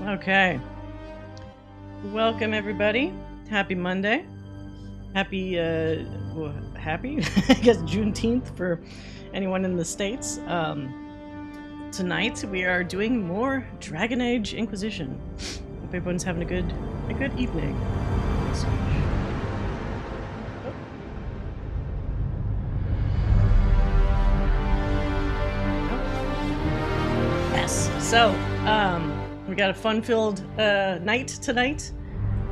Okay. Welcome, everybody. Happy Monday. Happy, happy? I guess Juneteenth for anyone in the States. Tonight we are doing more Dragon Age Inquisition. Hope everyone's having a good evening. Yes. So, we got a fun-filled night tonight.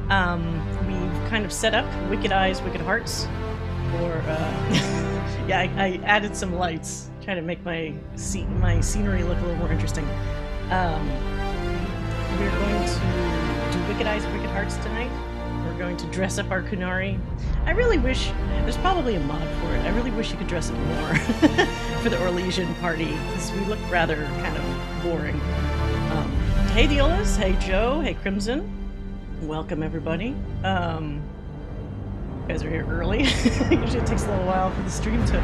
We've kind of set up Wicked Eyes, Wicked Hearts, or yeah, I added some lights, trying to make my scenery look a little more interesting. We're going to do Wicked Eyes, Wicked Hearts tonight. We're going to dress up our Qunari. I really wish, there's probably a mod for it, I really wish you could dress it more for the Orlesian party, because we look rather kind of boring. Hey Diolas, hey Joe, hey Crimson. Welcome everybody. You guys are here early. Usually it takes a little while for the stream to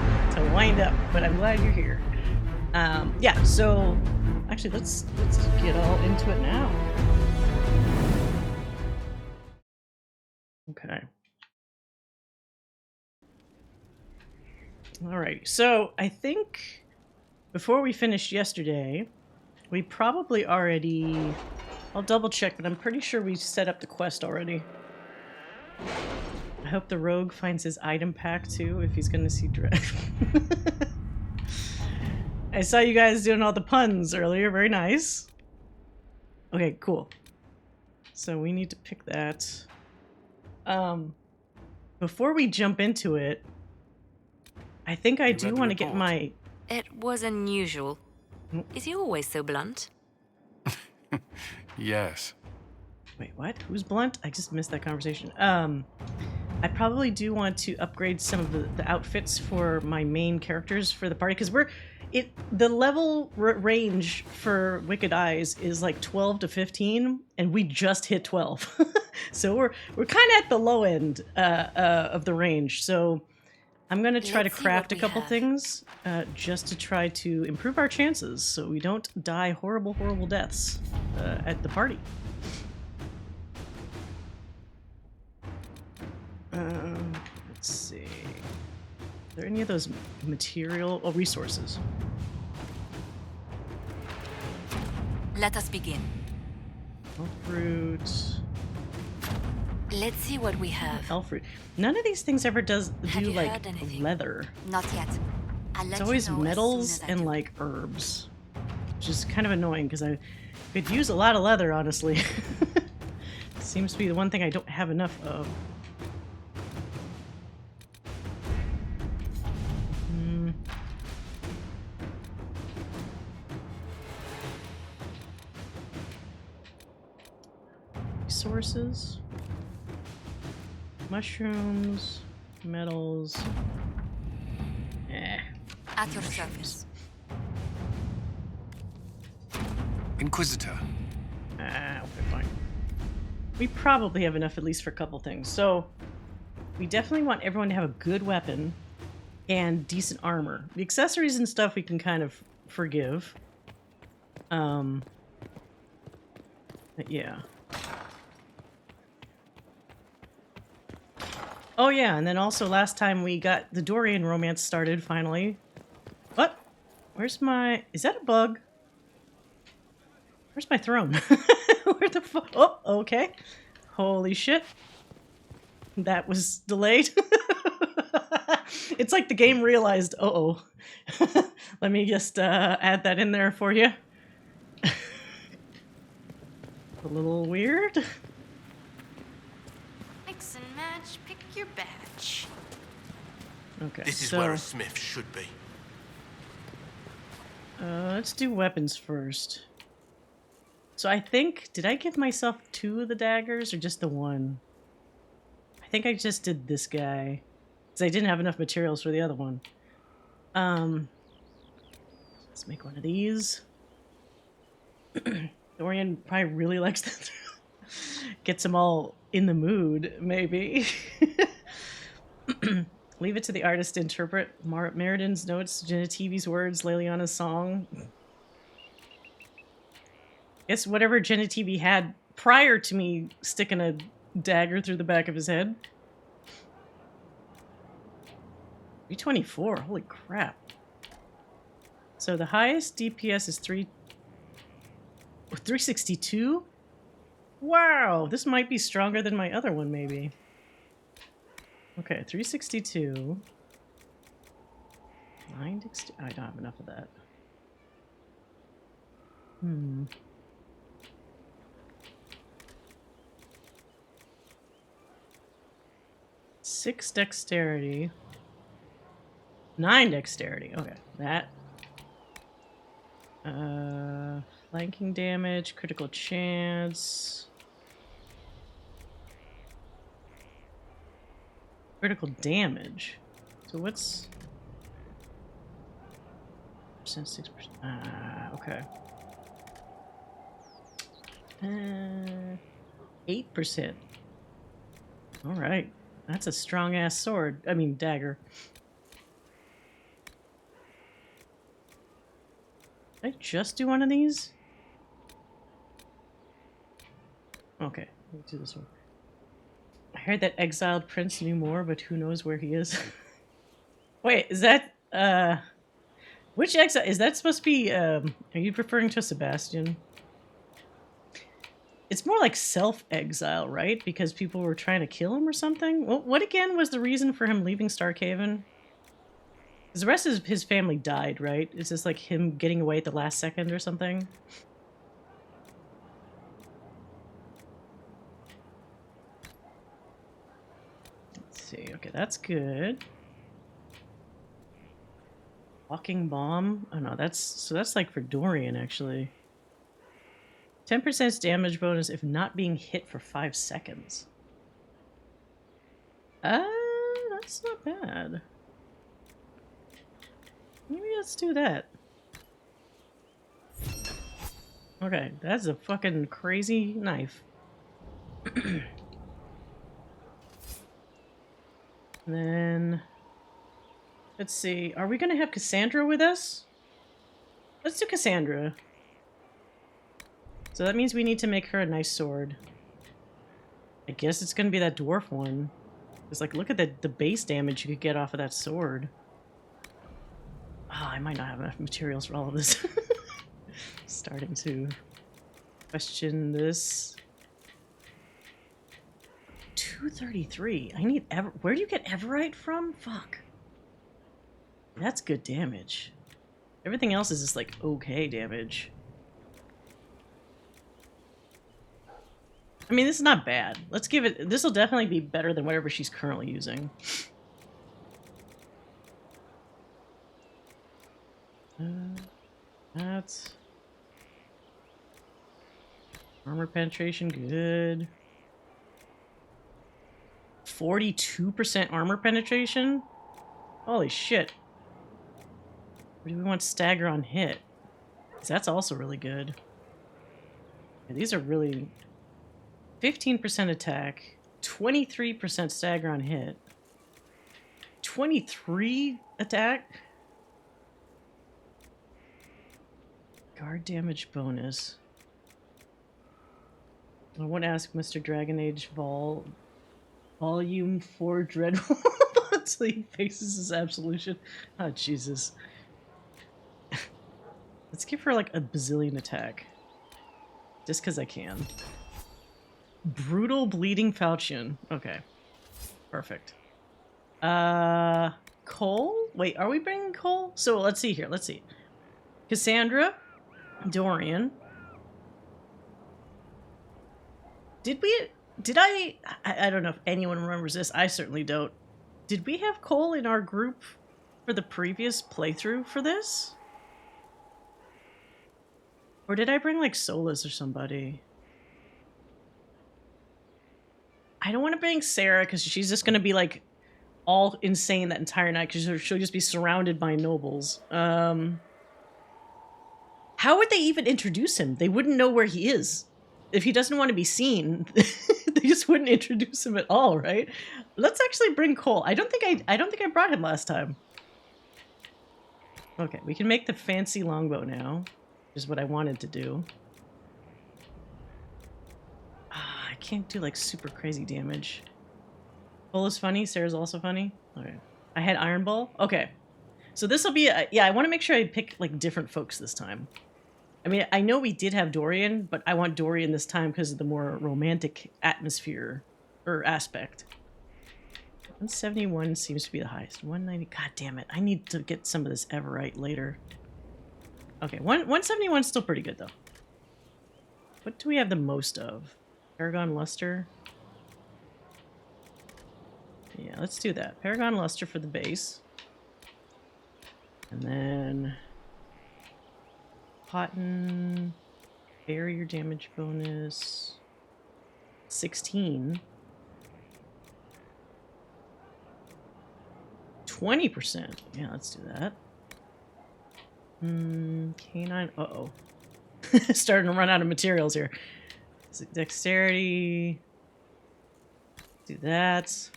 wind up, but I'm glad you're here. Yeah, so actually let's get all into it now. Okay. All right, so I think before we finished yesterday, we probably already, I'll double check, but I'm pretty sure we set up the quest already. I hope the rogue finds his item pack too, if he's gonna see Dread. I saw you guys doing all the puns earlier, very nice. Okay, cool. So we need to pick that. Before we jump into it, I think I do want to get my... It was unusual. Is he always so blunt? Yes. Wait, what? Who's blunt? I just missed that conversation. I probably do want to upgrade some of the outfits for my main characters for the party, because the level range for Wicked Eyes is like 12 to 15, and we just hit 12. So we're kind of at the low end of the range. So I'm going to try to craft a couple things just to try to improve our chances so we don't die horrible deaths at the party. Let's see. Are there any of those material resources? Let us begin. Elf fruit. Let's see what we have. Elf fruit. None of these things ever do like leather. Not yet. It's always metals and like herbs, which is kind of annoying because I could use a lot of leather, honestly. Seems to be the one thing I don't have enough of. Resources. Mushrooms, metals. At your service. Inquisitor. Okay, fine. We probably have enough at least for a couple things. So, we definitely want everyone to have a good weapon and decent armor. The accessories and stuff we can kind of forgive. But yeah. Oh yeah, and then also last time we got the Dorian romance started, finally. What? Where's my... Is that a bug? Where's my throne? Where the fuck? Oh, okay. Holy shit. That was delayed. It's like the game realized, uh-oh. Let me just add that in there for you. A little weird. Mix and match, pick your batch. Okay, this is where a smith should be. Let's do weapons first. So I think, did I give myself 2 of the daggers or just the 1? I think I just did this guy because I didn't have enough materials for the other one. Let's make one of these. Dorian probably really likes that. Gets them all in the mood, maybe. Leave it to the artist to interpret Meriden notes, Genetivi's words, Leliana's song. Guess whatever Genitivi had prior to me sticking a dagger through the back of his head. 324, holy crap. So the highest DPS is 362? Wow, this might be stronger than my other one, maybe. Okay, 362. 9 dexterity. I don't have enough of that. 6 dexterity. 9 dexterity. Okay, that. Flanking damage, critical chance. Critical damage. So what's... 6%. Okay. 8%. Alright. That's a strong-ass sword. I mean, dagger. Did I just do one of these? Okay, let's do this one. I heard that exiled prince knew more, but who knows where he is? Wait, is that, which exile? Is that supposed to be, are you referring to Sebastian? It's more like self-exile, right? Because people were trying to kill him or something? Well, what again was the reason for him leaving Starkhaven? Because the rest of his family died, right? Is this like him getting away at the last second or something? Let's see. Okay, that's good. Walking bomb? Oh no, that's like for Dorian, actually. 10% damage bonus if not being hit for 5 seconds. That's not bad. Maybe let's do that. Okay, that's a fucking crazy knife. Then... let's see. Are we gonna have Cassandra with us? Let's do Cassandra. So that means we need to make her a nice sword. I guess it's gonna be that dwarf one. It's like, look at the base damage you could get off of that sword. Oh, I might not have enough materials for all of this. Starting to question this. 233. I need where do you get Everite from? Fuck. That's good damage. Everything else is just like okay damage. I mean, this is not bad. Let's give it... this will definitely be better than whatever she's currently using. That's... armor penetration, good. 42% armor penetration? Holy shit. Or do we want stagger on hit? 'Cause that's also really good. Yeah, these are really... 15% attack, 23% stagger on hit, 23 attack, guard damage bonus. I want to ask Mr. Dragon Age Volume 4 Dreadful until he faces his absolution. Oh, Jesus. Let's give her like a bazillion attack. Just because I can. Brutal Bleeding Falchion. Okay. Perfect. Cole? Wait, are we bringing Cole? So let's see here. Let's see. Cassandra. Dorian. Did I don't know if anyone remembers this. I certainly don't. Did we have Cole in our group for the previous playthrough for this? Or did I bring like Solus or somebody? I don't want to bring Sarah because she's just going to be like all insane that entire night because she'll just be surrounded by nobles. How would they even introduce him? They wouldn't know where he is. If he doesn't want to be seen, they just wouldn't introduce him at all, right? Let's actually bring Cole. I don't think I brought him last time. Okay, we can make the fancy longbow now, which is what I wanted to do. can't do like super crazy damage. Bull is funny. Sarah's also funny. Okay. I had Iron Bull. Okay. So this will be, yeah, I want to make sure I pick like different folks this time. I mean, I know we did have Dorian, but I want Dorian this time because of the more romantic atmosphere or aspect. 171 seems to be the highest. 190. God damn it. I need to get some of this Everite later. Okay, 171 is still pretty good though. What do we have the most of? Paragon Luster. Yeah, let's do that. Paragon Luster for the base. And then Cotton, barrier damage bonus, 16. 20%. Yeah, let's do that. Canine. Uh-oh. Starting to run out of materials here. Dexterity. Do that.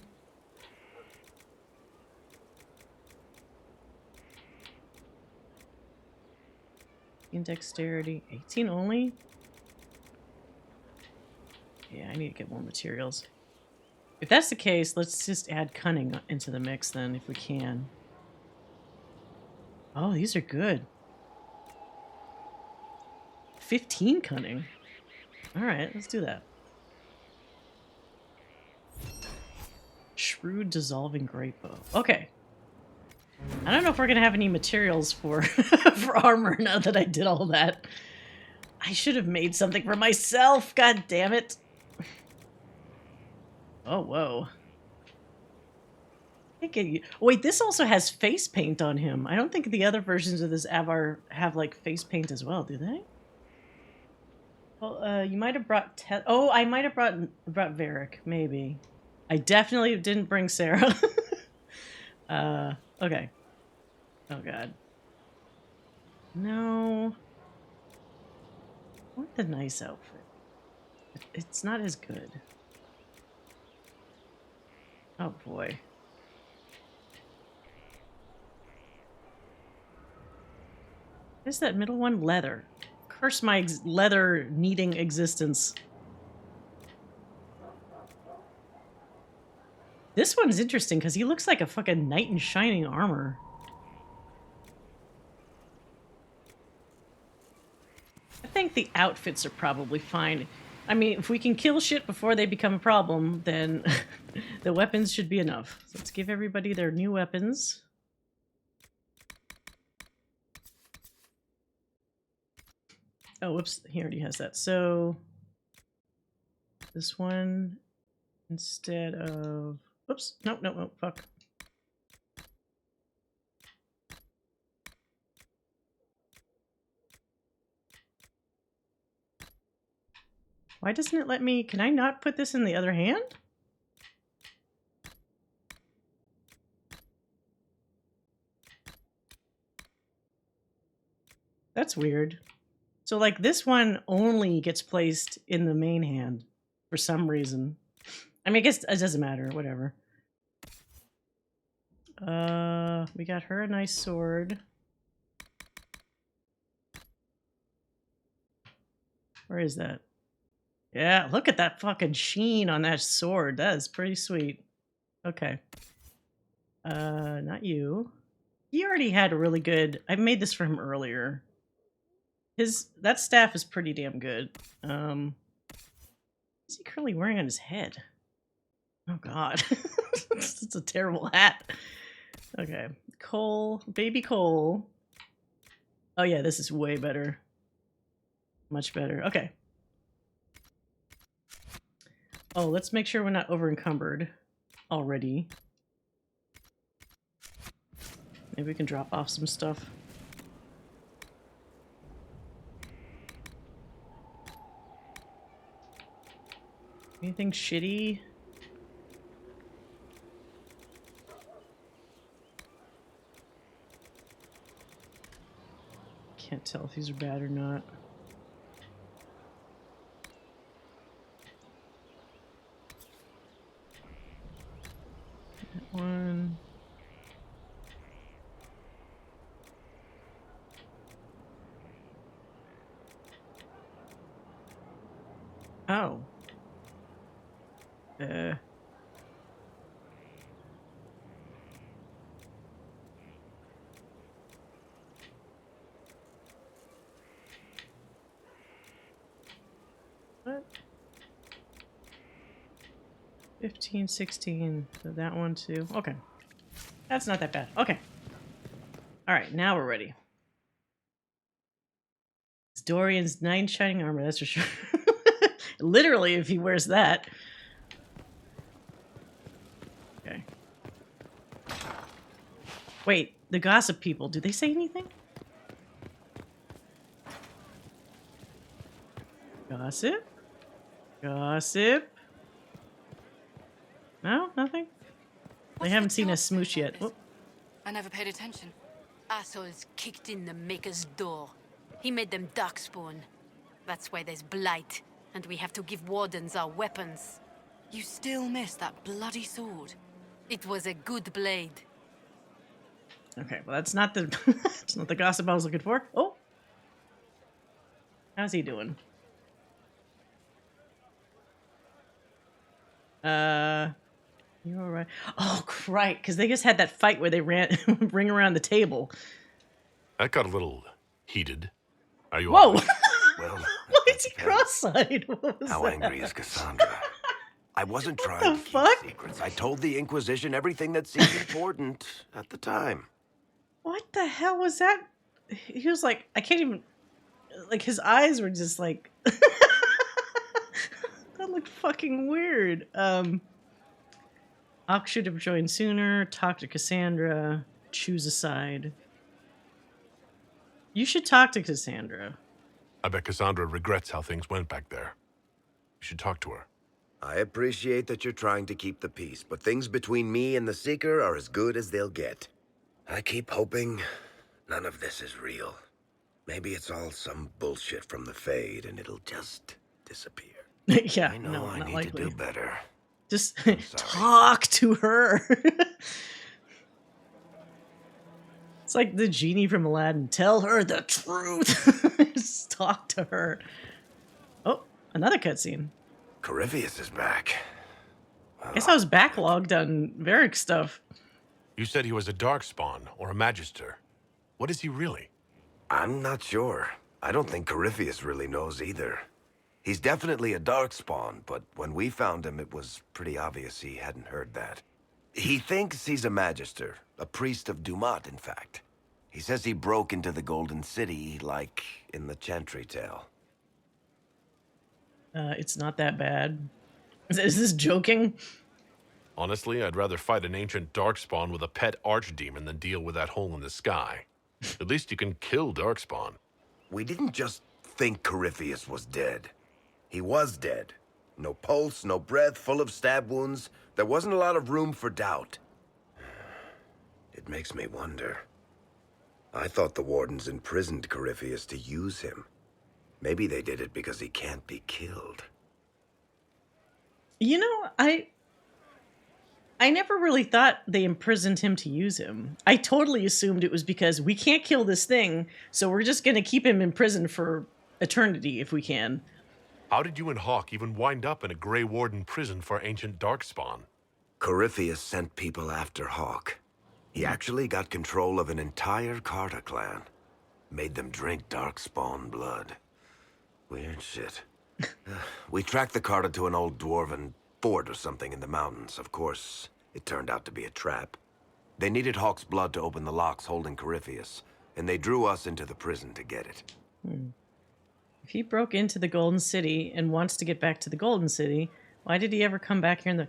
In dexterity. 18 only? Yeah, I need to get more materials. If that's the case, let's just add cunning into the mix then, if we can. Oh, these are good. 15 cunning. Alright, let's do that. Shrewd dissolving great bow. Okay. I don't know if we're gonna have any materials for for armor now that I did all that. I should have made something for myself. God damn it. Oh, whoa. Wait, this also has face paint on him. I don't think the other versions of this Avar have like face paint as well, do they? Well, you might have brought oh, I might have brought Varric, maybe. I definitely didn't bring Sarah. Okay. Oh god. No. I want the nice outfit. It's not as good. Oh boy. What is that middle one? Leather. Curse my leather needing existence. This one's interesting because he looks like a fucking knight in shining armor. I think the outfits are probably fine. I mean, if we can kill shit before they become a problem, then the weapons should be enough. So let's give everybody their new weapons. Oh, whoops, he already has that. So this one instead of... Oops, no, fuck. Why doesn't it let me... Can I not put this in the other hand? That's weird. So, like, this one only gets placed in the main hand for some reason. I mean, I guess it doesn't matter, whatever. We got her a nice sword. Where is that? Yeah, look at that fucking sheen on that sword. That is pretty sweet. Okay. Not you. He already had a really good... I made this for him earlier. That staff is pretty damn good. What's he currently wearing on his head? Oh god. It's a terrible hat. Okay. Cole. Baby Cole. Oh yeah, this is way better. Much better. Okay. Oh, let's make sure we're not over encumbered already. Maybe we can drop off some stuff. Anything shitty? Can't tell if these are bad or not. That one. Oh. Uh. What? 15, 16. So that one too. Okay. That's not that bad. Okay. All right, now we're ready. It's Dorian's 9 shining armor, that's for sure. Literally, if he wears that. Okay. Wait, the gossip people, do they say anything? Gossip? Gossip? No? Nothing? They haven't seen us smoosh yet. Oh. I never paid attention. Assholes kicked in the Maker's door. He made them darkspawn. That's why there's blight, and we have to give wardens our weapons. You still miss that bloody sword. It was a good blade. Okay, well that's not the that's not the gossip I was looking for. Oh. How's he doing? You're all right. Oh, right, because they just had that fight where they ran ring around the table. That got a little heated. Are you Whoa! all right? Well, Why is he cross-eyed? What was how that? angry is Cassandra? I wasn't trying the to keep fuck? secrets. I told the Inquisition everything that seemed important at the time. What the hell was that? He was like, I can't even. Like his eyes were just like. That looked fucking weird. Ox should have joined sooner. Talk to Cassandra. Choose a side. You should talk to Cassandra. I bet Cassandra regrets how things went back there. You should talk to her. I appreciate that you're trying to keep the peace, but things between me and the Seeker are as good as they'll get. I keep hoping none of this is real. Maybe it's all some bullshit from the Fade and it'll just disappear. Yeah, I know no, I not need likely. to do better. Just talk to her. It's like the genie from Aladdin. Tell her the truth. Just talk to her. Oh, another cutscene. Corypheus is back. I guess I was backlogged on Varric stuff. You said he was a darkspawn or a magister. What is he really? I'm not sure. I don't think Corypheus really knows either. He's definitely a darkspawn, but when we found him, it was pretty obvious he hadn't heard that. He thinks he's a magister, a priest of Dumat, in fact. He says he broke into the Golden City, like in the Chantry tale. It's not that bad. Is this joking? Honestly, I'd rather fight an ancient darkspawn with a pet archdemon than deal with that hole in the sky. At least you can kill darkspawn. We didn't just think Corypheus was dead. He was dead. No pulse, no breath, full of stab wounds. There wasn't a lot of room for doubt. It makes me wonder. I thought the wardens imprisoned Corypheus to use him. Maybe they did it because he can't be killed. You know, I never really thought they imprisoned him to use him. I totally assumed it was because we can't kill this thing, so we're just going to keep him in prison for eternity if we can. How did you and Hawk even wind up in a Grey Warden prison for ancient darkspawn? Corypheus sent people after Hawk. He actually got control of an entire Carta clan. Made them drink darkspawn blood. Weird shit. We tracked the Carta to an old dwarven fort or something in the mountains. Of course, it turned out to be a trap. They needed Hawk's blood to open the locks holding Corypheus, and they drew us into the prison to get it. If he broke into the Golden City and wants to get back to the Golden City, why did he ever come back here in the...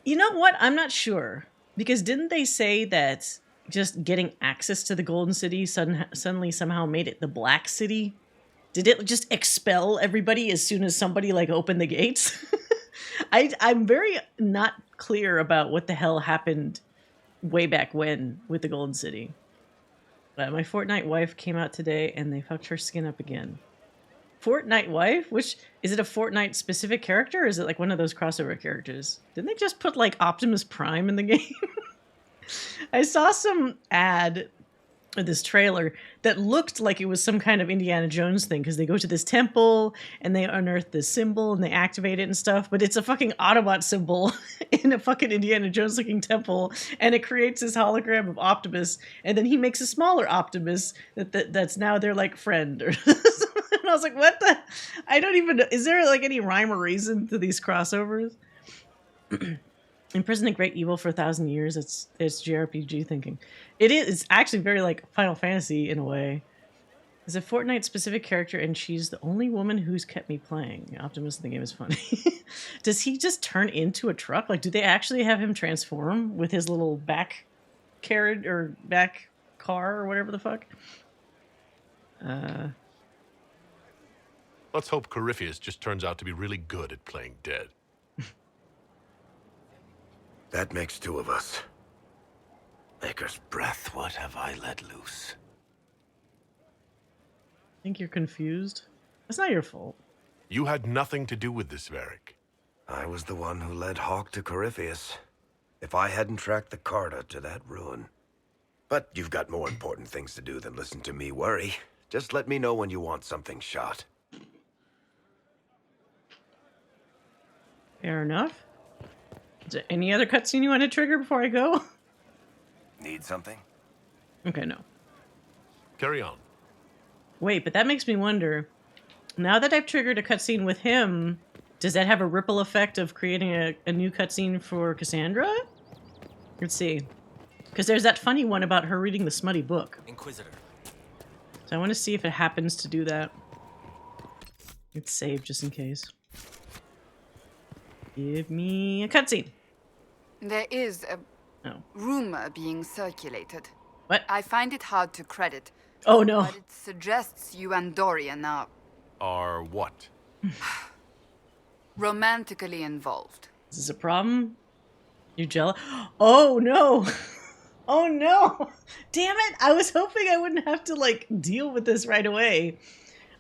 You know what? I'm not sure. Because didn't they say that just getting access to the Golden City suddenly somehow made it the Black City? Did it just expel everybody as soon as somebody like opened the gates? I'm very not clear about what the hell happened way back when with the Golden City. My Fortnite wife came out today and they fucked her skin up again. Fortnite wife? Which, is it a Fortnite specific character or is it like one of those crossover characters? Didn't they just put like Optimus Prime in the game? I saw some ad this trailer that looked like it was some kind of Indiana Jones thing, because they go to this temple and they unearth this symbol and they activate it and stuff, but it's a fucking Autobot symbol in a fucking Indiana Jones looking temple, and it creates this hologram of Optimus, and then he makes a smaller Optimus that's now their like friend or and I was like, what the? I don't even know. Is there like any rhyme or reason to these crossovers? Imprison the great evil for 1,000 years. It's JRPG thinking. It's actually very like Final Fantasy in a way. It's a Fortnite specific character, and she's the only woman who's kept me playing. Optimus in the game is funny. Does he just turn into a truck? Like, do they actually have him transform with his little back carriage or back car or whatever the fuck? Let's hope Corypheus just turns out to be really good at playing dead. That makes 2 of us. Maker's breath, what have I let loose? I think you're confused. That's not your fault. You had nothing to do with this, Varric. I was the one who led Hawk to Corypheus. If I hadn't tracked the Carta to that ruin. But you've got more important things to do than listen to me worry. Just let me know when you want something shot. Fair enough. Is there any other cutscene you want to trigger before I go? Need something? Okay, no. Carry on. Wait, but that makes me wonder. Now that I've triggered a cutscene with him, does that have a ripple effect of creating a new cutscene for Cassandra? Let's see. Because there's that funny one about her reading the smutty book. Inquisitor. So I want to see if it happens to do that. It's saved just in case. Give me a cutscene. There is a Oh. rumor being circulated. What? I find it hard to credit, Oh no. but it suggests you and Dorian are Are what? romantically involved. Is this a problem? You jealous? Oh no. Oh no. Damn it. I was hoping I wouldn't have to like deal with this right away.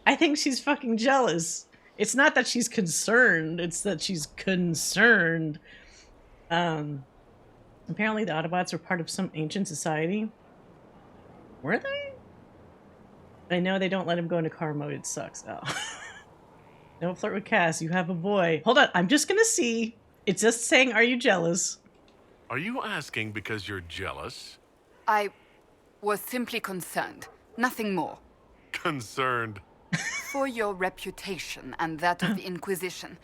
I think she's fucking jealous. It's not that she's concerned, it's that she's concerned. Apparently the Autobots were part of some ancient society. Were they? I know they don't let him go into car mode. It sucks. Oh. Don't flirt with Cass. You have a boy. Hold on. I'm just gonna see. It's just saying, are you jealous? Are you asking because you're jealous? I was simply concerned, nothing more. Concerned. For your reputation and that of the Inquisition,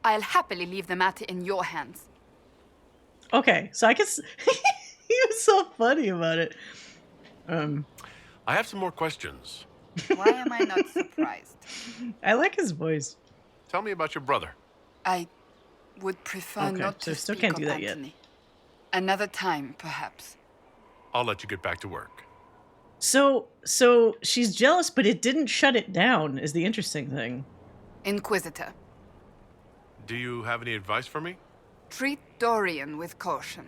I'll happily leave the matter in your hands. Okay, so I guess he was so funny about it. I have some more questions. Why am I not surprised? I like his voice. Tell me about your brother. I would prefer Okay, not so to still speak can't of do that yet. Anthony. Another time, perhaps. I'll let you get back to work. So she's jealous, but it didn't shut it down, is the interesting thing. Inquisitor, Do you have any advice for me? treat Dorian with caution.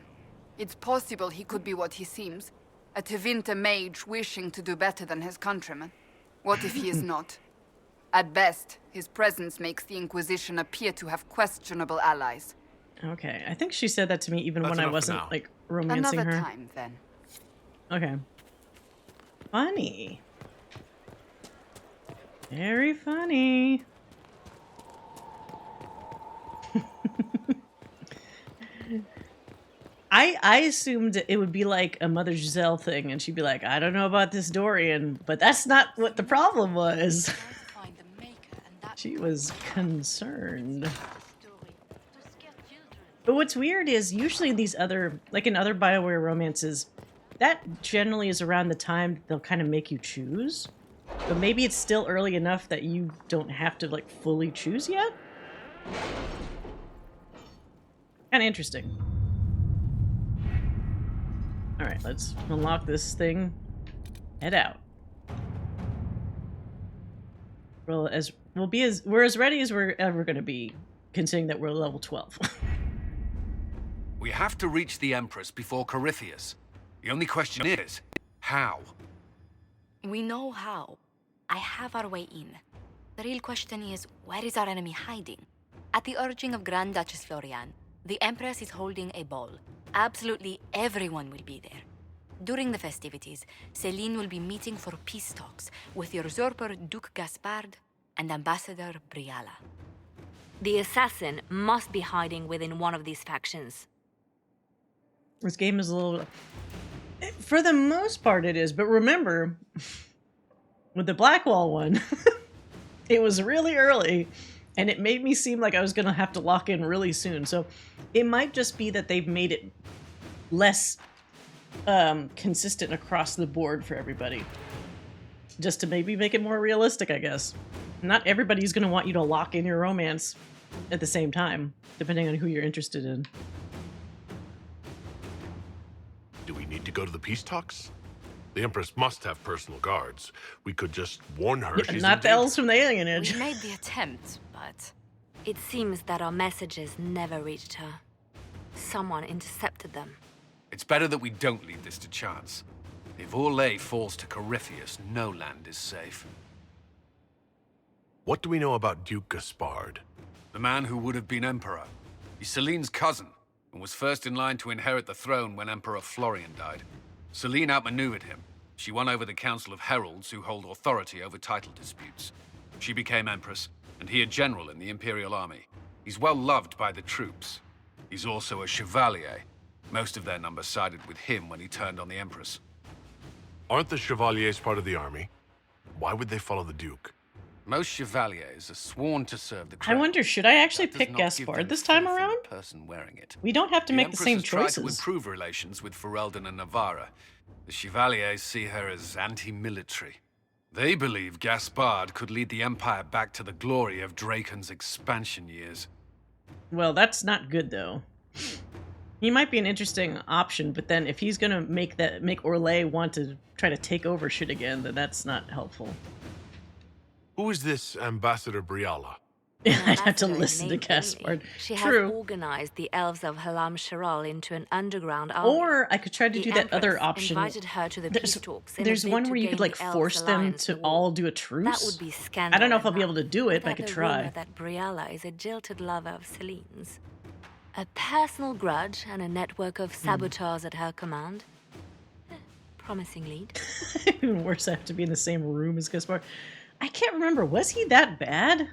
It's possible he could be what he seems, a Tevinter mage wishing to do better than his countrymen. What if he is not? At best, his presence makes the Inquisition appear to have questionable allies. Okay, I think she said that to me even That's when I enough for wasn't, now. like, romancing Another her. time, then. Okay. Funny. Very funny. I assumed it would be like a Mother Giselle thing, and she'd be like, I don't know about this Dorian, but that's not what the problem was. Find the maker, and that She was concerned. But what's weird is usually these other, like in other BioWare romances, that generally is around the time they'll kind of make you choose. But maybe it's still early enough that you don't have to like fully choose yet? Kind of interesting. Alright, let's unlock this thing. Head out. Well, we're as ready as we're ever gonna be, considering that we're level 12. We have to reach the Empress before Corypheus. The only question is, how? We know how. I have our way in. The real question is, where is our enemy hiding? At the urging of Grand Duchess Florian, the Empress is holding a ball. Absolutely everyone will be there. During the festivities, Celine will be meeting for peace talks with usurper Duke Gaspard and Ambassador Briala. The assassin must be hiding within one of these factions. This game is a little... For the most part it is, but remember, with the Blackwall one, it was really early, and it made me seem like I was going to have to lock in really soon. So it might just be that they've made it less consistent across the board for everybody. Just to maybe make it more realistic, I guess. Not everybody's going to want you to lock in your romance at the same time, depending on who you're interested in. Do we need to go to the peace talks? The Empress must have personal guards. We could just warn her she's Not in the danger. elves from the Alien Age. We made the attempt, but It seems that our messages never reached her. Someone intercepted them. It's better that we don't leave this to chance. If Orlais falls to Corypheus, no land is safe. What do we know about Duke Gaspard? The man who would have been emperor. He's Celine's cousin, and was first in line to inherit the throne when Emperor Florian died. Celine outmaneuvered him. She won over the Council of Heralds, who hold authority over title disputes. She became empress, and he a general in the Imperial Army. He's well loved by the troops. He's also a chevalier. Most of their number sided with him when he turned on the Empress. Aren't the Chevaliers part of the army? Why would they follow the Duke? Most chevaliers are sworn to serve the I crown. wonder, should I actually That does pick not give Gaspard them this time faith in the around? person wearing it. We don't have to make the same Empress has tried to choices. improve relations with Ferelden and Navarra. The Chevaliers see her as anti-military. They believe Gaspard could lead the Empire back to the glory of Draken's expansion years. Well, that's not good, though. He might be an interesting option, but then if he's gonna make Orlais want to try to take over shit again, then that's not helpful. Who is this Ambassador Briala? I'd have to Ambassador listen to named Gaspard. Amy. She True. has organized the elves of Halam Sharal into an underground army. Or I could try to The do that other Empress option. invited her to the peace talks in a There's bid one to where you gain could like the elves' force them alliance to war. all do a truce. That would be scandalous. I don't know if I'll be able to do it, but I could try. Rumor that Briala is a jilted lover of Celine's. A personal grudge and a network of saboteurs at her command. Promising lead. Even worse, I have to be in the same room as Gaspard. I can't remember. Was he that bad?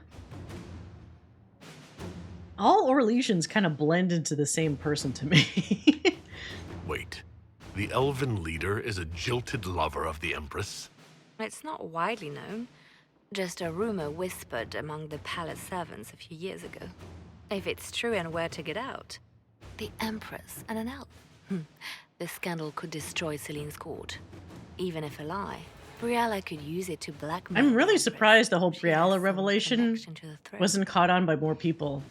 All Orlesians kind of blend into the same person to me. Wait, the elven leader is a jilted lover of the Empress? It's not widely known. Just a rumor whispered among the palace servants a few years ago. If it's true and were to get out, the Empress and an elf. The scandal could destroy Celine's court. Even if a lie, Briala could use it to blackmail. I'm really the Empress. surprised the whole She has Briala some revelation connection to the throne. wasn't caught on by more people.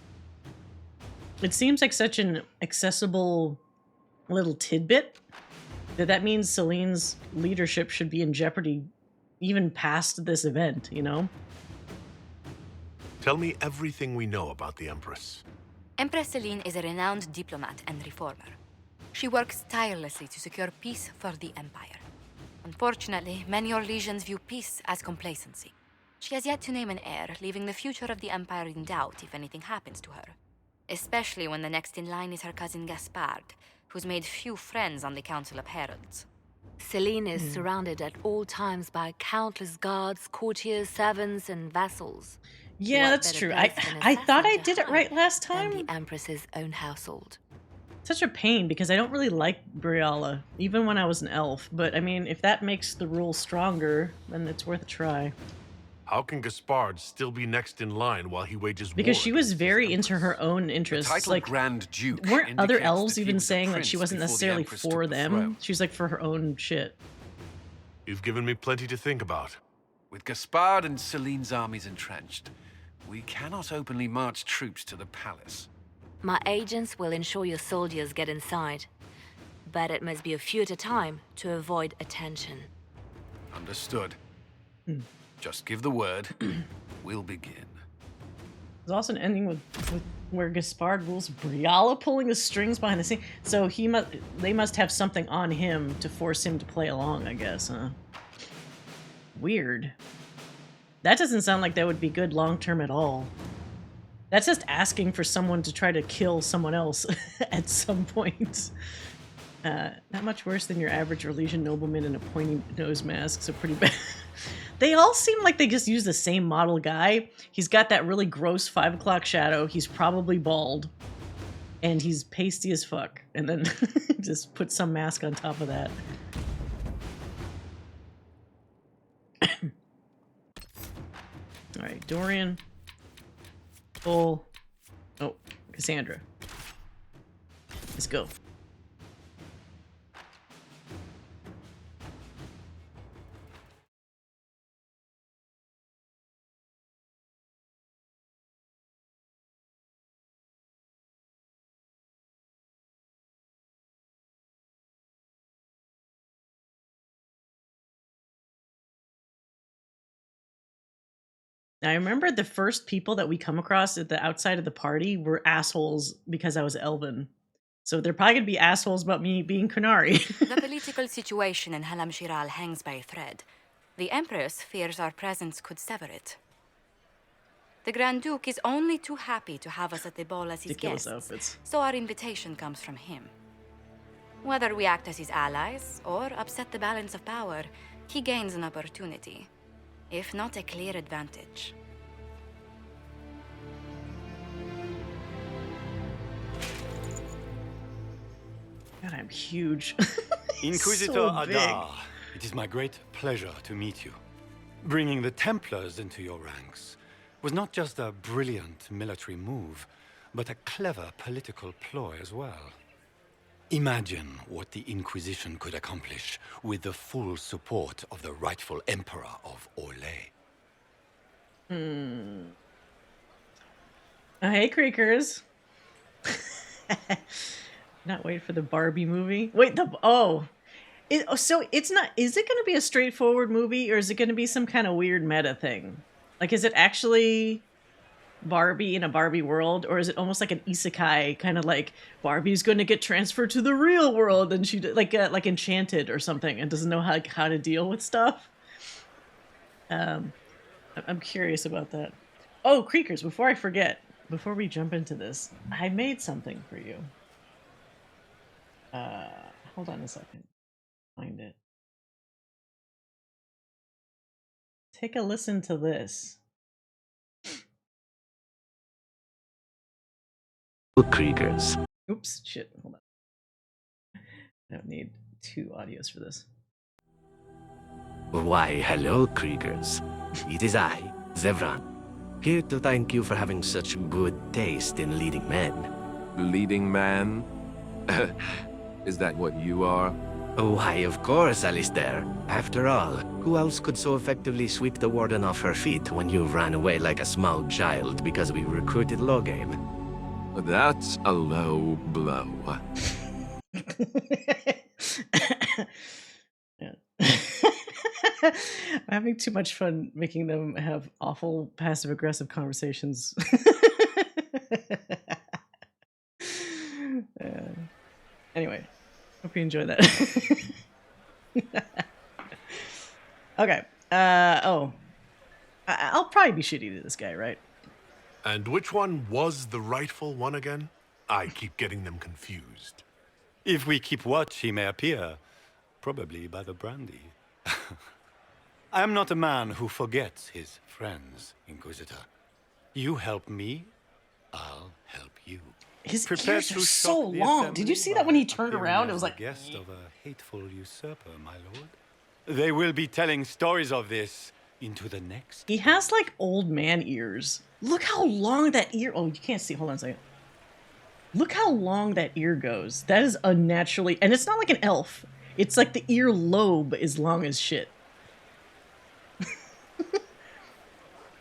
It seems like such an accessible little tidbit that means Celine's leadership should be in jeopardy even past this event, you know? Tell me everything we know about the Empress. Empress Celine is a renowned diplomat and reformer. She works tirelessly to secure peace for the Empire. Unfortunately, many Orlesians view peace as complacency. She has yet to name an heir, leaving the future of the Empire in doubt if anything happens to her. Especially when the next in line is her cousin Gaspard, who's made few friends on the Council of Heralds. Celine is surrounded at all times by countless guards, courtiers, servants, and vassals. Yeah, What that's better true. place for an I thought I assassin to did it hide right last than time. the Empress's own household. Such a pain because I don't really like Briala, even when I was an elf. But I mean, if that makes the rule stronger, then it's worth a try. How can Gaspard still be next in line while he wages Because war she was against his very into Empress? her own The interests. title Like, Grand Duke weren't other indicates elves that he even was a saying that prince she wasn't before the necessarily Empress for took the them? throne. She was like for her own shit. You've given me plenty to think about. With Gaspard and Celine's armies entrenched, we cannot openly march troops to the palace. My agents will ensure your soldiers get inside. But it must be a few at a time to avoid attention. Understood. Just give the word. We'll begin. There's also an ending with where Gaspard rules Briala pulling the strings behind the scene. So they must have something on him to force him to play along, I guess, huh? Weird. That doesn't sound like that would be good long-term at all. That's just asking for someone to try to kill someone else at some point. Not much worse than your average Orlesian nobleman in a pointy nose mask, so pretty bad. They all seem like they just use the same model guy. He's got that really gross 5 o'clock shadow. He's probably bald. And he's pasty as fuck. And then just put some mask on top of that. Alright, Dorian. Bull. Oh, Cassandra. Let's go. I remember the first people that we come across at the outside of the party were assholes because I was Elven. So they're probably going to be assholes about me being Qunari. The political situation in Halam Shiral hangs by a thread. The Empress fears our presence could sever it. The Grand Duke is only too happy to have us at the ball as his Ridiculous guests, outfits. so our invitation comes from him. Whether we act as his allies or upset the balance of power, he gains an opportunity, if not a clear advantage. God, I'm huge. Inquisitor so Adar, it is my great pleasure to meet you. Bringing the Templars into your ranks was not just a brilliant military move, but a clever political ploy as well. Imagine what the Inquisition could accomplish with the full support of the rightful Emperor of Orlais. Hey, Creakers. Not wait for the Barbie movie. Wait, so it's not. Is it going to be a straightforward movie, or is it going to be some kind of weird meta thing? Like, is it actually Barbie in a Barbie world, or is it almost like an isekai, kind of like Barbie's going to get transferred to the real world, and she like Enchanted or something, and doesn't know how to deal with stuff? I'm curious about that. Oh, Creakers! Before I forget, before we jump into this, I made something for you. Hold on a second. Find it. Take a listen to this. Kriegers. Oops, shit. Hold on. I don't need 2 audios for this. Why, hello, Kriegers. It is I, Zevran, here to thank you for having such good taste in leading men. Leading man? Is that what you are? Why, of course, Alistair. After all, who else could so effectively sweep the warden off her feet when you ran away like a small child because we recruited Logame? That's a low blow. Yeah. I'm having too much fun making them have awful passive-aggressive conversations. Anyway, hope you enjoy that. Okay. I'll probably be shitty to this guy, right? And which one was the rightful one again? I keep getting them confused. If we keep watch, he may appear, probably by the brandy. I am not a man who forgets his friends, Inquisitor. You help me, I'll help you. His Prepare ears to are shock so the long. assembly Did you see by that when he turned appearing around? It as was the like... guest of a hateful usurper, my lord. They will be telling stories of this into the next. He has like old man ears. Look how long that ear... Oh, you can't see. Hold on a second. Look how long that ear goes. That is unnaturally... And it's not like an elf. It's like the ear lobe is long as shit.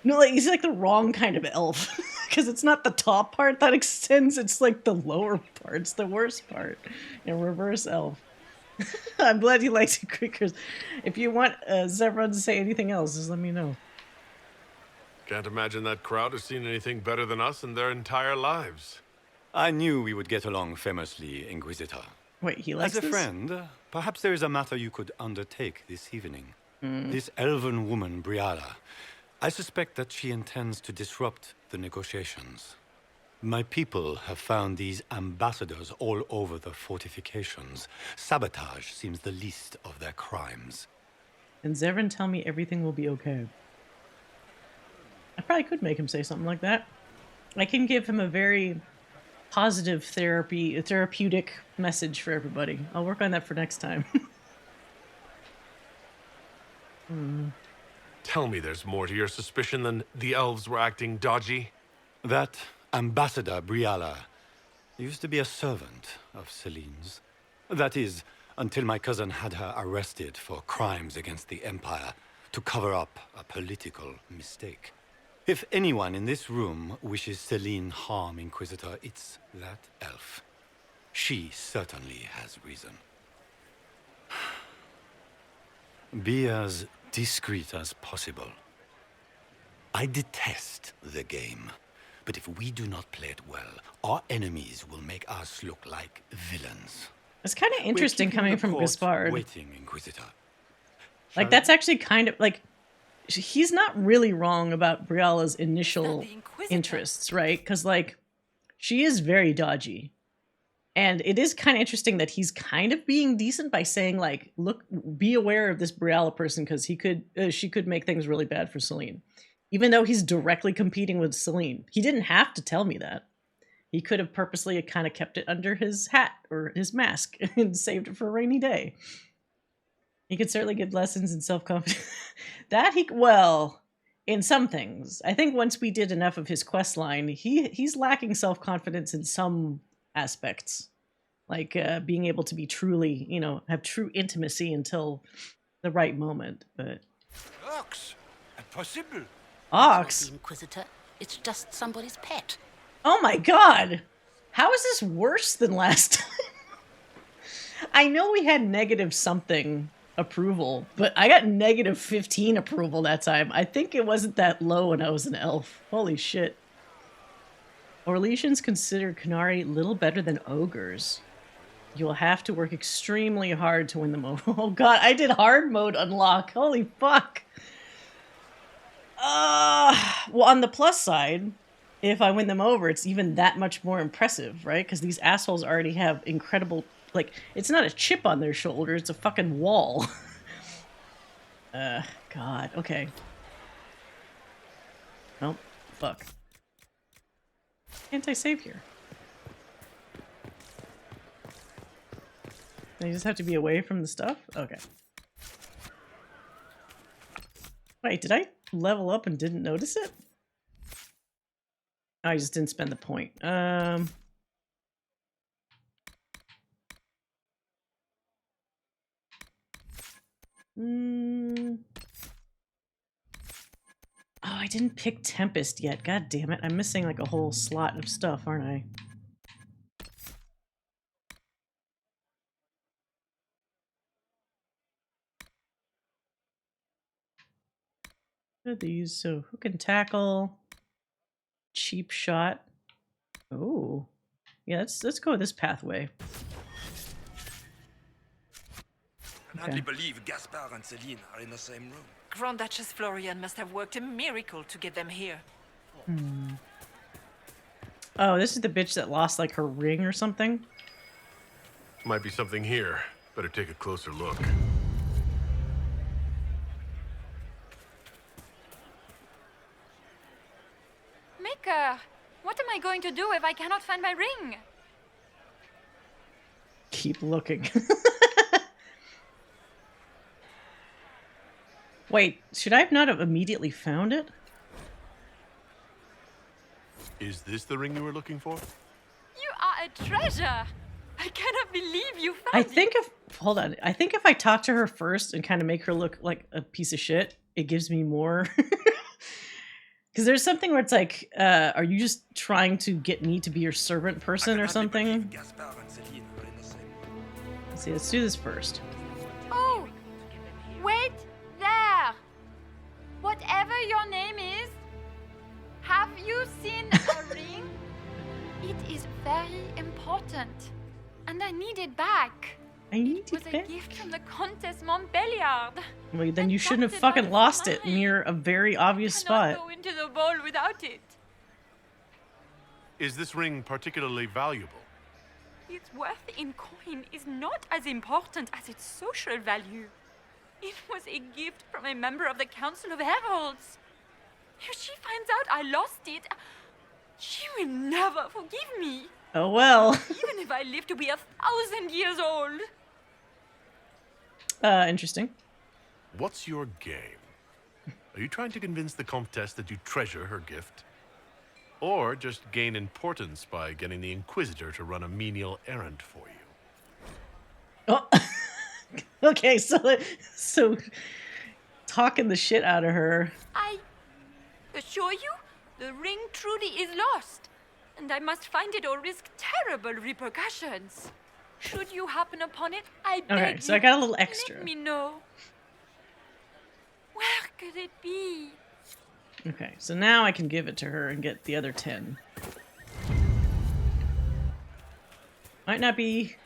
No, like he's like the wrong kind of elf. Because it's not the top part that extends. It's like the lower part. It's the worst part. A reverse elf. I'm glad you liked it, Creakers. If you want Zevran to say anything else, just let me know. Can't imagine that crowd has seen anything better than us in their entire lives. I knew we would get along famously, Inquisitor. Wait, he likes As a this? friend, perhaps there is a matter you could undertake this evening. This elven woman, Briala. I suspect that she intends to disrupt the negotiations. My people have found these ambassadors all over the fortifications. Sabotage seems the least of their crimes. And Zevran tell me everything will be okay. I probably could make him say something like that. I can give him a very positive therapeutic message for everybody. I'll work on that for next time. Tell me there's more to your suspicion than the elves were acting dodgy. That Ambassador Briala used to be a servant of Celine's. That is, until my cousin had her arrested for crimes against the Empire to cover up a political mistake. If anyone in this room wishes Celine harm, Inquisitor, it's that elf. She certainly has reason. Be as discreet as possible. I detest the game, but if we do not play it well, our enemies will make us look like villains. It's kind of interesting coming from Gaspard. Waiting, Inquisitor. Like, that's actually kind of like, he's not really wrong about Briala's initial interests, right? Because, like, she is very dodgy. And it is kind of interesting that he's kind of being decent by saying, like, look, be aware of this Briala person because she could make things really bad for Celine. Even though he's directly competing with Celine. He didn't have to tell me that. He could have purposely kind of kept it under his hat or his mask and saved it for a rainy day. He could certainly give lessons in self-confidence. Well, in some things. I think once we did enough of his quest line, he's lacking self-confidence in some aspects. Like being able to be truly, have true intimacy until the right moment. But Ox, impossible. Ox? Inquisitor. It's just somebody's pet. Oh my god! How is this worse than last time? I know we had negative something approval, but I got negative 15 approval that time. I think it wasn't that low when I was an elf. Holy shit. Orlesians consider Qunari little better than ogres. You'll have to work extremely hard to win them over. Oh god, I did hard mode unlock. Holy fuck. Well, on the plus side, if I win them over, it's even that much more impressive, right? Because these assholes already have incredible, like, it's not a chip on their shoulder, it's a fucking wall. God, okay. Oh, fuck. Can't I save here? I just have to be away from the stuff? Okay. Wait, did I level up and didn't notice it? I just didn't spend the point. Oh, I didn't pick Tempest yet. God damn it. I'm missing like a whole slot of stuff, aren't I? What are these? So hook and tackle. Cheap shot. Oh. Yeah, let's go this pathway. I hardly believe Gaspard and Celine are in the same room. Grand Duchess Florian must have worked a miracle to get them here. Oh, this is the bitch that lost like her ring or something? Might be something here. Better take a closer look. Maker, what am I going to do if I cannot find my ring? Keep looking. Wait, should I not have immediately found it? Is this the ring you were looking for? You are a treasure! I cannot believe you found I think hold on. I think if I talk to her first and kind of make her look like a piece of shit, it gives me more. Because there's something where it's like, are you just trying to get me to be your servant person or something? Let's see, let's do this first. Oh! Wait there! Whatever your name is, have you seen a ring? It is very important. And I need it back. I need it back? It was a gift from the Comtesse Montbelliard. Well, then you shouldn't have fucking lost it near a very obvious spot. I cannot go into the ball without it. Is this ring particularly valuable? Its worth in coin is not as important as its social value. It was a gift from a member of the Council of Heralds. If she finds out I lost it, she will never forgive me. Oh well. Even if I live to be 1,000 years old. Interesting. What's your game? Are you trying to convince the Comtesse that you treasure her gift? Or just gain importance by getting the Inquisitor to run a menial errand for you? Oh. Okay, so talking the shit out of her. I assure you, the ring truly is lost, and I must find it or risk terrible repercussions. Should you happen upon it, I beg Okay, you, so I got a little extra. let me know. Where could it be? Okay, so now I can give it to her and get the other 10. Might not be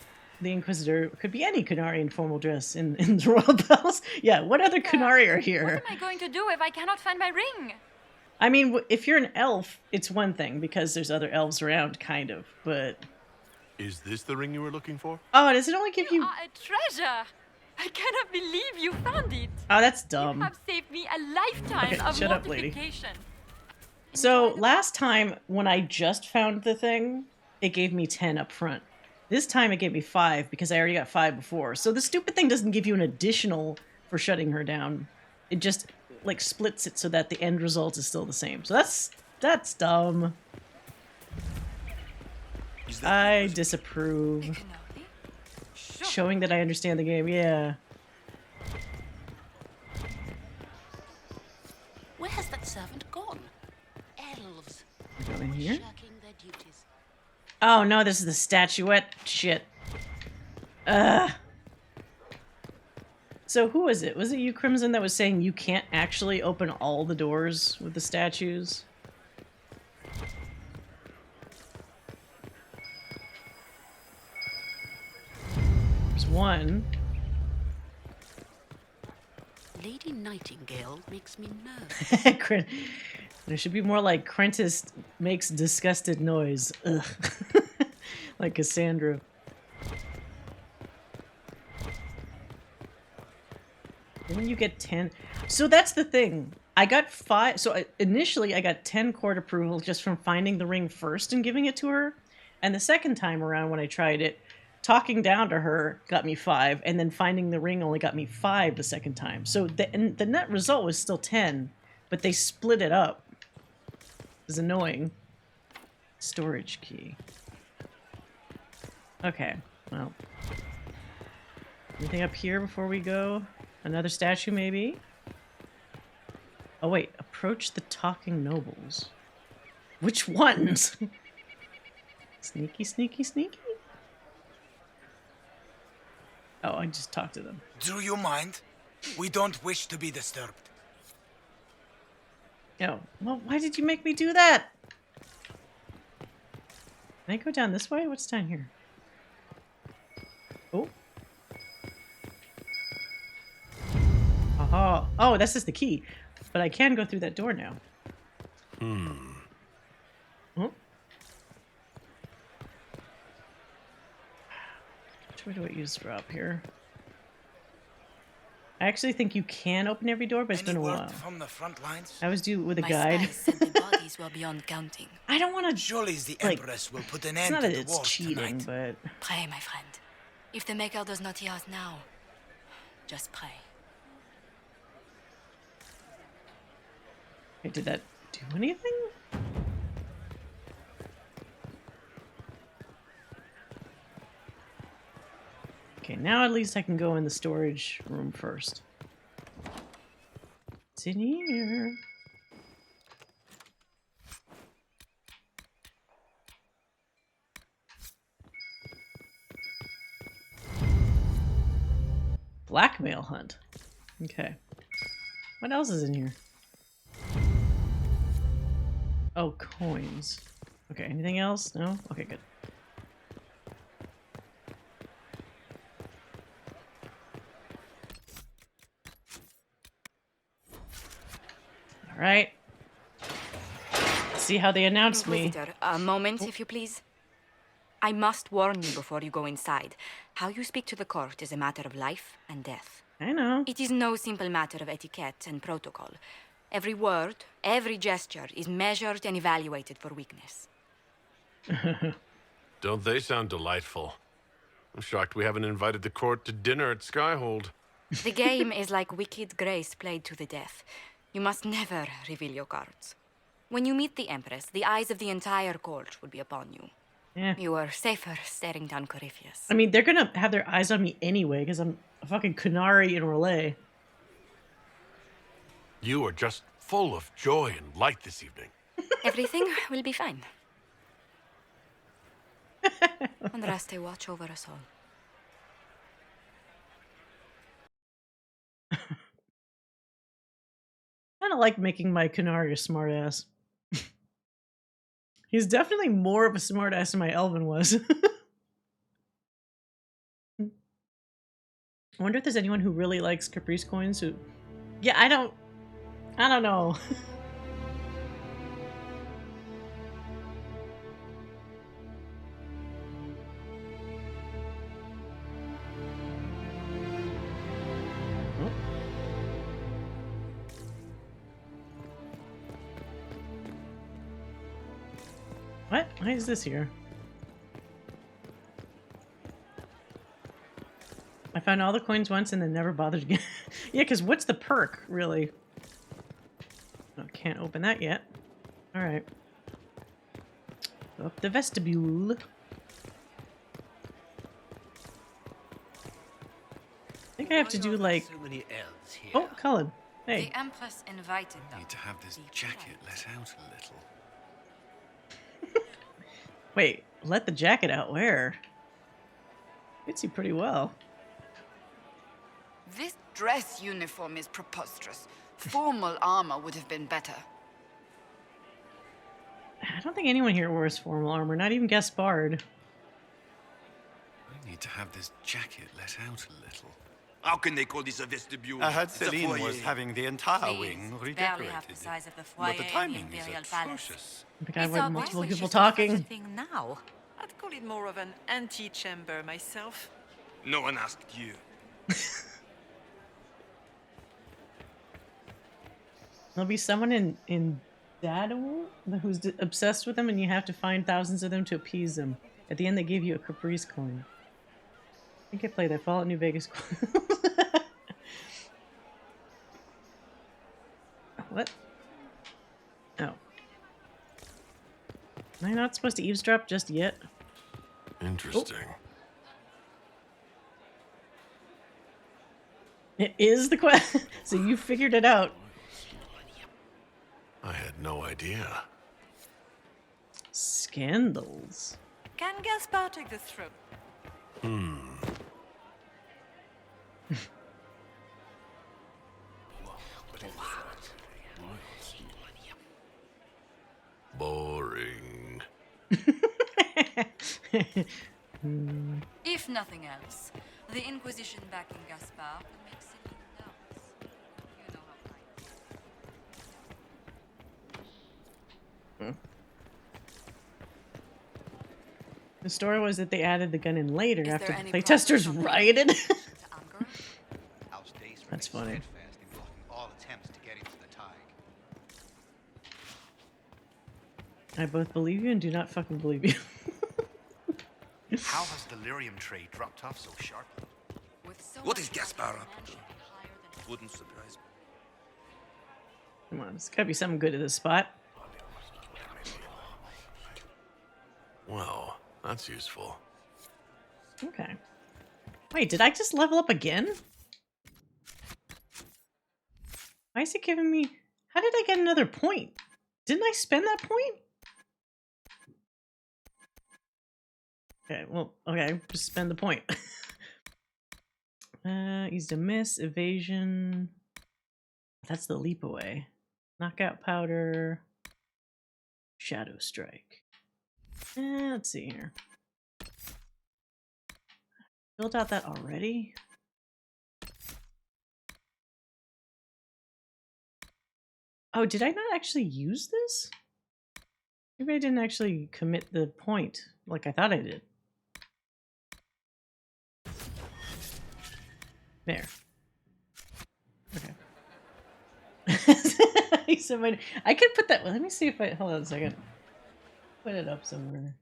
the Inquisitor. Could be any Qunari in formal dress in the Royal Palace. Yeah, what other Qunari are here? What am I going to do if I cannot find my ring? I mean, if you're an elf, it's one thing, because there's other elves around, kind of, but... Is this the ring you were looking for? Oh, does it only give you... are a treasure! I cannot believe you found it! Oh, that's dumb. You have saved me a lifetime of shut up, lady. mortification. So, last time, when I just found the thing, it gave me 10 up front. This time it gave me 5, because I already got 5 before. So the stupid thing doesn't give you an additional for shutting her down. It just, like, splits it so that the end result is still the same. So that's dumb. I disapprove. Showing that I understand the game, yeah. Where has that servant gone? Elves. Go in here. Shirking their duties. Oh no, this is the statuette shit. Ugh. So who was it? Was it you, Crimson, that was saying you can't actually open all the doors with the statues? There's one. Lady Nightingale makes me nervous. There should be more like Krentist makes disgusted noise. Ugh. Like Cassandra. Didn't you get 10? So that's the thing. I got 5. So initially I got 10 court approval just from finding the ring first and giving it to her. And the second time around when I tried it, talking down to her got me 5. And then finding the ring only got me 5 the second time. So the net result was still 10. But they split it up. It was annoying. Storage key. Okay, well. Anything up here before we go? Another statue, maybe? Oh, wait. Approach the talking nobles. Which ones? Sneaky, sneaky, sneaky? Oh, I just talked to them. Do you mind? We don't wish to be disturbed. Oh, well, why did you make me do that? Can I go down this way? What's down here? Oh. Aha. Oh, that's just the key. But I can go through that door now. Oh. Which way do I use for up here? I actually think you can open every door, but it's been a while. From the front lines? I always do it with a My guide. spies said the bodies were beyond counting. I don't want to. Surely the like, Empress will put an it's end not to that the it's war cheating, tonight. but Pray, my friend. If the Maker does not hear us now, just pray. okay, did that do anything? Okay, now at least I can go in the storage room first. It's in here. Blackmail hunt. Okay. What else is in here? Oh, coins. Okay, anything else? No? Okay, good. Alright. see how they announced me. Inquisitor, a moment, if you please. I must warn you before you go inside. How you speak to the court is a matter of life and death. I know. It is no simple matter of etiquette and protocol. Every word, every gesture is measured and evaluated for weakness. Don't they sound delightful? I'm shocked we haven't invited the court to dinner at Skyhold. The game is like Wicked Grace played to the death. You must never reveal your cards. When you meet the Empress, the eyes of the entire court will be upon you. Yeah. You are safer staring down Corypheus. I mean, they're gonna have their eyes on me anyway, because I'm a fucking Qunari in Relay. You are just full of joy and light this evening. Everything will be fine. Andraste, watch over us all. I don't like making my Qunari a smartass. He's definitely more of a smartass than my Elven was. I wonder if there's anyone who really likes Caprice coins who... Yeah, I don't know. What? Why is this here? I found all the coins once and then never bothered again. Yeah, because what's the perk, really? Oh, can't open that yet. Alright. Up the vestibule. I think I have to do like... Oh, Cullen. Hey. The Empress invited them. Need to have this jacket let out a little. Wait, let the jacket out where? Fits you pretty well. This dress uniform is preposterous. Formal armor would have been better. I don't think anyone here wears formal armor, not even Gaspard. I need to have this jacket let out a little. How can they call this a vestibule? I heard It's a Celine foyer. was having the entire Please, wing it's redecorated. barely half the size of the foyer But the in timing the is Imperial Palace. atrocious. I think I went multiple people talking. Thing now. I'd call it more of an antechamber myself. No one asked you. There'll be someone in Dado who's obsessed with them, and you have to find thousands of them to appease them. At the end, they give you a Caprice coin. I think I played that Fallout New Vegas coin. What? Oh. Am I not supposed to eavesdrop just yet? Interesting. Oh. It is the quest. So you figured it out. I had no idea. Scandals. Can Gaspard take the throne? Boring. If nothing else, the Inquisition backing Gaspard would make Celine nervous. You know how right. The story was that they added the gun in later Is after there the any playtesters progress on the rioted. That's That's funny. All attempts to get into the tide. I both believe you and do not fucking believe you. How has the lyrium trade dropped off so sharply? What is Gaspard up to? Wouldn't surprise me. Come on, there's gotta be something good at this spot. Well, that's useful. Okay. Wait, did I just level up again? Why is it giving me... How did I get another point? Didn't I spend that point? Okay, well, okay, just spend the point. Easy to miss, evasion. That's the leap away. Knockout powder. Shadow strike. Let's see here. Built out that already? Oh, did I not actually use this? Maybe I didn't actually commit the point like I thought I did. There. Okay. Somebody, I could put that. Let me see if I. Hold on a second. Put it up somewhere.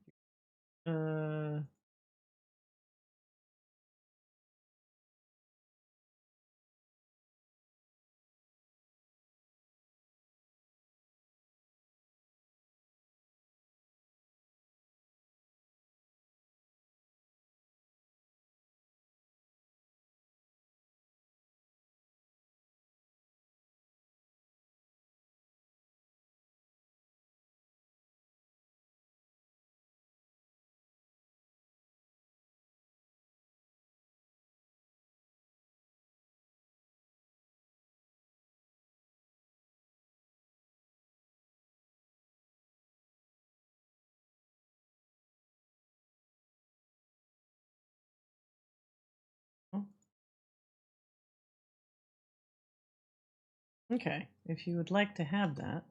Okay, if you would like to have that.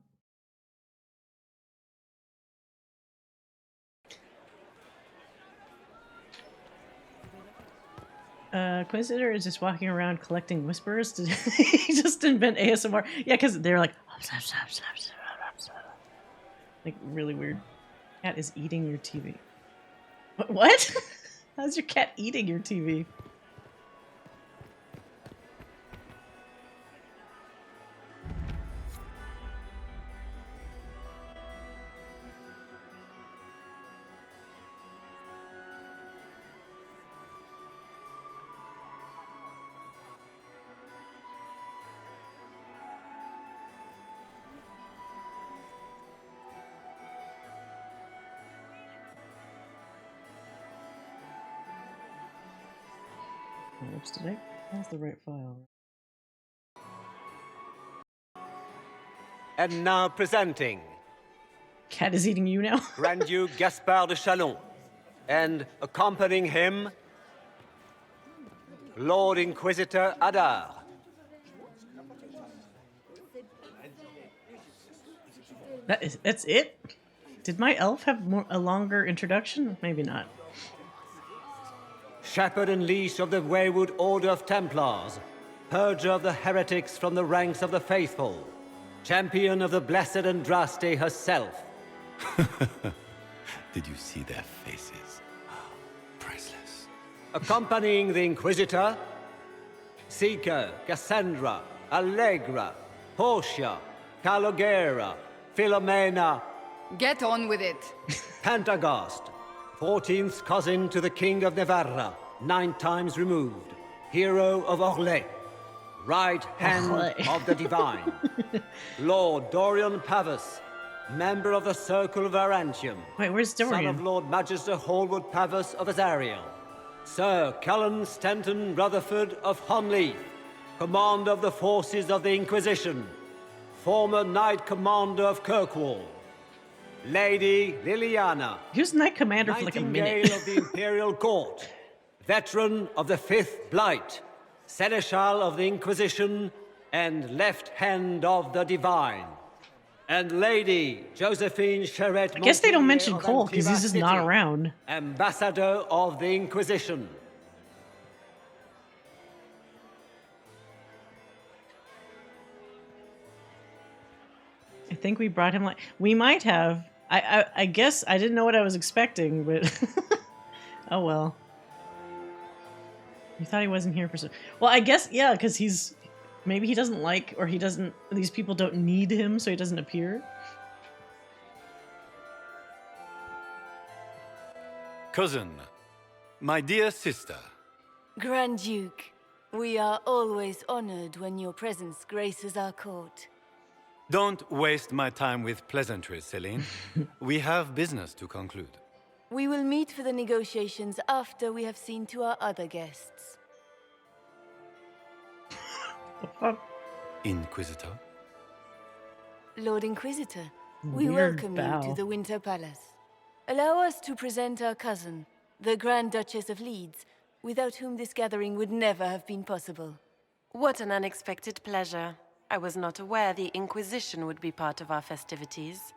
Inquisitor is just walking around collecting whispers. Did he just invent ASMR? Yeah, because they're like, like really weird. Cat is eating your TV. What? How's your cat eating your TV? Oops, did I? That's the right file. And now presenting Cat is eating you now. Grand Duke Gaspard de Chalon, and accompanying him, Lord Inquisitor Adar. That's it? Did my elf have a longer introduction? Maybe not. Shepherd and leash of the wayward Order of Templars, purger of the heretics from the ranks of the faithful, champion of the blessed Andraste herself. Did you see their faces? Priceless. Accompanying the Inquisitor, Seeker, Cassandra, Allegra, Portia, Calogera, Philomena. Get on with it. Pantagast, 14th cousin to the King of Navarra, 9 times removed, hero of Orlais, right hand of the Divine, Lord Dorian Pavus, member of the Circle of Arantium. Wait, where's Dorian? Son of Lord Magister Hallwood Pavus of Azariel, Sir Cullen Stanton Rutherford of Honleith, commander of the forces of the Inquisition, former Knight Commander of Kirkwall, Lady Liliana. He was Knight Commander for like a minute. Nightingale of the Imperial Court, veteran of the Fifth Blight, Seneschal of the Inquisition, and Left Hand of the Divine. And Lady Josephine Charette. I guess they don't mention Cole because he's just not around. Ambassador of the Inquisition. I think we brought him like we might have. I guess I didn't know what I was expecting, but oh well. You thought he wasn't here for so well. I guess yeah, because he's maybe he doesn't like or he doesn't. These people don't need him, so he doesn't appear. Cousin, my dear sister. Grand Duke, we are always honored when your presence graces our court. Don't waste my time with pleasantries, Celine. We have business to conclude. We will meet for the negotiations after we have seen to our other guests. Inquisitor? Lord Inquisitor, we Weird welcome bow. you to the Winter Palace. Allow us to present our cousin, the Grand Duchess of Leeds, without whom this gathering would never have been possible. What an unexpected pleasure. I was not aware the Inquisition would be part of our festivities.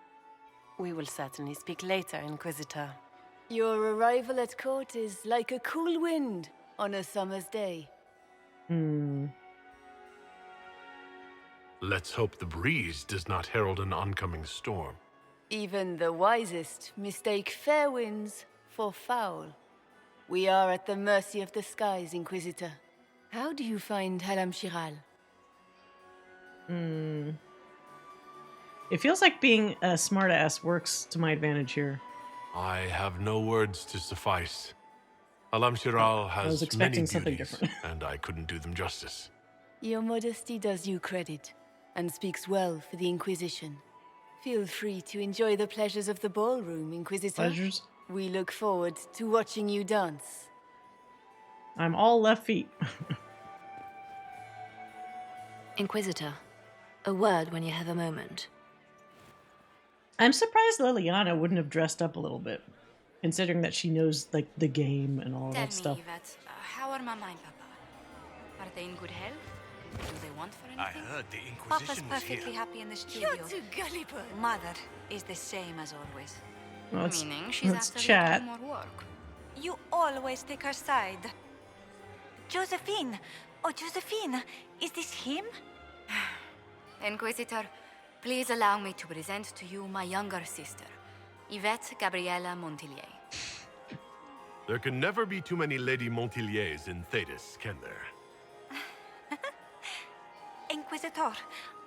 We will certainly speak later, Inquisitor. Your arrival at court is like a cool wind on a summer's day. Let's hope the breeze does not herald an oncoming storm. Even the wisest mistake fair winds for foul. We are at the mercy of the skies, Inquisitor. How do you find Halam Shiral? It feels like being a smartass works to my advantage here. I have no words to suffice. Alam Shiral I was has expecting many something beauties, different. and I couldn't do them justice. Your modesty does you credit, and speaks well for the Inquisition. Feel free to enjoy the pleasures of the ballroom, Inquisitor. Pleasures? We look forward to watching you dance. I'm all left feet. Inquisitor, a word when you have a moment. I'm surprised Liliana wouldn't have dressed up a little bit, considering that she knows like the game and all that stuff. Yvette, how are Mama and Papa? Are they in good health? Do they want for anything? I heard the Papa's Inquisition was perfectly here. happy in the studio. You're too gullible. Mother is the same as always. Well, Meaning she's let's after chat. little more work. You always take her side. Josephine! Oh, Josephine! Is this him? Inquisitor, please allow me to present to you my younger sister, Yvette Gabriella Montillier. There can never be too many Lady Montilliers in Thetis, can there? Inquisitor,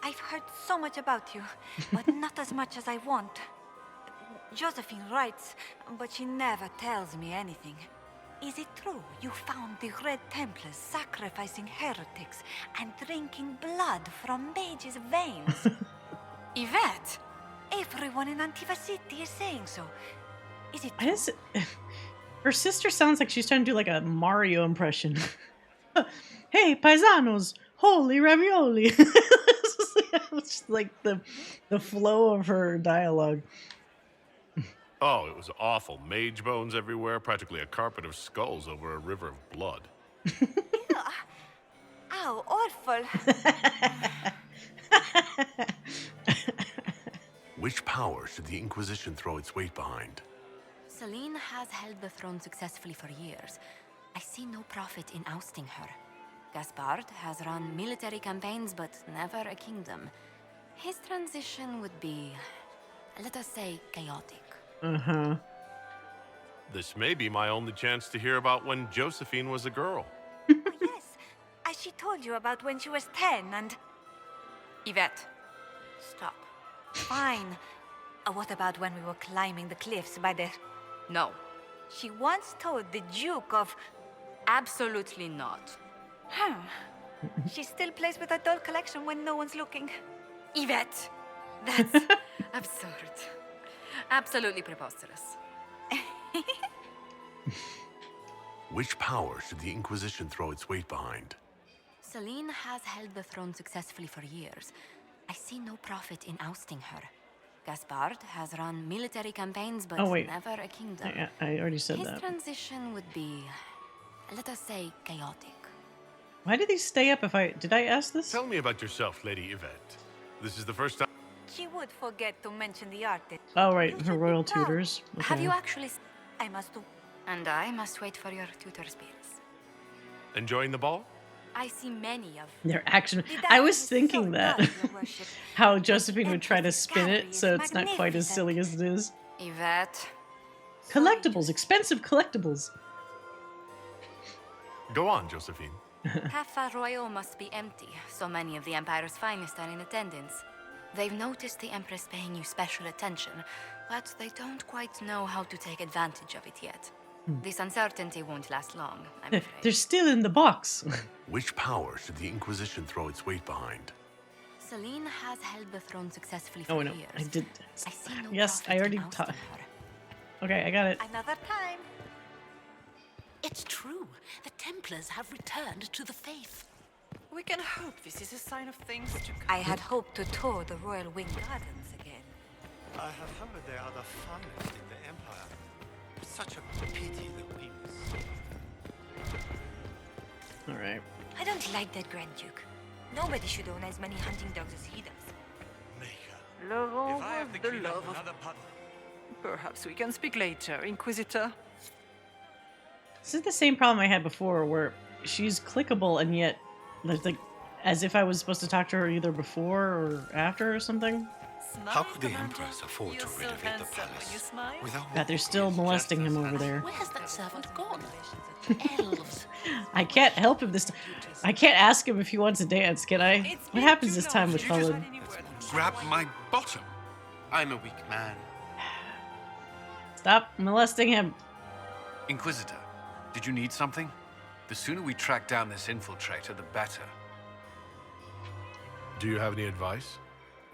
I've heard so much about you, but not as much as I want. Josephine writes, but she never tells me anything. Is it true you found the Red Templars sacrificing heretics and drinking blood from mages' veins? Yvette! Everyone in Antiva City is saying so. Is it I true? just, her sister sounds like she's trying to do like a Mario impression. Hey, paisanos, holy ravioli. It's like the flow of her dialogue. Oh, it was awful. Mage bones everywhere, practically a carpet of skulls over a river of blood. Ow, awful. Which power should the Inquisition throw its weight behind? Celine has held the throne successfully for years. I see no profit in ousting her. Gaspard has run military campaigns, but never a kingdom. His transition would be, let us say, chaotic. This may be my only chance to hear about when Josephine was a girl. Yes, as she told you about when she was 10 and... Yvette, stop. Fine. What about when we were climbing the cliffs by the... No. She once told the Duke of... Absolutely not. She still plays with her doll collection when no one's looking. Yvette! That's absurd. Absolutely preposterous. Which power should the Inquisition throw its weight behind? Celine has held the throne successfully for years. I see no profit in ousting her. Gaspard has run military campaigns, but never a kingdom. I already said His that. transition would be, let us say, chaotic. Why did he stay up if I... Did I ask this? Tell me about yourself, Lady Yvette. This is the first time... She would forget to mention the artist. Oh, right. Her royal tutors. Have Okay. you actually... I must do... And I must wait for your tutor's bills. Enjoying the ball? I see many of... Their action. I was thinking that. How Josephine would try to spin it so it's not quite as silly as it is. Yvette. Collectibles. Expensive collectibles. Go on, Josephine. Cafe Royal must be empty. So many of the Empire's finest are in attendance. They've noticed the Empress paying you special attention, but they don't quite know how to take advantage of it yet. This uncertainty won't last long, I'm afraid. They're still in the box. Which power should the Inquisition throw its weight behind? Celine has held the throne successfully for Oh, no. years. I did. I see no Yes, profit I already in ousting taught. her. Okay, I got it. Another time. It's true. The Templars have returned to the faith. We can hope this is a sign of things to come. I had hoped to tour the Royal Wing Gardens again. I have heard they are the finest in the Empire. Such a pity that we miss. Alright. I don't like that Grand Duke. Nobody should own as many hunting dogs as he does. Maker, Love if I have the the key to love of another puzzle, Perhaps we can speak later, Inquisitor. This is the same problem I had before, where she's clickable and yet, there's like, as if I was supposed to talk to her either before or after or something. How could the Empress afford to renovate the palace without... God, they're still molesting him over there. Where has that servant gone? Elves. I can't help him this time. I can't ask him if he wants to dance, can I? What happens this time with Cullen? Grab my bottom. I'm a weak man. Stop molesting him. Inquisitor, did you need something? The sooner we track down this infiltrator, the better. Do you have any advice?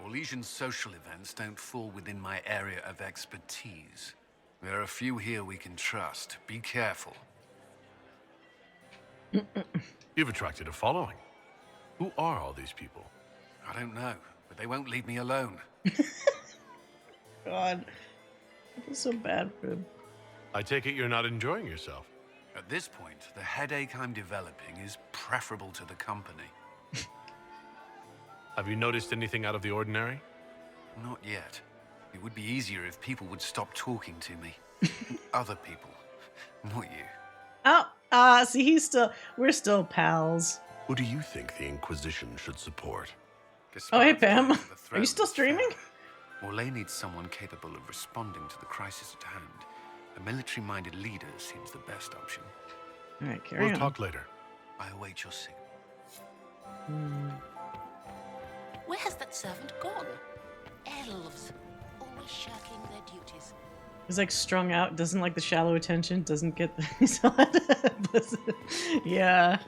Orlesian social events don't fall within my area of expertise. There are a few here we can trust. Be careful. You've attracted a following. Who are all these people? I don't know, but they won't leave me alone. God. I feel so bad for him. I take it you're not enjoying yourself. At this point, the headache I'm developing is preferable to the company. Have you noticed anything out of the ordinary? Not yet. It would be easier if people would stop talking to me. Other people, not you. Oh, see, we're still pals. Who do you think the Inquisition should support? Oh, hey, Pam. Are you still streaming? Orlais needs someone capable of responding to the crisis at hand. A military-minded leader seems the best option. All right, carry on. We'll talk later. I await your signal. Where has that servant gone? Elves. Always shirking their duties. He's like strung out, doesn't like the shallow attention, doesn't get the... Yeah.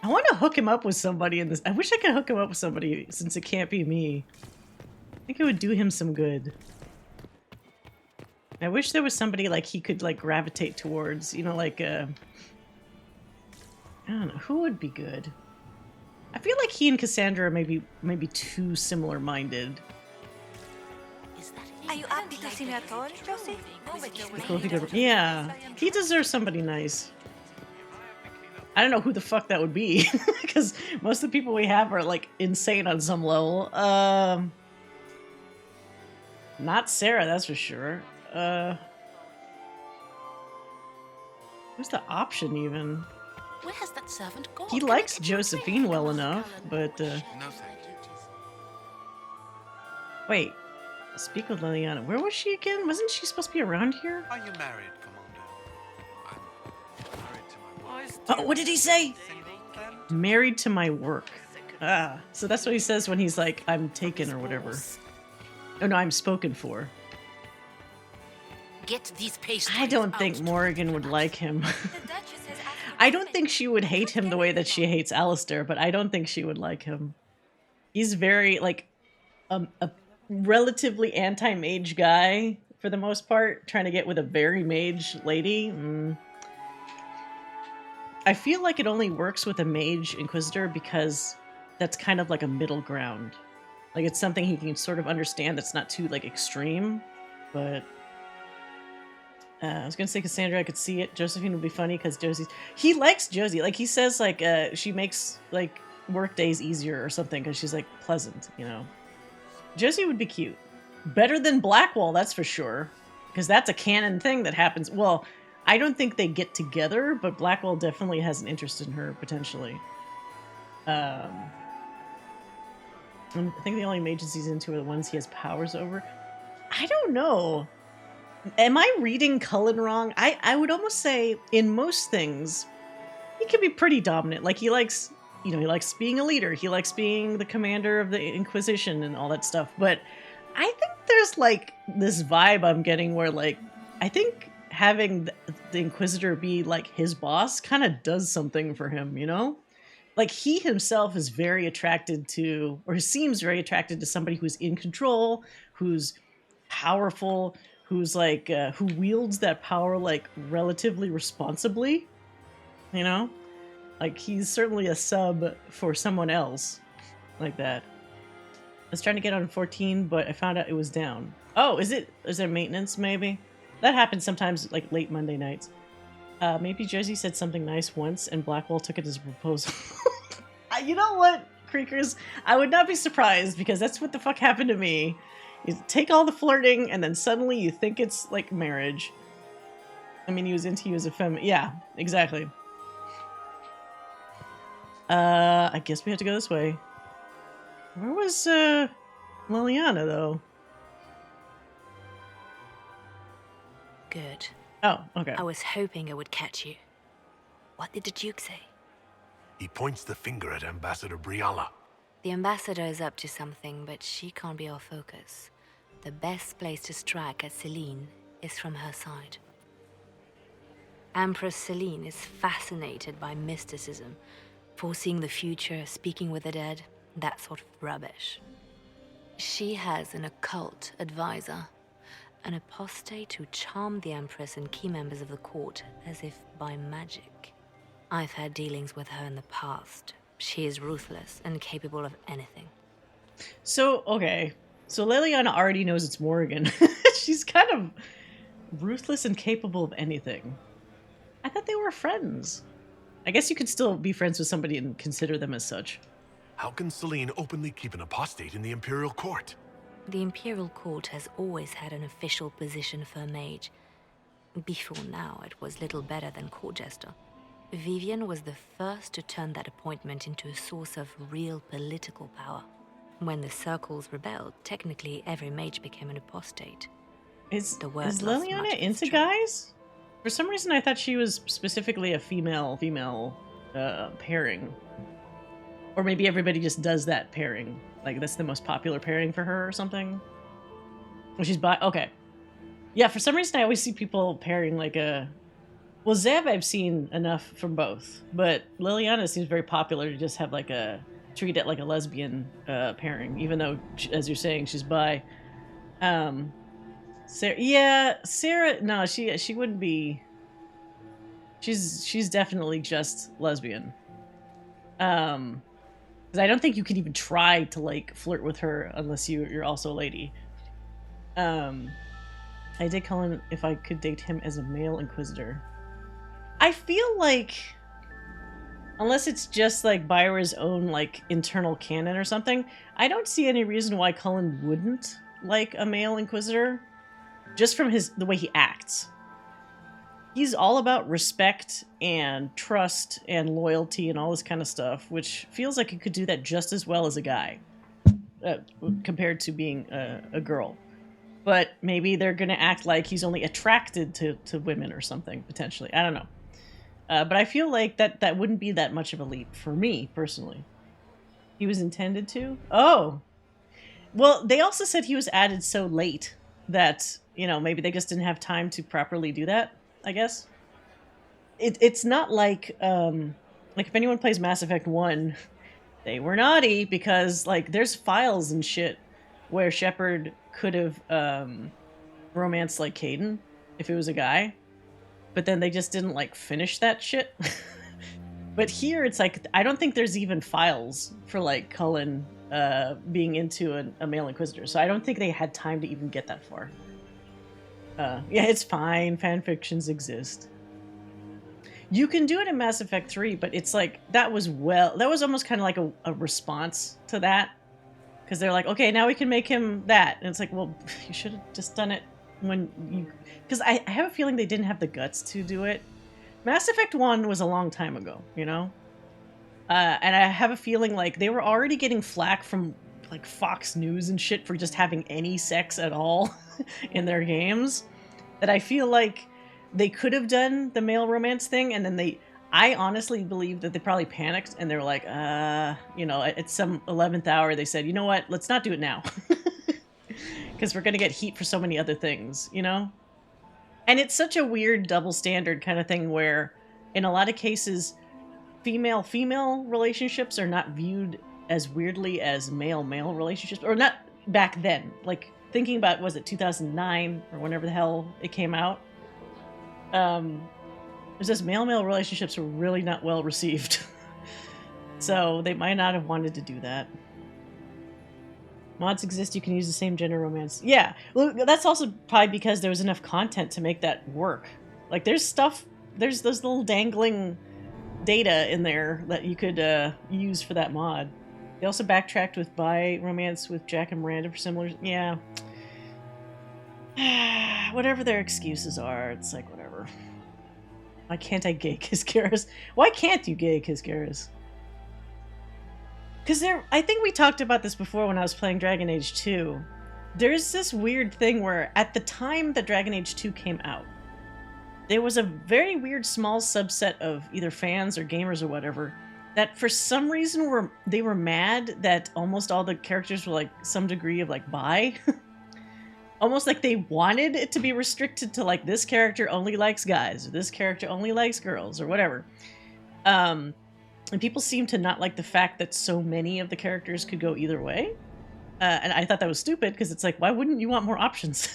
I want to hook him up with somebody in this. I wish I could hook him up with somebody since it can't be me. I think it would do him some good. I wish there was somebody like he could like gravitate towards, you know, like I don't know, who would be good? I feel like he and Cassandra are maybe too similar minded. Are you happy to see me at all, Josie? Yeah, he deserves somebody nice. I don't know who the fuck that would be, because most of the people we have are like insane on some level. Not Sarah, that's for sure. Who's the option even? Where has that servant gone? He likes Josephine well enough, but No, thank you. wait. Speak with Liliana. Where was she again? Wasn't she supposed to be around here? Are you married, Commander? I'm married to my wife. Oh, what did he say? Married to my work. So that's what he says when he's like, I'm taken or whatever. Oh no, I'm spoken for. Get these pastries I don't think out. Morrigan would like him. I don't think she would hate him the way that she hates Alistair, but I don't think she would like him. He's very, like, a relatively anti-mage guy, for the most part, trying to get with a very mage lady. I feel like it only works with a mage Inquisitor because that's kind of like a middle ground. Like, it's something he can sort of understand that's not too, like, extreme, but... I was gonna say Cassandra, I could see it. Josephine would be funny because he likes Josie. Like, he says, like, she makes, like, work days easier or something because she's, like, pleasant, you know. Josie would be cute. Better than Blackwall, that's for sure. Because that's a canon thing that happens. Well, I don't think they get together, but Blackwall definitely has an interest in her, potentially. I think the only mages he's into are the ones he has powers over. I don't know. Am I reading Cullen wrong? I would almost say, in most things, he can be pretty dominant. Like, he likes, you know, he likes being a leader. He likes being the commander of the Inquisition and all that stuff. But I think there's, like, this vibe I'm getting where, like, I think having the Inquisitor be, like, his boss kind of does something for him, you know? Like, he himself is very attracted to, or seems very attracted to somebody who's in control, who's powerful, who's like, who wields that power, like, relatively responsibly, you know? Like, he's certainly a sub for someone else like that. I was trying to get on 14, but I found out it was down. Oh, is it maintenance, maybe? That happens sometimes, like, late Monday nights. Maybe Josie said something nice once, and Blackwall took it as a proposal. You know what, Creakers? I would not be surprised, because that's what the fuck happened to me. You take all the flirting, and then suddenly you think it's like marriage. I mean, he was into you as a yeah, exactly. I guess we have to go this way. Where was, Liliana, though? Good. Oh, okay. I was hoping I would catch you. What did the Duke say? He points the finger at Ambassador Briala. The ambassador is up to something, but she can't be our focus. The best place to strike at Celine is from her side. Empress Celine is fascinated by mysticism, foreseeing the future, speaking with the dead, that sort of rubbish. She has an occult advisor, an apostate who charmed the Empress and key members of the court as if by magic. I've had dealings with her in the past. She is ruthless and capable of anything. So, okay. So Liliana already knows it's Morrigan. She's kind of ruthless and capable of anything. I thought they were friends. I guess you could still be friends with somebody and consider them as such. How can Celine openly keep an apostate in the Imperial Court? The Imperial Court has always had an official position for a mage. Before now, it was little better than court jester. Vivian was the first to turn that appointment into a source of real political power. When the circles rebelled, technically every mage became an apostate. Is Liliana into guys? For some reason, I thought she was specifically a female pairing. Or maybe everybody just does that pairing. Like, that's the most popular pairing for her or something. Well, she's okay. Yeah, for some reason, I always see people pairing like a... Well, Zeb I've seen enough from both. But Liliana seems very popular to just have like treat it like a lesbian pairing. Even though, as you're saying, she's bi. Sarah, no, she wouldn't be. She's definitely just lesbian. Because I don't think you could even try to like flirt with her unless you're also a lady. I did call him if I could date him as a male Inquisitor. I feel like, unless it's just like Byra's own like internal canon or something, I don't see any reason why Cullen wouldn't like a male Inquisitor. Just from the way he acts. He's all about respect and trust and loyalty and all this kind of stuff, which feels like he could do that just as well as a guy, compared to being a girl. But maybe they're going to act like he's only attracted to women or something, potentially. I don't know. But I feel like that wouldn't be that much of a leap for me, personally. He was intended to? Oh. Well, they also said he was added so late that, you know, maybe they just didn't have time to properly do that, I guess. It's not like if anyone plays Mass Effect 1, they were naughty because, like, there's files and shit where Shepard could have romanced, like, Caden if it was a guy. But then they just didn't, like, finish that shit. But here, it's like, I don't think there's even files for, like, Cullen being into a male Inquisitor. So I don't think they had time to even get that far. Yeah, it's fine. Fanfictions exist. You can do it in Mass Effect 3, but it's like, that was almost kind of like a response to that. Because they're like, okay, now we can make him that. And it's like, well, you should have just done it when you... Because I have a feeling they didn't have the guts to do it. Mass Effect 1 was a long time ago, you know? And I have a feeling like they were already getting flack from like Fox News and shit for just having any sex at all in their games. That I feel like they could have done the male romance thing, and then I honestly believe that they probably panicked and they were like, you know, at some 11th hour they said, you know what, let's not do it now. Because we're going to get heat for so many other things, you know? And it's such a weird double standard kind of thing where, in a lot of cases, female-female relationships are not viewed as weirdly as male-male relationships. Or not back then. Like, thinking about, was it 2009 or whenever the hell it came out? There's this male-male relationships were really not well received. So they might not have wanted to do that. Mods exist, you can use the same gender romance. Yeah, well, that's also probably because there was enough content to make that work. Like, there's those little dangling data in there that you could use for that mod. They also backtracked with bi romance with Jack and Miranda for similar... Yeah. Whatever their excuses are, it's like, whatever. Why can't I gay kiss Garrus? Why can't you gay kiss Garrus? Because I think we talked about this before when I was playing Dragon Age 2. There's this weird thing where at the time that Dragon Age 2 came out, there was a very weird small subset of either fans or gamers or whatever that for some reason were mad that almost all the characters were like some degree of like bi. Almost like they wanted it to be restricted to like this character only likes guys or this character only likes girls or whatever. And people seem to not like the fact that so many of the characters could go either way. And I thought that was stupid because it's like, why wouldn't you want more options?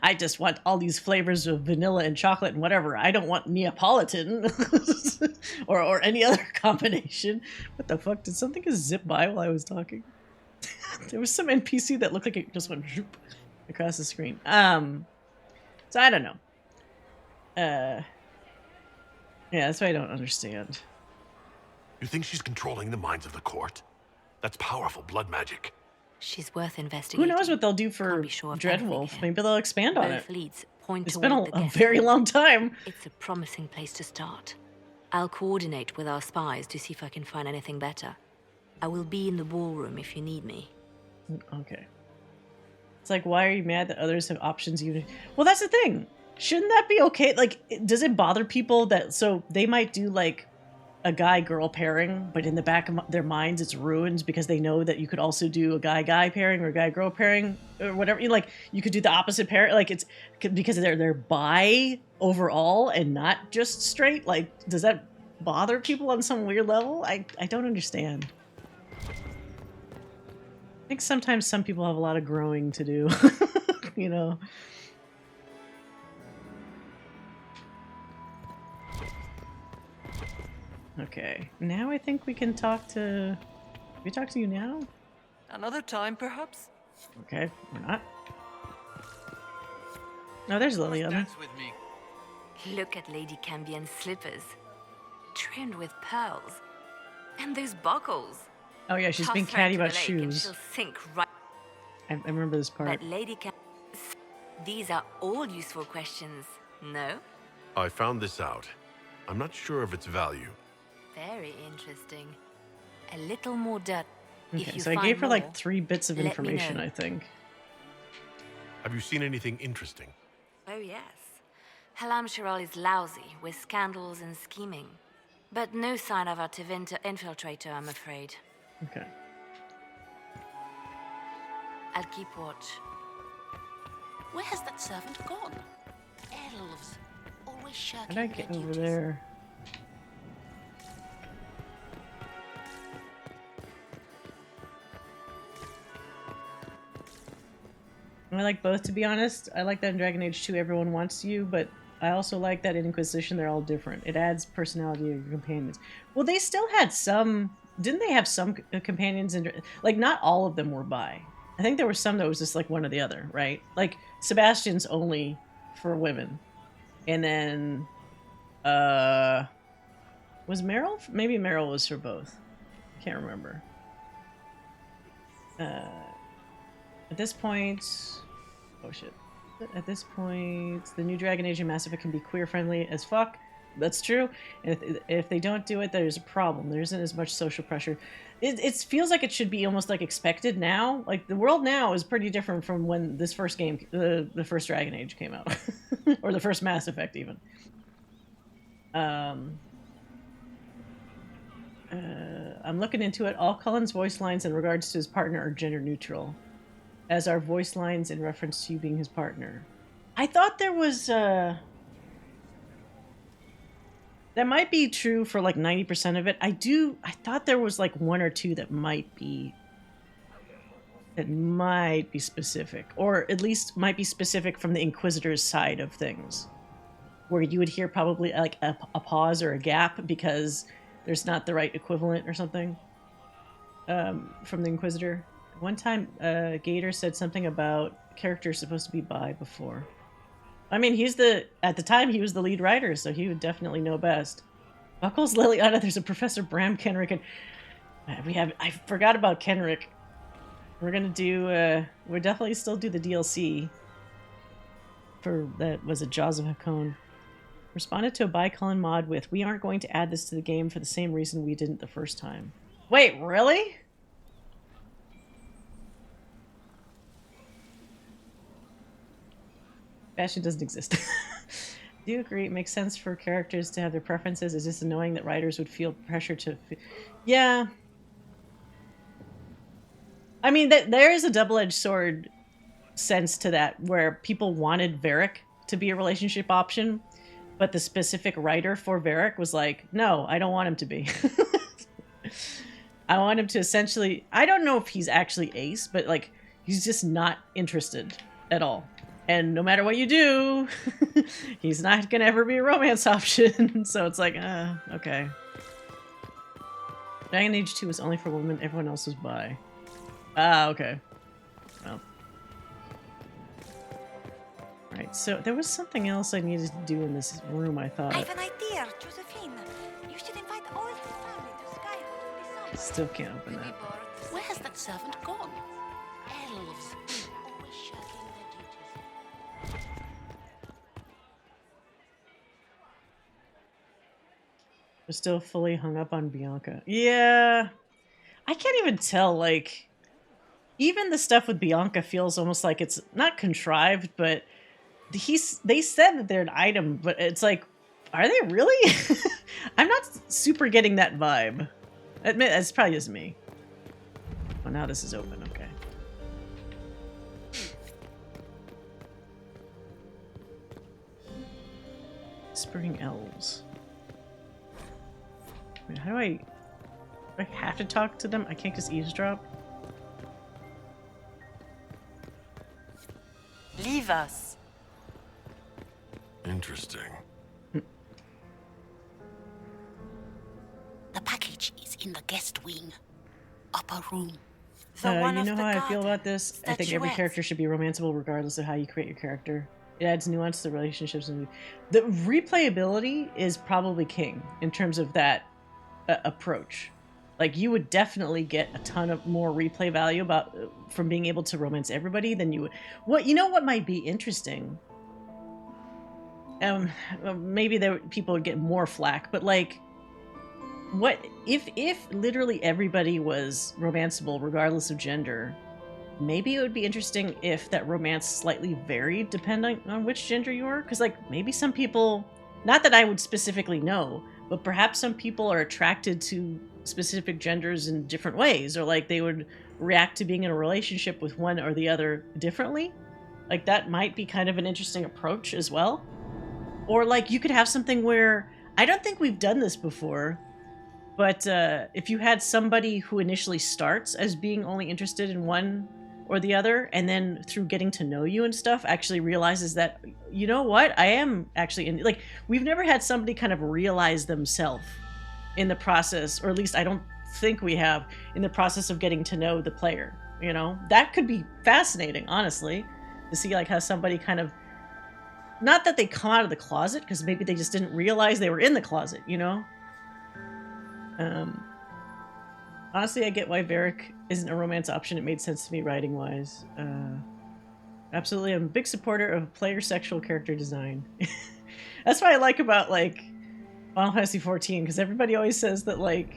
I just want all these flavors of vanilla and chocolate and whatever. I don't want Neapolitan or any other combination. What the fuck? Did something just zip by while I was talking? There was some NPC that looked like it just went zoop across the screen. So I don't know. Yeah, that's what I don't understand. You think she's controlling the minds of the court? That's powerful blood magic. She's worth investigating. Who knows what they'll do for Dreadwolf? Maybe they'll expand on it. Both leads point It's been toward the a guest very room. long time. It's a promising place to start. I'll coordinate with our spies to see if I can find anything better. I will be in the ballroom if you need me. Okay. It's like, why are you mad that others have options? Well, that's the thing. Shouldn't that be okay? Like, does it bother people that so they might do like a guy-girl pairing, but in the back of their minds it's ruined because they know that you could also do a guy-guy pairing or a guy-girl pairing or whatever. Like, you could do the opposite pair. Like, it's because they're bi overall and not just straight. Like, does that bother people on some weird level? I don't understand. I think sometimes some people have a lot of growing to do, you know. Okay, now I think we can talk to... Can we talk to you now? Another time, perhaps? Okay, we're not. No, there's Liliana. Look at Lady Cambion's slippers. Trimmed with pearls. And those buckles. Oh yeah, she's being Toss her catty into about the lake and shoes. she'll sink right. I remember this part. But Lady these are all useful questions, no? I found this out. I'm not sure of its value. Very interesting. A little more dirt. Okay, If you so I find gave her more, like 3 bits of let me information, know. I think. Have you seen anything interesting? Oh yes. Halam Shiral is lousy with scandals and scheming. But no sign of a Tevinter infiltrator, I'm afraid. Okay. I'll keep watch. Where has that servant gone? Elves, always How shirking did I their get over duties. there? I like both, to be honest. I like that in Dragon Age 2 everyone wants you, but I also like that in Inquisition they're all different. It adds personality to your companions. Well, they still had some... Didn't they have some companions in... Like, not all of them were bi. I think there were some that was just like one or the other, right? Like, Sebastian's only for women. And then... Was Meryl? Maybe Meryl was for both. I can't remember. At this point... Oh shit. At this point, the new Dragon Age and Mass Effect can be queer-friendly as fuck. That's true. And if they don't do it, there's a problem. There isn't as much social pressure. It feels like it should be almost like expected now. Like, the world now is pretty different from when this first game, the first Dragon Age came out. Or the first Mass Effect, even. I'm looking into it. All Cullen's voice lines in regards to his partner are gender neutral, as are voice lines in reference to you being his partner. I thought there was, that might be true for like 90% of it. I thought there was like 1 or 2 that might be specific, or at least might be specific from the Inquisitor's side of things, where you would hear probably like a pause or a gap because there's not the right equivalent or something from the Inquisitor. One time, Gator said something about characters supposed to be bi before. I mean, at the time, he was the lead writer, so he would definitely know best. Buckles, Liliana, there's a Professor Bram Kenrick, and I forgot about Kenrick. We're gonna do, we'll definitely still do the DLC. for that was a Jaws of Hakon. Responded to a Bicolon mod with, "We aren't going to add this to the game for the same reason we didn't the first time." Wait, really? Fashion doesn't exist. Do you agree it makes sense for characters to have their preferences? It's just annoying that writers would feel pressure to... Yeah. I mean, there is a double-edged sword sense to that, where people wanted Varric to be a relationship option, but the specific writer for Varric was like, no, I don't want him to be. I want him to essentially... I don't know if he's actually ace, but like, he's just not interested at all. And no matter what you do, he's not gonna ever be a romance option. So it's like, okay. Dragon Age 2 was only for women, everyone else was bi. Ah, okay. Well. Right, so there was something else I needed to do in this room, I thought. I have an idea, Josephine. You should invite all his family to Skywood this summer. Still can't open that. Where has that servant gone? Elves. Always shirking their duties. We're still fully hung up on Bianca. Yeah. I can't even tell, like... Even the stuff with Bianca feels almost like it's not contrived, but... They said that they're an item, but it's like... Are they really? I'm not super getting that vibe. Admit, it's probably just me. Oh, now this is open, okay. Spring elves. Wait, how do I have to talk to them? I can't just eavesdrop? Leave us. Interesting. The package is in the guest wing. Upper room. You know how I feel about this? I think every character should be romanceable regardless of how you create your character. It adds nuance to relationships. And the replayability is probably king in terms of that approach. Like, you would definitely get a ton of more replay value from being able to romance everybody than you would. You know what might be interesting? Maybe people would get more flack, but like, what if literally everybody was romanceable regardless of gender? Maybe it would be interesting if that romance slightly varied depending on which gender you are. Because like, maybe some people, not that I would specifically know, but perhaps some people are attracted to specific genders in different ways, or like they would react to being in a relationship with one or the other differently. Like, that might be kind of an interesting approach as well. Or like, you could have something where, I don't think we've done this before, but if you had somebody who initially starts as being only interested in one or the other, and then through getting to know you and stuff, actually realizes that, you know what, I am actually in, like, we've never had somebody kind of realize themselves in the process, or at least I don't think we have, in the process of getting to know the player, you know? That could be fascinating, honestly, to see like how somebody kind of, not that they come out of the closet, because maybe they just didn't realize they were in the closet, you know? Honestly, I get why Varric isn't a romance option. It made sense to me writing-wise. Absolutely, I'm a big supporter of player sexual character design. That's what I like about, like, Final Fantasy XIV, because everybody always says that, like,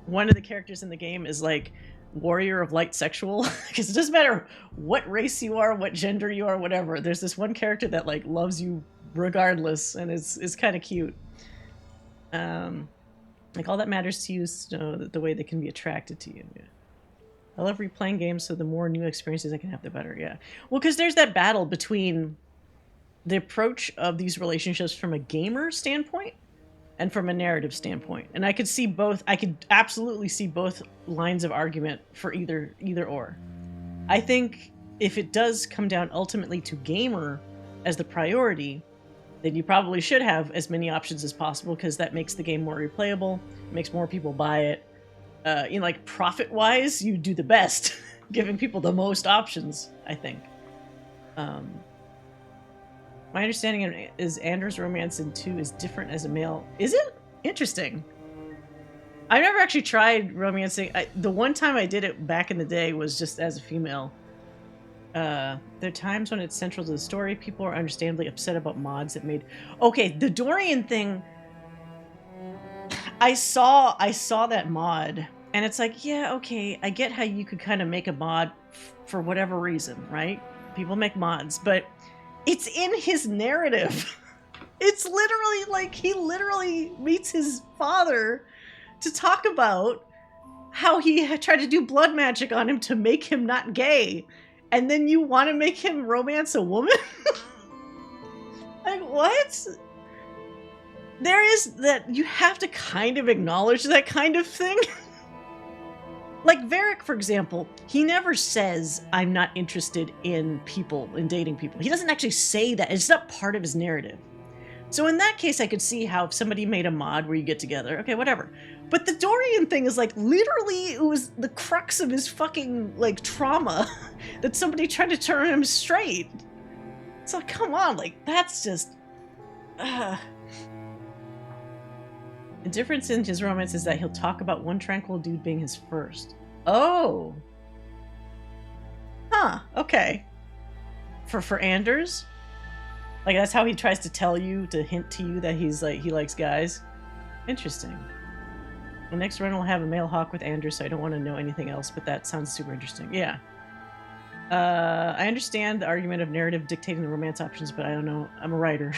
one of the characters in the game is, like, warrior of light sexual. Because it doesn't matter what race you are, what gender you are, whatever. There's this one character that, like, loves you regardless, and it's kind of cute. Like, all that matters to you is, you know, the way they can be attracted to you. Yeah. I love replaying games, so the more new experiences I can have, the better. Yeah. Well, because there's that battle between the approach of these relationships from a gamer standpoint and from a narrative standpoint. And I could see both. I could absolutely see both lines of argument for either or. I think if it does come down ultimately to gamer as the priority, then you probably should have as many options as possible, because that makes the game more replayable, makes more people buy it. You know, like, profit-wise, you do the best, giving people the most options, I think. My understanding is Anders' romance in 2 is different as a male. Is it? Interesting. I've never actually tried romancing. The one time I did it back in the day was just as a female. There are times when it's central to the story. People are understandably upset about mods that made... Okay, the Dorian thing... I saw that mod, and it's like, yeah, okay, I get how you could kind of make a mod for whatever reason, right? People make mods, but it's in his narrative. It's literally like he literally meets his father to talk about how he had tried to do blood magic on him to make him not gay. And then you want to make him romance a woman? Like, what? There is that, you have to kind of acknowledge that kind of thing. Like Varric, for example, he never says, I'm not interested in people, in dating people. He doesn't actually say that. It's not part of his narrative. So in that case, I could see how if somebody made a mod where you get together, okay, whatever. But the Dorian thing is like, literally, it was the crux of his fucking, like, trauma that somebody tried to turn him straight. So come on, like, that's just... The difference in his romance is that he'll talk about one tranquil dude being his first. Oh. Huh, okay. For Anders? Like, that's how he tries to tell you, to hint to you that he's like, he likes guys? Interesting. The next run will have a male hawk with Anders, so I don't want to know anything else, but that sounds super interesting. Yeah. I understand the argument of narrative dictating the romance options, but I don't know. I'm a writer.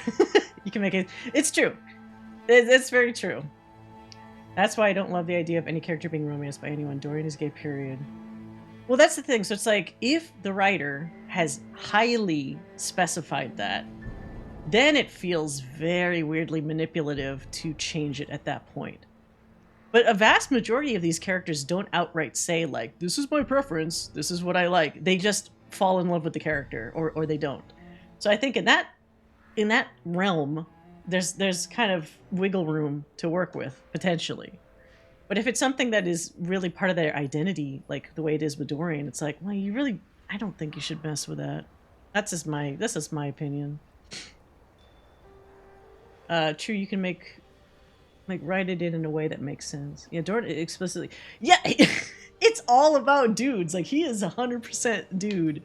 You can make it. It's true. It's very true. That's why I don't love the idea of any character being romanced by anyone. Dorian is gay, period. Well, that's the thing. So it's like, if the writer has highly specified that, then it feels very weirdly manipulative to change it at that point. But a vast majority of these characters don't outright say, like, this is my preference, this is what I like. They just fall in love with the character, or they don't. So I think in that realm, there's kind of wiggle room to work with, potentially. But if it's something that is really part of their identity, like the way it is with Dorian, it's like, well, I don't think you should mess with that. This is my opinion. True, you can write it in a way that makes sense. Yeah, Dorian explicitly... Yeah, it's all about dudes. Like, he is 100% dude.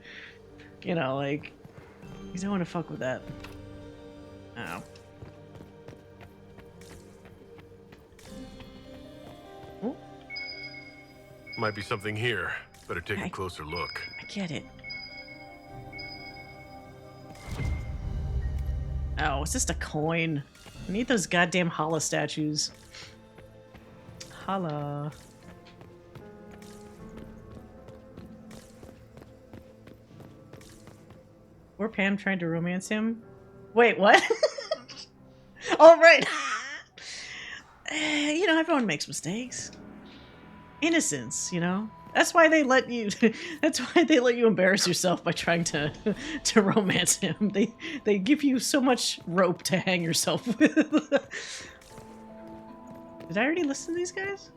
You know, like, you don't want to fuck with that. Oh. Might be something here. Better take a closer look. I get it. Oh, it's just a coin. I need those goddamn Hala statues. Hala. Or Pam trying to romance him? Wait, what? Oh, right. You know, everyone makes mistakes. Innocence, you know? That's why they let you embarrass yourself by trying to romance him. They give you so much rope to hang yourself with. Did I already listen to these guys?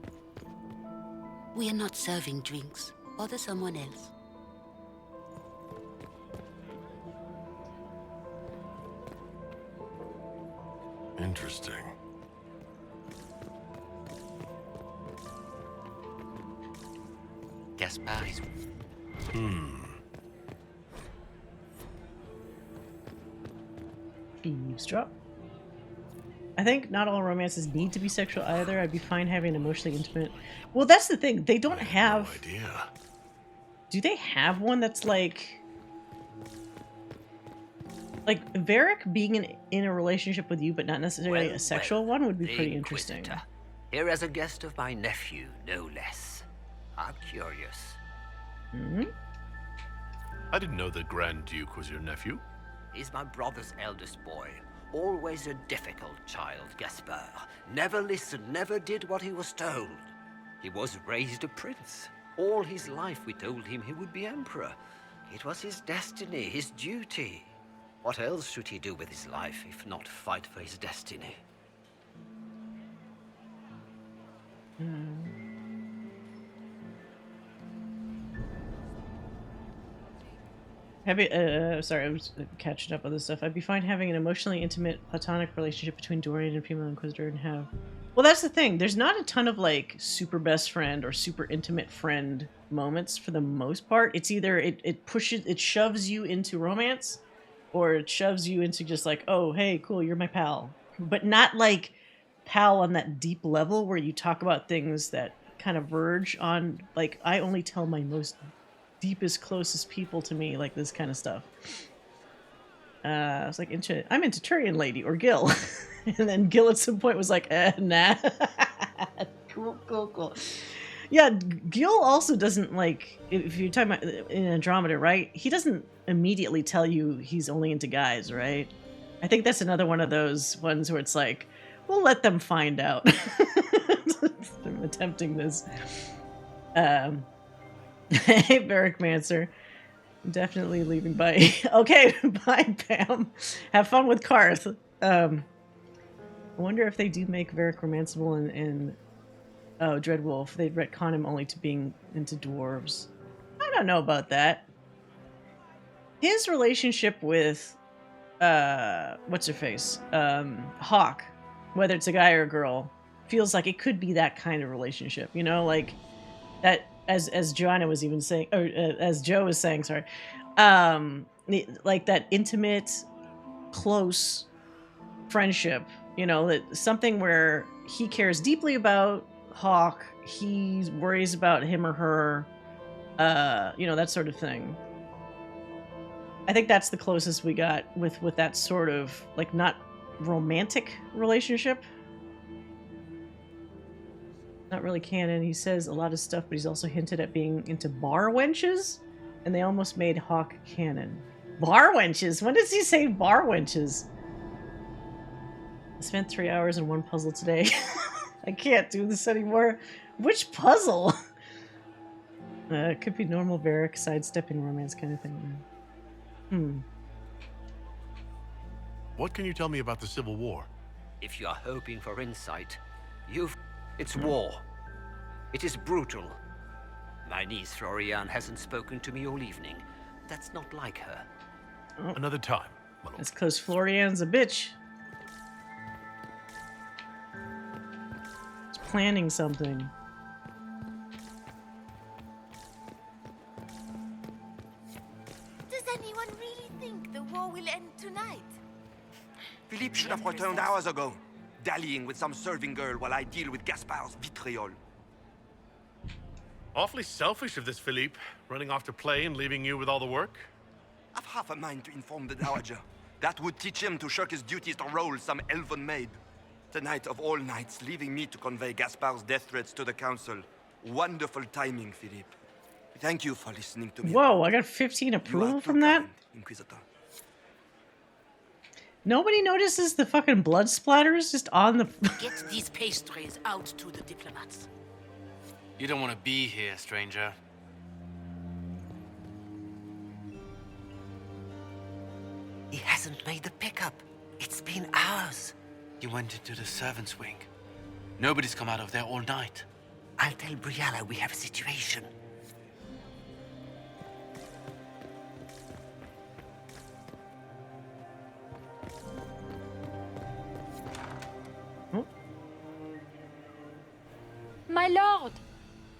We are not serving drinks. Bother someone else. Interesting. Gaspard is... Eavesdrop. I think not all romances need to be sexual either. I'd be fine having an emotionally intimate... Well, that's the thing. They don't have... No idea. Do they have one that's like... Like, Varric being in a relationship with you, but not necessarily a sexual one, would be pretty interesting. Here as a guest of my nephew, no less. I'm curious. Mm-hmm. I didn't know the Grand Duke was your nephew. He's my brother's eldest boy. Always a difficult child, Gaspard. Never listened, never did what he was told. He was raised a prince. All his life we told him he would be emperor. It was his destiny, his duty. What else should he do with his life if not fight for his destiny? Sorry, I was catching up on this stuff. I'd be fine having an emotionally intimate platonic relationship between Dorian and female Inquisitor and have Well, that's the thing. There's not a ton of like super best friend or super intimate friend moments for the most part. It's either it shoves you into romance, or it shoves you into just like, oh, hey, cool, you're my pal. But not like pal on that deep level where you talk about things that kind of verge on like, I only tell my most deepest, closest people to me, like this kind of stuff. I was like, I'm into Turian lady or Gil. And then Gil at some point was like, nah. Cool. Yeah, Gil also doesn't like, if you're talking about in Andromeda, right? He doesn't immediately tell you he's only into guys, right? I think that's another one of those ones where it's like, we'll let them find out. I'm attempting this. Hey, Varric Mancer. Definitely leaving. Bye. Okay, bye, Pam. Have fun with Karth. I wonder if they do make Varric romanceable in Dreadwolf. They'd retcon him only to being into dwarves. I don't know about that. His relationship with what's her face? Hawk, whether it's a guy or a girl, feels like it could be that kind of relationship, you know, like that. As Joanna was even saying, or as Joe was saying, sorry, like that intimate, close friendship, you know, that something where he cares deeply about Hawk, he worries about him or her, you know, that sort of thing. I think that's the closest we got with that sort of like not romantic relationship. Not really canon. He says a lot of stuff, but he's also hinted at being into bar wenches, and they almost made Hawk canon. Bar wenches? When does he say bar wenches? I spent 3 hours in one puzzle today. I can't do this anymore. Which puzzle? It could be normal Varric sidestepping romance kind of thing. What can you tell me about the Civil War? If you are hoping for insight, it's war. It is brutal. My niece Florian hasn't spoken to me all evening. That's not like her. Oh. Another time. That's because Florian's a bitch. He's planning something. Does anyone really think the war will end tonight? Philippe should have returned hours ago, dallying with some serving girl while I deal with Gaspard's vitriol. Awfully selfish of this Philippe, running off to play and leaving you with all the work. I've half a mind to inform the Dowager. That would teach him to shirk his duties to roll some elven maid. Tonight of all nights, leaving me to convey Gaspard's death threats to the council. Wonderful timing, Philippe. Thank you for listening to me. Whoa, I got 15 approval from that? Inquisitor. Nobody notices the fucking blood splatters just on the... Get these pastries out to the diplomats. You don't want to be here, stranger. He hasn't made the pickup. It's been hours. You went into the servants' wing. Nobody's come out of there all night. I'll tell Briala we have a situation.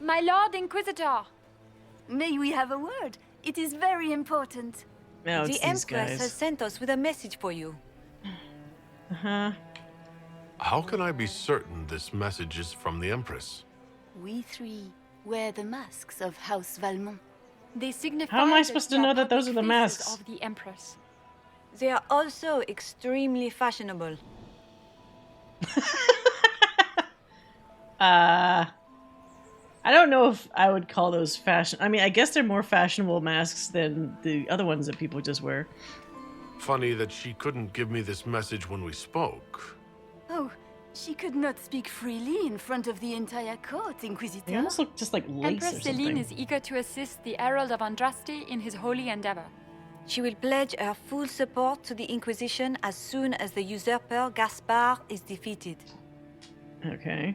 My Lord Inquisitor! May we have a word? It is very important. No, the Empress has sent us with a message for you. Uh-huh. How can I be certain this message is from the Empress? We three wear the masks of House Valmont. They signify How am I supposed to know that those are the masks? Of the Empress. They are also extremely fashionable. I don't know if I would call those fashion. I mean, I guess they're more fashionable masks than the other ones that people just wear. Funny that she couldn't give me this message when we spoke. Oh, she could not speak freely in front of the entire court, Inquisitor. They almost look just like lace Empress or something. Celine is eager to assist the Herald of Andraste in his holy endeavor. She will pledge her full support to the Inquisition as soon as the usurper Gaspard is defeated. Okay.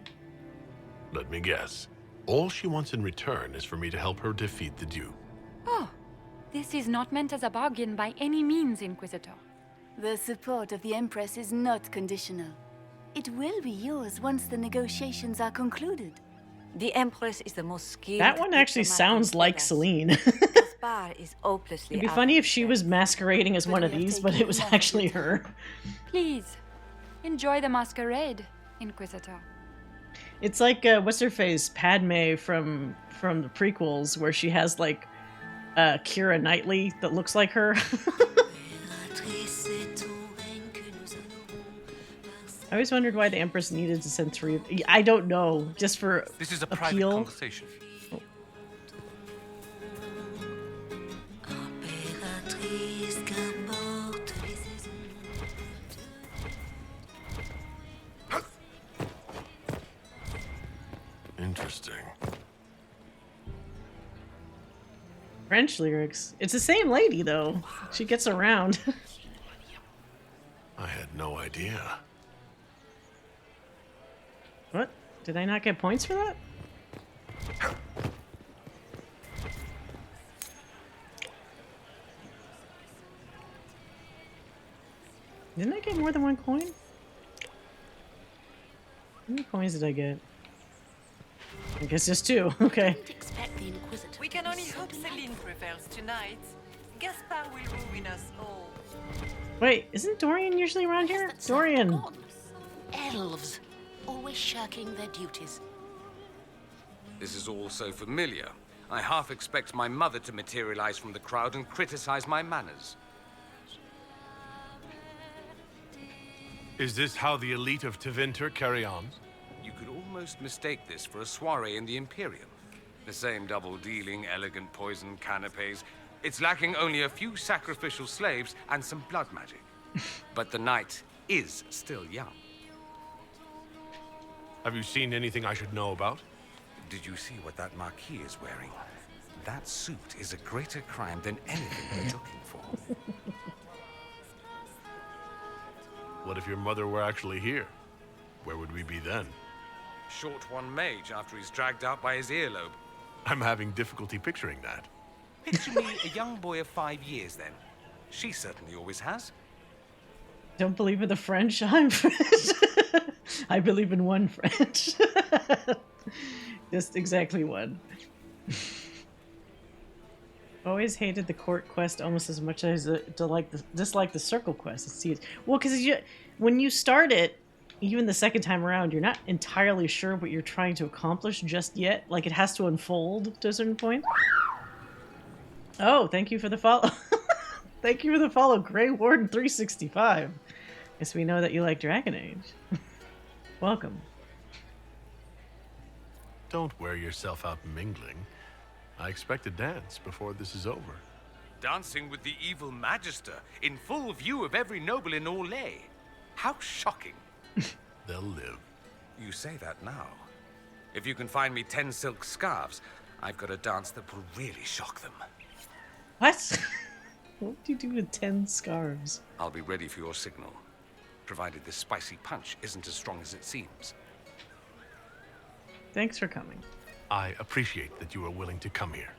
Let me guess. All she wants in return is for me to help her defeat the Duke. Oh, this is not meant as a bargain by any means, Inquisitor. The support of the Empress is not conditional. It will be yours once the negotiations are concluded. The Empress is the most skilled. That one actually sounds like Celine. Gaspar is hopelessly. It'd be funny if she was masquerading as one of these, but it was actually her. Please, enjoy the masquerade, Inquisitor. It's like what's her face, Padme from the prequels, where she has like Keira Knightley that looks like her. I always wondered why the Empress needed to send 3 of... I don't know, just for This is a appeal. private conversation. Oh. Interesting. French lyrics. It's the same lady, though. She gets around. I had no idea. What? Did I not get points for that? Didn't I get more than 1 coin? How many coins did I get? I guess just 2. Okay. We can only hope Celine prevails tonight. Gaspar will ruin us all. Wait, isn't Dorian usually around here? Dorian! Elves, always shirking their duties. This is all so familiar. I half expect my mother to materialize from the crowd and criticize my manners. Is this how the elite of Tevinter carry on? You could almost mistake this for a soiree in the Imperium. The same double-dealing, elegant poison canapes. It's lacking only a few sacrificial slaves and some blood magic. But the night is still young. Have you seen anything I should know about? Did you see what that Marquis is wearing? That suit is a greater crime than anything we're looking for. What if your mother were actually here? Where would we be then? Short one mage after he's dragged out by his earlobe. I'm having difficulty picturing that. Picture me a young boy of 5 years then. She certainly always has. Don't believe in the French? I'm French. I believe in one French. Just exactly one. Always hated the court quest almost as much as I dislike the circle quest. Well, because when you start it, even the second time around, you're not entirely sure what you're trying to accomplish just yet. Like, it has to unfold to a certain point. Oh, thank you for the follow. Thank you for the follow, Grey Warden 365. Guess we know that you like Dragon Age. Welcome. Don't wear yourself out mingling. I expect a dance before this is over. Dancing with the evil Magister in full view of every noble in Orlais. How shocking. They'll live. You say that now. If you can find me 10 silk scarves, I've got a dance that will really shock them. What? What do you do with 10 scarves? I'll be ready for your signal, provided this spicy punch isn't as strong as it seems. Thanks for coming. I appreciate that you are willing to come here.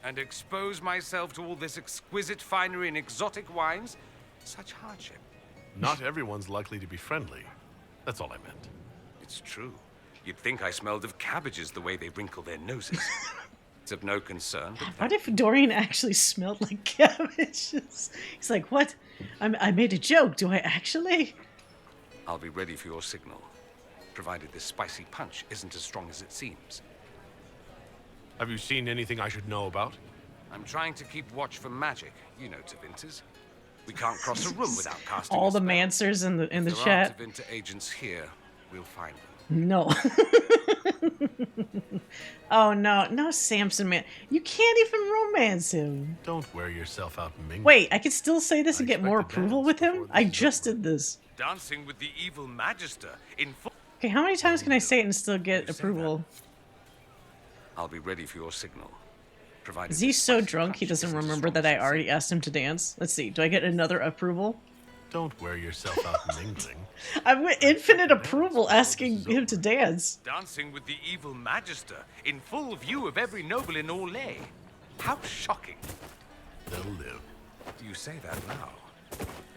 And expose myself to all this exquisite finery and exotic wines? Such hardship. Not everyone's likely to be friendly. That's all I meant. It's true. You'd think I smelled of cabbages the way they wrinkle their noses. It's of no concern. What if Dorian actually smelled like cabbages? He's like, what? I made a joke. Do I actually? I'll be ready for your signal, provided this spicy punch isn't as strong as it seems. Have you seen anything I should know about? I'm trying to keep watch for magic. You know Tevinters. We can't cross a room without casting all a the spell. Mancers in the If chat. there are Tevinter agents here, we'll find them. No. Oh no, Samson, man. You can't even romance him. Don't wear yourself out mingling. Wait, I could still say this and get more approval with him? I just did this. Dancing with the evil Magister in full... Okay, how many times can I say it and still get approval? I'll be ready for your signal. Provided Is he so drunk he doesn't remember that I already asked him to dance? Let's see, do I get another approval? Don't wear yourself out mingling. I'm with infinite approval asking him to dance. Dancing with the evil Magister in full view of every noble in Orlais. How shocking. They'll live. You say that now.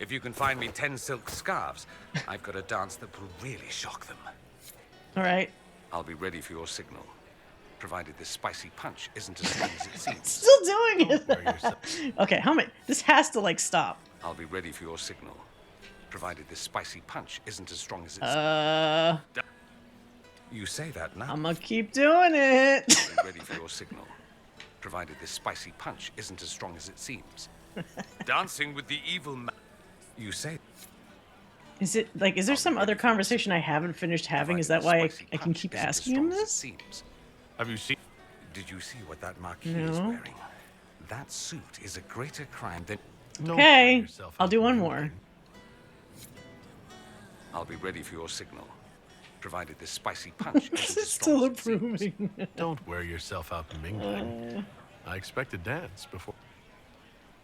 If you can find me 10 silk scarves, I've got a dance that will really shock them. All right. I'll be ready for your signal, provided this spicy punch isn't as strong as it seems. Still doing it. Okay, how many? This has to like stop. I'll be ready for your signal, provided this spicy punch isn't as strong as it seems. You say that now. I'm gonna keep doing it. I'll be ready for your signal, provided this spicy punch isn't as strong as it seems. Dancing with the evil man. You say. Is it like? Is there some other conversation I haven't finished having? Is that why I can keep asking him this? Have you seen? Did you see what that marquis is No. wearing? That suit is a greater crime than. Okay, I'll do one more. I'll be ready for your signal, provided this spicy punch isn't as strong Still as it seems. approving. Don't wear yourself out mingling. I expect a dance before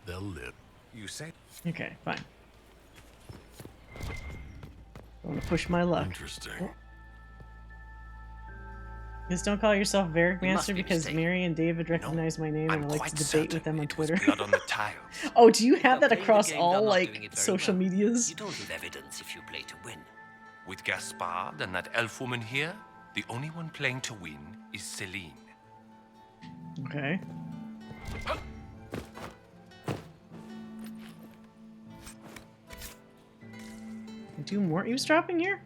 they'll live. You say. Okay, fine. I want to push my luck. Interesting. Just don't call yourself Varric You must Master be because mistaken. Mary and David recognize my name and I like quite to debate with them on Twitter. blood on the tiles. Oh, do you have that Playing the across game all done, not doing like it very social well. medias? You don't leave evidence if you play to win. With Gaspard and that elf woman here, the only one playing to win is Celine. Okay. Do more eavesdropping here?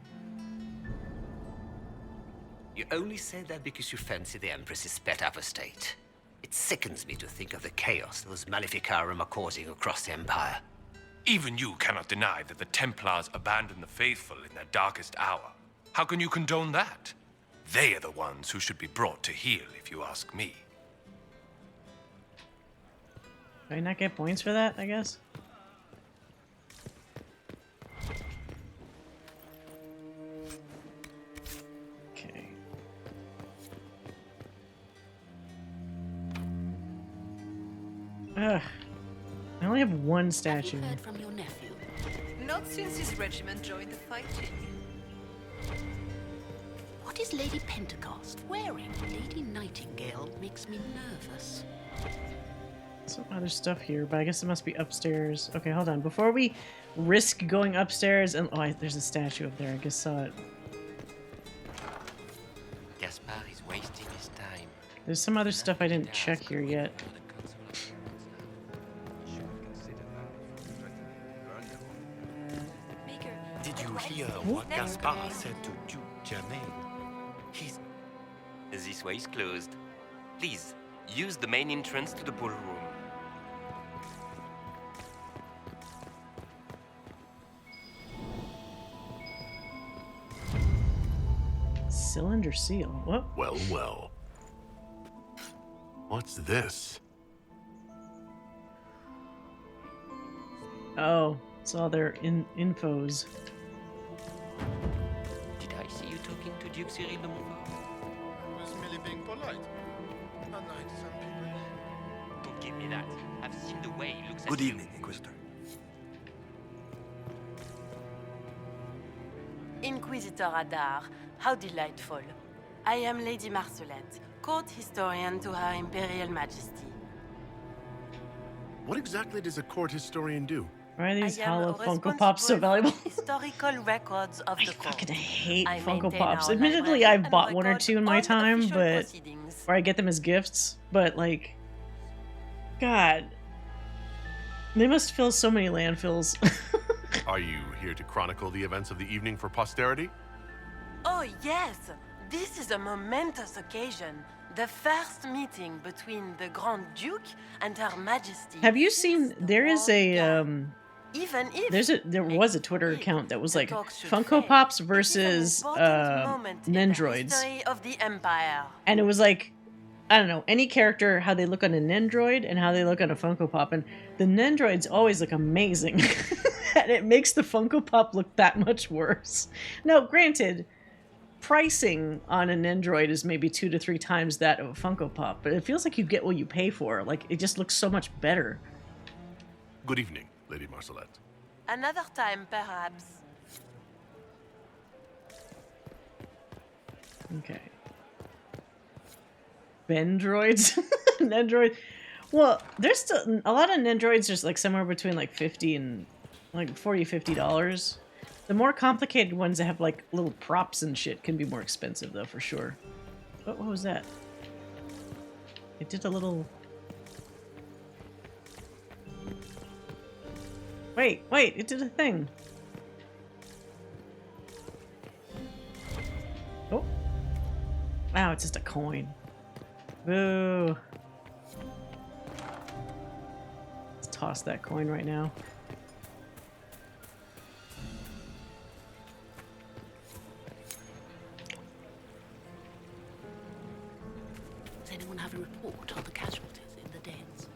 You only say that because you fancy the Empress's pet apostate. It sickens me to think of the chaos those Maleficarum are causing across the Empire. Even you cannot deny that the Templars abandoned the faithful in their darkest hour. How can you condone that? They are the ones who should be brought to heel, if you ask me. Do I not get points for that, I guess? Okay. Ugh. I only have one statue. Heard from your nephew. Not since his regiment joined the fighting. What is Lady Pentecost wearing? Lady Nightingale makes me nervous. Some other stuff here, but I guess it must be upstairs. Okay, hold on. Before we risk going upstairs and... Oh, there's a statue up there. I just saw it. Gaspard is wasting his time. There's some other stuff I didn't check here yet. Did you hear what Gaspard said to Duke Germain? He's... This way is closed. Please, use the main entrance to the ballroom. Cylinder seal. What? Well, well. What's this? Oh, it's all their infos. Did I see you talking to Duke Cyril de Montfort? I was merely being polite. Unlike some people. Don't give me that. I've seen the way he looks at Good you. evening, Inquisitor. Inquisitor Adar, how delightful. I am Lady Marcelette, court historian to Her Imperial Majesty. What exactly does a court historian do? Why are these I am hollow Funko Pops so valuable? Historical records of the court. I hate I Funko maintain Pops. our Admittedly, library I've and bought one or record two in my all time, official but... proceedings. Or I get them as gifts, but like... God. They must fill so many landfills. Are you here to chronicle the events of the evening for posterity? Oh, yes! This is a momentous occasion. The first meeting between the Grand Duke and Her Majesty. Have you seen... There is a... Even if There was a Twitter account that was like Funko Pops versus Nendroids. history of the Empire. And it was like, I don't know, any character, how they look on a Nendroid and how they look on a Funko Pop. And the Nendroids always look amazing. And it makes the Funko Pop look that much worse. Now, granted, pricing on a Nendroid is maybe 2 to 3 times that of a Funko Pop. But it feels like you get what you pay for. Like, it just looks so much better. Good evening, Lady Marcelette. Another time, perhaps. Okay. Bendroids? Nendroid? Well, there's still... A lot of Nendroids are like somewhere between like 50 and like $40, $50. The more complicated ones that have like little props and shit can be more expensive though, for sure. What was that? It did a little... Wait, it did a thing. Oh. Wow, it's just a coin. Boo. Let's toss that coin right now. Does anyone have a report on the casualties in the dens?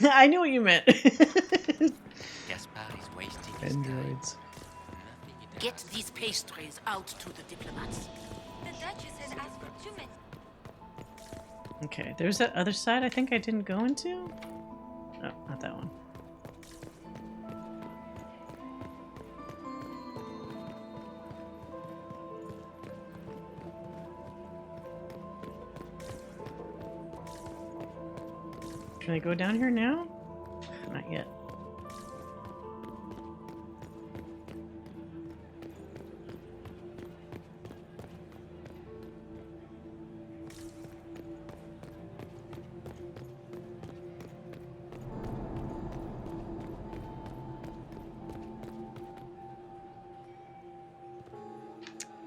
I knew what you meant. Gaspar is wasting his Androids. Get these pastries out to the diplomats. The Duchess has asked for 2 minutes. Okay, there's that other side I think I didn't go into? Oh, not that one. Can I go down here now? Not yet.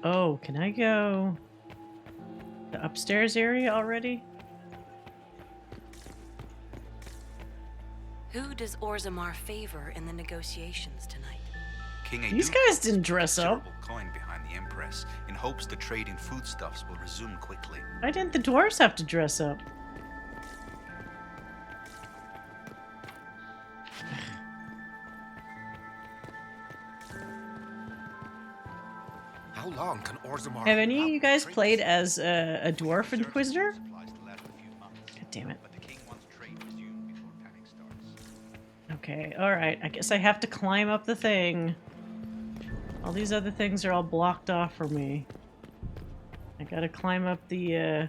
Oh, can I go the upstairs area already? Who does Orzammar favor in the negotiations tonight? King These Aedu guys didn't dress up. coin behind the Empress in hopes the trade in foodstuffs will resume quickly. Why didn't the dwarves have to dress up? How long can Orzammar... Have any of you guys played as a dwarf inquisitor? God damn it. Okay, alright. I guess I have to climb up the thing. All these other things are all blocked off for me. I gotta climb up the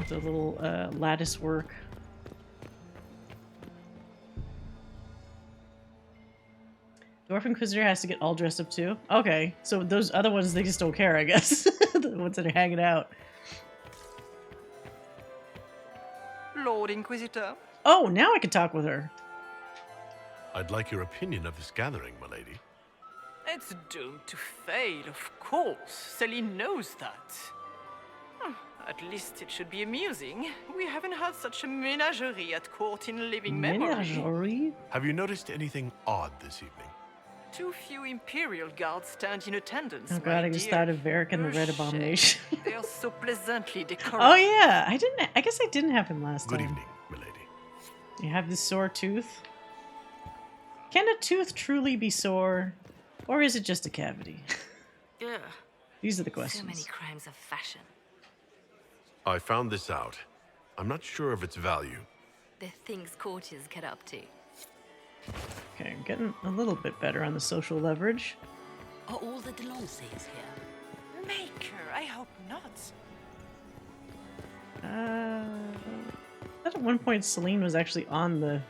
little lattice work. Dwarf Inquisitor has to get all dressed up too? Okay, so those other ones, they just don't care, I guess. The ones that are hanging out. Lord Inquisitor. Oh, now I can talk with her. I'd like your opinion of this gathering, milady. It's doomed to fail, of course. Celine knows that. At least it should be amusing. We haven't had such a menagerie at court in living memory. Menagerie? Have you noticed anything odd this evening? Too few Imperial guards stand in attendance. Oh god, I just thought of Varric and the Red Shame. Abomination. They are so pleasantly decorated. Oh yeah, I guess I didn't have him last Good time. evening, milady. You have this sore tooth? Can a tooth truly be sore? Or is it just a cavity? Ugh. These are the So questions. many crimes of fashion. I found this out. I'm not sure of its value. The things courtiers get up to. Okay, I'm getting a little bit better on the social leverage. Are all the Delancers here? Maker, I hope not. I thought at one point Celine was actually on the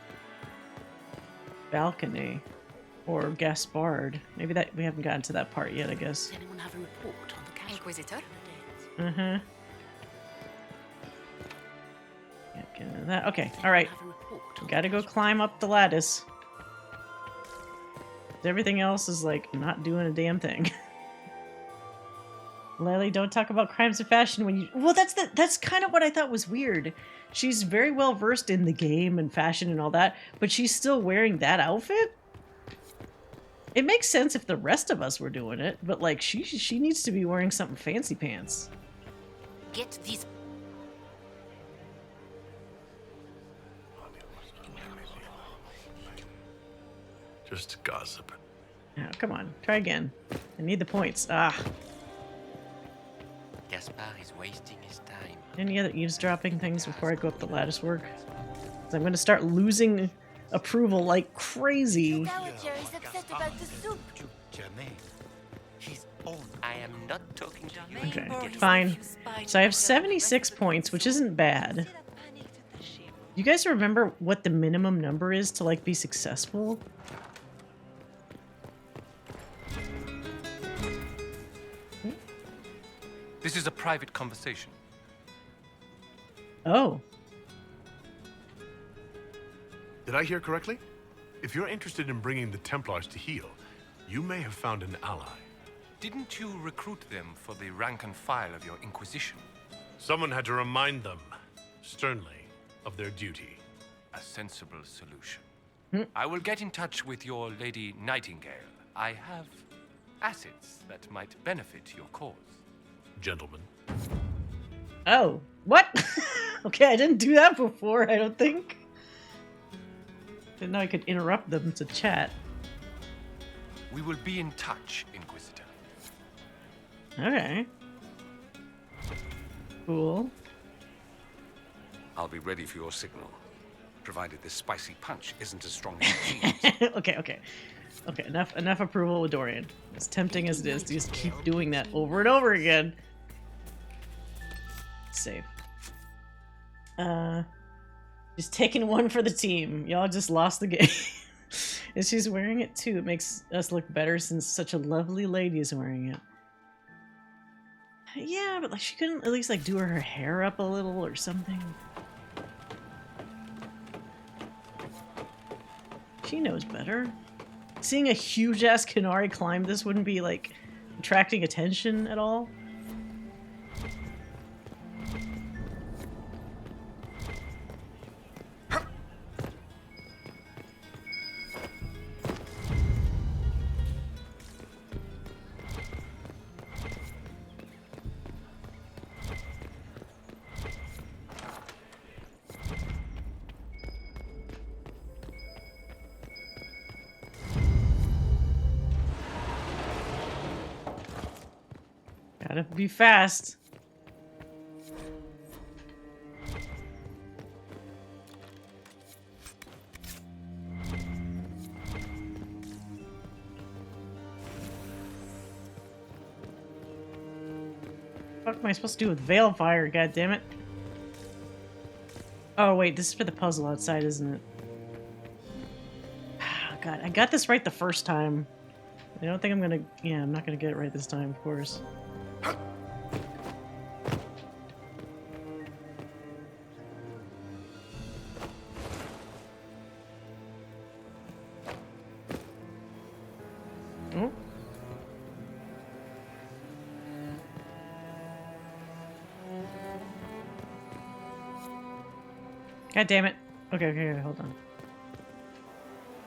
balcony. Or Gaspard. Maybe that we haven't gotten to that part yet, I guess. Does anyone have a report on the casualties? Inquisitor? Uh-huh. Can't get into that. Okay, alright. Gotta go climb up the lattice. Everything else is like not doing a damn thing. Lily, don't talk about crimes of fashion when you... Well, that's kind of what I thought was weird. She's very well versed in the game and fashion and all that, but she's still wearing that outfit? It makes sense if the rest of us were doing it, but like she needs to be wearing something fancy pants. Get these. Just gossip. Now, come on, try again. I need the points. Ah. Gaspar is wasting his time. Any other eavesdropping things before I go up the lattice work? 'Cause I'm gonna start losing approval like crazy. Dowager is upset about the soup. Germain. His own. I am not talking to you. Okay, fine. So I have 76 points, which isn't bad. You guys remember what the minimum number is to, like, be successful? This is a private conversation. Oh. Did I hear correctly? If you're interested in bringing the Templars to heel, you may have found an ally. Didn't you recruit them for the rank and file of your Inquisition? Someone had to remind them, sternly, of their duty. A sensible solution. I will get in touch with your Lady Nightingale. I have assets that might benefit your cause. Gentlemen. Oh. What? Okay, I didn't do that before, I don't think. Didn't know I could interrupt them to chat. We will be in touch, Inquisitor. Okay. Cool. I'll be ready for your signal, provided this spicy punch isn't as strong as cheese. Okay. Okay, enough approval with Dorian. As tempting as it is to just keep doing that over and over again. Save. Just taking one for the team. Y'all just lost the game. And she's wearing it too. It makes us look better since such a lovely lady is wearing it. Yeah, but like she couldn't at least like do her hair up a little or something. She knows better. Seeing a huge ass Qunari climb this wouldn't be like attracting attention at all. Gotta be fast. What am I supposed to do with Veil Fire? God damn it! Oh wait, this is for the puzzle outside, isn't it? God, I got this right the first time. I don't think I'm gonna. Yeah, I'm not gonna get it right this time, of course. Oh. God damn it. Okay, hold on.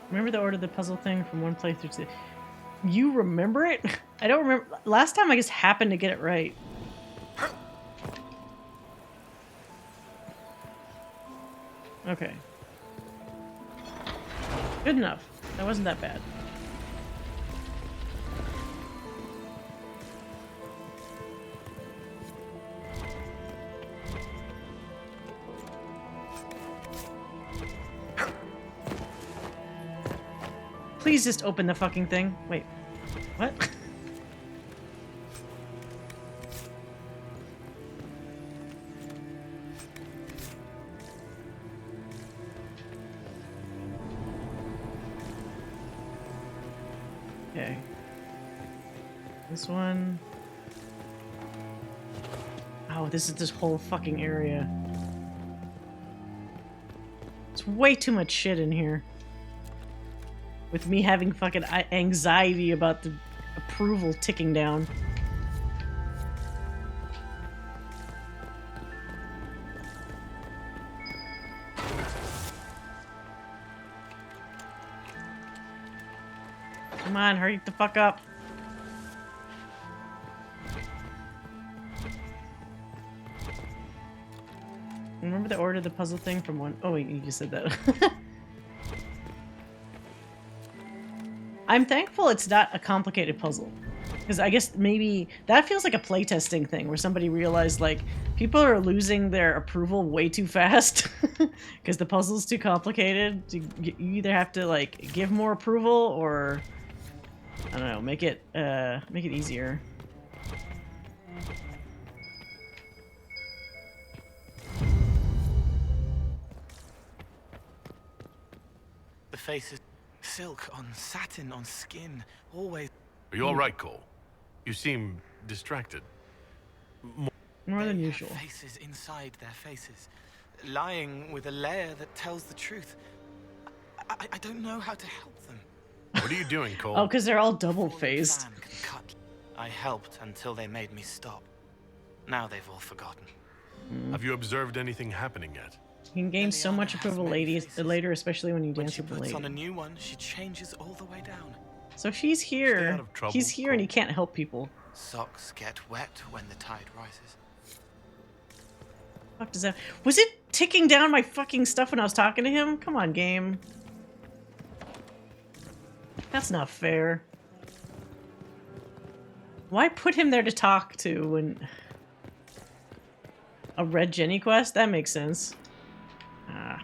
Remember the order of the puzzle thing from one playthrough to... You remember it? I don't remember. Last time I just happened to get it right. Okay. Good enough. That wasn't that bad. Please just open the fucking thing. Wait. What? Okay. This one. Oh, this is this whole fucking area. It's way too much shit in here. With me having fucking anxiety about the approval ticking down. Come on, hurry the fuck up. Remember the order of the puzzle thing from one? Oh wait, you just said that. I'm thankful it's not a complicated puzzle. Because I guess maybe that feels like a playtesting thing where somebody realized like people are losing their approval way too fast because the puzzle's too complicated. You either have to like give more approval or I don't know, make it easier. faces. Silk on satin on skin. Always. Are you all right, Cole? You seem distracted. More than usual. Faces inside their faces. Lying with a layer that tells the truth. I don't know how to help them. What are you doing, Cole? Oh, because they're all double-faced. I helped until they made me stop. Now they've all forgotten. Have you observed anything happening yet? You can gain so much approval later, especially when you dance with the Puts lady. on a new one, she changes all the way down. So she's here. out of trouble, He's here and he can't help people. Socks get wet when the tide rises. Fuck does that? Was it ticking down my fucking stuff when I was talking to him? Come on, game. That's not fair. Why put him there to talk to when... A red Jenny quest? That makes sense. Ah.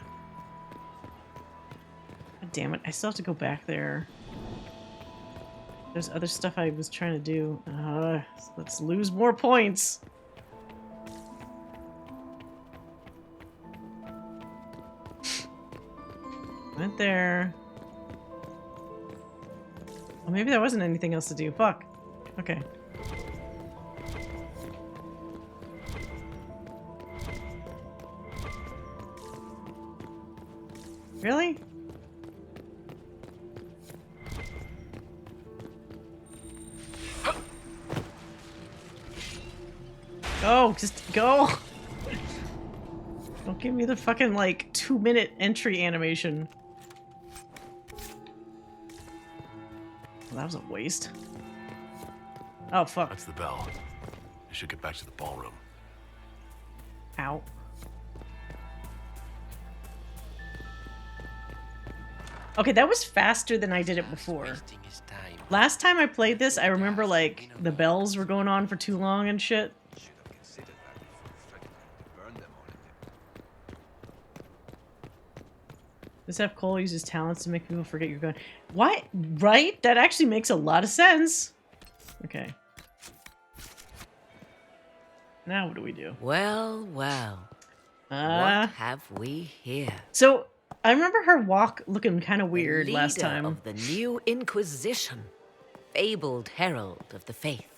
God damn it. I still have to go back there. There's other stuff I was trying to do. Let's lose more points. Went there. Oh, maybe there wasn't anything else to do. Fuck. Okay. Really? Go! Just go! Don't give me the fucking, like, 2-minute entry animation. Well, that was a waste. Oh, fuck. That's the bell. I should get back to the ballroom. Ow. Okay, that was faster than I did it before. Last time I played this, I remember, like, the bells were going on for too long and shit. Just have Cole use his talents to make people forget you're going. Why? Right? That actually makes a lot of sense. Okay. Now what do we do? Well, well. What have we here? So, I remember her walk looking kind of weird last Leader time. of the new Inquisition, fabled herald of the faith.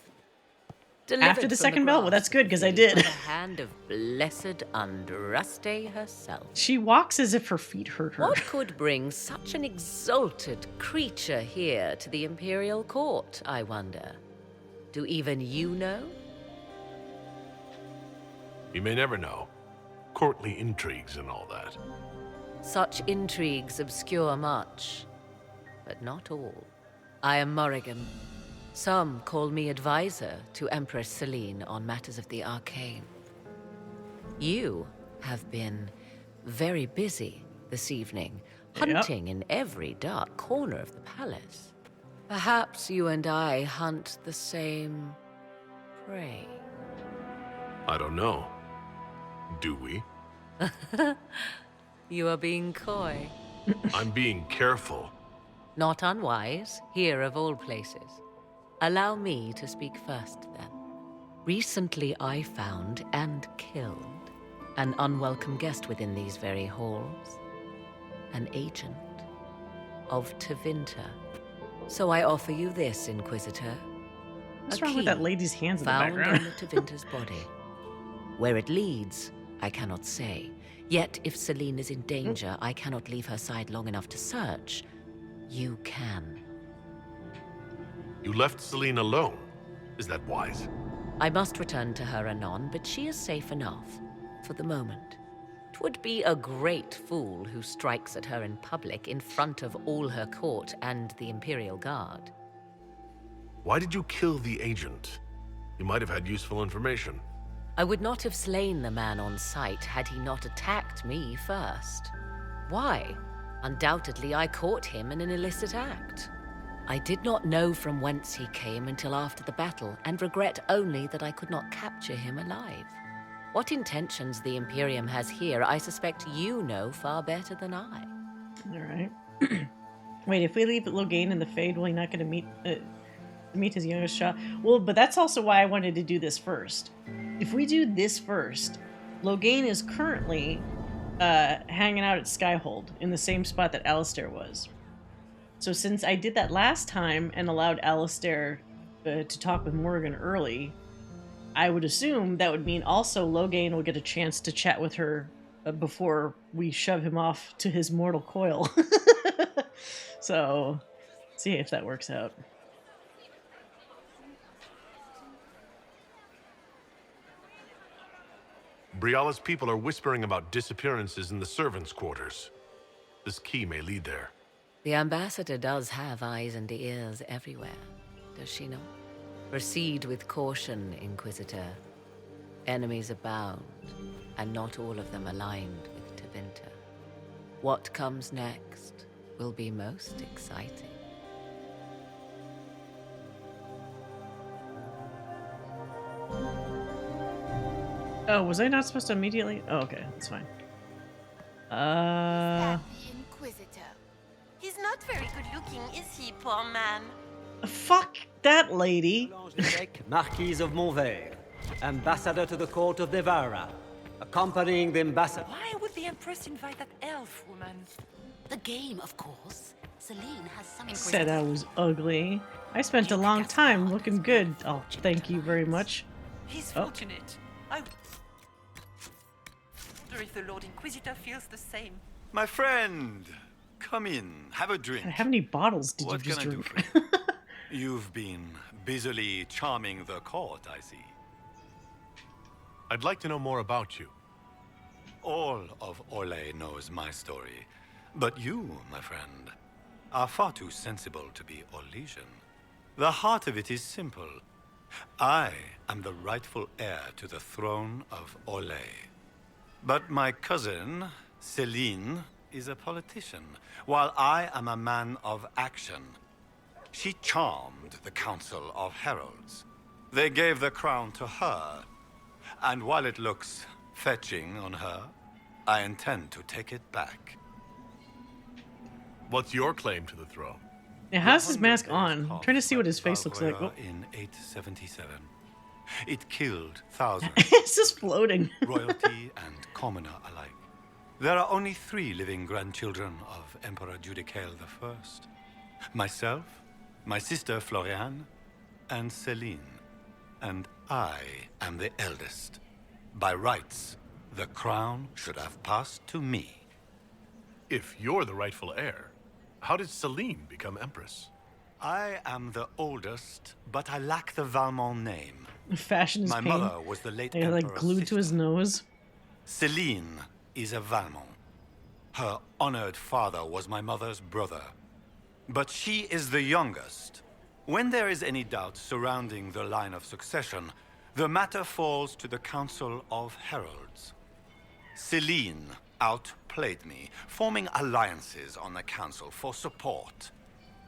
After the second bell? Well, that's good, because I did. By the hand of blessed Andraste herself. She walks as if her feet hurt her. What could bring such an exalted creature here to the Imperial Court, I wonder? Do even you know? You may never know. Courtly intrigues and all that. Such intrigues obscure much, but not all. I am Morrigan. Some call me advisor to Empress Celine on matters of the arcane. You have been very busy this evening, hunting in every dark corner of the palace. Perhaps you and I hunt the same prey. I don't know. Do we? You are being coy. I'm being careful. Not unwise, here of all places. Allow me to speak first, then. Recently I found and killed an unwelcome guest within these very halls. An agent of Tevinter. So I offer you this, Inquisitor. What's A wrong with key that lady's hands in the found background? on the Tevinter's body. Where it leads, I cannot say. Yet, if Celine is in danger, I cannot leave her side long enough to search. You can. You left Celine alone. Is that wise? I must return to her anon, but she is safe enough, for the moment. 'Twould be a great fool who strikes at her in public in front of all her court and the Imperial Guard. Why did you kill the agent? You might have had useful information. I would not have slain the man on sight had he not attacked me first. Why? Undoubtedly I caught him in an illicit act. I did not know from whence he came until after the battle, and regret only that I could not capture him alive. What intentions the Imperium has here, I suspect you know far better than I. Alright. Wait, if we leave Logain in the Fade, will he not going to meet his youngest child? Well, but that's also why I wanted to do this first. If we do this first, Logain is currently hanging out at Skyhold in the same spot that Alistair was. So since I did that last time and allowed Alistair to talk with Morrigan early, I would assume that would mean also Loghain will get a chance to chat with her before we shove him off to his mortal coil. So, see if that works out. Briala's people are whispering about disappearances in the servants' quarters. This key may lead there. The ambassador does have eyes and ears everywhere, does she not? Proceed with caution, Inquisitor. Enemies abound, and not all of them aligned with Tevinter. What comes next will be most exciting. Oh, was I not supposed to immediately? Oh, okay, that's fine. The Inquisitor. He's not very good looking, is he, poor man? Fuck that lady. Marquise of Montvert, ambassador to the court of Devara, accompanying the ambassador. Why would the Empress invite that elf woman? The game, of course. Celine has some Said I was ugly. I spent a long time looking good. Oh, thank you very much. He's Oh. fortunate. I wonder if the Lord Inquisitor feels the same. My friend, come in, have a drink. How many bottles did What you just can I do drink? for you? You've been busily charming the court, I see. I'd like to know more about you. All of Orlais knows my story. But you, my friend, are far too sensible to be Orlesian. The heart of it is simple. I am the rightful heir to the throne of Orlais. But my cousin, Celine, is a politician, while I am a man of action. She charmed the Council of Heralds. They gave the crown to her, and while it looks fetching on her, I intend to take it back. What's your claim to the throne? It has his mask on. I'm trying to see what his face looks like. Oh. In 877. It killed thousands. It's just floating. Royalty and commoner alike. There are only 3 living grandchildren of Emperor Judicael I. Myself, my sister Floriane, and Celine. And I am the eldest. By rights, the crown should have passed to me. If you're the rightful heir, how did Celine become Empress? I am the oldest, but I lack the Valmont name. Fashion is My pain. mother was the late They're like Emperor's glued to his nose. Celine is a Valmont. Her honored father was my mother's brother. But she is the youngest. When there is any doubt surrounding the line of succession, the matter falls to the Council of Heralds. Celine outplayed me, forming alliances on the Council for support.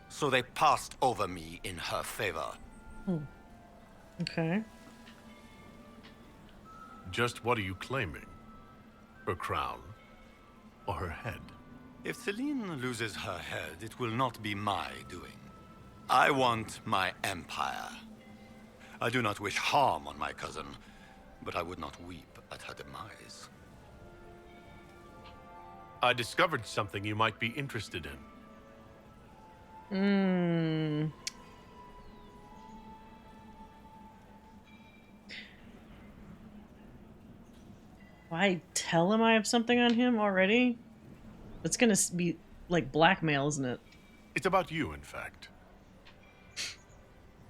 So they passed over me in her favor. Okay. Just what are you claiming? Her crown? Or her head? If Celine loses her head, it will not be my doing. I want my empire. I do not wish harm on my cousin, but I would not weep at her demise. I discovered something you might be interested in. Why tell him I have something on him already? That's gonna be like blackmail, isn't it? It's about you, in fact.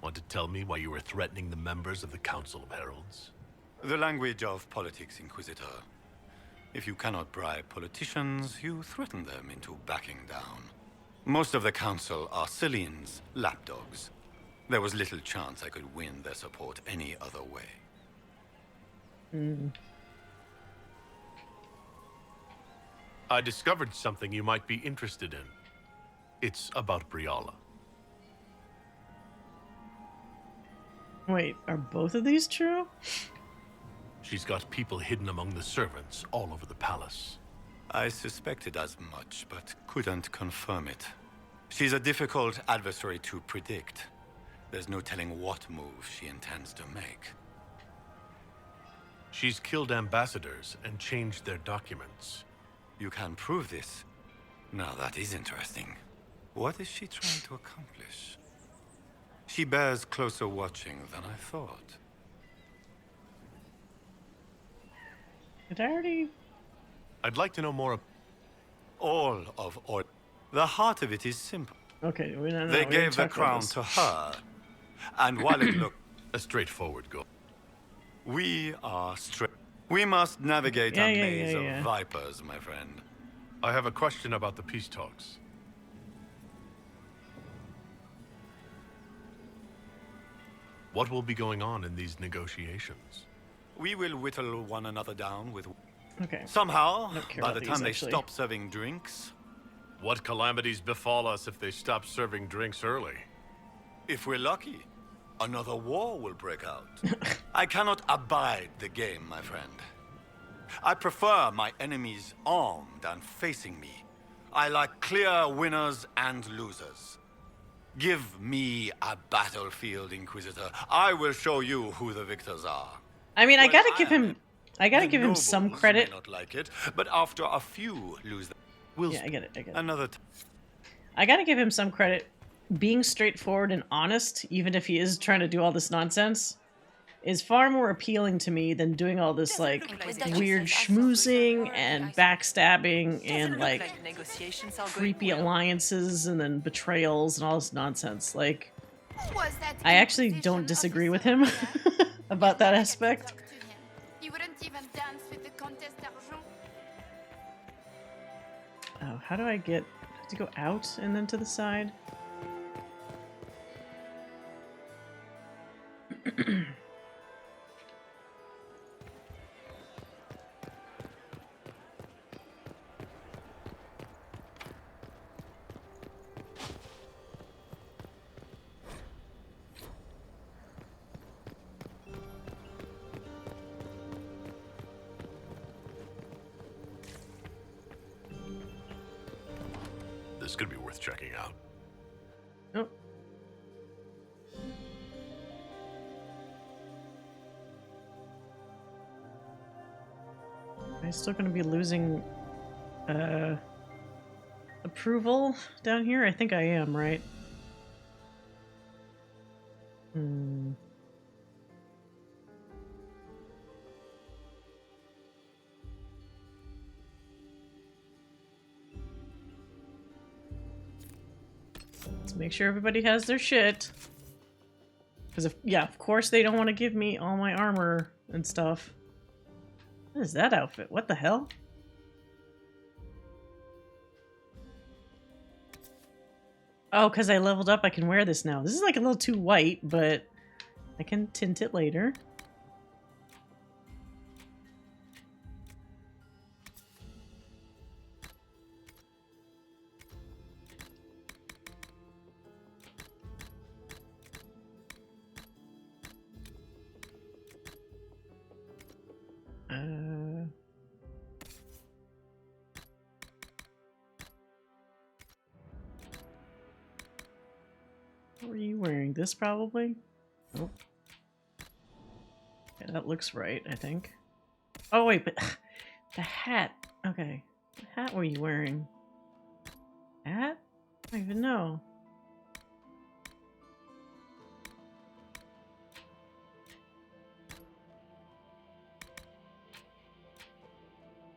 Want to tell me why you were threatening the members of the Council of Heralds? The language of politics, Inquisitor. If you cannot bribe politicians, you threaten them into backing down. Most of the Council are Celine's lapdogs. There was little chance I could win their support any other way. I discovered something you might be interested in. It's about Briala. Wait, are both of these true? She's got people hidden among the servants all over the palace. I suspected as much, but couldn't confirm it. She's a difficult adversary to predict. There's no telling what move she intends to make. She's killed ambassadors and changed their documents. You can prove this. Now that is interesting. What is she trying to accomplish? She bears closer watching than I thought. Did I already? I'd like to know more. All of Ord. The heart of it is simple. Okay, they gave the crown to her, and while it looked a straightforward goal, we are straight. We must navigate a maze of vipers, my friend. I have a question about the peace talks. What will be going on in these negotiations? We will whittle one another down with... Okay. Somehow, by the time they stop serving drinks... What calamities befall us if they stop serving drinks early? If we're lucky, another war will break out. I cannot abide the game, my friend. I prefer my enemies armed and facing me. I like clear winners and losers. Give me a battlefield, Inquisitor. I will show you who the victors are. I mean, I gotta give him some credit. May not like it, but after a few lose. Yeah, I get it. Another. I gotta give him some credit. Being straightforward and honest, even if he is trying to do all this nonsense, is far more appealing to me than doing all this like weird schmoozing and backstabbing and like creepy alliances and then betrayals and all this nonsense. Like, I actually don't disagree with him about that aspect. You wouldn't even dance with the Comtesse d'Argent. Oh, how do I get to go out and then to the side? This could be worth checking out. Oh. Am I still going to be losing approval down here? I think I am, right? Hmm. Let's make sure everybody has their shit. Because of course they don't want to give me all my armor and stuff. What is that outfit? What the hell? Oh, because I leveled up, I can wear this now. This is like a little too white, but I can tint it later. What were you wearing? This probably? Nope. Yeah, that looks right, I think. Oh wait, but the hat. Okay. What hat were you wearing? Hat? I don't even know.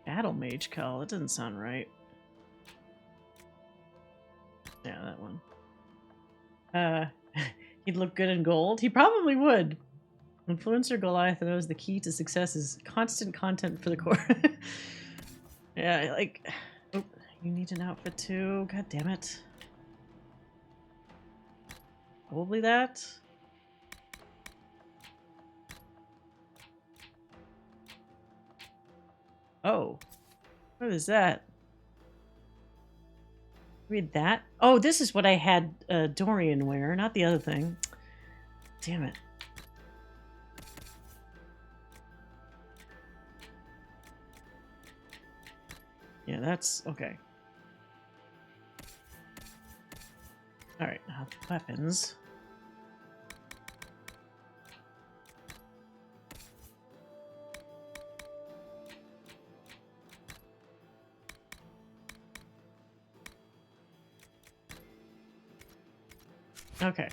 Battle Mage Cowl. That doesn't sound right. Yeah, that one. He'd look good in gold. He probably would. Influencer Goliath knows the key to success is constant content for the core. Yeah, like... Oh, you need an outfit too. God damn it. Probably that. Oh. What is that? Read that? Oh, this is what I had Dorian wear, not the other thing. Damn it. Yeah, that's okay. Alright, now weapons. Okay.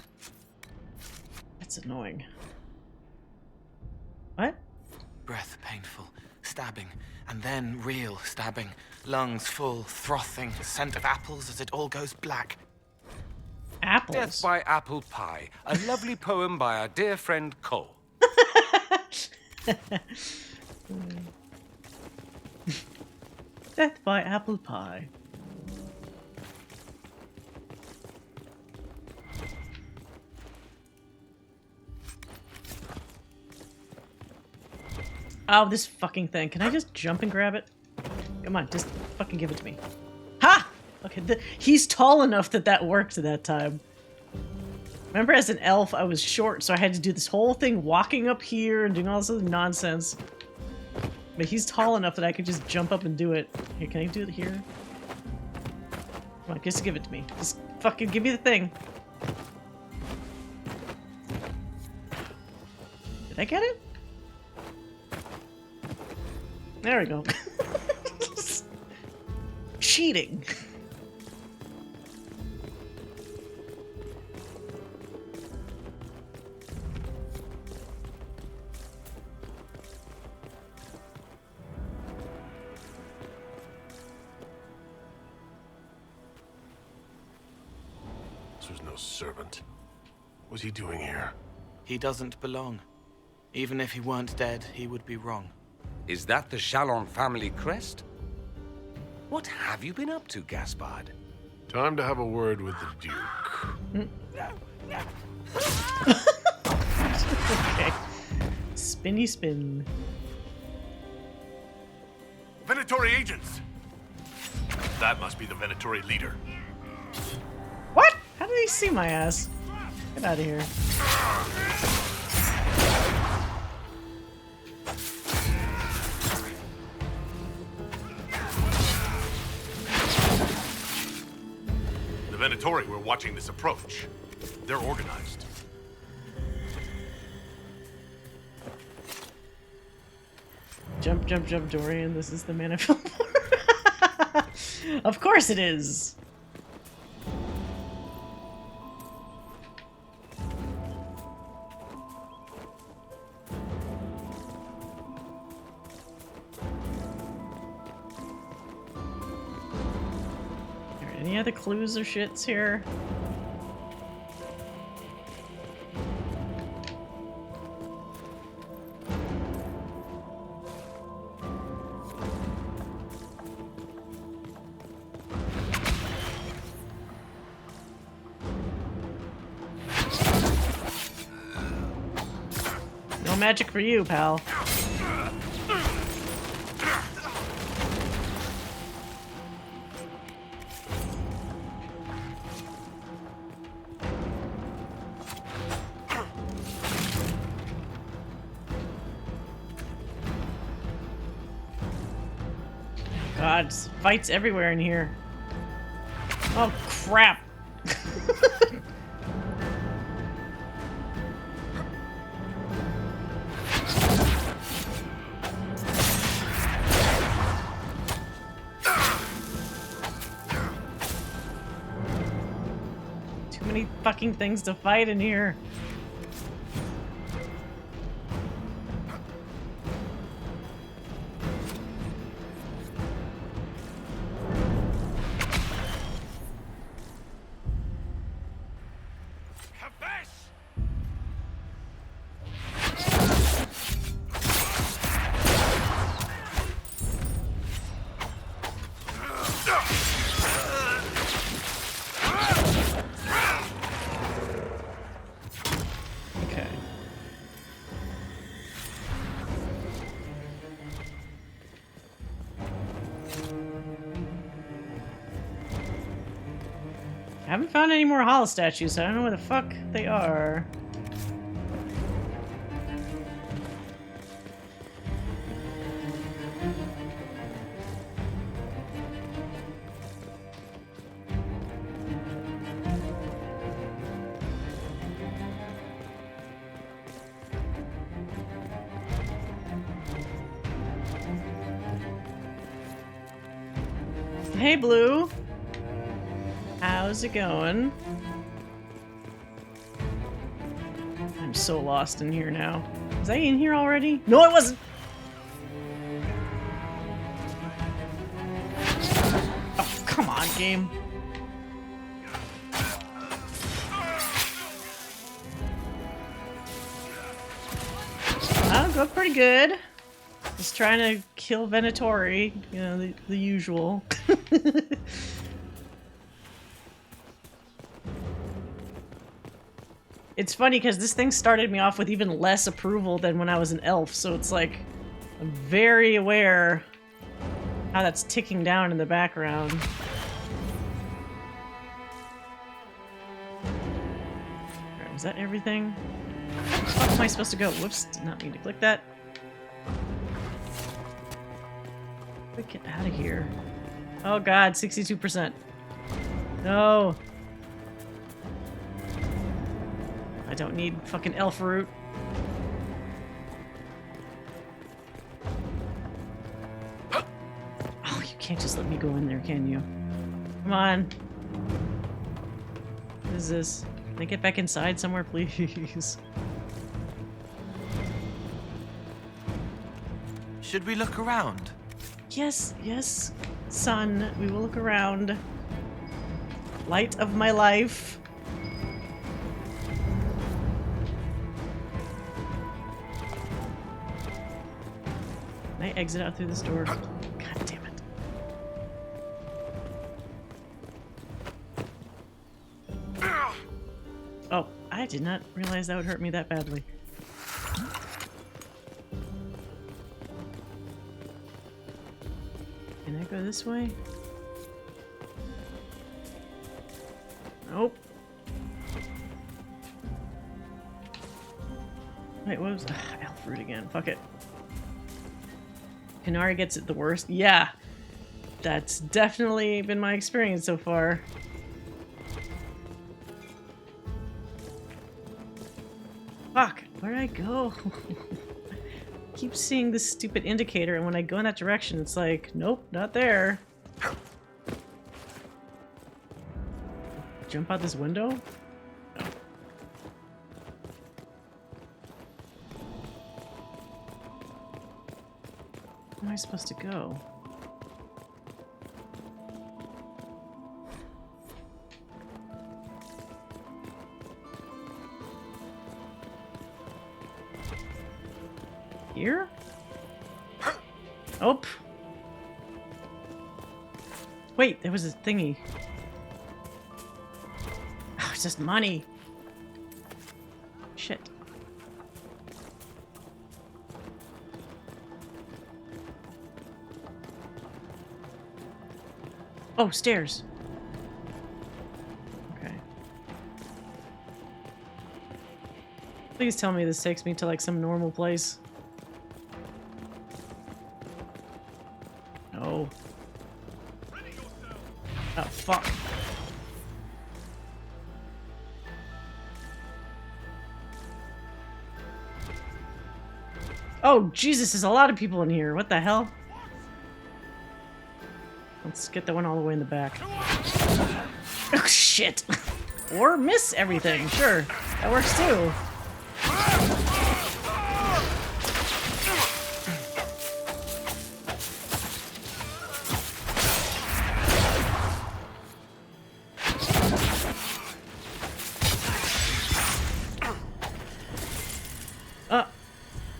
That's annoying. What? Breath painful, stabbing, and then real stabbing. Lungs full, frothing, scent of apples as it all goes black. Apples? Death by Apple Pie, a lovely poem by our dear friend Cole. Death by apple pie. Oh, this fucking thing. Can I just jump and grab it? Come on, just fucking give it to me. Ha! Okay, he's tall enough that that worked that time. Remember, as an elf, I was short, so I had to do this whole thing walking up here and doing all this other nonsense. But he's tall enough that I could just jump up and do it. Here, can I do it here? Come on, just give it to me. Just fucking give me the thing. Did I get it? There we go. Cheating. This was no servant. What's he doing here? He doesn't belong. Even if he weren't dead, he would be wrong. Is that the Chalon family crest? What have you been up to, Gaspard? Time to have a word with the Duke. Okay. Spinny spin. Venatori agents! That must be the Venatori leader. What? How did he see my ass? Get out of here. The Venatori were watching this approach. They're organized. Jump, jump, jump, Dorian. This is the man I fell for. Of course it is. Any other clues or shits here? No magic for you, pal. God, fights everywhere in here. Oh, crap. Too many fucking things to fight in here. I haven't found any more hollow statues, so I don't know where the fuck they are. Hey, Blue. How's it going? I'm so lost in here now. Was I in here already? No, I wasn't! Oh, come on, game. Oh, go pretty good. Just trying to kill Venatori, you know, the usual. It's funny because this thing started me off with even less approval than when I was an elf, so it's like I'm very aware how that's ticking down in the background. Alright, was that everything? Where the fuck am I supposed to go? Whoops, did not mean to click that. Get out of here. Oh god, 62%. No. I don't need fucking elf root. Oh, you can't just let me go in there, can you? Come on. What is this? Can I get back inside somewhere, please? Should we look around? Yes, yes, son. We will look around. Light of my life. Can I exit out through this door? God damn it. Oh, I did not realize that would hurt me that badly. Can I go this way? Nope. Wait, what was... elf root again. Fuck it. Qunari gets it the worst. Yeah. That's definitely been my experience so far. Fuck. Where'd I go? Keep seeing this stupid indicator, and when I go in that direction, it's like, nope, not there. Jump out this window? No. Where am I supposed to go? Here? Oh. Wait, there was a thingy. Oh, it's just money. Shit. Oh, stairs. Okay. Please tell me this takes me to like some normal place. No. Oh, fuck. Oh, Jesus, there's a lot of people in here. What the hell? Let's get the one all the way in the back. Oh, shit. Or miss everything. Sure. That works too.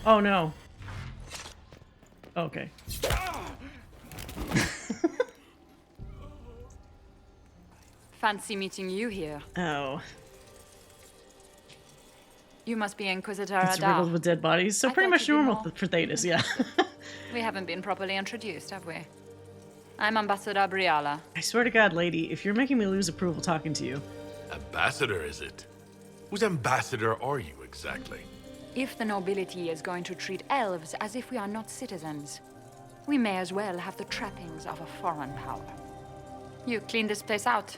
Oh no. Okay. Fancy meeting you here. Oh. You must be Inquisitor It's Adar. riddled with dead bodies, so I pretty thought much you'd be normal more- for Thetis, yeah. We haven't been properly introduced, have we? I'm Ambassador Briala. I swear to God, lady, if you're making me lose approval talking to you. Ambassador, is it? Whose ambassador are you exactly? If the nobility is going to treat elves as if we are not citizens, we may as well have the trappings of a foreign power. You clean this place out.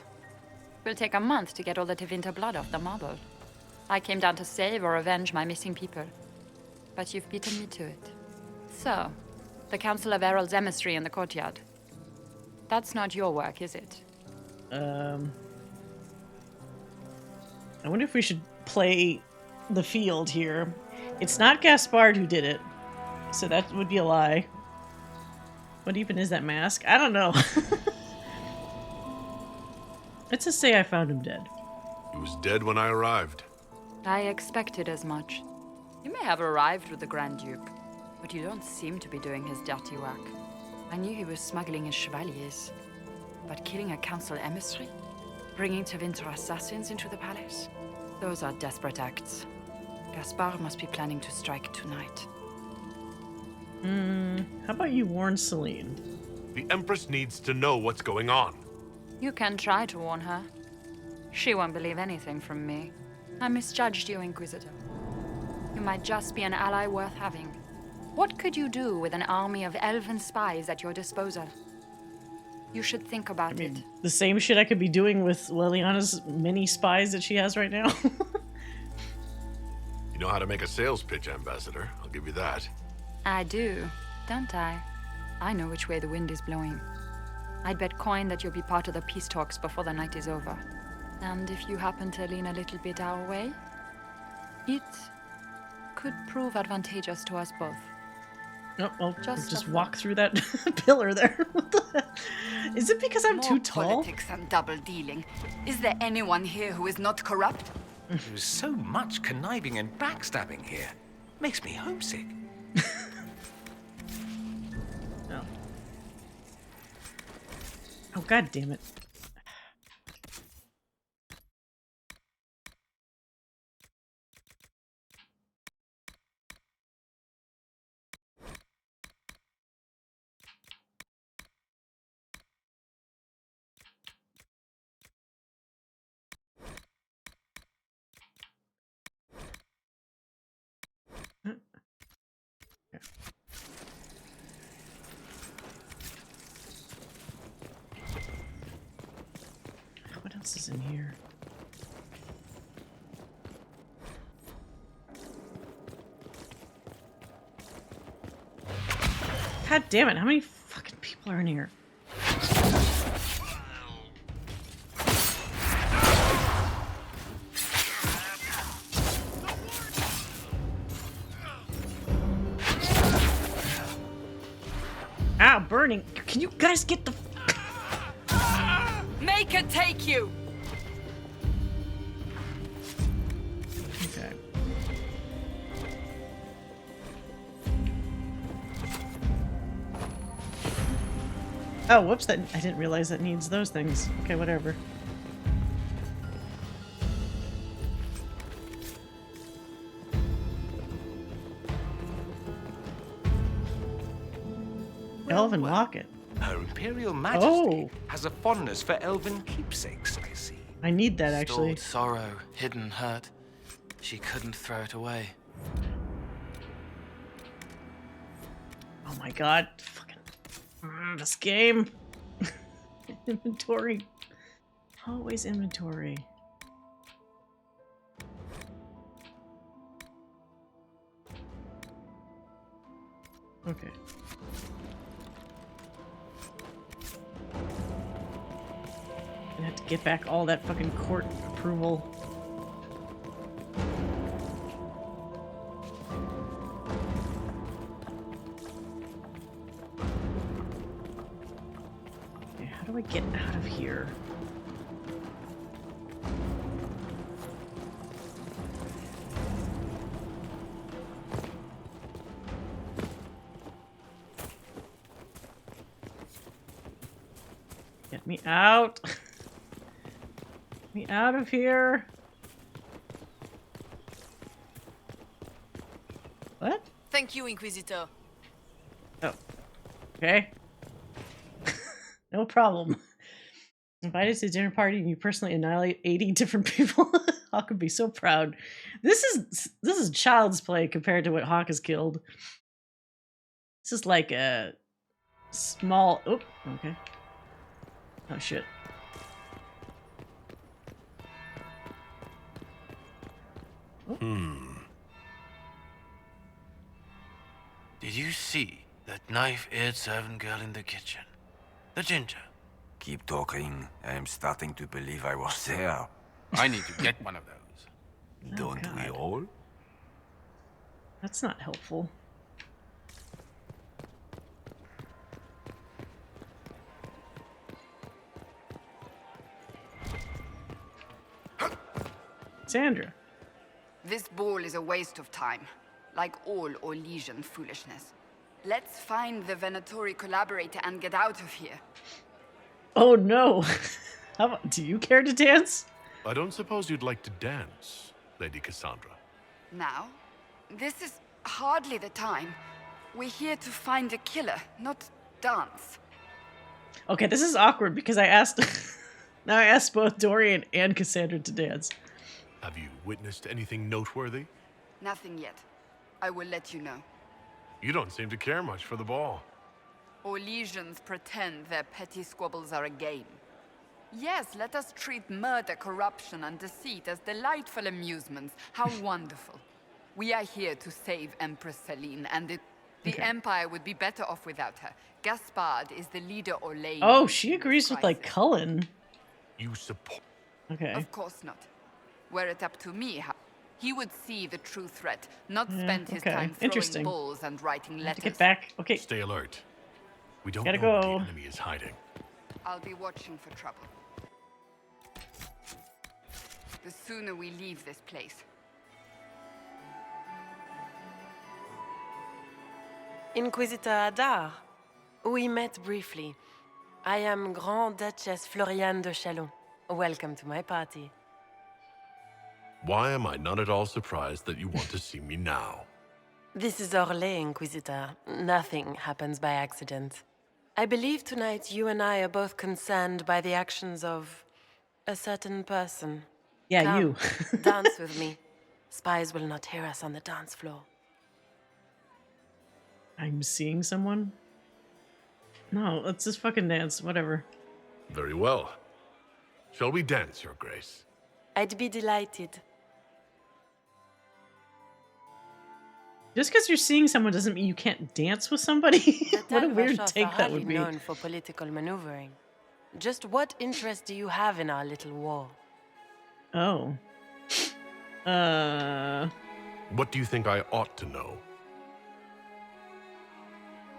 Will take a month to get all the Tevinter blood off the marble. I came down to save or avenge my missing people, but you've beaten me to it. So, the Council of Herald's emissary in the courtyard. That's not your work, is it? I wonder if we should play the field here. It's not Gaspard who did it, so that would be a lie. What even is that mask? I don't know. Let's just say I found him dead. He was dead when I arrived. I expected as much. You may have arrived with the Grand Duke, but you don't seem to be doing his dirty work. I knew he was smuggling his chevaliers, but killing a council emissary? Bringing Tevinter assassins into the palace? Those are desperate acts. Gaspard must be planning to strike tonight. How about you warn Celine? The Empress needs to know what's going on. You can try to warn her. She won't believe anything from me. I misjudged you, Inquisitor. You might just be an ally worth having. What could you do with an army of elven spies at your disposal? You should think about it. The same shit I could be doing with Liliana's many spies that she has right now. You know how to make a sales pitch, Ambassador. I'll give you that. I do, don't I? I know which way the wind is blowing. I'd bet coin that you'll be part of the peace talks before the night is over. And if you happen to lean a little bit our way, it could prove advantageous to us both. No, I'll just walk through that pillar there. What the hell? Is it because I'm too tall? Politics and double dealing. Is there anyone here who is not corrupt? There's so much conniving and backstabbing here. Makes me homesick. No. Oh, god damn it. What else is in here? God damn it, how many fucking people are in here? Ow, burning. Can you guys get the... Make it take you! Okay. Oh, whoops, that I didn't realize that needs those things. Okay, whatever. Elven locket. Her Imperial Majesty has a fondness for elven keepsakes, I see. I need that, actually. Stored sorrow, hidden hurt. She couldn't throw it away. Oh my god. Fucking... this game. Inventory. Always inventory. Okay. I have to get back all that fucking court approval. Okay, how do I get out of here? Get me out. Get me out of here. What? Thank you, Inquisitor. Oh. Okay. No problem. Invited to a dinner party and you personally annihilate 80 different people. Hawk would be so proud. This is child's play compared to what Hawk has killed. This is like a small... Oh, okay. Oh, shit. Did you see that knife-eared servant girl in the kitchen? The ginger. Keep talking. I am starting to believe I was there. I need to get one of those. Don't we all? That's not helpful. Sandra. This ball is a waste of time, like all Orlesian foolishness. Let's find the Venatori collaborator and get out of here. Oh no. How about, do you care to dance? I don't suppose you'd like to dance, Lady Cassandra. Now? This is hardly the time. We're here to find a killer, not dance. Okay, this is awkward because I asked now I asked both Dorian and Cassandra to dance. Have you witnessed anything noteworthy? Nothing yet. I will let you know. You don't seem to care much for the ball. Orlesians pretend their petty squabbles are a game. Yes, let us treat murder, corruption, and deceit as delightful amusements. How wonderful. We are here to save Empress Celine, and the Empire would be better off without her. Gaspard is the leader Orlane. Oh, she agrees with, like, Cullen. You support... Okay. Of course not. Were it up to me, he would see the true threat, not spend his time throwing balls and writing letters. Get back. Okay. Stay alert. We don't Gotta know where go. the enemy is hiding. I'll be watching for trouble. The sooner we leave this place. Inquisitor Adar. We met briefly. I am Grand Duchess Floriane de Chalon. Welcome to my party. Why am I not at all surprised that you want to see me now? This is Orlais, Inquisitor. Nothing happens by accident. I believe tonight you and I are both concerned by the actions of a certain person. Yeah, Come, you. dance with me. Spies will not hear us on the dance floor. I'm seeing someone? No, let's just fucking dance. Whatever. Very well. Shall we dance, Your Grace? I'd be delighted. Just because you're seeing someone doesn't mean you can't dance with somebody. What a weird take that would be. Known for political maneuvering. Just what interest do you have in our little war? Oh. What do you think I ought to know?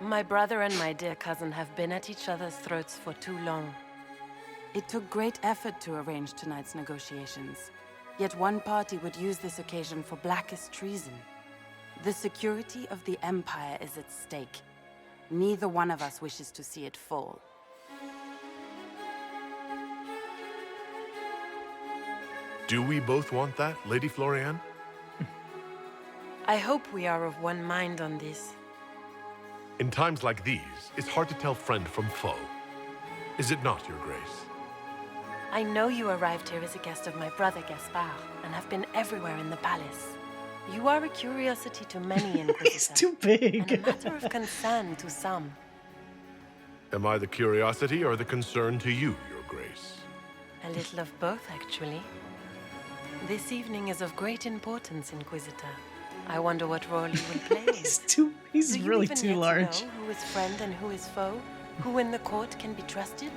My brother and my dear cousin have been at each other's throats for too long. It took great effort to arrange tonight's negotiations. Yet one party would use this occasion for blackest treason. The security of the Empire is at stake. Neither one of us wishes to see it fall. Do we both want that, Lady Floriane? I hope we are of one mind on this. In times like these, it's hard to tell friend from foe. Is it not, Your Grace? I know you arrived here as a guest of my brother Gaspard, and have been everywhere in the palace. You are a curiosity to many, Inquisitor. He's too big. And a matter of concern to some. Am I the curiosity or the concern to you, Your Grace? A little of both, actually. This evening is of great importance, Inquisitor. I wonder what role you will play. He's really too large. Do you even know who is friend and who is foe? Who in the court can be trusted?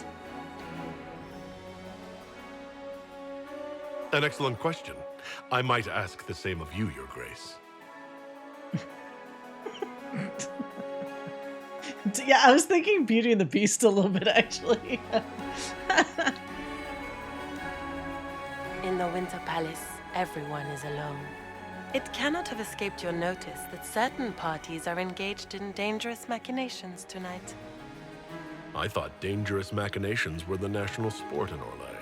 An excellent question. I might ask the same of you, Your Grace. Yeah, I was thinking Beauty and the Beast a little bit, actually. In the Winter Palace, everyone is alone. It cannot have escaped your notice that certain parties are engaged in dangerous machinations tonight. I thought dangerous machinations were the national sport in Orlais.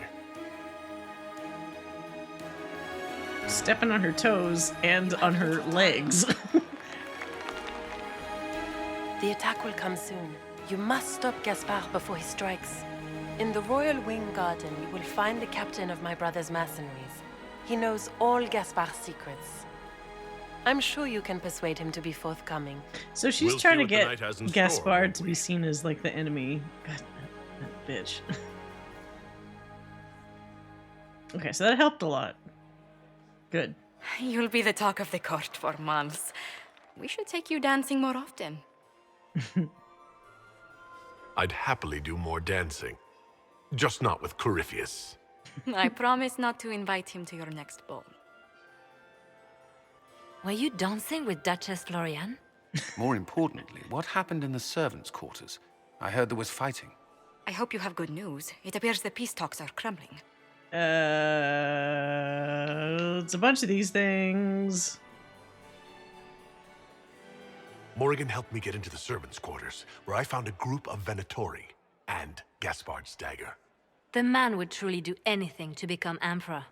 Stepping on her toes and on her legs. The attack will come soon. You must stop Gaspard before he strikes. In the Royal Wing Garden, you will find the captain of my brother's mercenaries. He knows all Gaspard's secrets. I'm sure you can persuade him to be forthcoming. So she's trying to get Gaspard to be seen as like the enemy. God, that bitch. Okay, so that helped a lot. Good. You'll be the talk of the court for months. We should take you dancing more often. I'd happily do more dancing. Just not with Corypheus. I promise not to invite him to your next ball. Were you dancing with Duchess Florian? More importantly, what happened in the servants' quarters? I heard there was fighting. I hope you have good news. It appears the peace talks are crumbling. It's a bunch of these things. Morrigan helped me get into the servants' quarters, where I found a group of Venatori and Gaspard's dagger. The man would truly do anything to become Emperor.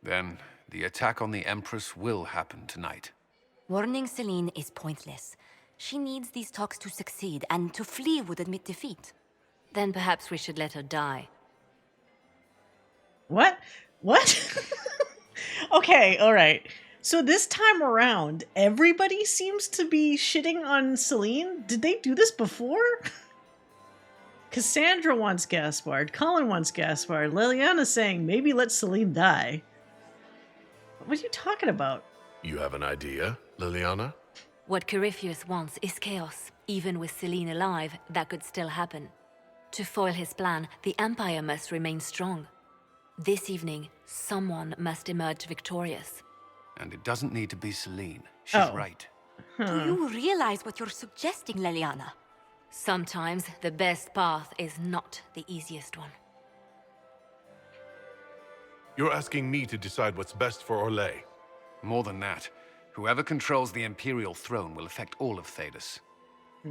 Then, the attack on the Empress will happen tonight. Warning Celine is pointless. She needs these talks to succeed, and to flee would admit defeat. Then perhaps we should let her die. What? Okay, alright. So this time around, everybody seems to be shitting on Celine? Did they do this before? Cassandra wants Gaspard, Colin wants Gaspard, Liliana's saying maybe let Celine die. What are you talking about? You have an idea, Liliana? What Corypheus wants is chaos. Even with Celine alive, that could still happen. To foil his plan, the Empire must remain strong. This evening, someone must emerge victorious. And it doesn't need to be Celine. She's right. Do you realize what you're suggesting, Liliana? Sometimes the best path is not the easiest one. You're asking me to decide what's best for Orlais. More than that, whoever controls the Imperial throne will affect all of Thedas.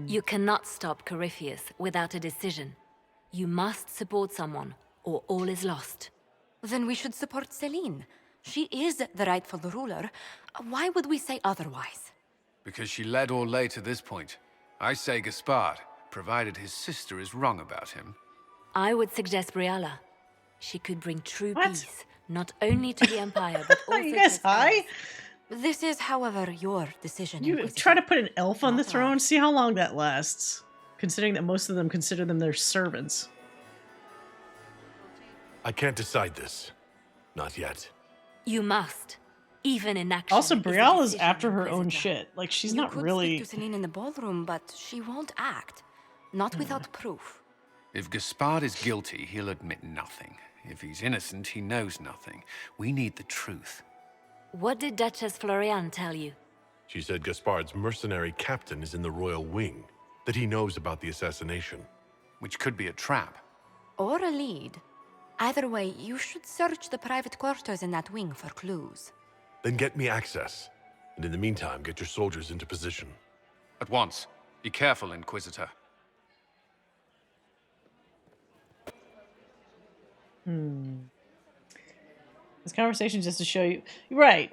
You cannot stop Corypheus without a decision. You must support someone, or all is lost. Then we should support Celine. She is the rightful ruler. Why would we say otherwise? Because she led Orlais to this point. I say Gaspard, provided his sister is wrong about him. I would suggest Briala. She could bring true peace, not only to the Empire, but also you guys to high? This is, however, your decision. You try to put an elf on the throne, see how long that lasts. Considering that most of them consider them their servants. I can't decide this. Not yet. You must. Even in action. Also, Briala's after her own shit. Like, she's not really... You could speak to Celine in the ballroom, but she won't act. Not without proof. If Gaspard is guilty, he'll admit nothing. If he's innocent, he knows nothing. We need the truth. What did Duchess Florian tell you? She said Gaspard's mercenary captain is in the royal wing, that he knows about the assassination. Which could be a trap. Or a lead. Either way, you should search the private quarters in that wing for clues. Then get me access. And in the meantime, get your soldiers into position. At once. Be careful, Inquisitor. This conversation just to show you... Right.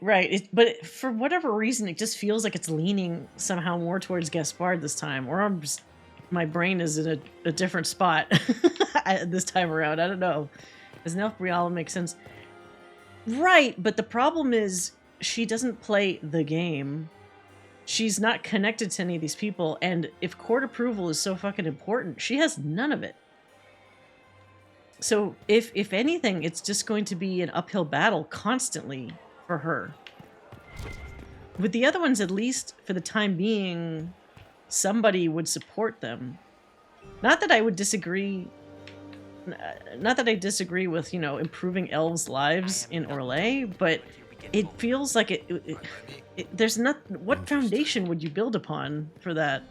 But for whatever reason, it just feels like it's leaning somehow more towards Gaspard this time. Or my brain is in a different spot this time around. I don't know. Does Nelf Briala make sense? Right, but the problem is she doesn't play the game. She's not connected to any of these people, and if court approval is so fucking important, she has none of it. So if anything, it's just going to be an uphill battle constantly for her. With the other ones, at least for the time being, somebody would support them. Not that I would disagree... Not that I disagree with, improving elves' lives in Orlais, but it feels like there's not... What foundation would you build upon for that?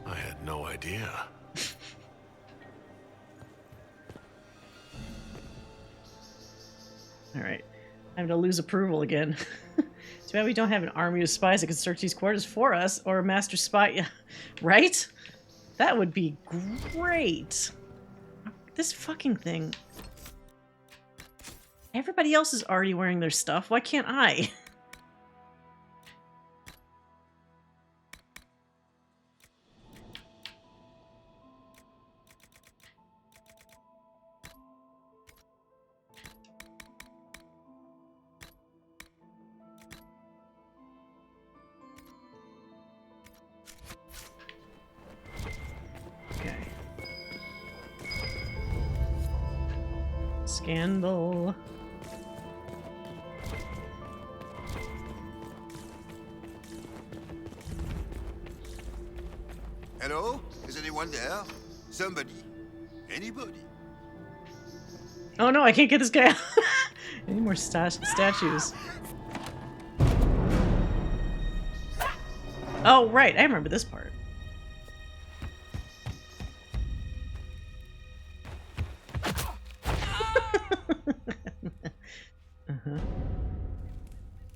I had no idea. Alright. I'm gonna lose approval again. Too bad we don't have an army of spies that can search these quarters for us, or a master spy, right? That would be great. This fucking thing. Everybody else is already wearing their stuff. Why can't I? Scandal. Hello? Is anyone there? Somebody? Anybody? Oh no, I can't get this guy out. I need more statues. Oh, right. I remember this part.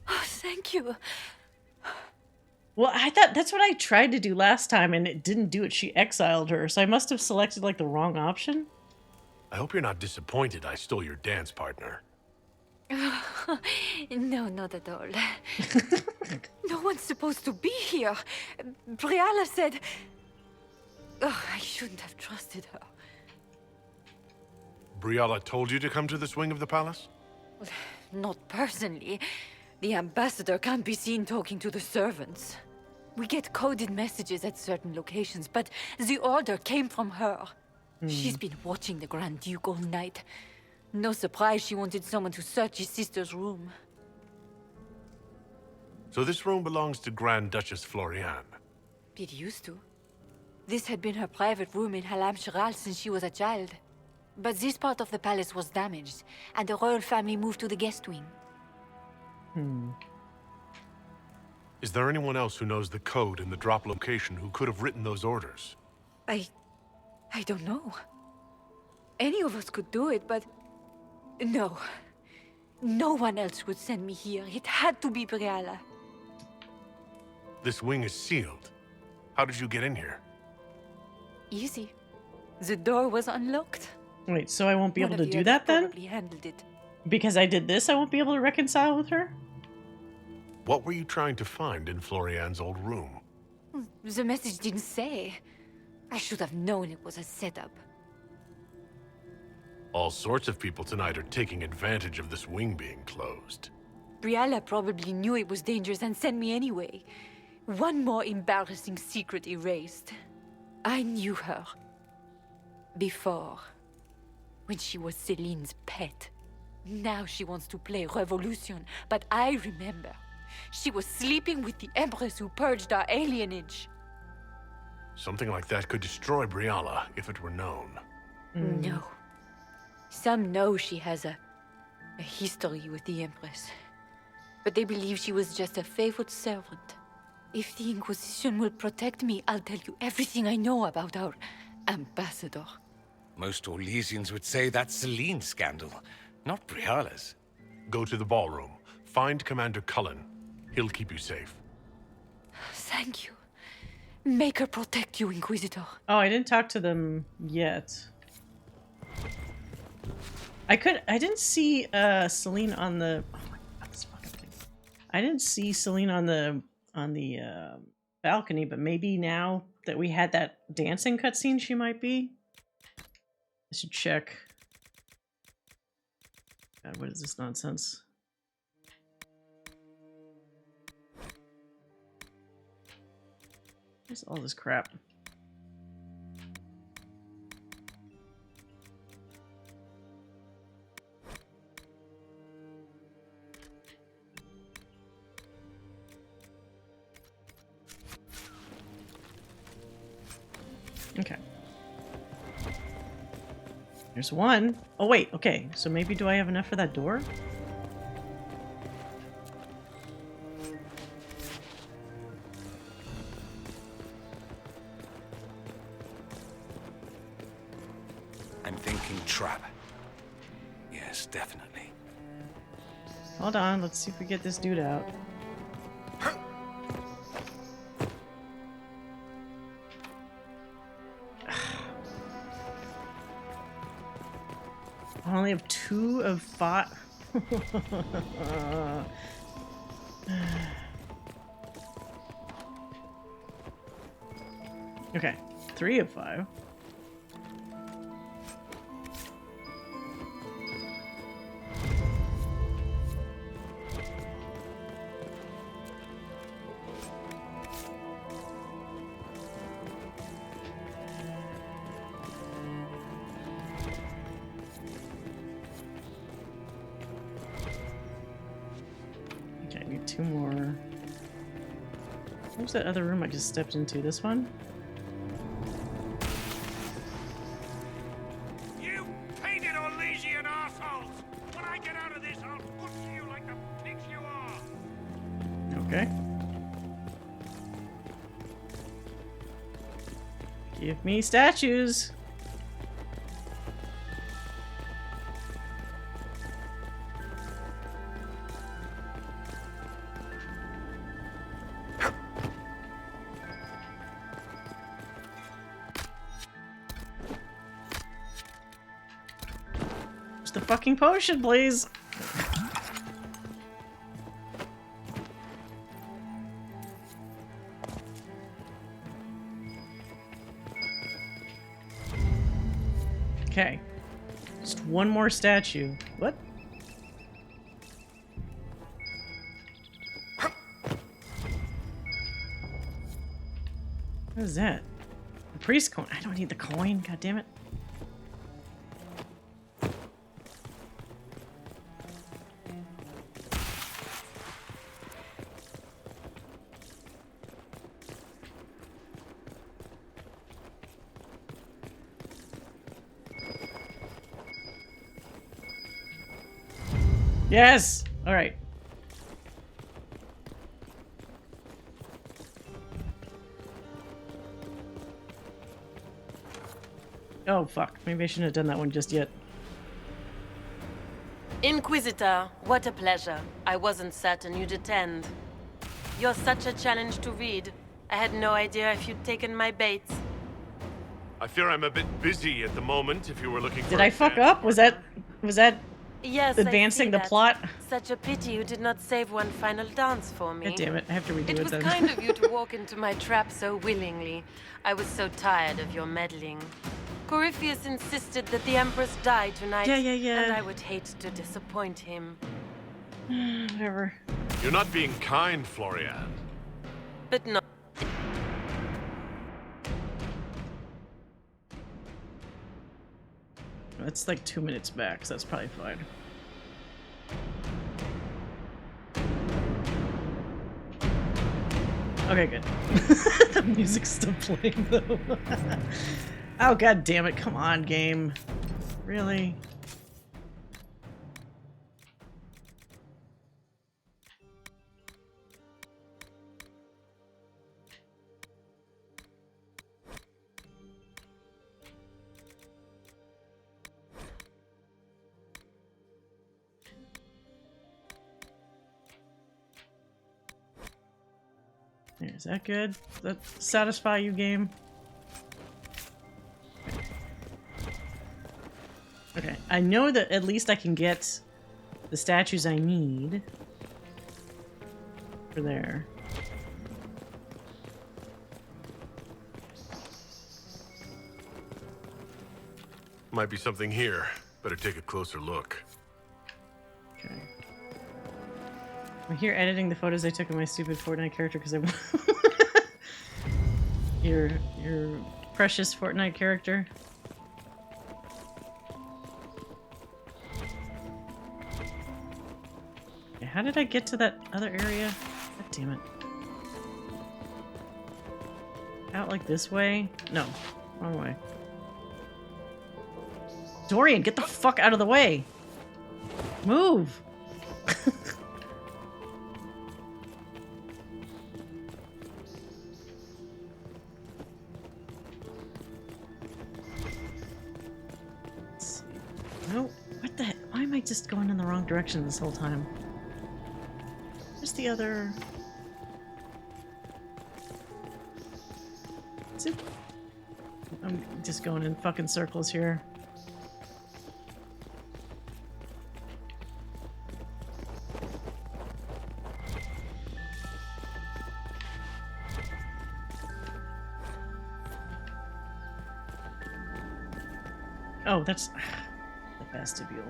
Oh, thank you. Well, I thought that's what I tried to do last time, and it didn't do it. She exiled her, so I must have selected, like, the wrong option. I hope you're not disappointed I stole your dance partner. No, not at all. No one's supposed to be here. Briala said... Oh, I shouldn't have trusted her. Briala told you to come to this wing of the palace? Not personally. The ambassador can't be seen talking to the servants. We get coded messages at certain locations, but the order came from her. She's been watching the Grand Duke all night. No surprise she wanted someone to search his sister's room. So this room belongs to Grand Duchess Florian. It used to. This had been her private room in Halam Shiral since she was a child. But this part of the palace was damaged, and the royal family moved to the guest wing. Is there anyone else who knows the code and the drop location who could have written those orders? I don't know. Any of us could do it, but... No. No one else would send me here. It had to be Briala. This wing is sealed. How did you get in here? Easy. The door was unlocked. Wait, so I won't be able to do One of the that others then? probably handled it. Because I did this, I won't be able to reconcile with her? What were you trying to find in Florian's old room? The message didn't say. I should have known it was a setup. All sorts of people tonight are taking advantage of this wing being closed. Briala probably knew it was dangerous and sent me anyway. One more embarrassing secret erased. I knew her. Before. When she was Celine's pet. Now she wants to play Revolution, but I remember. She was sleeping with the Empress who purged our alienage. Something like that could destroy Briala if it were known. No. Some know she has a history with the Empress. But they believe she was just a favorite servant. If the Inquisition will protect me, I'll tell you everything I know about our ambassador. Most Orlesians would say that's Celine's scandal, not Briala's. Go to the ballroom. Find Commander Cullen. He'll keep you safe. Thank you. Make her protect you, Inquisitor. Oh, I didn't talk to them yet. I didn't see Celine on the... Oh my god, this fucking thing. I didn't see Celine on the balcony, but maybe now that we had that dancing cutscene, she might be. I should check. God, what is this nonsense? What's all this crap? Okay. There's one. Oh wait, okay. So maybe do I have enough for that door? I'm thinking trap. Yes, definitely. Hold on, let's see if we get this dude out. I only have 2 of 5. Okay, 3 of 5. Okay, I need 2 more. What was that other room I just stepped into? This one? You painted Orlesian asshole! Give me statues. Just the fucking potion, please. Okay. Just one more statue. What? What is that? The priest coin. I don't need the coin. God damn it. Yes! Alright. Oh, fuck. Maybe I shouldn't have done that one just yet. Inquisitor, what a pleasure. I wasn't certain you'd attend. You're such a challenge to read. I had no idea if you'd taken my bait. I fear I'm a bit busy at the moment, if you were looking for... Did I fuck up? Was that Yes, advancing I the see that. plot? Such a pity you did not save one final dance for me. God damn it, I have to redo it It was then. kind of you to walk into my trap so willingly. I was so tired of your meddling. Corypheus insisted that the Empress die tonight. Yeah. And I would hate to disappoint him. Whatever. You're not being kind, Florian. But no. It's like 2 minutes back, so that's probably fine. Okay, good. The music's still playing though. Oh, god damn it, come on, game. Really? Is that good? Does that satisfy you, game? Okay, I know that at least I can get the statues I need for there. Might be something here. Better take a closer look. Okay. I'm here editing the photos I took of my stupid Fortnite character because I want your precious Fortnite character. Okay, how did I get to that other area? God damn it. Out like this way? No, wrong way. Dorian, get the fuck out of the way! Move! No, what the heck? Why am I just going in the wrong direction this whole time? Where's the other... Is it... I'm just going in fucking circles here. Oh, that's the vestibule.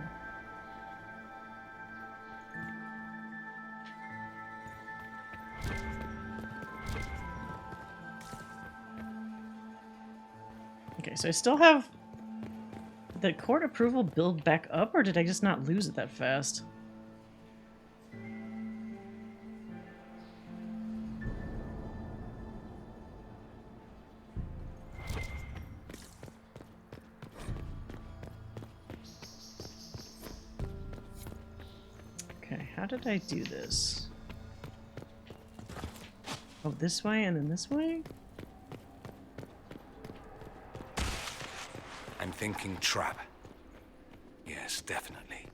Okay, so I still have the court approval build back up, or did I just not lose it that fast? Okay, how did I do this? Oh, this way and then this way? I'm thinking trap. Yes, definitely.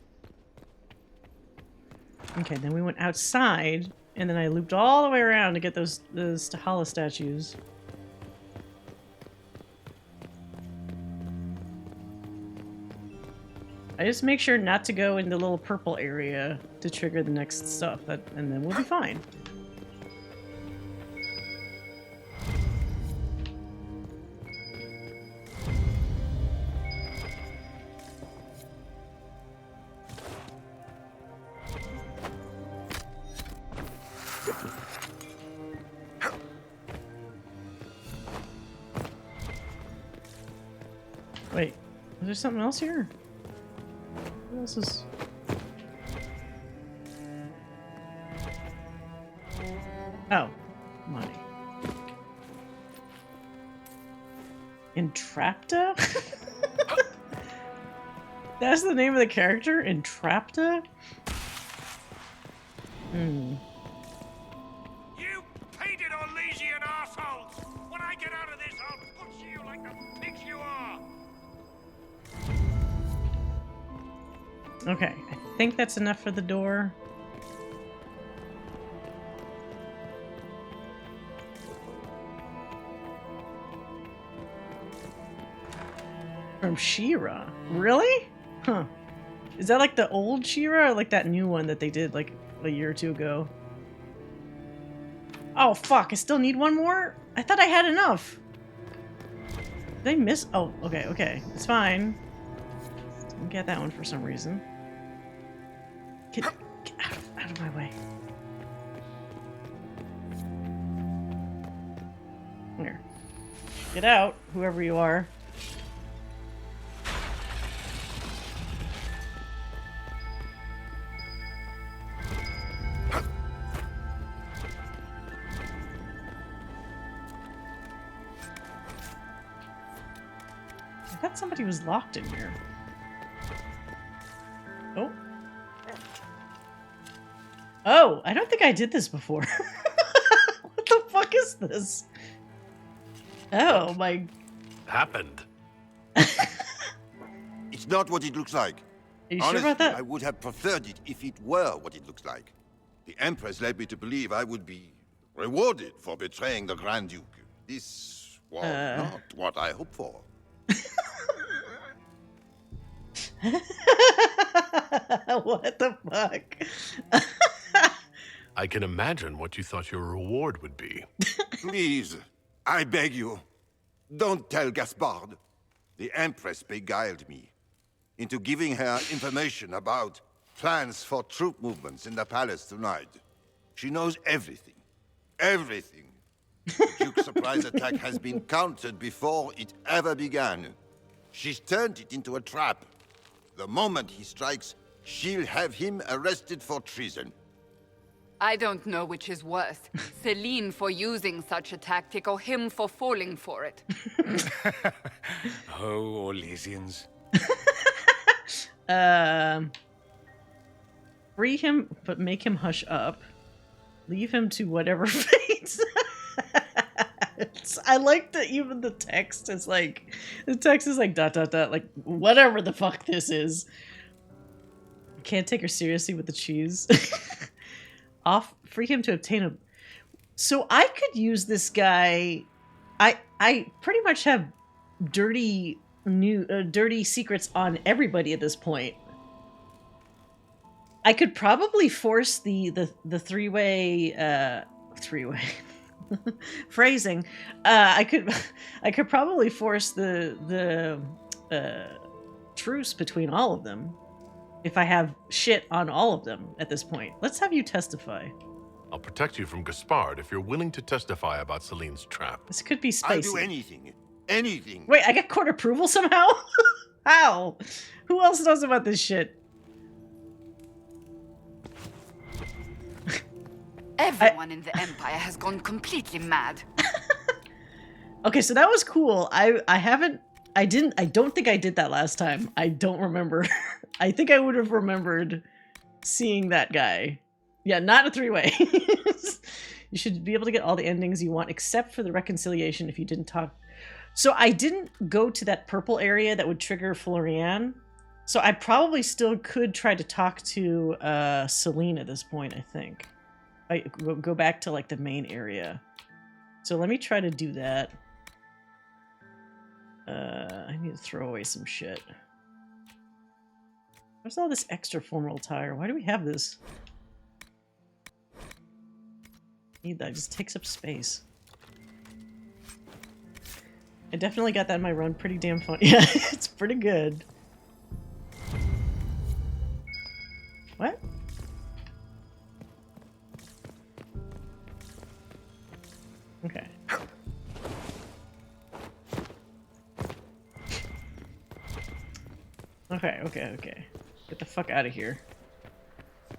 Okay, then we went outside, and then I looped all the way around to get those Stahala statues. I just make sure not to go in the little purple area to trigger the next stuff, and then we'll be fine. Wait, is there something else here? What else is... Oh, money. Entrapta? That's the name of the character? Entrapta? Hmm. You painted Orlesian assholes! When I get out of this, I'll butcher you like the pigs you are! Okay, I think that's enough for the door. From She-Ra? Really? Huh. Is that like the old She-Ra or like that new one that they did like a year or two ago? Oh fuck, I still need one more? I thought I had enough. Did I miss? Oh, okay, okay. It's fine. Didn't get that one for some reason. Get out of my way. Here. Get out, whoever you are. I thought somebody was locked in here. Oh. Oh, I don't think I did this before. What the fuck is this? Oh, my... Happened. It's not what it looks like. Are you Honestly, sure about that? I would have preferred it if it were what it looks like. The Empress led me to believe I would be rewarded for betraying the Grand Duke. This was not what I hoped for. What the fuck? I can imagine what you thought your reward would be. Please, I beg you, don't tell Gaspard. The Empress beguiled me into giving her information about plans for troop movements in the palace tonight. She knows everything. Everything. The Duke's surprise attack has been countered before it ever began. She's turned it into a trap. The moment he strikes, she'll have him arrested for treason. I don't know which is worse, Celine for using such a tactic or him for falling for it. Oh, Orlesians. Free him, but make him hush up. Leave him to whatever fate. I like that even the text is like, the text is like ... like whatever the fuck this is. Can't take her seriously with the cheese. Free him to obtain a... So I could use this guy. I pretty much have dirty secrets on everybody at this point. I could probably force the three-way phrasing. I could probably force the truce between all of them if I have shit on all of them at this point. Let's have you testify. I'll protect you from Gaspard if you're willing to testify about Celine's trap. This could be spicy. I'll do anything. Anything. Wait, I get court approval somehow? How? Who else knows about this shit? Everyone in the Empire has gone completely mad. Okay, so that was cool. I don't think I did that last time. I don't remember. I think I would have remembered seeing that guy. Yeah, not a three-way. You should be able to get all the endings you want except for the reconciliation if you didn't talk So I didn't go to that purple area that would trigger Florian. So I probably still could try to talk to Celine at this point, I think. I go back to like the main area. So let me try to do that. I need to throw away some shit. Where's all this extra formal tire? Why do we have this? Need that. It just takes up space. I definitely got that in my run. Pretty damn fun. Yeah, it's pretty good. What? Okay. Okay. Get the fuck out of here. Is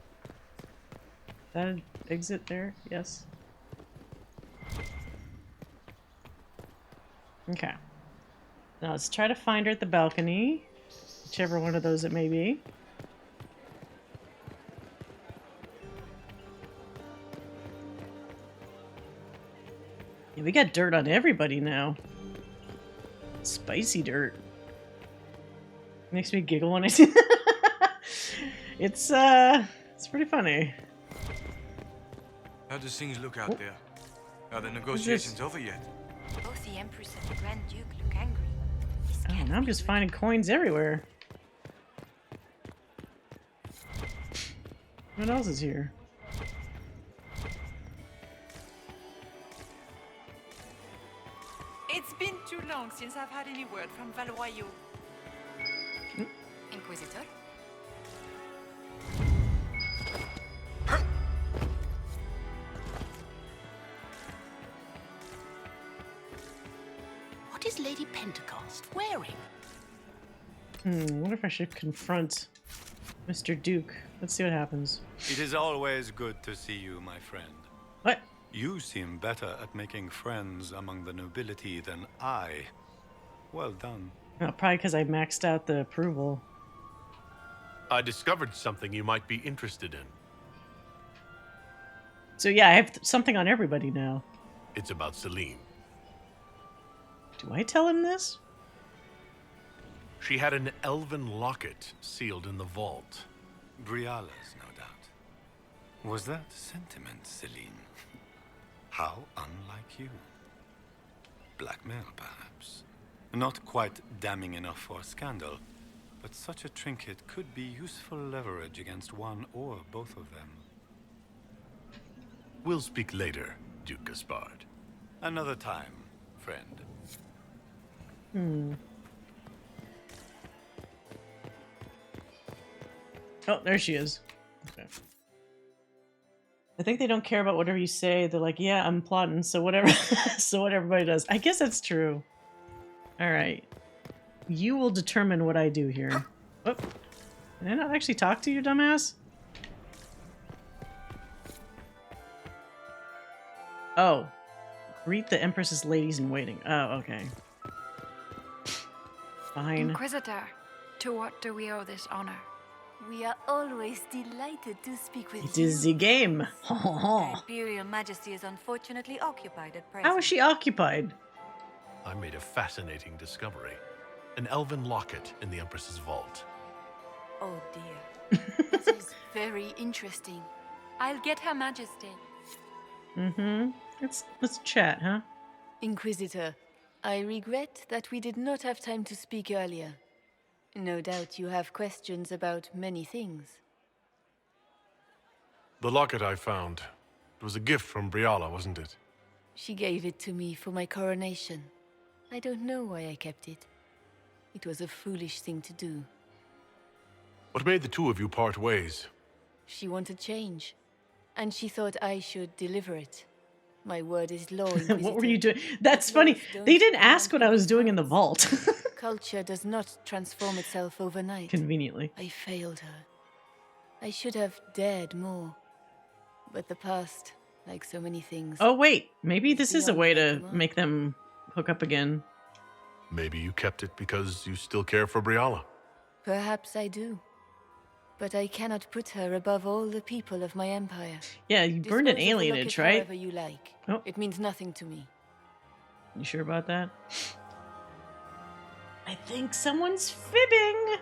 that an exit there? Yes. Okay. Now let's try to find her at the balcony. Whichever one of those it may be. Yeah, we got dirt on everybody now. Spicy dirt. Makes me giggle when I see it's pretty funny. How does things look out there? Are the negotiations over yet? Both the Empress and the Grand Duke look angry. Oh, now I'm just finding coins everywhere. What else is here? It's been too long since I've had any word from Valroyo. Inquisitor? What is Lady Pentecost wearing? What if I should confront Mr. Duke? Let's see what happens. It is always good to see you, my friend. What? You seem better at making friends among the nobility than I. Well done. Oh, probably because I maxed out the approval. I discovered something you might be interested in. So yeah, I have something on everybody now. It's about Celine. Do I tell him this? She had an elven locket sealed in the vault. Briala's, no doubt. Was that sentiment, Celine? How unlike you. Blackmail, perhaps. Not quite damning enough for scandal, but such a trinket could be useful leverage against one or both of them. We'll speak later, Duke Gaspard. Another time, friend. Oh, there she is. Okay. I think they don't care about whatever you say. They're like, yeah, I'm plotting, so whatever. So what everybody does. I guess that's true. All right. You will determine what I do here. Oh, did I not actually talk to you, dumbass? Oh. Greet the Empress's ladies in waiting. Oh, okay. Fine. Inquisitor, to what do we owe this honor? We are always delighted to speak with It is the game. Her Imperial Majesty is unfortunately occupied at present. How is she occupied? I made a fascinating discovery. An elven locket in the Empress's vault. Oh dear. This is very interesting. I'll get Her Majesty. Let's chat, huh? Inquisitor, I regret that we did not have time to speak earlier. No doubt you have questions about many things. The locket I found. It was a gift from Briala, wasn't it? She gave it to me for my coronation. I don't know why I kept it. It was a foolish thing to do. What made the two of you part ways? She wanted change, and she thought I should deliver it. My word is law, What were you doing? That's funny. They didn't ask what I was doing in the vault. Culture does not transform itself overnight. Conveniently. I failed her. I should have dared more. But the past, like so many things... Oh, wait. Maybe this is a way to make them hook up again. Maybe you kept it because you still care for Briala. Perhaps I do. But I cannot put her above all the people of my empire. Yeah, you burned an Dispose of the alienage, locket right? however you like. Oh. It means nothing to me. You sure about that? I think someone's fibbing.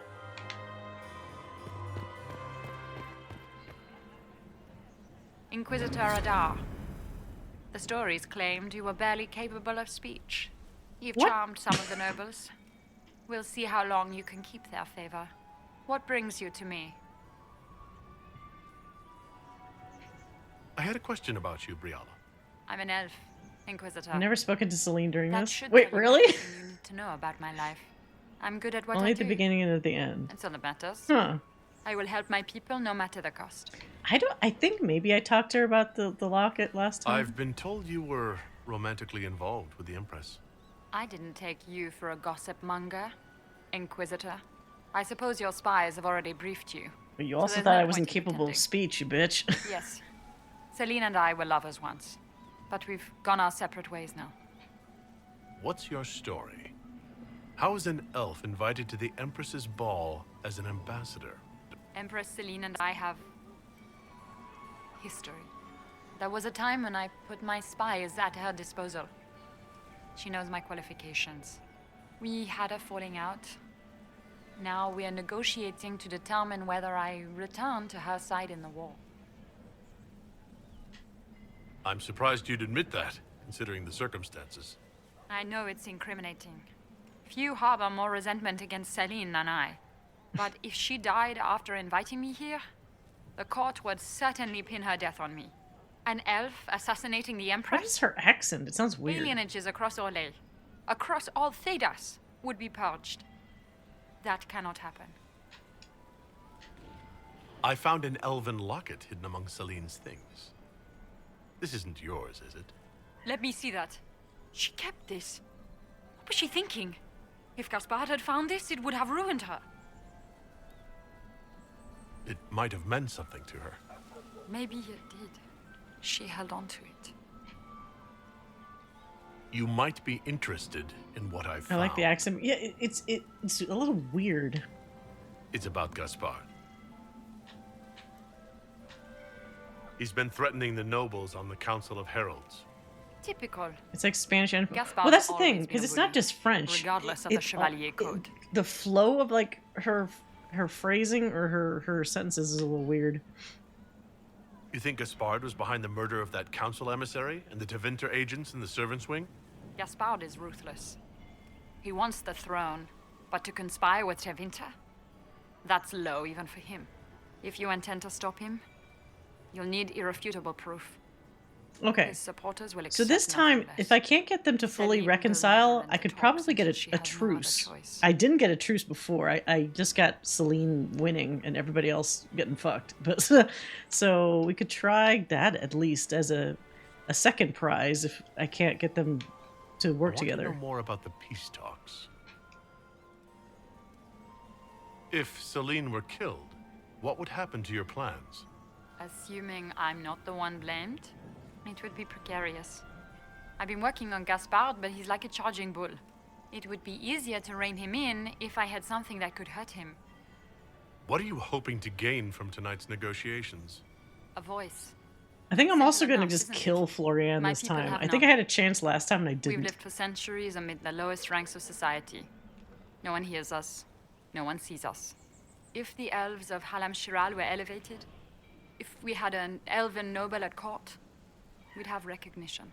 Inquisitor Adar. The stories claimed you were barely capable of speech. You've charmed some of the nobles. We'll see how long you can keep their favor. What brings you to me? I had a question about you, Briala. I'm an elf, Inquisitor. I've never spoken to Celine during That this. should Wait, tell you really? everything you need to know about my life. I'm good at what Only I at the do. beginning and at the end. That's all that matters. Huh. I will help my people no matter the cost. I think maybe I talked to her about the locket last time. I've been told you were romantically involved with the Empress. I didn't take you for a gossip monger, Inquisitor. I suppose your spies have already briefed you. But you so also there's thought no I wasn't point in capable of pretending. speech, you bitch. Yes. Celine and I were lovers once. But we've gone our separate ways now. What's your story? How is an elf invited to the Empress's ball as an ambassador? Empress Celine and I have history. There was a time when I put my spies at her disposal. She knows my qualifications. We had a falling out. Now we are negotiating to determine whether I return to her side in the war. I'm surprised you'd admit that, considering the circumstances. I know it's incriminating. Few harbor more resentment against Celine than I. But if she died after inviting me here, the court would certainly pin her death on me. An elf assassinating the Empress? What is her accent? It sounds weird. Alienages across Orlais, across all Thedas, would be purged. That cannot happen. I found an elven locket hidden among Celine's things. This isn't yours, is it? Let me see that. She kept this. What was she thinking? If Gaspard had found this, it would have ruined her. It might have meant something to her. Maybe it did. She held on to it. You might be interested in what I've I found. like the accent. Yeah, it's a little weird. It's about Gaspard. He's been threatening the nobles on the Council of Heralds. Typical. It's like Spanish and Gaspard's well, that's the always thing been because a it's not bully, just French. regardless of the Chevalier Code. The flow of like her phrasing or her sentences is a little weird. You think Gaspard was behind the murder of that council emissary and the Tevinter agents in the servants' wing? Gaspard is ruthless. He wants the throne, but to conspire with Tevinter? That's low even for him. If you intend to stop him, you'll need irrefutable proof. Okay. His supporters will So accept this nothing time, less. if I can't get them to fully reconcile, I could probably get a truce. I didn't get a truce before. I just got Celine winning and everybody else getting fucked. But so we could try that at least as a second prize if I can't get them to work I want together. to know more about the peace talks. If Celine were killed, what would happen to your plans? Assuming I'm not the one blamed, it would be precarious. I've been working on Gaspard, but he's like a charging bull. It would be easier to rein him in if I had something that could hurt him. What are you hoping to gain from tonight's negotiations? A voice. I think I'm also Simple going to enough, just isn't kill it? Florian My this people time. have I think I none. had a chance last time and I We've didn't. lived for centuries amid the lowest ranks of society. No one hears us. No one sees us. If the elves of Halam Shiral were elevated, if we had an elven noble at court, we'd have recognition.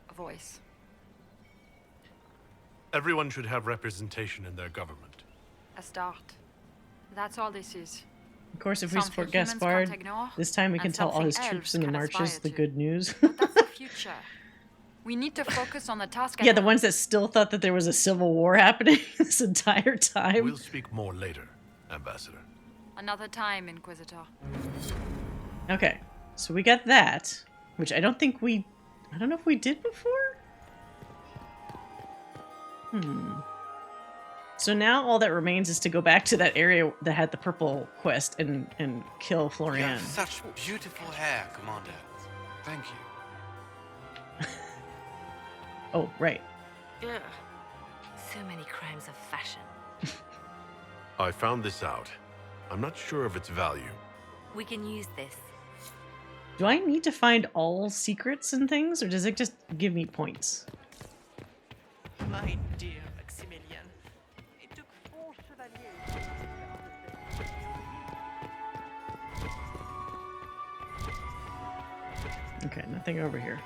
A voice. Everyone should have representation in their government. A start. That's all this is. Of course, if we Something support humans Gaspard, can't ignore, this time we can and tell all his something troops in the elves can marches aspire the to. good news. That's the future. We need to focus on the task at Yeah, the hand. ones that still thought that there was a civil war happening this entire time. We'll speak more later, Ambassador. Another time, Inquisitor. Okay, so we got that, which I don't know if we did before? So now all that remains is to go back to that area that had the purple quest and kill You Florian. have such beautiful hair, Commander. Thank you. Oh, right. Ugh. So many crimes of fashion. I found this out. I'm not sure of its value. We can use this. Do I need to find all secrets and things, or does it just give me points? My dear Maximilian, Okay, nothing over here.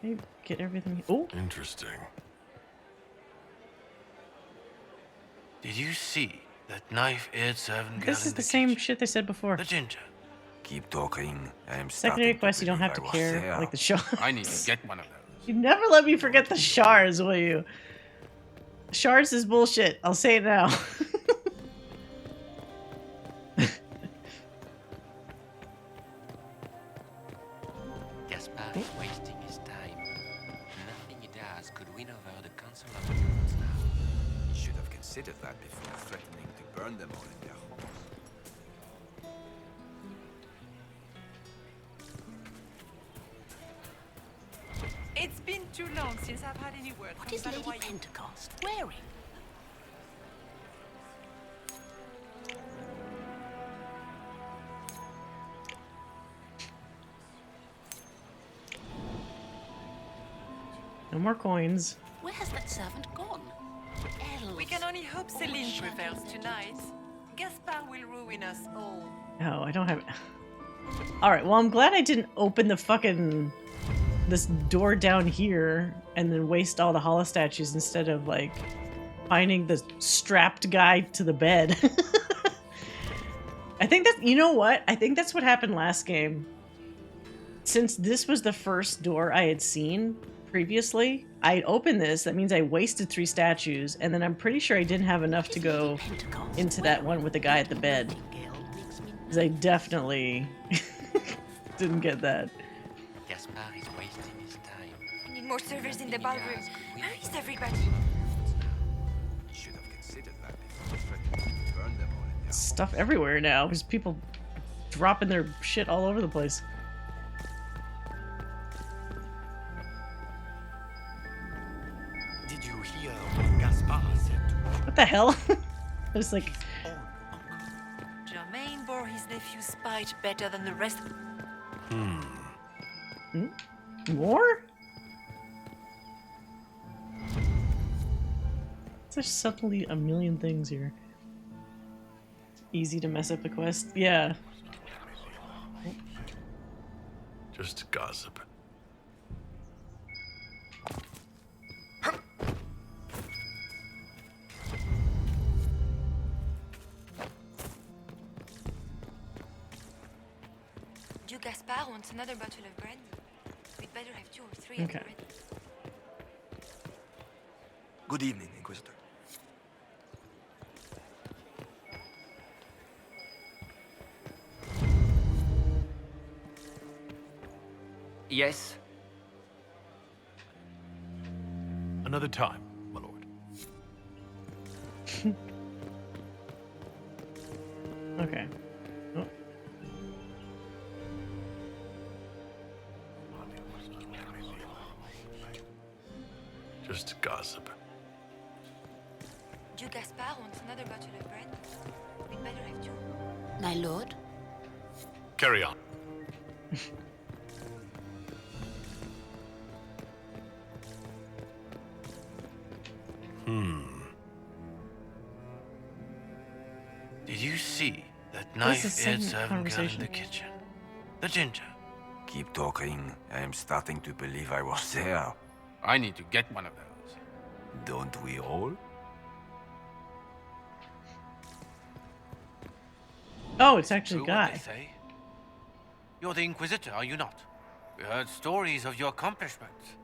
Maybe get everything. Oh, interesting. Did you see that knife-eared servant girl this is in the same shit they said before. The ginger. Keep talking. I am Secondary starting to quest, you don't have to believe I was care. there. Like the shards. I need to get one of those. You never let me forget the shards, will you? Shards is bullshit. I'll say it now. Gaspar is wasting his time. Nothing he does could win over the Council of the Gods now. He should have considered that before threatening to burn them all in their homes. It's been too long since I've had any word What from is Lady Valois. Pentecost wearing? No more coins. Where has that servant gone? Elves. We can only hope Celine prevails tonight. Gaspar will ruin us all. No, I don't have. All right. Well, I'm glad I didn't open the fucking this door down here and then waste all the hollow statues instead of like finding the strapped guy to the bed. I think that, you know what? I think that's what happened last game. Since this was the first door I had seen previously, I opened this. That means I wasted 3 statues, and then I'm pretty sure I didn't have enough to go into that one with the guy at the bed. Because I definitely didn't get that. Gaspar is wasting his time. We need more servers in the ballroom. Where is everybody? He should have considered that before threatening to burn them all in their Stuff everywhere now. There's people dropping their shit all over the place. Did you hear what Gaspar said to me? What the hell? It's like, Germain bore his nephew's spite better than the rest. more? There's suddenly a million things here. Easy to mess up the quest. Yeah. Just gossip. Do Gaspar wants another bottle of brandy? We'd better have 2 or 3 Okay. of it. Good evening, Inquisitor. Yes? Another time, my lord. Okay. Oh. Just gossip. Do Gaspar wants another bottle of brandy? We'd better have 2. My lord? Carry on. Did you see that This is knife-eared some servant girl in conversation. the kitchen? The ginger. Keep talking. I am starting to believe I was there. I need to get one of those. Don't we all? Oh, it's actually a True what they guy. say. You're the Inquisitor, are you not? We heard stories of your accomplishments.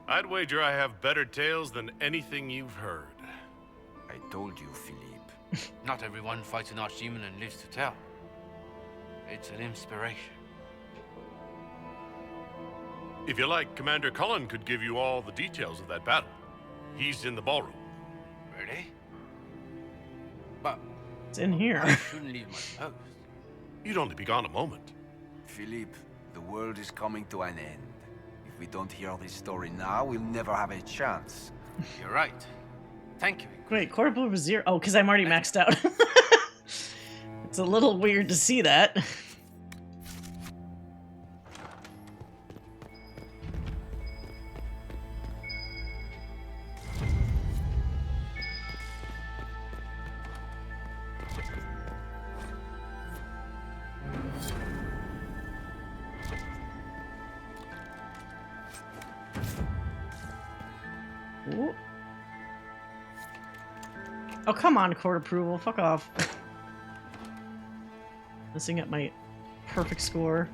I'd wager I have better tales than anything you've heard. I told you, Philippe. Not everyone fights an archdemon and lives to tell. It's an inspiration. If you like, Commander Cullen could give you all the details of that battle. He's in the ballroom. Really? But It's in here. I shouldn't leave my post. You'd only be gone a moment. Philippe, the world is coming to an end. If we don't hear this story now, we'll never have a chance. You're right. Thank you. Wait, Corporal was 0. Oh, because I'm already maxed out. It's a little weird to see that. Ooh. Oh, come on, court approval. Fuck off. Messing up my perfect score.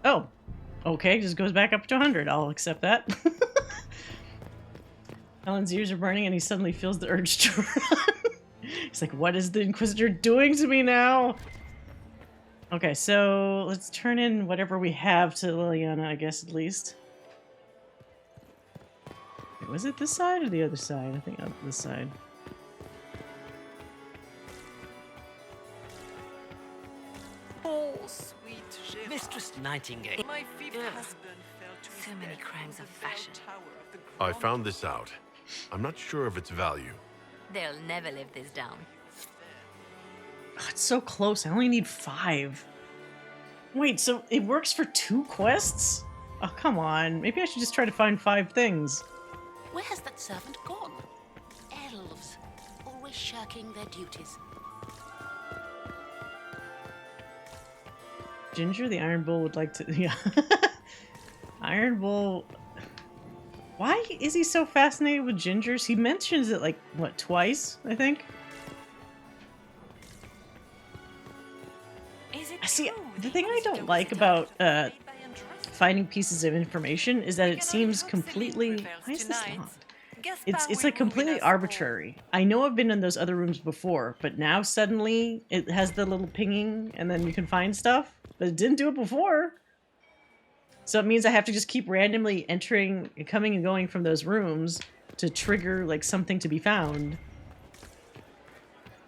Oh, okay, just goes back up to 100. I'll accept that. Alan's ears are burning and he suddenly feels the urge to run. He's like, what is the Inquisitor doing to me now? Okay, so let's turn in whatever we have to Liliana, I guess, at least. Wait, was it this side or the other side? I think this side. Oh, sweet Gerard. Mistress Nightingale. My fifth husband fell to his So many death crimes in of the bell fashion. tower of the I Grand found this out. I'm not sure of its value. They'll never live this down. Oh, it's so close. I only need 5. Wait, so it works for 2 quests? Oh, come on. Maybe I should just try to find 5 things. Where has that servant gone? Elves, always shirking their duties. Ginger, the Iron Bull, would like to... Yeah. Iron Bull... Why is he so fascinated with gingers? He mentions it, like, what, twice, I think? I see, the thing I don't like about finding pieces of information is that it seems completely... Why is this not? It's like completely arbitrary. I know I've been in those other rooms before, but now suddenly it has the little pinging and then you can find stuff, but it didn't do it before. So it means I have to just keep randomly entering, coming and going from those rooms to trigger like something to be found.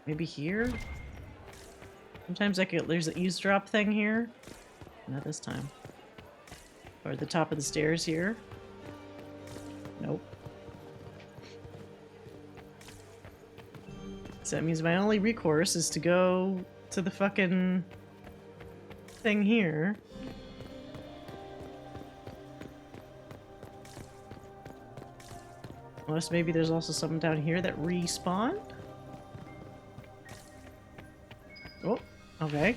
Maybe here? Sometimes there's an eavesdrop thing here. Not this time. Or at the top of the stairs here. Nope. So that means my only recourse is to go to the fucking thing here. Unless maybe there's also something down here that respawn? Oh, okay.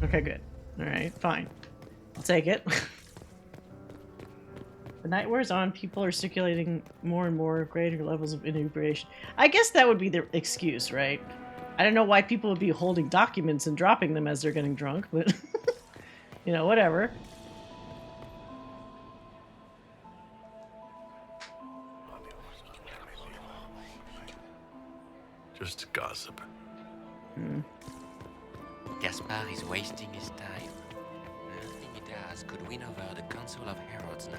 Okay, good. Alright, fine. I'll take it. The night wears on, people are circulating more and more greater levels of inebriation. I guess that would be the excuse, right? I don't know why people would be holding documents and dropping them as they're getting drunk, but you know, whatever. Just gossip. Gaspard is wasting his time. Nothing he does could win over the Council of Heralds now.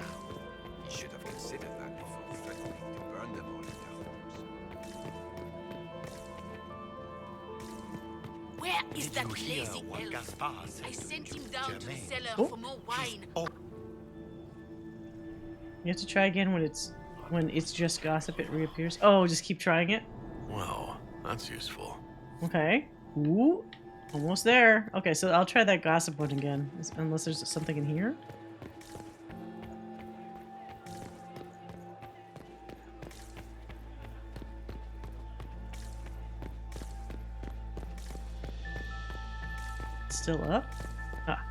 You should have considered that before threatening to burn them all into homes. Where is Did that you hear lazy what elf? Gaspard said I to sent him Duke down to the Germain? cellar Oh. for more wine. You have to try again when it's just gossip, it reappears. Oh, just keep trying it? Well, that's useful. Okay. Ooh. Almost there. Okay, so I'll try that gossip one again. Unless there's something in here. Still up? Ah.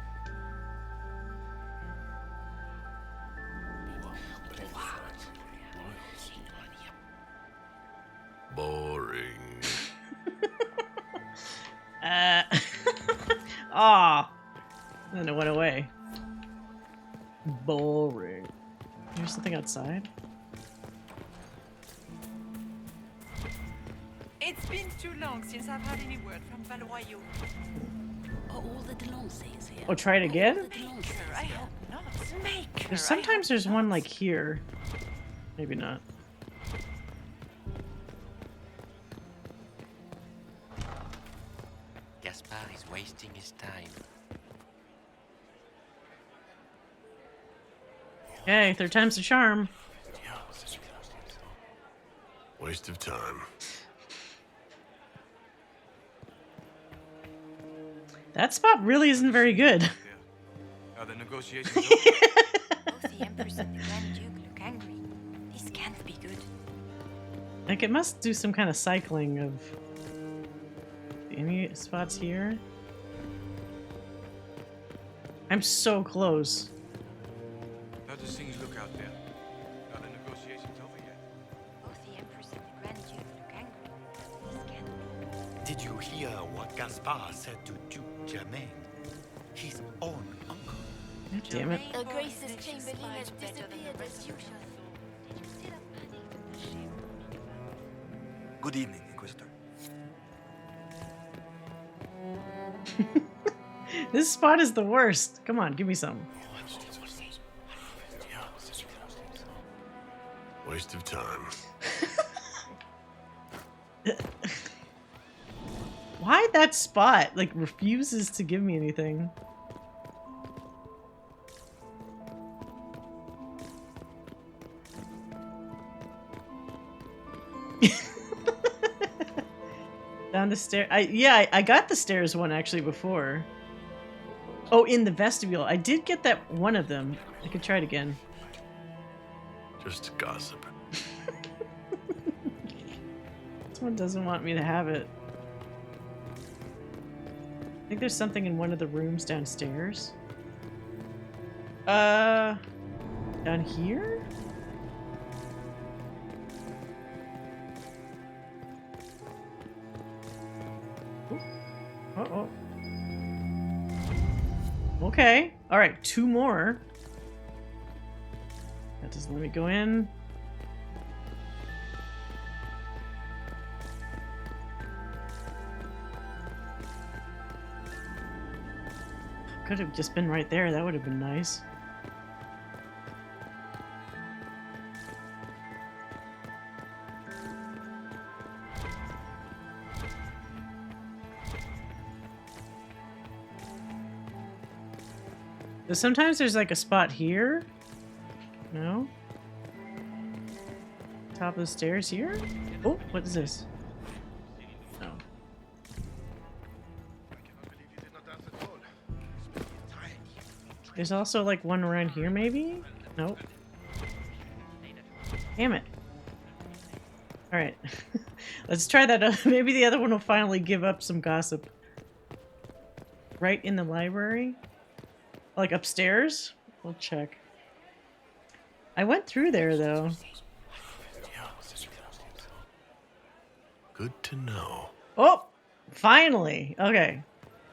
Boring. Ah. Then it went away. Boring. There's something outside. It's been too long since I've had any word from Valroyo. Are all the Delanceys here? Oh, try it again? I hope not. Maker, Sometimes there's one like here. Maybe not. Gaspar is wasting his time. Okay, third time's the charm. Waste of time. That spot really isn't very good. Are the negotiations Both the Empress and the Grand Duke look angry. This can't be good. Like, it must do some kind of cycling of... Any spots here? I'm so close. How do things look out there? Are the negotiations over yet? Both the Empress and the Grand Duke look angry. This can't be. Did you hear what Gaspard said to Duke Germain? His own uncle. God damn it. Her Grace's Chamberlain has disappeared as usual. Good evening, Inquisitor. This spot is the worst. Come on, give me some. Waste of time. Why that spot, like, refuses to give me anything? Down the stair. I got the stairs one actually before. Oh, in the vestibule. I did get that one of them. I could try it again. Just gossip. This one doesn't want me to have it. I think there's something in one of the rooms downstairs. Down here? Uh-oh. Okay. Alright, 2 more. That doesn't let me go in. Could have just been right there. That would have been nice. So sometimes there's like a spot here. No? Top of the stairs here? Oh, what is this? Oh. There's also like one around here maybe? Nope. Damn it. Alright. Let's try that. Maybe the other one will finally give up some gossip. Right in the library? Like upstairs? We'll check. I went through there though. Good to know. Oh! Finally! Okay.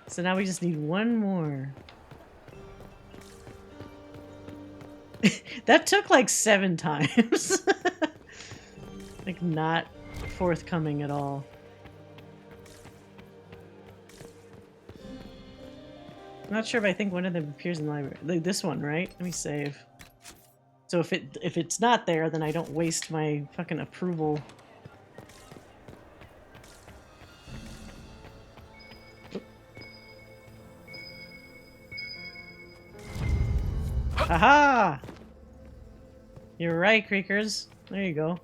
So now we just need one more. That took like 7 times. Like not forthcoming at all. I'm not sure if I think one of them appears in the library. Like this one, right? Let me save. So if it's not there, then I don't waste my fucking approval. Oop. Aha! You're right, Creakers. There you go.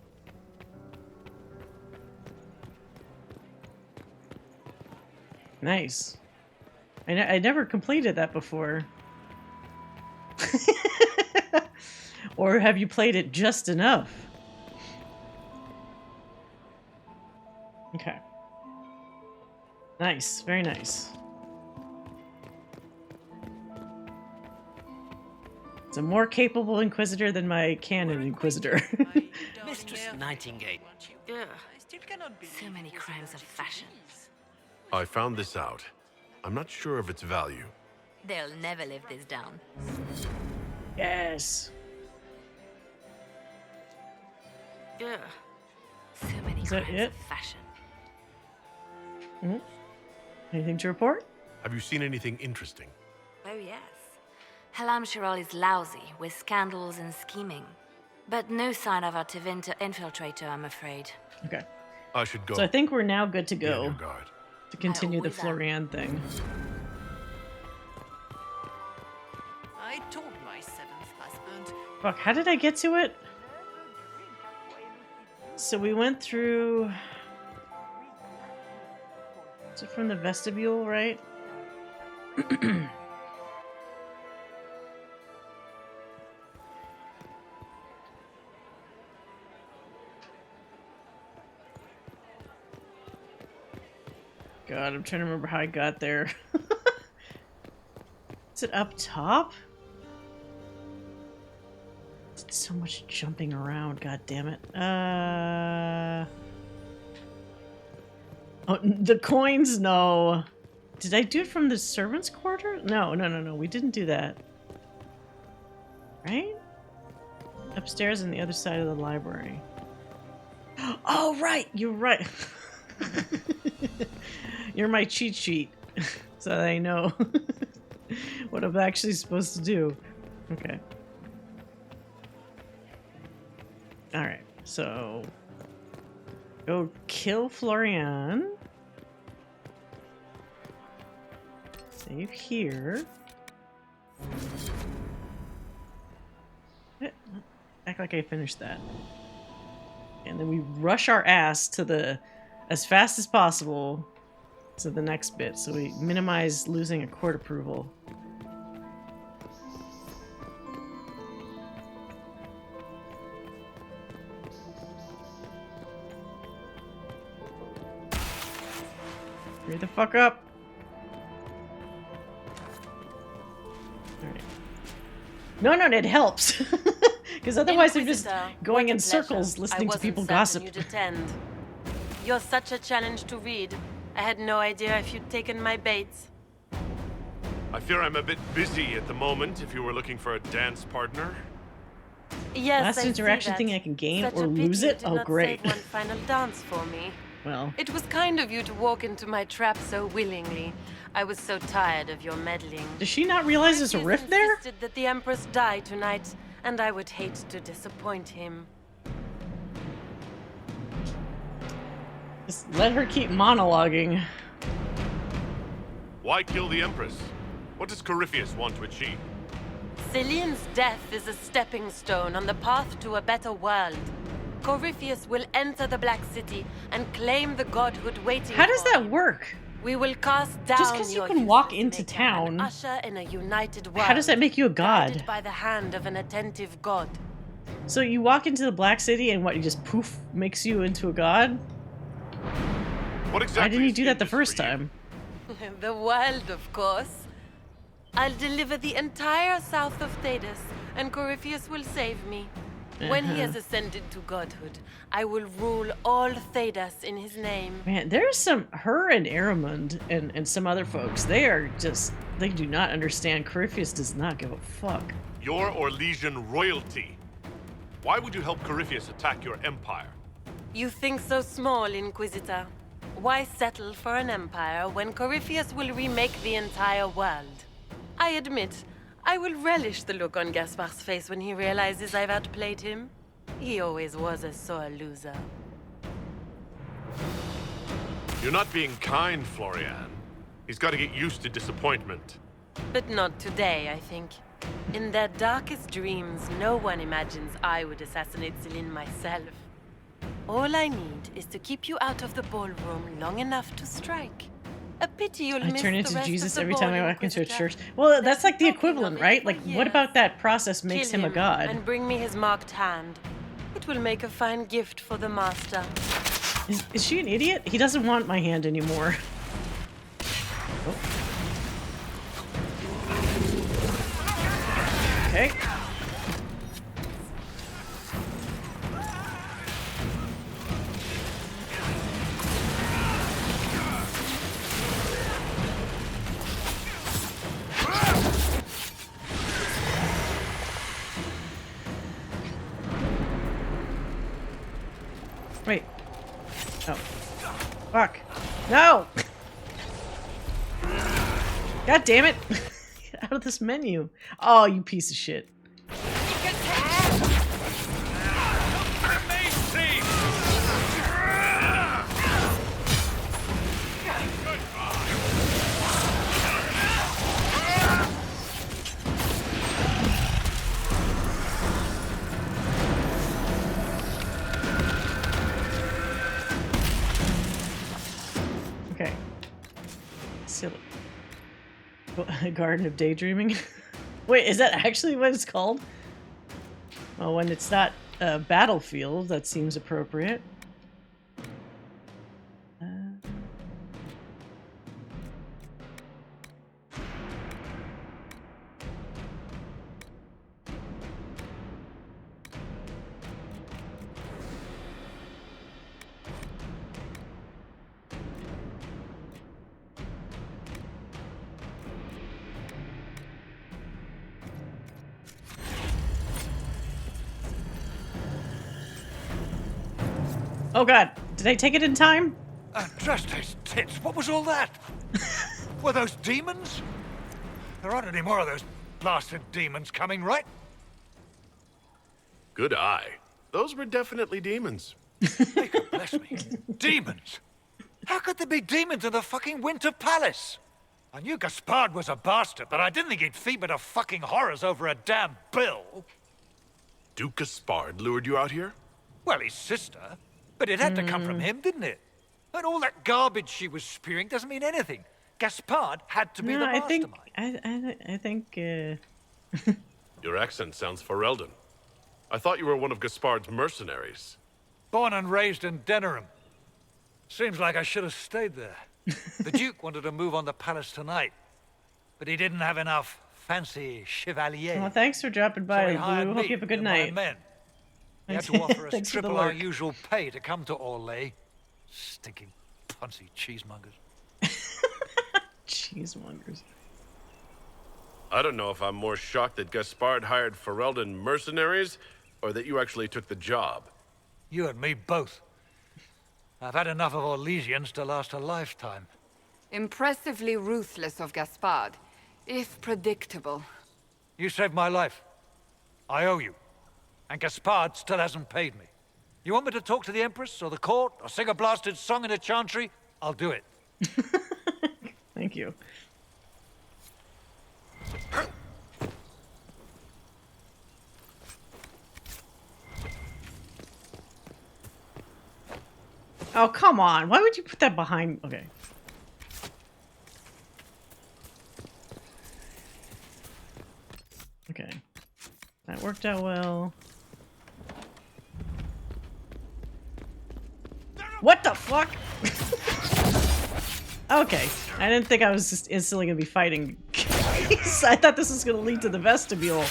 Nice. I never completed that before. Or have you played it just enough? Okay. Nice. Very nice. It's a more capable Inquisitor than my canon Inquisitor. Mistress Nightingale. Ugh. So many crimes of fashion. I found this out. I'm not sure of its value. They'll never live this down. Yes. Ugh. So many Is that crimes it? of fashion. Mm-hmm. Anything to report? Have you seen anything interesting? Oh yes. Halam Shiral is lousy, with scandals and scheming. But no sign of our Tevinter infiltrator, I'm afraid. Okay. I should go. So I think we're now good to Be on go. your guard. to continue the Florian thing. I told my seventh husband. Fuck, how did I get to it? So we went through... Is it from the vestibule, right? God, I'm trying to remember how I got there. Is it up top? It's so much jumping around, god damn it. Oh, the coins, no. Did I do it from the servants' quarter? No, we didn't do that. Right? Upstairs on the other side of the library. Oh, right, you're right. You're my cheat sheet, so that I know what I'm actually supposed to do. Okay. Alright, so... Go kill Florian. Save here. Act like I finished that. And then we rush our ass to the... as fast as possible to the next bit, so we minimize losing a court approval. Hurry the fuck up! Alright. No, it helps! Because otherwise I'm just going in circles listening to people gossip. You'd attend. You're such a challenge to read. I had no idea if you'd taken my bait. I fear I'm a bit busy at the moment if you were looking for a dance partner. Yes, Last interaction thing I can gain or lose it? Oh, great. One final dance for me. Well. It was kind of you to walk into my trap so willingly. I was so tired of your meddling. Does she not realize there's a rift there? Insisted that the Empress die tonight, and I would hate to disappoint him. Just let her keep monologuing. Why kill the Empress? What does Corypheus want to achieve? Celine's death is a stepping stone on the path to a better world. Corypheus will enter the Black City and claim the godhood waiting. How does that work? We will cast down just because you can walk into town, usher in a united world, how does that make you a god? Guided by the hand of an attentive god. So you walk into the Black City and what, you just poof makes you into a god? What exactly? Why didn't you do that the first time? The world, of course. I'll deliver the entire south of Thedas, and Corypheus will save me. When he has ascended to godhood, I will rule all Thedas in his name. Man, there's some... Her and Aramund and some other folks, they are just... They do not understand. Corypheus does not give a fuck. You're Orlesian royalty. Why would you help Corypheus attack your empire? You think so small, Inquisitor. Why settle for an empire when Corypheus will remake the entire world? I admit, I will relish the look on Gaspar's face when he realizes I've outplayed him. He always was a sore loser. You're not being kind, Florian. He's got to get used to disappointment. But not today, I think. In their darkest dreams, no one imagines I would assassinate Celine myself. All I need is to keep you out of the ballroom long enough to strike. A pity you'll miss the rest of the ball. I turn into Jesus every time I walk into a church. Well, that's like the equivalent, right? Like, what about that process makes him a god? And bring me his marked hand. It will make a fine gift for the master. Is she an idiot? He doesn't want my hand anymore. Oh. Okay. Wait. Oh. Fuck. No! God damn it! Get out of this menu. Oh, you piece of shit. Silly. Garden of Daydreaming? Wait, is that actually what it's called? Well, when it's not a battlefield, that seems appropriate. Oh god, did I take it in time? Just his tits, what was all that? Were those demons? There aren't any more of those blasted demons coming, right? Good eye. Those were definitely demons. May God bless me. Demons? How could there be demons in the fucking Winter Palace? I knew Gaspard was a bastard, but I didn't think he'd feed me to fucking horrors over a damn bill. Duke Gaspard lured you out here? Well, his sister. But it had to come from him, didn't it? And all that garbage she was spewing doesn't mean anything. Gaspard had to be the mastermind. I think, Your accent sounds Ferelden. I thought you were one of Gaspard's mercenaries. Born and raised in Denerim. Seems like I should have stayed there. The Duke wanted to move on the palace tonight, but he didn't have enough fancy chevalier. well, thanks for dropping by, Blue. Hope you have a good night. He had to offer us Thanks for the triple our lurk. usual pay to come to Orlais. Stinking punsy cheesemongers. Cheesemongers. I don't know if I'm more shocked that Gaspard hired Ferelden mercenaries, or that you actually took the job. You and me both. I've had enough of Orlesians to last a lifetime. Impressively ruthless of Gaspard, if predictable. You saved my life. I owe you. And Gaspard still hasn't paid me. You want me to talk to the Empress, or the court, or sing a blasted song in a chantry? I'll do it. Thank you. Oh, come on. Why would you put that behind... Okay. Okay. That worked out well. What the fuck? Okay. I didn't think I was just instantly gonna be fighting. I thought this was gonna lead to the vestibule.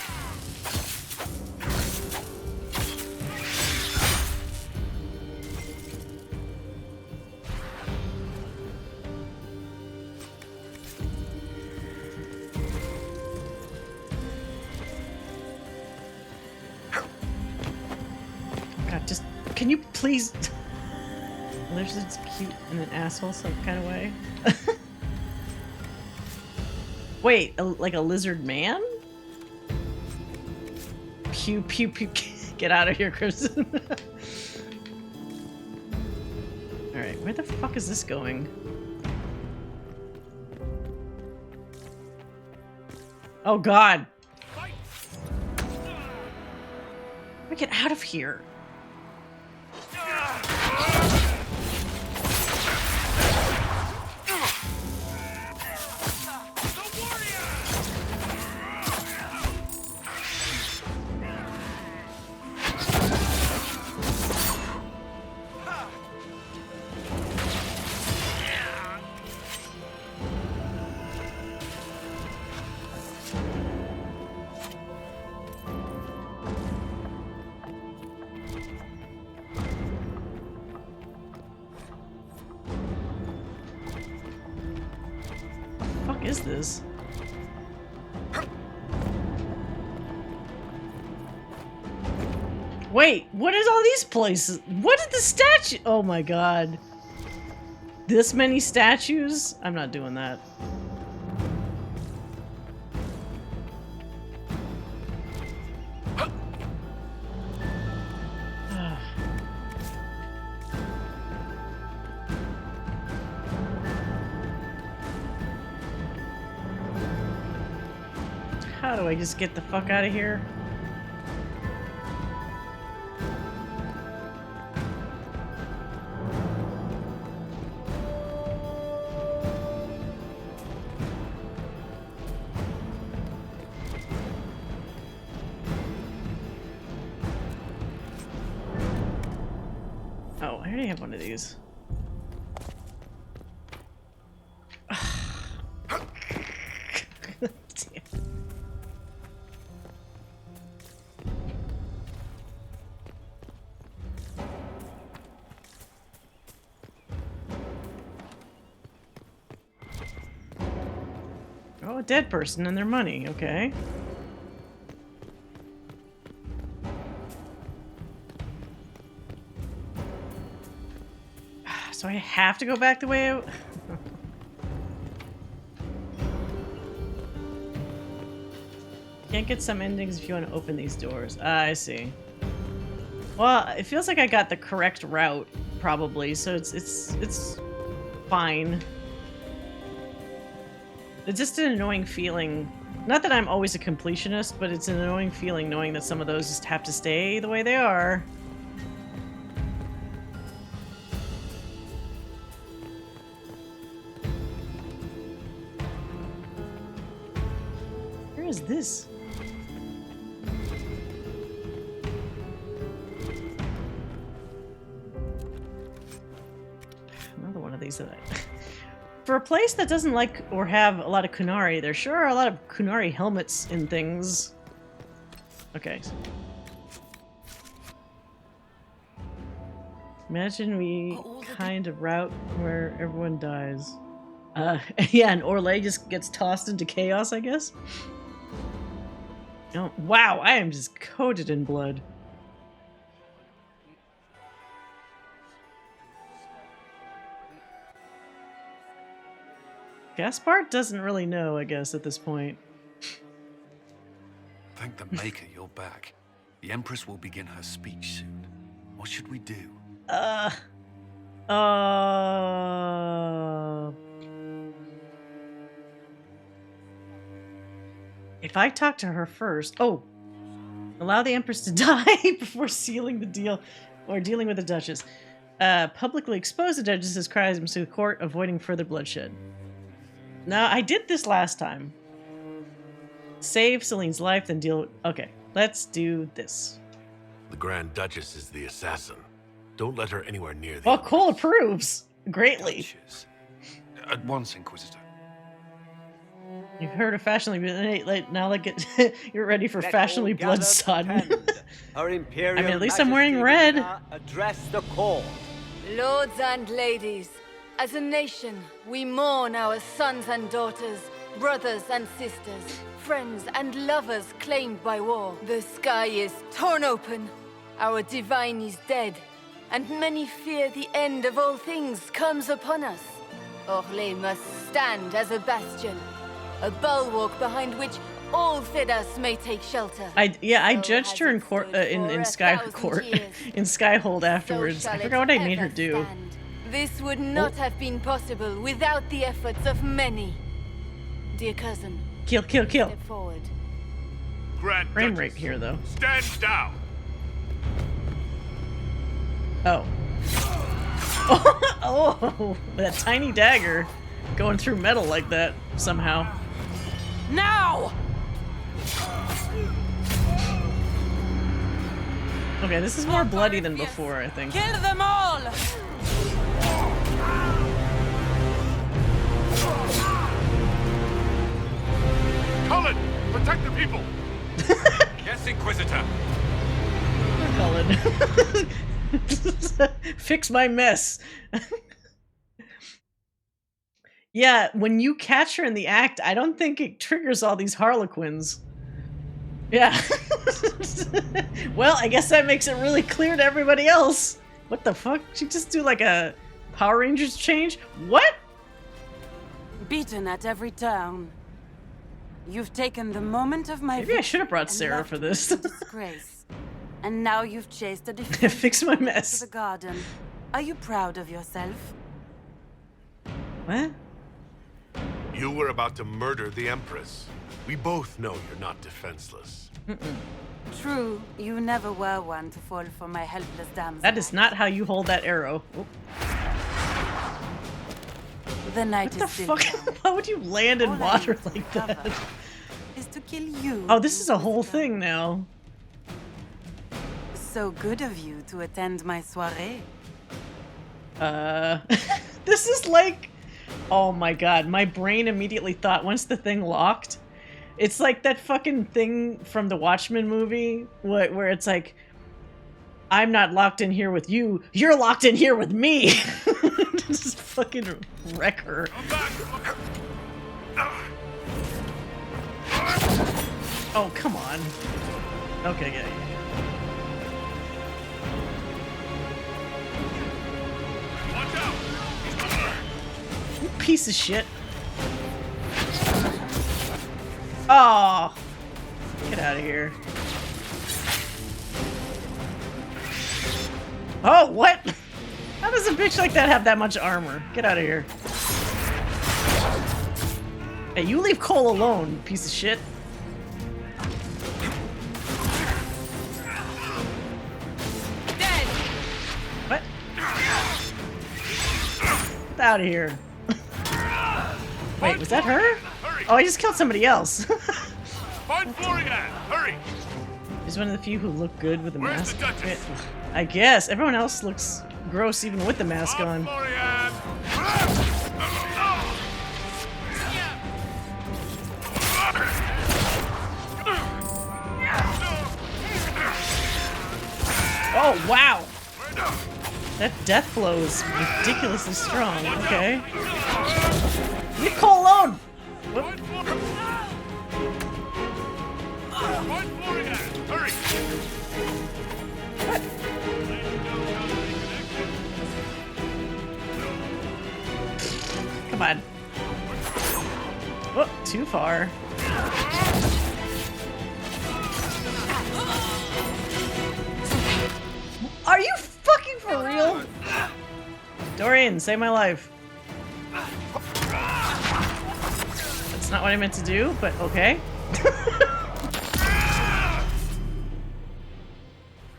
God, just can you please? Lizard's cute in an asshole some kind of way. Wait, like a lizard man? Pew pew pew. Get out of here, Crimson. Alright, where the fuck is this going? Oh god! Get out of here! What is this? Wait, what is all these places? What is the statue? Oh my god. This many statues? I'm not doing that. How do I just get the fuck out of here? Oh, I already have one of these. Damn. Oh, a dead person and their money, okay. So I have to go back the way I... Can't get some endings if you want to open these doors. I see. Well, it feels like I got the correct route, probably, so it's fine. It's just an annoying feeling. Not that I'm always a completionist, but it's an annoying feeling knowing that some of those just have to stay the way they are. Where is this? Another one of these that I... For a place that doesn't like or have a lot of Qunari, there sure are a lot of Qunari helmets in things. Okay. Imagine we kind of route where everyone dies. Yeah, and Orlais just gets tossed into chaos, I guess? Oh, wow, I am just coated in blood. Gaspard doesn't really know, I guess, at this point. Thank the Maker you're back. The Empress will begin her speech soon. What should we do? If I talk to her first... Oh! Allow the Empress to die before sealing the deal or dealing with the Duchess. Publicly expose the Duchess's crimes to the court, avoiding further bloodshed. Now, I did this last time. Save Celine's life, then deal with... Okay, let's do this. The Grand Duchess is the assassin. Don't let her anywhere near the... Well, Cole approves. Greatly. Duchess. At once, Inquisitor. You've heard of fashionably... Now you're ready for fashionably blood-sodden. Our Imperial I mean, at least I'm wearing red. Address the court. Lords and ladies, as a nation, we mourn our sons and daughters, brothers and sisters, friends and lovers claimed by war. The sky is torn open, our divine is dead, and many fear the end of all things comes upon us. Orlais must stand as a bastion, a bulwark behind which all Thedas may take shelter. I judged her in court, in Sky Court, in Skyhold afterwards. I forgot what I made her do. This would not have been possible without the efforts of many. Dear cousin. Kill. Step forward. Grand Frame rate here, though. Stand down. Oh. Oh, that tiny dagger going through metal like that somehow. Now! Okay, this is more bloody than before, I think. Kill them all! Cullen, protect the people. Yes, Inquisitor. Cullen. Fix my mess. Yeah, when you catch her in the act, I don't think it triggers all these harlequins. Yeah. Well, I guess that makes it really clear to everybody else. What the fuck? She just do like a Power Rangers change? What? Beaten at every turn. You've taken the moment of my Maybe I should have brought Sarah for this. disgrace. And now you've chased a defense Fix my mess. to the garden. Are you proud of yourself? What? You were about to murder the Empress. We both know you're not defenseless. True, you never were one to fall for my helpless damsel. That is not how you hold that arrow. Oh. The night What the is still fuck? young. How would you land in All I water need to like discover that? is to kill you. Oh, this is a whole thing now. So good of you to attend my soiree. This is like, oh my god, my brain immediately thought once the thing locked, it's like that fucking thing from the Watchmen movie where it's like, I'm not locked in here with you, you're locked in here with me. Just fucking wreck her. Oh, come on. Okay, yeah. You piece of shit. Oh, get out of here. Oh, what? How does a bitch like that have that much armor? Get out of here. Hey, you leave Cole alone, piece of shit. Dead. What? Get out of here. Wait, was that her? Oh, I just killed somebody else. Find Florian! Hurry! He's one of the few who look good with a mask. I guess. Everyone else looks gross even with the mask on. Oh, wow! That death blow is ridiculously strong. Okay. Leave Cole alone! Whoop. What? Come on. Oh, too far. Are you fucking for real? Dorian, save my life. That's not what I meant to do, but okay.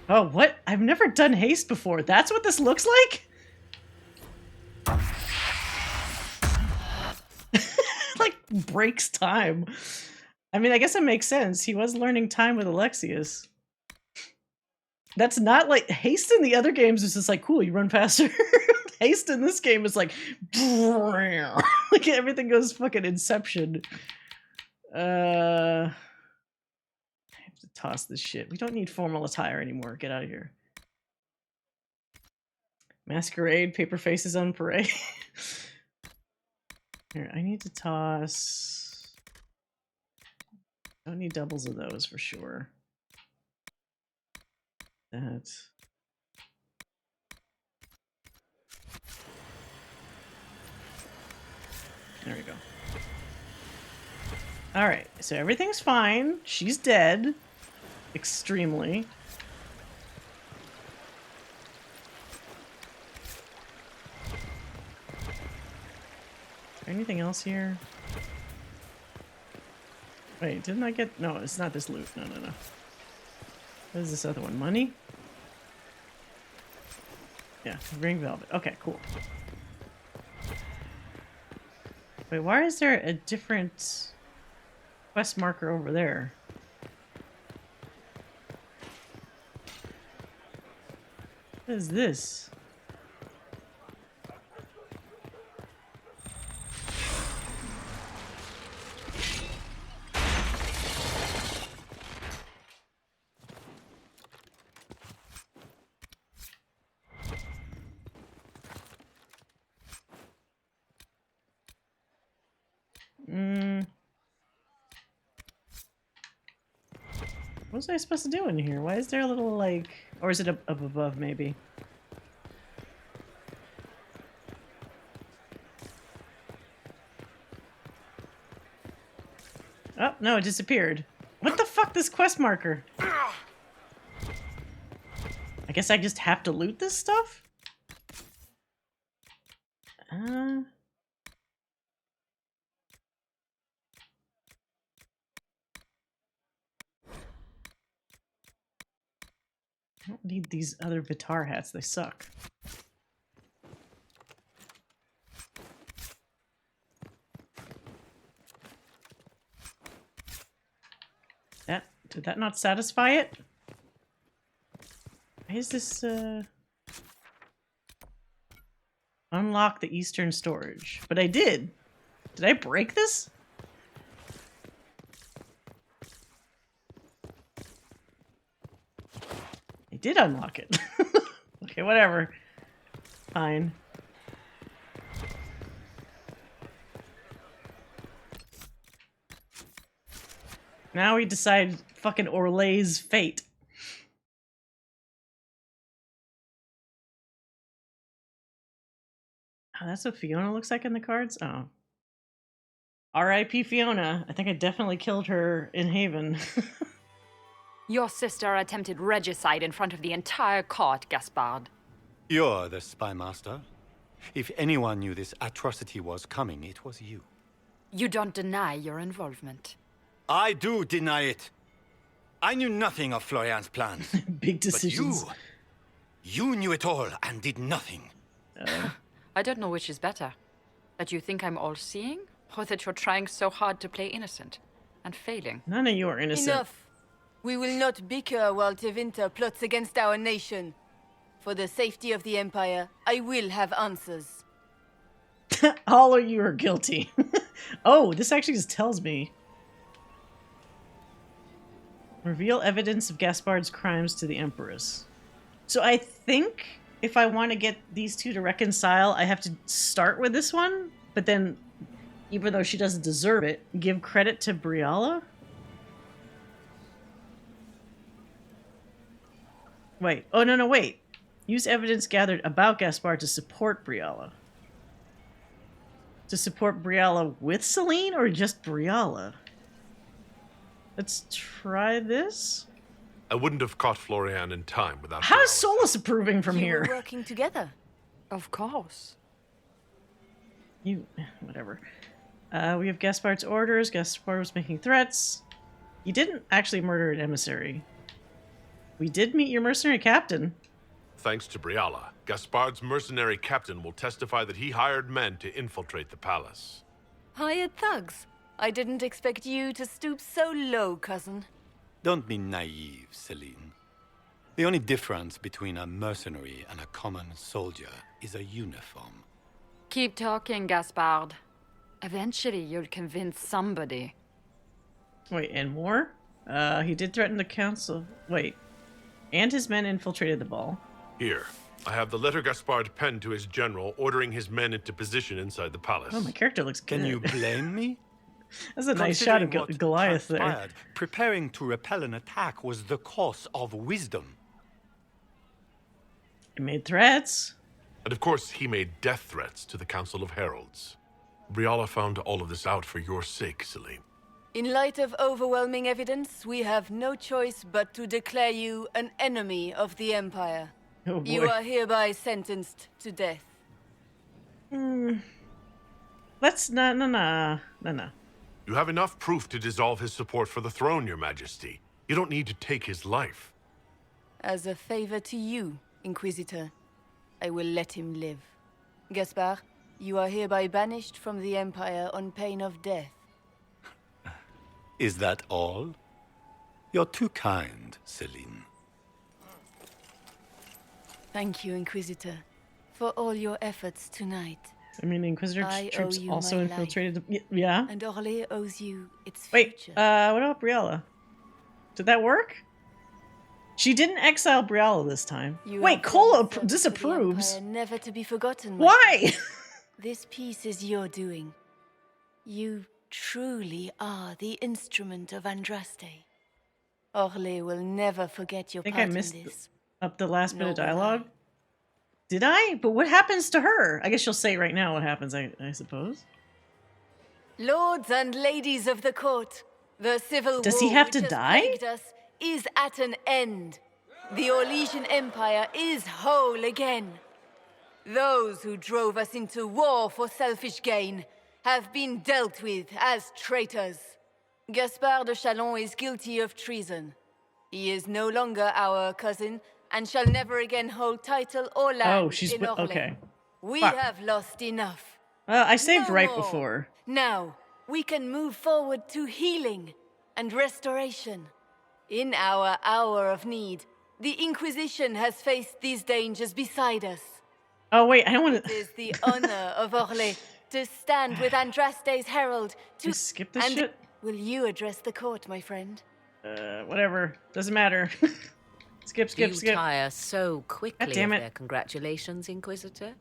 Oh, what? I've never done haste before. That's what this looks like? Like, breaks time. I mean, I guess it makes sense. He was learning time with Alexius. That's not like... Haste in the other games is just like, cool, you run faster. Haste in this game is like... like, everything goes fucking Inception. I have to toss this shit. We don't need formal attire anymore. Get out of here. Masquerade, paper faces on parade. Here, I need to toss... Don't need doubles of those for sure. That. There we go. Alright, so everything's fine. She's dead. Extremely. Is there anything else here? Wait, didn't I get... No, it's not this loot. No, no, no. What is this other one? Money? Yeah, ring velvet. Okay, cool. Wait, why is there a different quest marker over there? What is this? What was I supposed to do in here? Why is there a little, like... Or is it up above, maybe? Oh, no, it disappeared. What the fuck, this quest marker? I guess I just have to loot this stuff? I don't need these other Vitar hats, they suck. Did that not satisfy it? Why is this, Unlock the eastern storage. But I did. Did I break this? I did unlock it. Okay, whatever. Fine. Now we decide fucking Orlay's fate. Oh, that's what Fiona looks like in the cards? Oh. R.I.P. Fiona. I think I definitely killed her in Haven. Your sister attempted regicide in front of the entire court, Gaspard. You're the spy master. If anyone knew this atrocity was coming, it was you. You don't deny your involvement. I do deny it. I knew nothing of Florian's plans. Big decisions. But you knew it all and did nothing. I don't know which is better. That you think I'm all-seeing, or that you're trying so hard to play innocent and failing. None of you are innocent. Enough. We will not bicker while Tevinter plots against our nation. For the safety of the Empire, I will have answers. All of you are guilty. Oh, this actually just tells me. Reveal evidence of Gaspard's crimes to the Empress. So I think if I want to get these two to reconcile, I have to start with this one, but then, even though she doesn't deserve it, give credit to Briala? Wait. Oh, no, wait. Use evidence gathered about Gaspard to support Briala. To support Briala with Celine, or just Briala? Let's try this. I wouldn't have caught Florian in time without... How is Solus approving from here? We're working together. Of course. Whatever. We have Gaspard's orders. Gaspard was making threats. You didn't actually murder an emissary. We did meet your mercenary captain. Thanks to Briala, Gaspard's mercenary captain will testify that he hired men to infiltrate the palace. Hired thugs. I didn't expect you to stoop so low, cousin. Don't be naive, Celine. The only difference between a mercenary and a common soldier is a uniform. Keep talking, Gaspard. Eventually, you'll convince somebody. Wait, and more? He did threaten the council. Wait. And his men infiltrated the ball. Here, I have the letter Gaspard penned to his general ordering his men into position inside the palace. Oh, my character looks good. Can you blame me? That's a nice shot of Goliath there. Preparing to repel an attack was the course of wisdom. He made threats. And of course, he made death threats to the Council of Heralds. Briala found all of this out for your sake, Celine. In light of overwhelming evidence, we have no choice but to declare you an enemy of the Empire. Oh boy. You are hereby sentenced to death. Let's no. You have enough proof to dissolve his support for the throne, Your Majesty. You don't need to take his life. As a favor to you, Inquisitor, I will let him live. Gaspard, you are hereby banished from the Empire on pain of death. Is that all? You're too kind, Celine. Thank you, Inquisitor, for all your efforts tonight. I mean, the Inquisitor troops also infiltrated the... Yeah? And Orlais owes you its Wait, future. what about Briala? Did that work? She didn't exile Briala this time. Wait, Cola disapproves. Never to be forgotten. Why? This piece is your doing. You truly are the instrument of Andraste. Orlais will never forget your I think part I missed in this. up the last bit of Nor will dialogue. Did I? But what happens to her? I guess she'll say right now what happens, I suppose. Lords and ladies of the court, the civil Does war he have which to has die? plagued us is at an end. The Orlesian Empire is whole again. Those who drove us into war for selfish gain have been dealt with as traitors. Gaspard de Chalon is guilty of treason. He is no longer our cousin and shall never again hold title or land Oh, she's in Orlais. okay. We Fuck. have lost enough. I saved No right more. before. Now, we can move forward to healing and restoration. In our hour of need, the Inquisition has faced these dangers beside us. Oh, wait, I don't want It to... is the honor of Orlais to stand with Andraste's herald to... skip this and shit? will you address the court, my friend? Whatever. Doesn't matter. Skip. Do you tire so quickly damn of it. their congratulations, Inquisitor?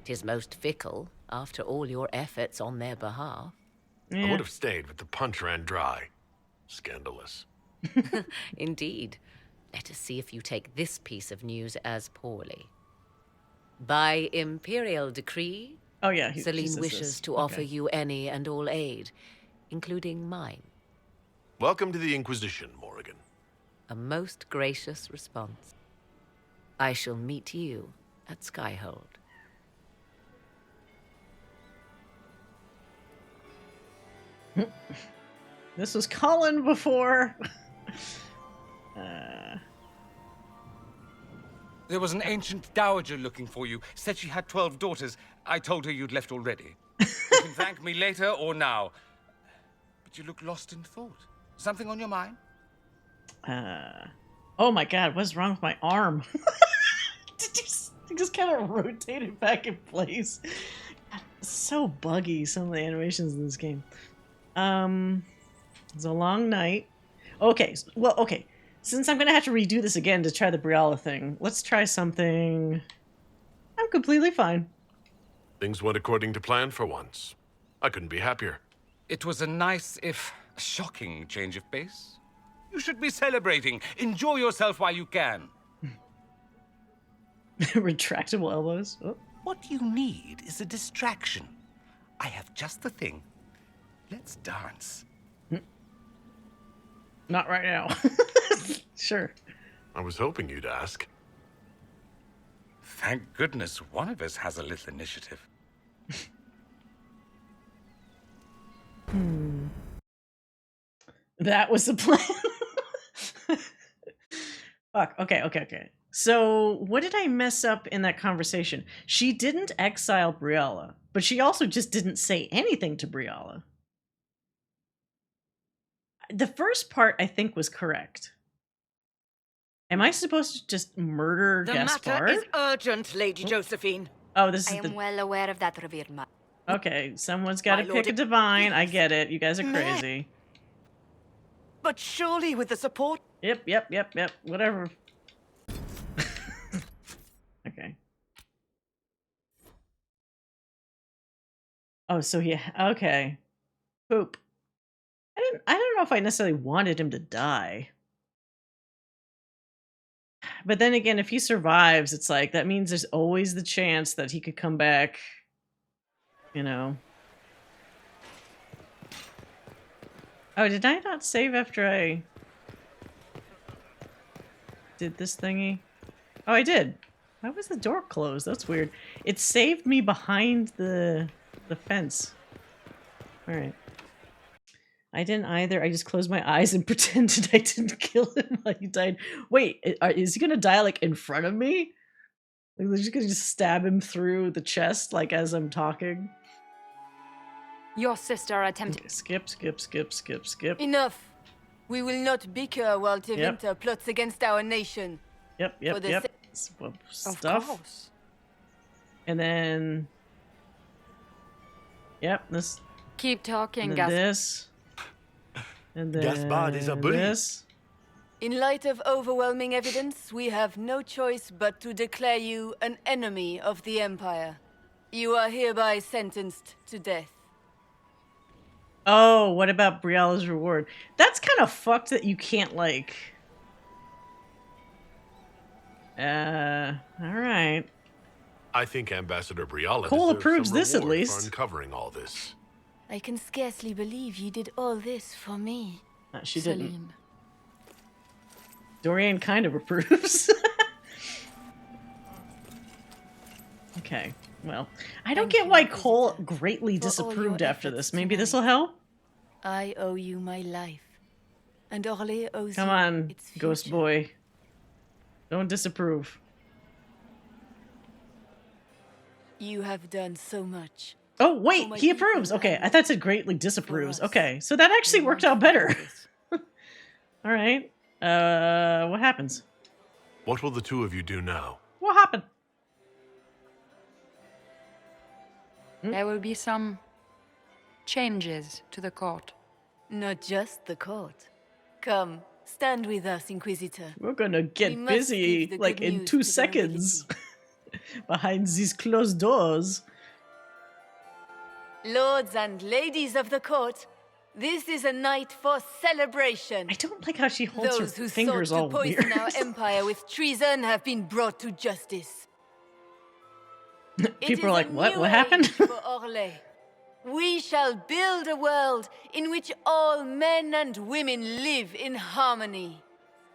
'Tis most fickle, after all your efforts on their behalf. I would have stayed, but the punch ran dry. Scandalous. Indeed. Let us see if you take this piece of news as poorly. By imperial decree, oh yeah, Celine wishes to offer you any and all aid, including mine. Welcome to the Inquisition, Morrigan. A most gracious response. I shall meet you at Skyhold. This was Colin before. There was an ancient dowager looking for you. Said she had 12 daughters. I told her you'd left already. You can thank me later or now. But you look lost in thought. Something on your mind? Oh my god, what's wrong with my arm? It just kind of rotated back in place. God, it's so buggy, some of the animations in this game. It's a long night. Okay, well, okay. Since I'm going to have to redo this again to try the Briala thing, let's try something... I'm completely fine. Things went according to plan for once. I couldn't be happier. It was a nice, if shocking, change of pace. You should be celebrating. Enjoy yourself while you can. Retractable elbows. Oh. What you need is a distraction. I have just the thing. Let's dance. Not right now. Sure. I was hoping you'd ask. Thank goodness one of us has a little initiative. That was the plan. Fuck. Okay. So, what did I mess up in that conversation? She didn't exile Briala, but she also just didn't say anything to Briala. The first part, I think, was correct. Am I supposed to just murder Gaspard? The matter is urgent, Lady Josephine. Oh, this is I am well aware of that, Revere. Okay, someone's got to My pick a lord, divine. I get it. You guys are Meh. crazy. But surely with the support... Yep. Whatever. Okay. Oh, so okay. Poop. I don't know if I necessarily wanted him to die. But then again, if he survives, it's like, that means there's always the chance that he could come back, you know. Oh, did I not save after I did this thingy? Oh, I did. Why was the door closed? That's weird. It saved me behind the fence. All right. I didn't either. I just closed my eyes and pretended I didn't kill him while he died. Wait, is he gonna die like in front of me? Like, they're just gonna stab him through the chest like as I'm talking? Your sister attempted... Okay, skip. Enough. We will not bicker while Tevinter Yep. plots against our nation. Yep. For the Stuff. course. And then... Yep, this... Keep talking, And then Gaspard. this... And then Gaspard is a bully. this... In light of overwhelming evidence, we have no choice but to declare you an enemy of the Empire. You are hereby sentenced to death. Oh, what about Briala's reward? That's kind of fucked that you can't, like... Alright. I think Ambassador Briala Cole deserves approves some this, at reward least. for uncovering all this. I can scarcely believe you did all this for me. She Celine. didn't. Dorian kind of approves. Okay, well, I don't get why Cole greatly disapproved after this. Maybe this will help? I owe you my life. And Orlais owes Come you on, its Ghost future. Boy. Don't disapprove. You have done so much. Oh, wait, he approves. Okay, I thought it said greatly disapproves. Okay, so that actually worked out better. All right. What happens? What will the two of you do now? What happened? There will be some changes to the court. Not just the court. Come, stand with us, Inquisitor. We're gonna get We must busy, give the like, good in news 2 to the seconds. Behind these closed doors. Lords and ladies of the court, this is a night for celebration. I don't like how she holds Those her who fingers sought all to poison weird. our empire with treason have been brought to justice. People are like, what happened? For Orlais. We shall build a world in which all men and women live in harmony.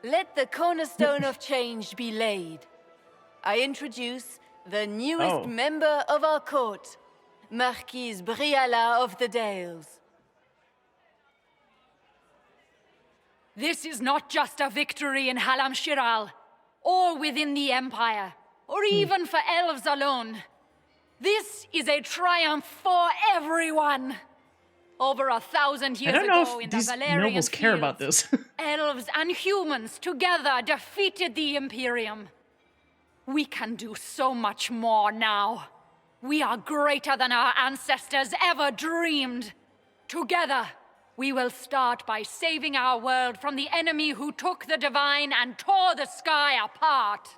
Let the cornerstone of change be laid. I introduce the newest member of our court, Marquise Briala of the Dales. This is not just a victory in Halam Shiral, or within the Empire, or even for elves alone. This is a triumph for everyone. Over 1,000 years I don't know ago if in the these Valerian nobles care fields, about this. elves and humans together defeated the Imperium. We can do so much more now. We are greater than our ancestors ever dreamed. Together, we will start by saving our world from the enemy who took the divine and tore the sky apart.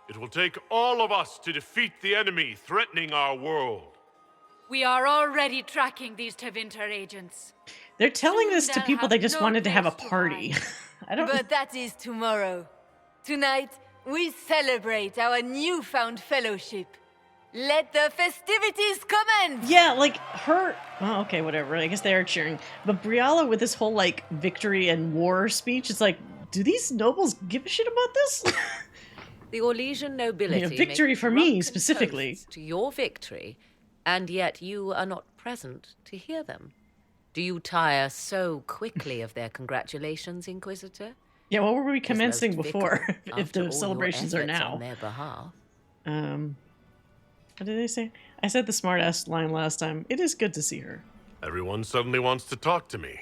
It will take all of us to defeat the enemy threatening our world. We are already tracking these Tevinter agents. They're telling Soon this to they'll people have they just no wanted to have a place to party. I don't. But that is tomorrow. Tonight, we celebrate our newfound fellowship. Let the festivities commence! Yeah, like her. Oh, okay, whatever. I guess they are cheering. But Briala with this whole like victory and war speech, it's like, do these nobles give a shit about this? The Orlesian nobility Yeah, victory make for me, drunken specifically. toasts to your victory, and yet you are not present to hear them. Do you tire so quickly of their congratulations, Inquisitor? Yeah, what were we As commencing most before? fickle, If after all the your celebrations are efforts now. on their behalf. What did they say? I said the smart-ass line last time. It is good to see her. Everyone suddenly wants to talk to me.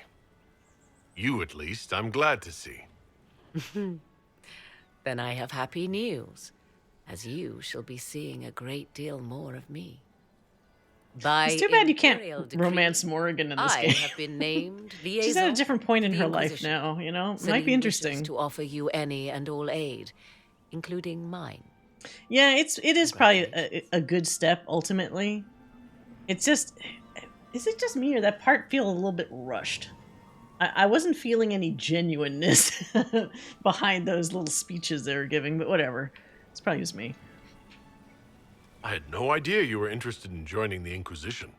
You, at least, I'm glad to see. Then I have happy news, as you shall be seeing a great deal more of me. By It's too bad you imperial can't decree, romance Morrigan in this I game. have been named liaison. She's at a different point in to the her life Inquisition. now, you know? Celine Might be wishes interesting. to offer you any and all aid, including mine. Yeah, it is probably a good step ultimately. It's just, is it just me or that part feel a little bit rushed? I wasn't feeling any genuineness behind those little speeches they were giving, but whatever. It's probably just me. I had no idea you were interested in joining the Inquisition.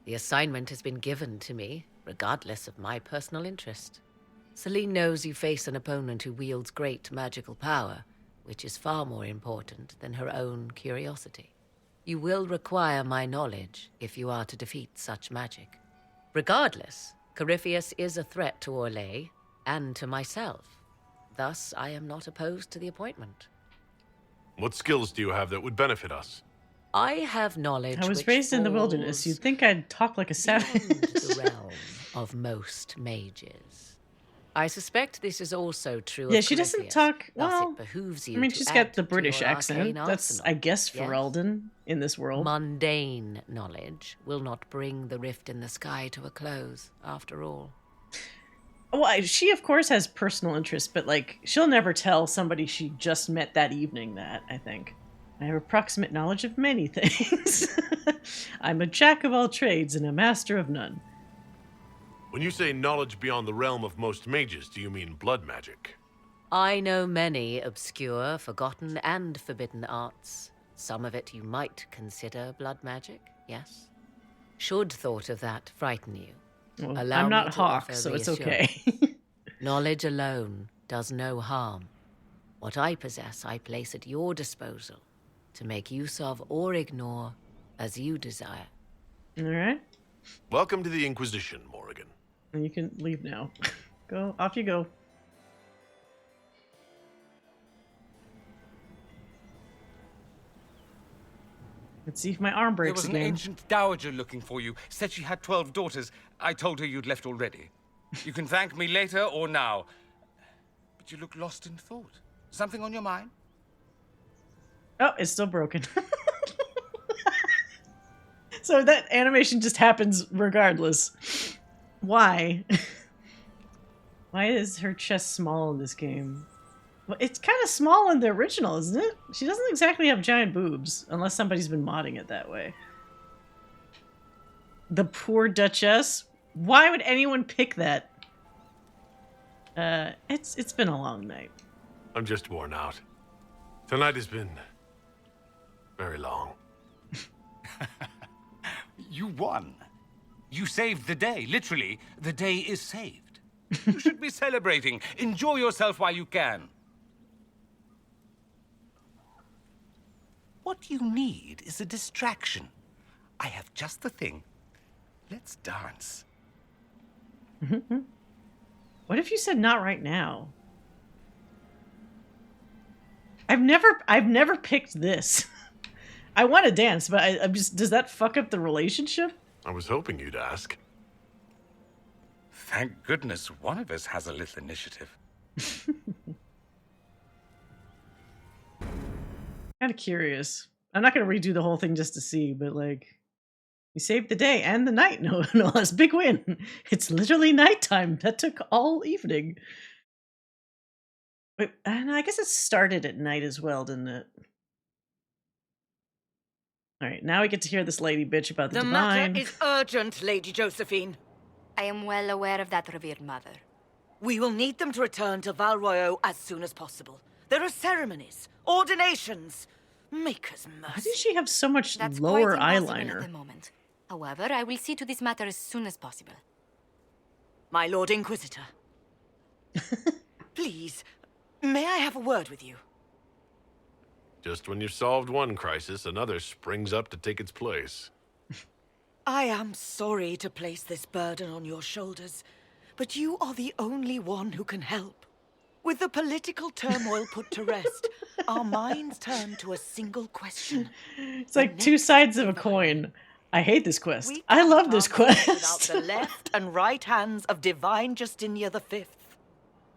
The assignment has been given to me, regardless of my personal interest. Celine knows you face an opponent who wields great magical power, which is far more important than her own curiosity. You will require my knowledge if you are to defeat such magic. Regardless, Corypheus is a threat to Orlais and to myself. Thus, I am not opposed to the appointment. What skills do you have that would benefit us? I have knowledge I was which raised in the wilderness. falls You'd think I'd talk like a savage. beyond the realm of most mages. I suspect this is also true Yeah, of she doesn't Corypheus. talk. Thus Well, it behooves you I mean, to she's add got the to British your accent. arcane That's, arsenal. I guess, Yes? Ferelden in this world. Mundane knowledge will not bring the rift in the sky to a close, after all. Well, she of course has personal interests, but like she'll never tell somebody she just met that evening that, I think. I have approximate knowledge of many things. I'm a jack of all trades and a master of none. When you say knowledge beyond the realm of most mages, do you mean blood magic? I know many obscure, forgotten, and forbidden arts. Some of it you might consider blood magic, yes? Should thought of that frighten you, Well, allow I'm me not to Hawk, offer so it's reassurance. okay. Knowledge alone does no harm. What I possess, I place at your disposal to make use of or ignore as you desire. All right. Welcome to the Inquisition, Morrigan. And you can leave now. Go, off you go. Let's see if my arm There breaks was an again. ancient dowager looking for you. Said she had 12 daughters. I told her you'd left already. You can thank me later or now. But you look lost in thought. Something on your mind? Oh, it's still broken. So that animation just happens regardless. Why? Why is her chest small in this game? Well, it's kind of small in the original, isn't it? She doesn't exactly have giant boobs, unless somebody's been modding it that way. The poor Duchess? Why would anyone pick that? It's been a long night. I'm just worn out. Tonight has been very long. You won. You saved the day. Literally, the day is saved. You should be celebrating. Enjoy yourself while you can. What you need is a distraction. I have just the thing. Let's dance. What if you said not right now? I've never picked this. I want to dance, but I'm just, does that fuck up the relationship? I was hoping you'd ask. Thank goodness one of us has a little initiative. Kind of curious. I'm not going to redo the whole thing just to see, but like, we saved the day and the night. No less. Big win. It's literally nighttime. That took all evening. Wait, and I guess it started at night as well, didn't it? All right, now we get to hear this lady bitch about the divine. matter is urgent, Lady Josephine. I am well aware of that, revered mother. We will need them to return to Val Royeaux as soon as possible. There are ceremonies, ordinations. Maker's mercy. Why does she have so much That's lower quite impossible eyeliner? at the moment. However, I will see to this matter as soon as possible. My Lord Inquisitor. Please, may I have a word with you? Just when you've solved one crisis, another springs up to take its place. I am sorry to place this burden on your shoulders, but you are the only one who can help. With the political turmoil put to rest, our minds turn to a single question. It's like two sides of a coin. I hate this quest. I love this Without quest. the left and right hands of divine Justinia V.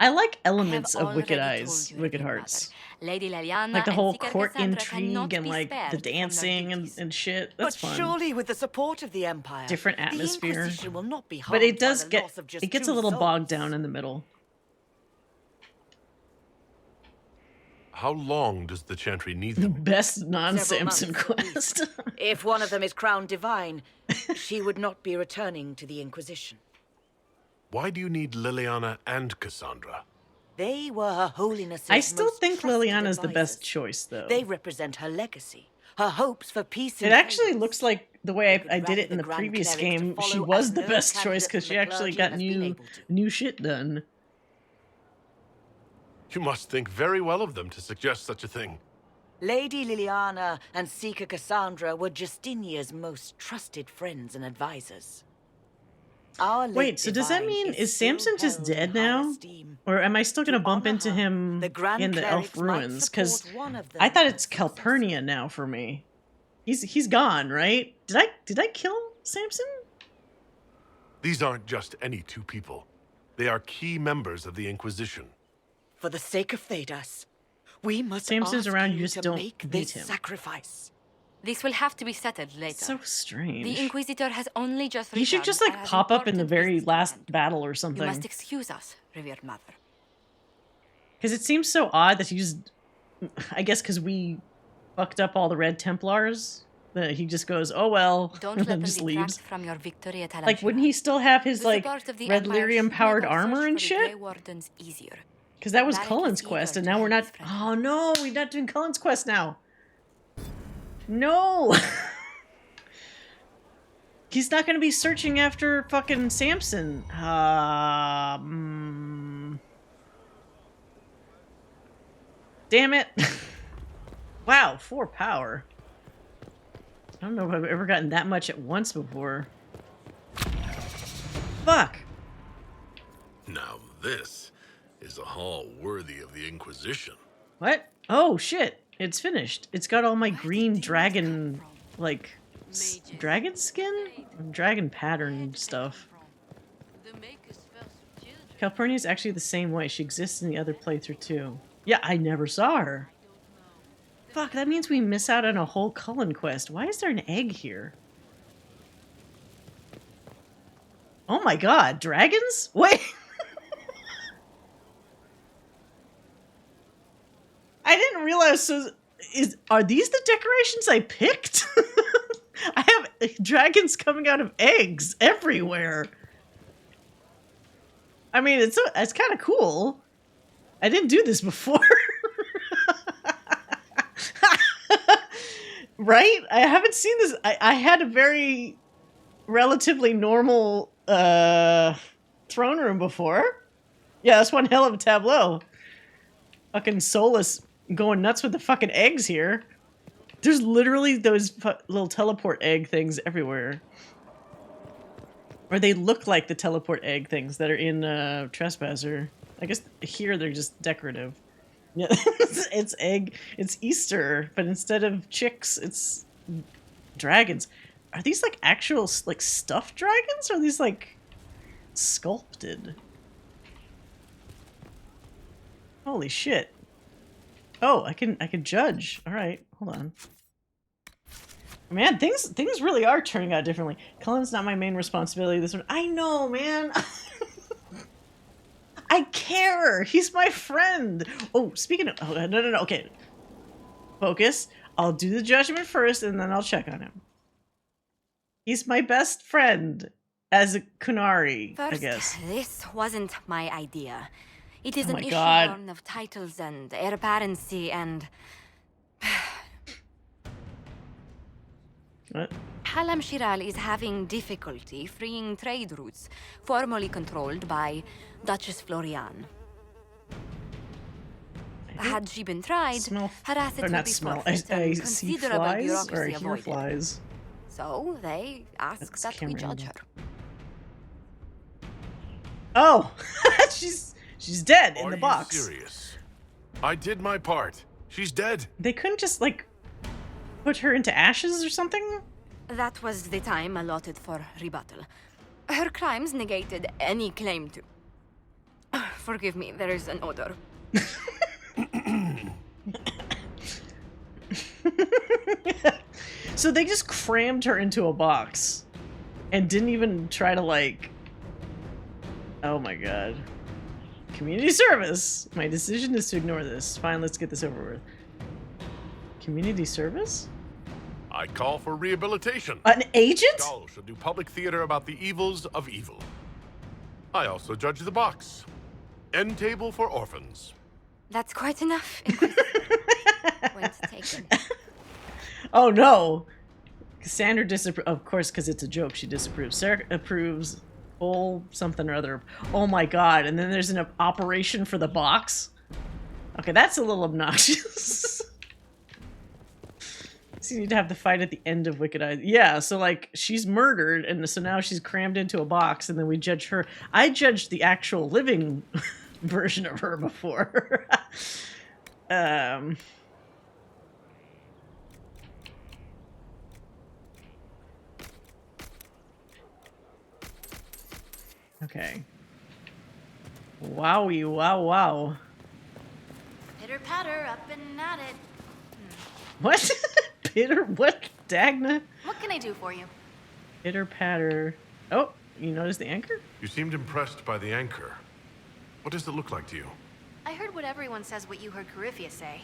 I like elements of already Wicked told Eyes, you, Wicked Revered Hearts. Lady Leliana Like the and whole Seeker court Cassandra intrigue cannot and be like spared the from their dancing duties. and shit. That's But fun. surely with the support of the Empire, Different the atmosphere. Inquisition will not be harmed But it by does the get, loss of just it gets a two little souls. bogged down in the middle. How long does the Chantry need The them? best non-Samson Several months, quest. If one of them is crowned divine, she would not be returning to the Inquisition. Why do you need Liliana and Cassandra? They were Her Holiness's I still most think trusted Liliana's the advisors. best choice, though. They represent her legacy, her hopes for peace It and actually looks like the way I did rally it in the the Grand previous Cleric to game, she follow was as the no best choice candidate because from she the actually clergy got has been new able to. shit done. You must think very well of them to suggest such a thing. Lady Liliana and Seeker Cassandra were Justinia's most trusted friends and advisors. Our late Wait, so does that divine mean is still Samson just held in dead high now? esteem. Or am I still going to bump honor into her, him the Grand in the Elf Clerics might Ruins? Because support one of them I thought it's Calpurnia now for me. He's gone, right? Did I kill Samson? These aren't just any two people. They are key members of the Inquisition. For the sake of Thedas, we must Samson's ask around, you you just to don't make beat this him. sacrifice. This will have to be settled later. So strange. The Inquisitor has only just He should returned just and like has pop up in the important very business to last attend to. battle or You something. must excuse us, revered mother. Because it seems so odd that he just, I guess because we fucked up all the Red Templars, that he just goes, oh well, Don't and let then them just detract leaves. from your victory at Like, wouldn't he still have his The like support of the red Empire lyrium should powered make our armor search and for the shit? Grey Wardens easier. Because that was Varric Cullen's is quest, eager and to now we're help not. his friend. Oh no, we're not doing Cullen's quest now. No. He's not going to be searching after fucking Samson. Damn it. Wow, 4 power. I don't know if I've ever gotten that much at once before. Fuck. Now this is a hall worthy of the Inquisition. What? Oh shit. It's finished. It's got all my green dragon, like, dragon skin? Dragon pattern stuff. Calpurnia is actually the same way. She exists in the other playthrough too. Yeah, I never saw her. Fuck, that means we miss out on a whole Cullen quest. Why is there an egg here? Oh my god, dragons? Wait. I didn't realize. So, are these the decorations I picked? I have dragons coming out of eggs everywhere. I mean, it's kind of cool. I didn't do this before. Right? I haven't seen this. I had a very relatively normal throne room before. Yeah, that's one hell of a tableau. Fucking Solus going nuts with the fucking eggs here. There's literally those little teleport egg things everywhere. Or they look like the teleport egg things that are in Trespasser. I guess here they're just decorative. Yeah, it's egg. It's Easter, but instead of chicks, it's dragons. Are these like actual like stuffed dragons? Or are these like sculpted? Holy shit! Oh, I can judge. All right, hold on. Man, things really are turning out differently. Cullen's not my main responsibility this one. I know, man. I care. He's my friend. Oh, speaking of... Oh, no. Okay. Focus. I'll do the judgment first, and then I'll check on him. He's my best friend as a Qunari, I guess. This wasn't my idea. It is Oh an my issue God. born of titles and heir apparency and... What? Halam Shiral is having difficulty freeing trade routes formerly controlled by Duchess Florian. Had she been tried, her assets Or would not be smell. forfeit I and see considerable flies, or I bureaucracy hear avoided. flies. So they ask that we judge her. Oh! she's dead in the Are box. you serious? I did my part. She's dead. They couldn't just, like, put her into ashes or something? That was the time allotted for rebuttal. Her crimes negated any claim to... Forgive me, there is an odor. So they just crammed her into a box and didn't even try to, like... Oh my god. Community service! My decision is to ignore this. Fine, let's get this over with. Community service? I call for rehabilitation. An agent? Scholars should do public theater about the evils of evil. I also judge the box. End table for orphans. That's quite enough, Inquisitor. Point taken. Oh no! Cassandra disapproves. Of course, because it's a joke, she disapproves. Sarah approves. Full something or other. Oh my god, and then there's an operation for the box? Okay, that's a little obnoxious. So you need to have the fight at the end of Wicked Eyes. Yeah, so like, she's murdered, and so now she's crammed into a box, and then we judge her. I judged the actual living version of her before. Okay. Wowie, wow. Pitter patter, up and at it. What? Pitter? What? Dagna? What can I do for you? Pitter patter. Oh, you noticed the anchor? You seemed impressed by the anchor. What does it look like to you? I heard what everyone says what you heard Coryphia say.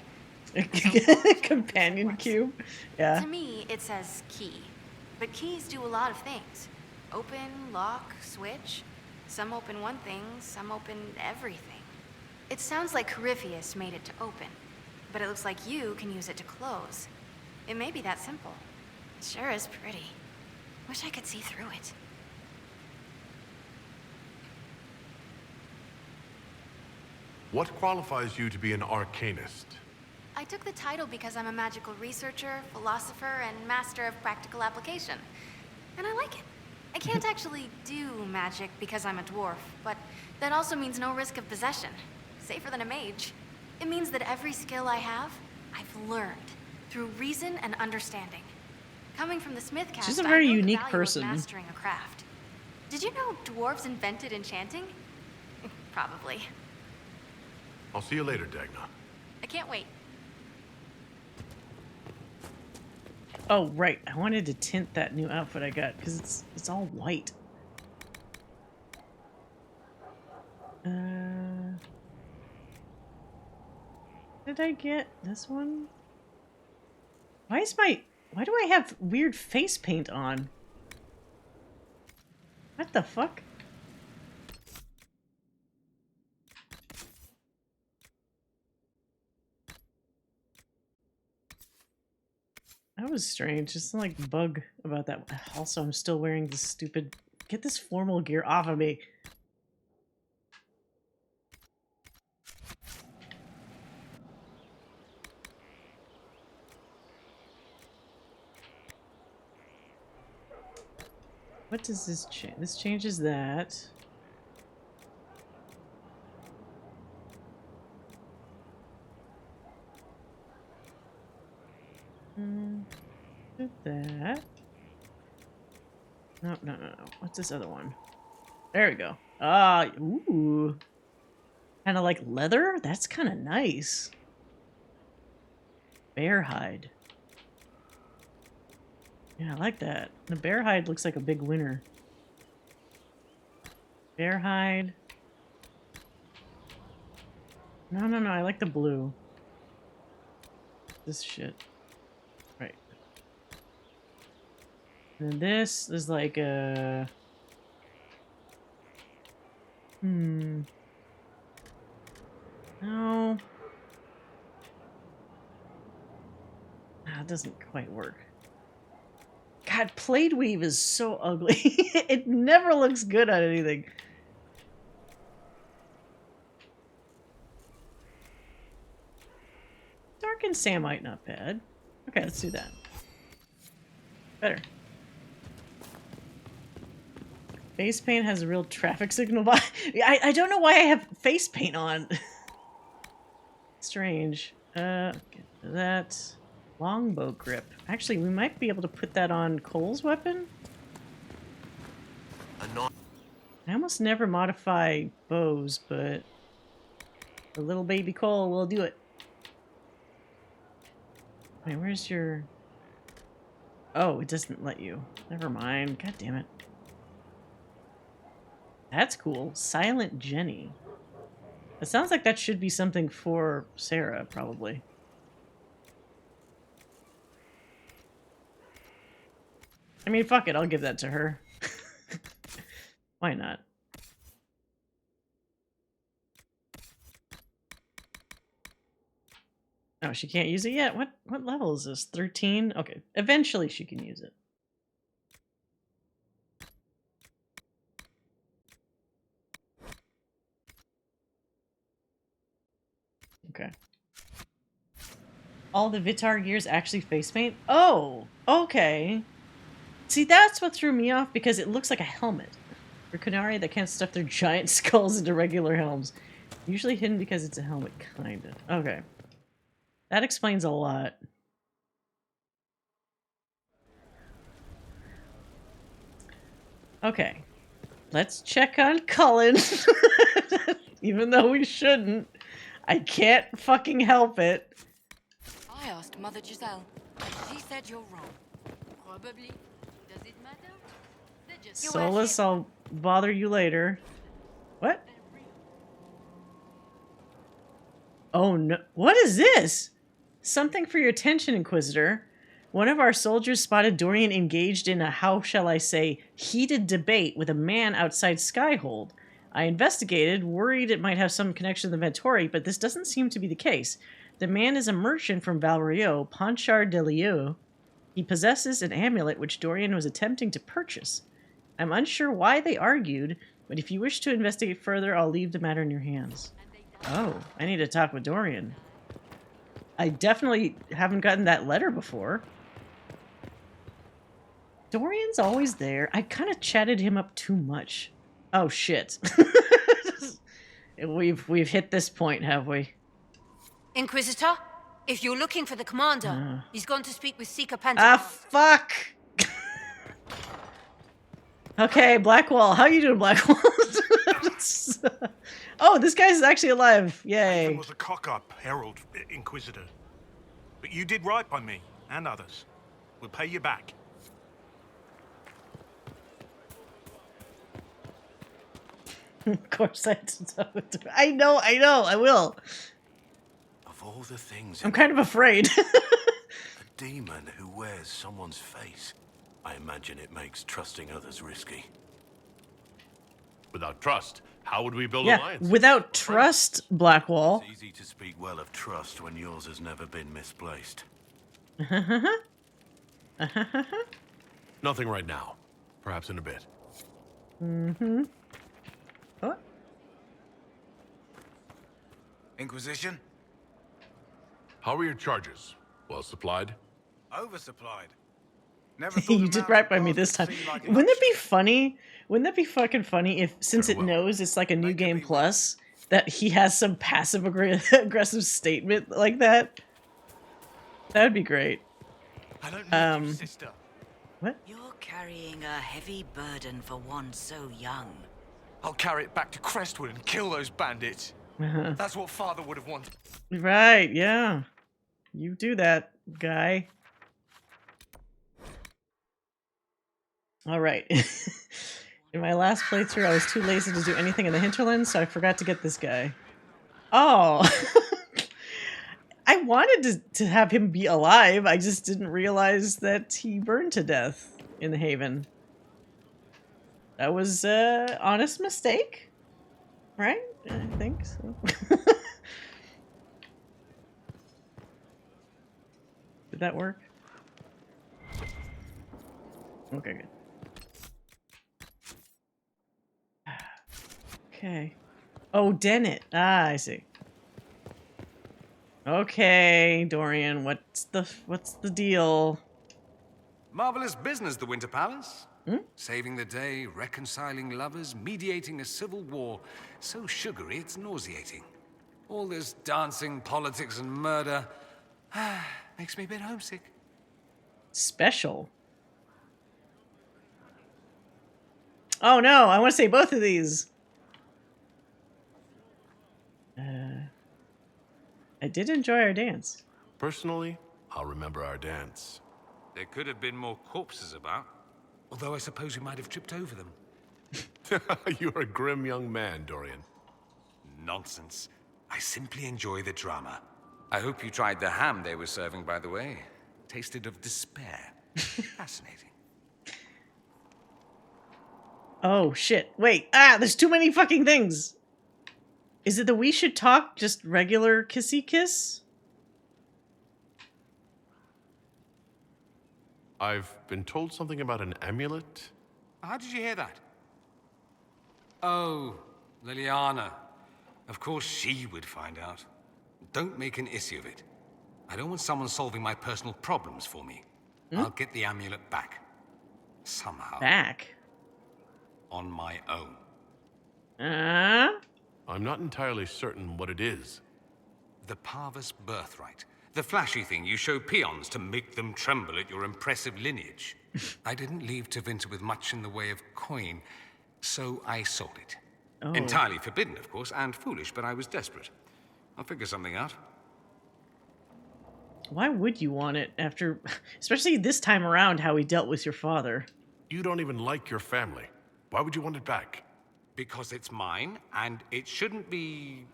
Companion cube? Yeah. To me, it says key. But keys do a lot of things. Open, lock, switch. Some open one thing, some open everything. It sounds like Corypheus made it to open, but it looks like you can use it to close. It may be that simple. It sure is pretty. Wish I could see through it. What qualifies you to be an arcanist? I took the title because I'm a magical researcher, philosopher, and master of practical application. And I like it. I can't actually do magic because I'm a dwarf, but that also means no risk of possession. Safer than a mage. It means that every skill I have, I've learned through reason and understanding. Coming from the smith caste, She's a very I know the unique value person. of mastering a craft. Did you know dwarves invented enchanting? Probably. I'll see you later, Dagna. I can't wait. Oh, right. I wanted to tint that new outfit I got, because it's all white. Can't I get this one? Why do I have weird face paint on? What the fuck? That was strange. Just like bug about that. Also, I'm still wearing this stupid... Get this formal gear off of me. What does this change? This changes that. Did that. No. What's this other one? There we go. Ah, ooh. Kind of like leather? That's kind of nice. Bear hide. Yeah, I like that. The bear hide looks like a big winner. Bear hide. No, I like the blue. This shit. Right. And then this is like a... No. It doesn't quite work. God, plaid weave is so ugly. It never looks good on anything. Dark and samite, not bad. Okay, let's do that. Better. Face paint has a real traffic signal. I don't know why I have face paint on. Strange. Get that. Longbow grip. Actually, we might be able to put that on Cole's weapon. I almost never modify bows, but the little baby Cole will do it. Wait, where's your... Oh, it doesn't let you. Never mind. God damn it. That's cool. Silent Jenny. It sounds like that should be something for Sarah, probably. I mean, fuck it, I'll give that to her. Why not? Oh, she can't use it yet? What level is this? 13? Okay, eventually she can use it. Okay. All the Vitar gears actually face paint? Oh, okay. See, that's what threw me off, because it looks like a helmet. For Qunari that can't stuff their giant skulls into regular helms. Usually hidden because it's a helmet, kinda. Okay. That explains a lot. Okay. Let's check on Cullen. Even though we shouldn't. I can't fucking help it. I asked Mother Giselle, and she said you're wrong. Probably. Does it matter? Solus, I'll bother you later. What? Oh no. What is this? Something for your attention, Inquisitor. One of our soldiers spotted Dorian engaged in a, how shall I say, heated debate with a man outside Skyhold. I investigated, worried it might have some connection to the Ventori, but this doesn't seem to be the case. The man is a merchant from Valrio, Ponchard de Lieu. He possesses an amulet which Dorian was attempting to purchase. I'm unsure why they argued, but if you wish to investigate further, I'll leave the matter in your hands. Oh, I need to talk with Dorian. I definitely haven't gotten that letter before. Dorian's always there. I kind of chatted him up too much. Oh shit. We've hit this point, have we? Inquisitor, if you're looking for the commander, he's gone to speak with Seeker Panther. Ah, fuck! Okay, Blackwall. How you doing, Blackwall? Oh, this guy's actually alive. Yay. Nathan was a cock-up, Herald, Inquisitor. But you did right by me, and others. We'll pay you back. Of course I know, I will. all the things. I'm kind of afraid. A demon who wears someone's face. I imagine it makes trusting others risky. Without trust, how would we build Yeah, alliances? without trust, Blackwall. It's easy to speak well of trust when yours has never been misplaced. Nothing right now. Perhaps in a bit. Mm-hmm. What? Inquisition? How are your charges? Well supplied? Oversupplied. Never thought You did right by me this time. Wouldn't that be funny? Wouldn't that be fucking funny if, since it knows it's like a new game plus, that he has some passive aggressive statement like that? That would be great. I don't need you, sister. What? You're carrying a heavy burden for one so young. I'll carry it back to Crestwood and kill those bandits. Uh-huh. That's what Father would have wanted. Right, yeah. You do that, guy. All right. In my last playthrough, I was too lazy to do anything in the hinterlands, so I forgot to get this guy. Oh. I wanted to have him be alive. I just didn't realize that he burned to death in the Haven. That was an honest mistake, right? I think so. Did that work? Okay, good. Okay. Oh, Dennett. Ah, I see. Okay, Dorian, what's the deal? Marvelous business, the Winter Palace. Saving the day, reconciling lovers, mediating a civil war. So sugary, it's nauseating. All this dancing, politics, and murder makes me a bit homesick. Special. Oh no, I want to say both of these. I did enjoy our dance. Personally, I'll remember our dance. There could have been more corpses about. Although I suppose we might have tripped over them. You're a grim young man, Dorian. Nonsense. I simply enjoy the drama. I hope you tried the ham they were serving, by the way. Tasted of despair. Fascinating. Oh shit. Wait. Ah, there's too many fucking things. Is it the we should talk just regular kissy kiss? I've been told something about an amulet. How did you hear that? Oh, Liliana. Of course she would find out. Don't make an issue of it. I don't want someone solving my personal problems for me. I'll get the amulet back. Somehow. Back? On my own. I'm not entirely certain what it is. The Parvus birthright. The flashy thing you show peons to make them tremble at your impressive lineage. I didn't leave Tevinter with much in the way of coin, so I sold it. Oh. Entirely forbidden, of course, and foolish, but I was desperate. I'll figure something out. Why would you want it after, especially this time around, how he dealt with your father? You don't even like your family. Why would you want it back? Because it's mine, and it shouldn't be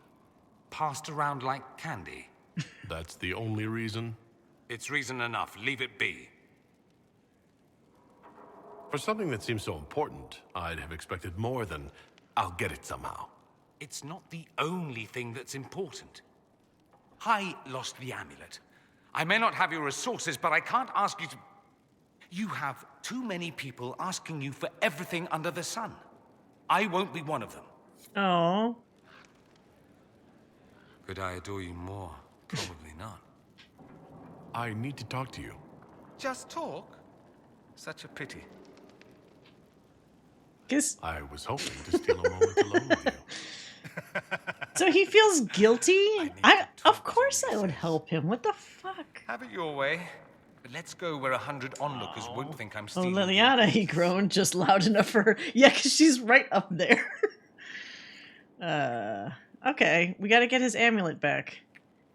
passed around like candy. That's the only reason? It's reason enough. Leave it be. For something that seems so important, I'd have expected more than, I'll get it somehow. It's not the only thing that's important. I lost the amulet. I may not have your resources, but I can't ask you to... You have too many people asking you for everything under the sun. I won't be one of them. Oh. Could I adore you more? Probably not. I need to talk to you. Just talk? Such a pity. Kiss. I was hoping to steal a moment alone with you. So he feels guilty? Of course I would help him. What the fuck? Have it your way. But let's go where 100 onlookers won't think I'm Oh, stealing. Liliana, he groaned just loud enough for her. Yeah, because she's right up there. Okay, we gotta get his amulet back.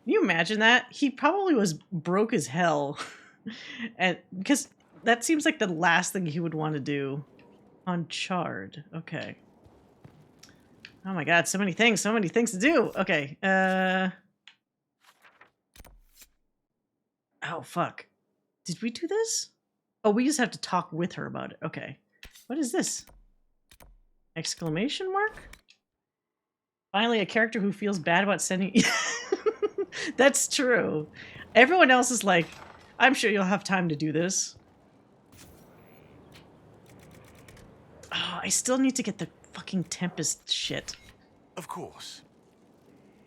Can you imagine that? He probably was broke as hell. And because that seems like the last thing he would want to do. On Chard. Okay. Oh my god, so many things to do. Okay, Oh, fuck. Did we do this? Oh, we just have to talk with her about it. Okay. What is this? Exclamation mark? Finally, a character who feels bad about sending... That's true. Everyone else is like, I'm sure you'll have time to do this. Oh, I still need to get the fucking Tempest shit. Of course.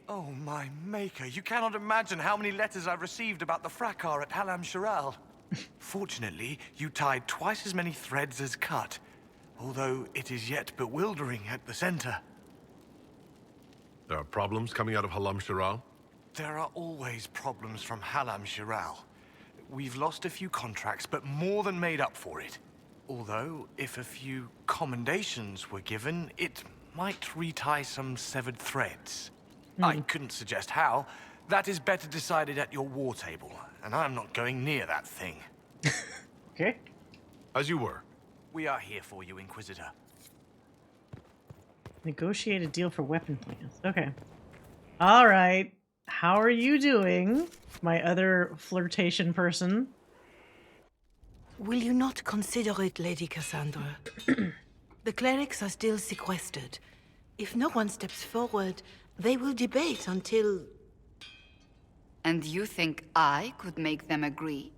Oh, my maker. You cannot imagine how many letters I've received about the fracas at Halam Shiral. Fortunately, you tied twice as many threads as cut, although it is yet bewildering at the center. There are problems coming out of Halam Shiral? There are always problems from Halam Shiral. We've lost a few contracts, but more than made up for it. Although, if a few commendations were given, it might retie some severed threads. I couldn't suggest how. That is better decided at your war table, and I'm not going near that thing. Okay. As you were. We are here for you, Inquisitor. Negotiate a deal for weapon plans. Okay. All right. How are you doing, my other flirtation person? Will you not consider it, Lady Cassandra? The clerics are still sequestered. If no one steps forward, they will debate until... And you think I could make them agree?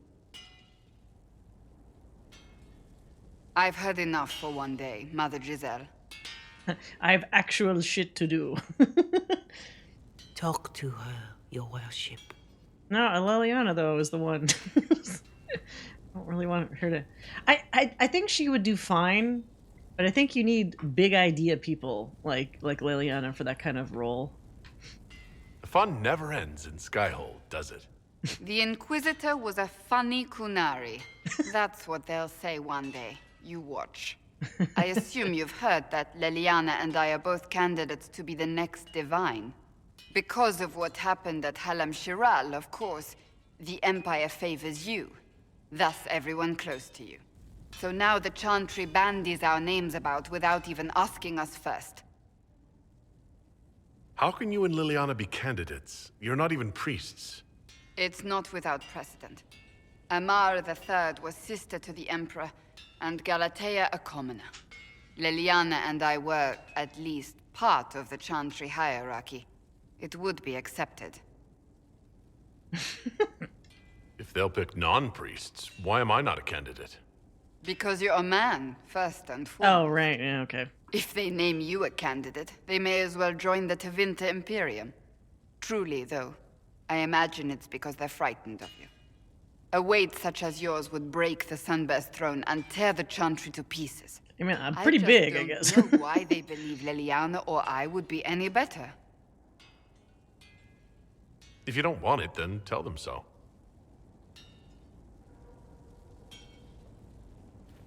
I've heard enough for one day, Mother Giselle. I have actual shit to do. Talk to her, your worship. No, Liliana, though, is the one. I don't really want her to... I think she would do fine, but I think you need big idea people like Liliana for that kind of role. The fun never ends in Skyhold, does it? The Inquisitor was a funny Qunari. That's what they'll say one day. You watch. I assume you've heard that Liliana and I are both candidates to be the next Divine. Because of what happened at Halam Shiral, of course, the Empire favors you. Thus, everyone close to you. So now the Chantry bandies our names about without even asking us first. How can you and Liliana be candidates? You're not even priests. It's not without precedent. Amar III was sister to the Emperor, and Galatea a commoner. Liliana and I were, at least, part of the Chantry hierarchy. It would be accepted. If they'll pick non-priests, why am I not a candidate? Because you're a man, first and foremost. Oh, right. Yeah, okay. If they name you a candidate, they may as well join the Tevinter Imperium. Truly, though, I imagine it's because they're frightened of you. A weight such as yours would break the Sunburst throne and tear the Chantry to pieces. I mean, I'm pretty big, I guess. I don't know why they believe Liliana or I would be any better. If you don't want it, then tell them so.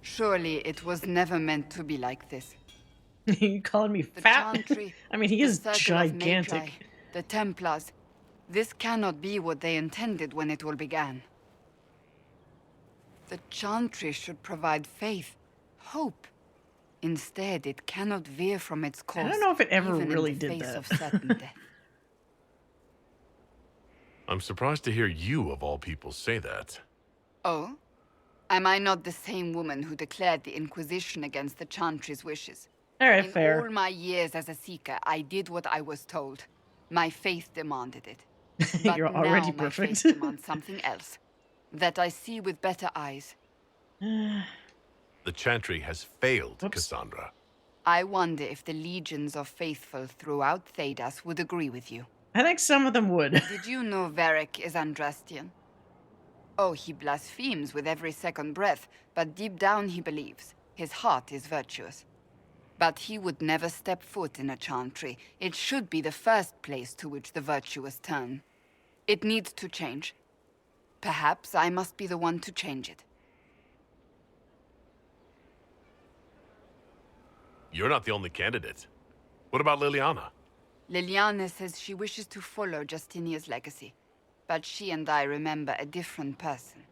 Surely it was never meant to be like this. You calling me fat? Chantry, I mean, he is the Circle of gigantic. Magi, the Templars. This cannot be what they intended when it all began. The Chantry should provide faith, hope. Instead, it cannot veer from its course. I don't know if it ever even really in the did face that. of certain death. I'm surprised to hear you, of all people, say that. Oh? Am I not the same woman who declared the Inquisition against the Chantry's wishes? All right, in fair. all my years as a Seeker, I did what I was told. My faith demanded it. But You're already now perfect. my faith demands something else. That I see with better eyes. The Chantry has failed, Cassandra. I wonder if the legions of faithful throughout Thedas would agree with you. I think some of them would. Did you know Varric is Andrastian? Oh, he blasphemes with every second breath, but deep down he believes. His heart is virtuous. But he would never step foot in a Chantry. It should be the first place to which the virtuous turn. It needs to change. Perhaps I must be the one to change it. You're not the only candidate. What about Liliana? Liliana says she wishes to follow Justinia's legacy. But she and I remember a different person.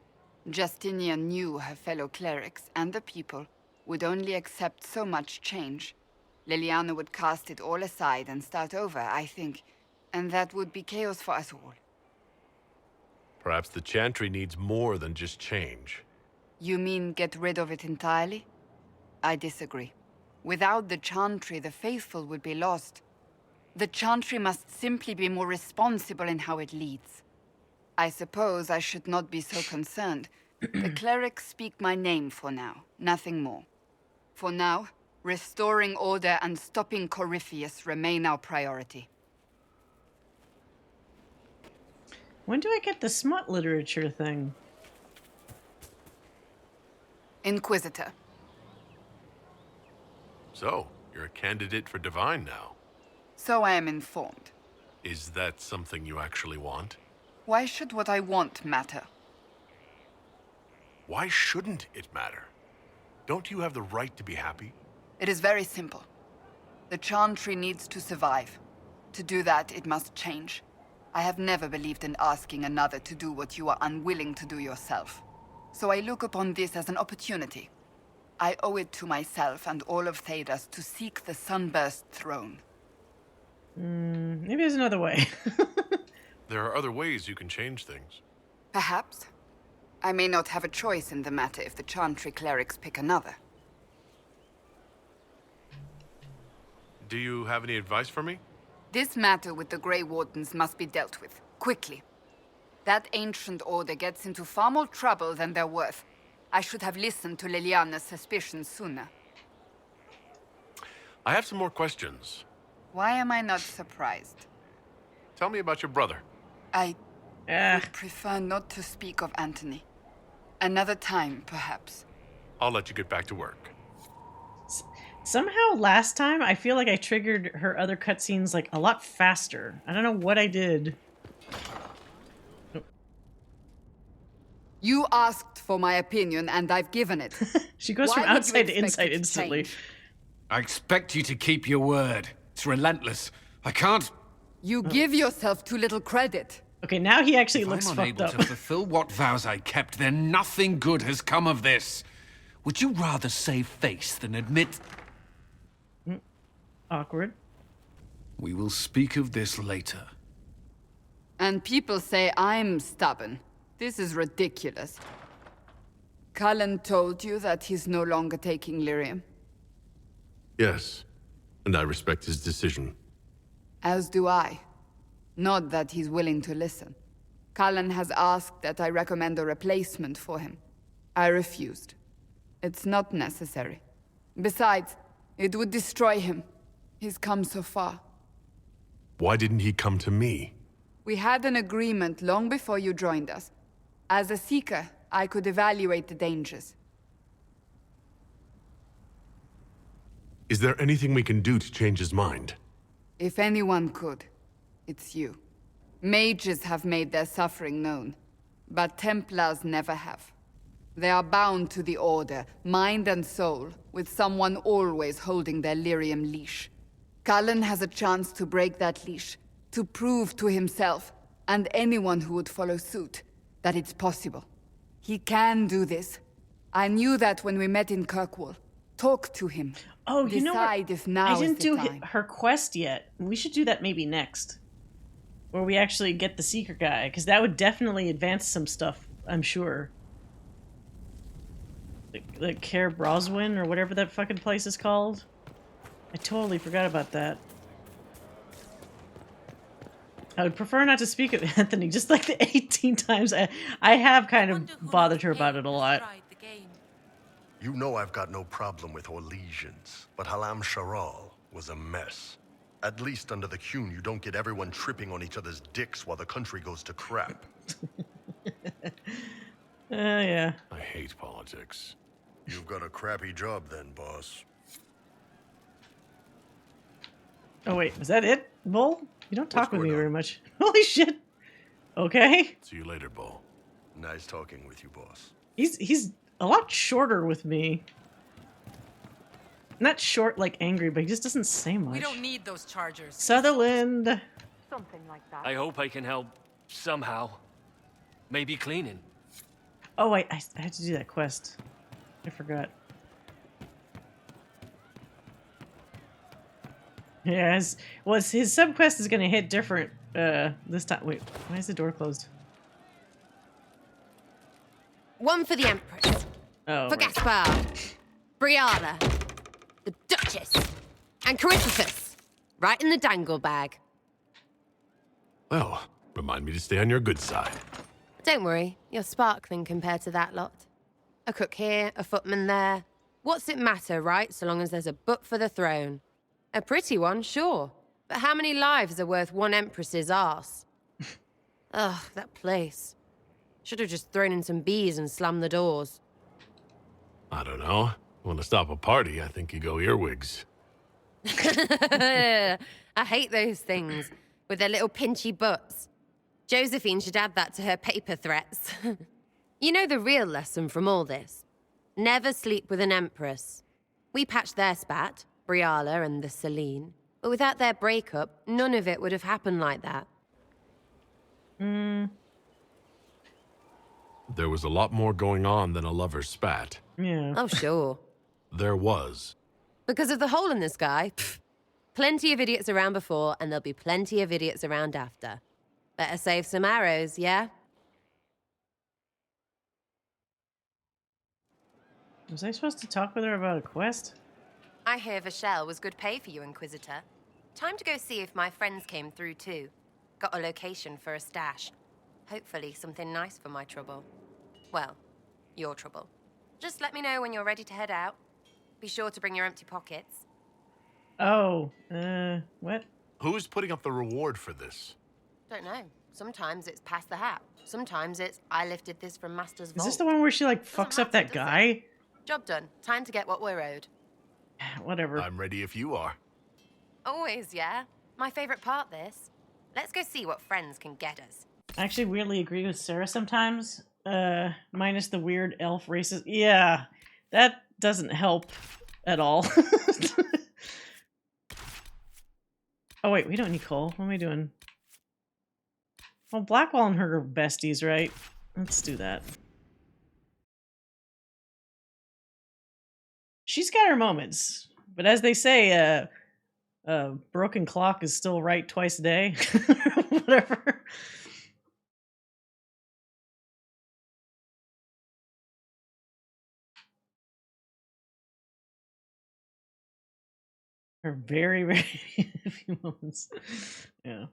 Justinia knew her fellow clerics and the people would only accept so much change. Liliana would cast it all aside and start over, I think. And that would be chaos for us all. Perhaps the Chantry needs more than just change. You mean get rid of it entirely? I disagree. Without the Chantry, the faithful would be lost. The Chantry must simply be more responsible in how it leads. I suppose I should not be so concerned. The clerics speak my name for now, nothing more. For now, restoring order and stopping Corypheus remain our priority. When do I get the smut literature thing? Inquisitor. So, you're a candidate for Divine now. So I am informed. Is that something you actually want? Why should what I want matter? Why shouldn't it matter? Don't you have the right to be happy? It is very simple. The Chantry needs to survive. To do that, it must change. I have never believed in asking another to do what you are unwilling to do yourself. So I look upon this as an opportunity. I owe it to myself and all of Thedas to seek the Sunburst throne. Maybe there's another way. There are other ways you can change things. Perhaps. I may not have a choice in the matter if the Chantry clerics pick another. Do you have any advice for me? This matter with the Grey Wardens must be dealt with, quickly. That ancient order gets into far more trouble than they're worth. I should have listened to Liliana's suspicions sooner. I have some more questions. Why am I not surprised? Tell me about your brother. I would prefer not to speak of Anthony. Another time, perhaps. I'll let you get back to work. Somehow last time, I feel like I triggered her other cutscenes like a lot faster. I don't know what I did. You asked for my opinion, and I've given it. She goes from outside to inside instantly. I expect you to keep your word. It's relentless. I can't... You give yourself too little credit. Okay, now he actually If looks I'm fucked unable up. to fulfill what vows I kept, then nothing good has come of this. Would you rather save face than admit... Awkward. We will speak of this later. And people say I'm stubborn. This is ridiculous. Cullen told you that he's no longer taking lyrium? Yes, and I respect his decision. As do I. Not that he's willing to listen. Cullen has asked that I recommend a replacement for him. I refused. It's not necessary. Besides, it would destroy him. He's come so far. Why didn't he come to me? We had an agreement long before you joined us. As a Seeker, I could evaluate the dangers. Is there anything we can do to change his mind? If anyone could, it's you. Mages have made their suffering known, but Templars never have. They are bound to the Order, mind and soul, with someone always holding their lyrium leash. Cullen has a chance to break that leash, to prove to himself, and anyone who would follow suit, that it's possible. He can do this. I knew that when we met in Kirkwall. Talk to him. Oh, you know what? Decide if now I didn't is the do time. her quest yet. We should do that maybe next. Where we actually get the Seeker guy, because that would definitely advance some stuff, I'm sure. The Care Broswyn, or whatever that fucking place is called. I totally forgot about that. I would prefer not to speak of Anthony, just like the 18 times I have kind of bothered her about it a lot. You know I've got no problem with Orlesians, but Halam Sharal was a mess. At least under the Qun, you don't get everyone tripping on each other's dicks while the country goes to crap. Yeah. I hate politics. You've got a crappy job then, boss. Oh wait, was that it, Bull? You don't talk with me very much. Holy shit. Okay. See you later, Bull. Nice talking with you, boss. He's a lot shorter with me. Not short like angry, but he just doesn't say much. We don't need those chargers. Sutherland. Something like that. I hope I can help somehow. Maybe cleaning. Oh, I had to do that quest. I forgot. Yeah, his subquest is going to hit different this time. Wait, why is the door closed? One for the Empress. Oh, for right. Gaspard. Briala. The Duchess. And Caritas. Right in the dangle bag. Well, remind me to stay on your good side. Don't worry, you're sparkling compared to that lot. A cook here, a footman there. What's it matter, right, so long as there's a butt for the throne? A pretty one, sure. But how many lives are worth one empress's arse? Ugh, that place. Should have just thrown in some bees and slammed the doors. I don't know. Want to stop a party, I think you go earwigs. I hate those things, with their little pinchy butts. Josephine should add that to her paper threats. You know the real lesson from all this? Never sleep with an empress. We patched their spat, Briala and the Celine, but without their breakup, none of it would have happened like that. There was a lot more going on than a lover's spat. Yeah. Oh, sure. There was. Because of the hole in the sky, plenty of idiots around before, and there'll be plenty of idiots around after. Better save some arrows, yeah? Was I supposed to talk with her about a quest? I hear Vachelle was good pay for you, Inquisitor. Time to go see if my friends came through too. Got a location for a stash. Hopefully something nice for my trouble. Well, your trouble. Just let me know when you're ready to head out. Be sure to bring your empty pockets. Oh, what? Who's putting up the reward for this? Don't know. Sometimes it's pass the hat. Sometimes it's I lifted this from Master's Is vault. this the one where she, like, fucks up that guy? Job done. Time to get what we're owed. Whatever. I'm ready if you are. Always, yeah? My favorite part, this. Let's go see what friends can get us. I actually weirdly agree with Sarah sometimes. Minus the weird elf races. Yeah, that doesn't help at all. Oh, wait, we don't need coal. What am I doing? Well, Blackwall and her are besties, right? Let's do that. She's got her moments. But as they say, broken clock is still right twice a day. Whatever. Her very, very few moments. Yeah.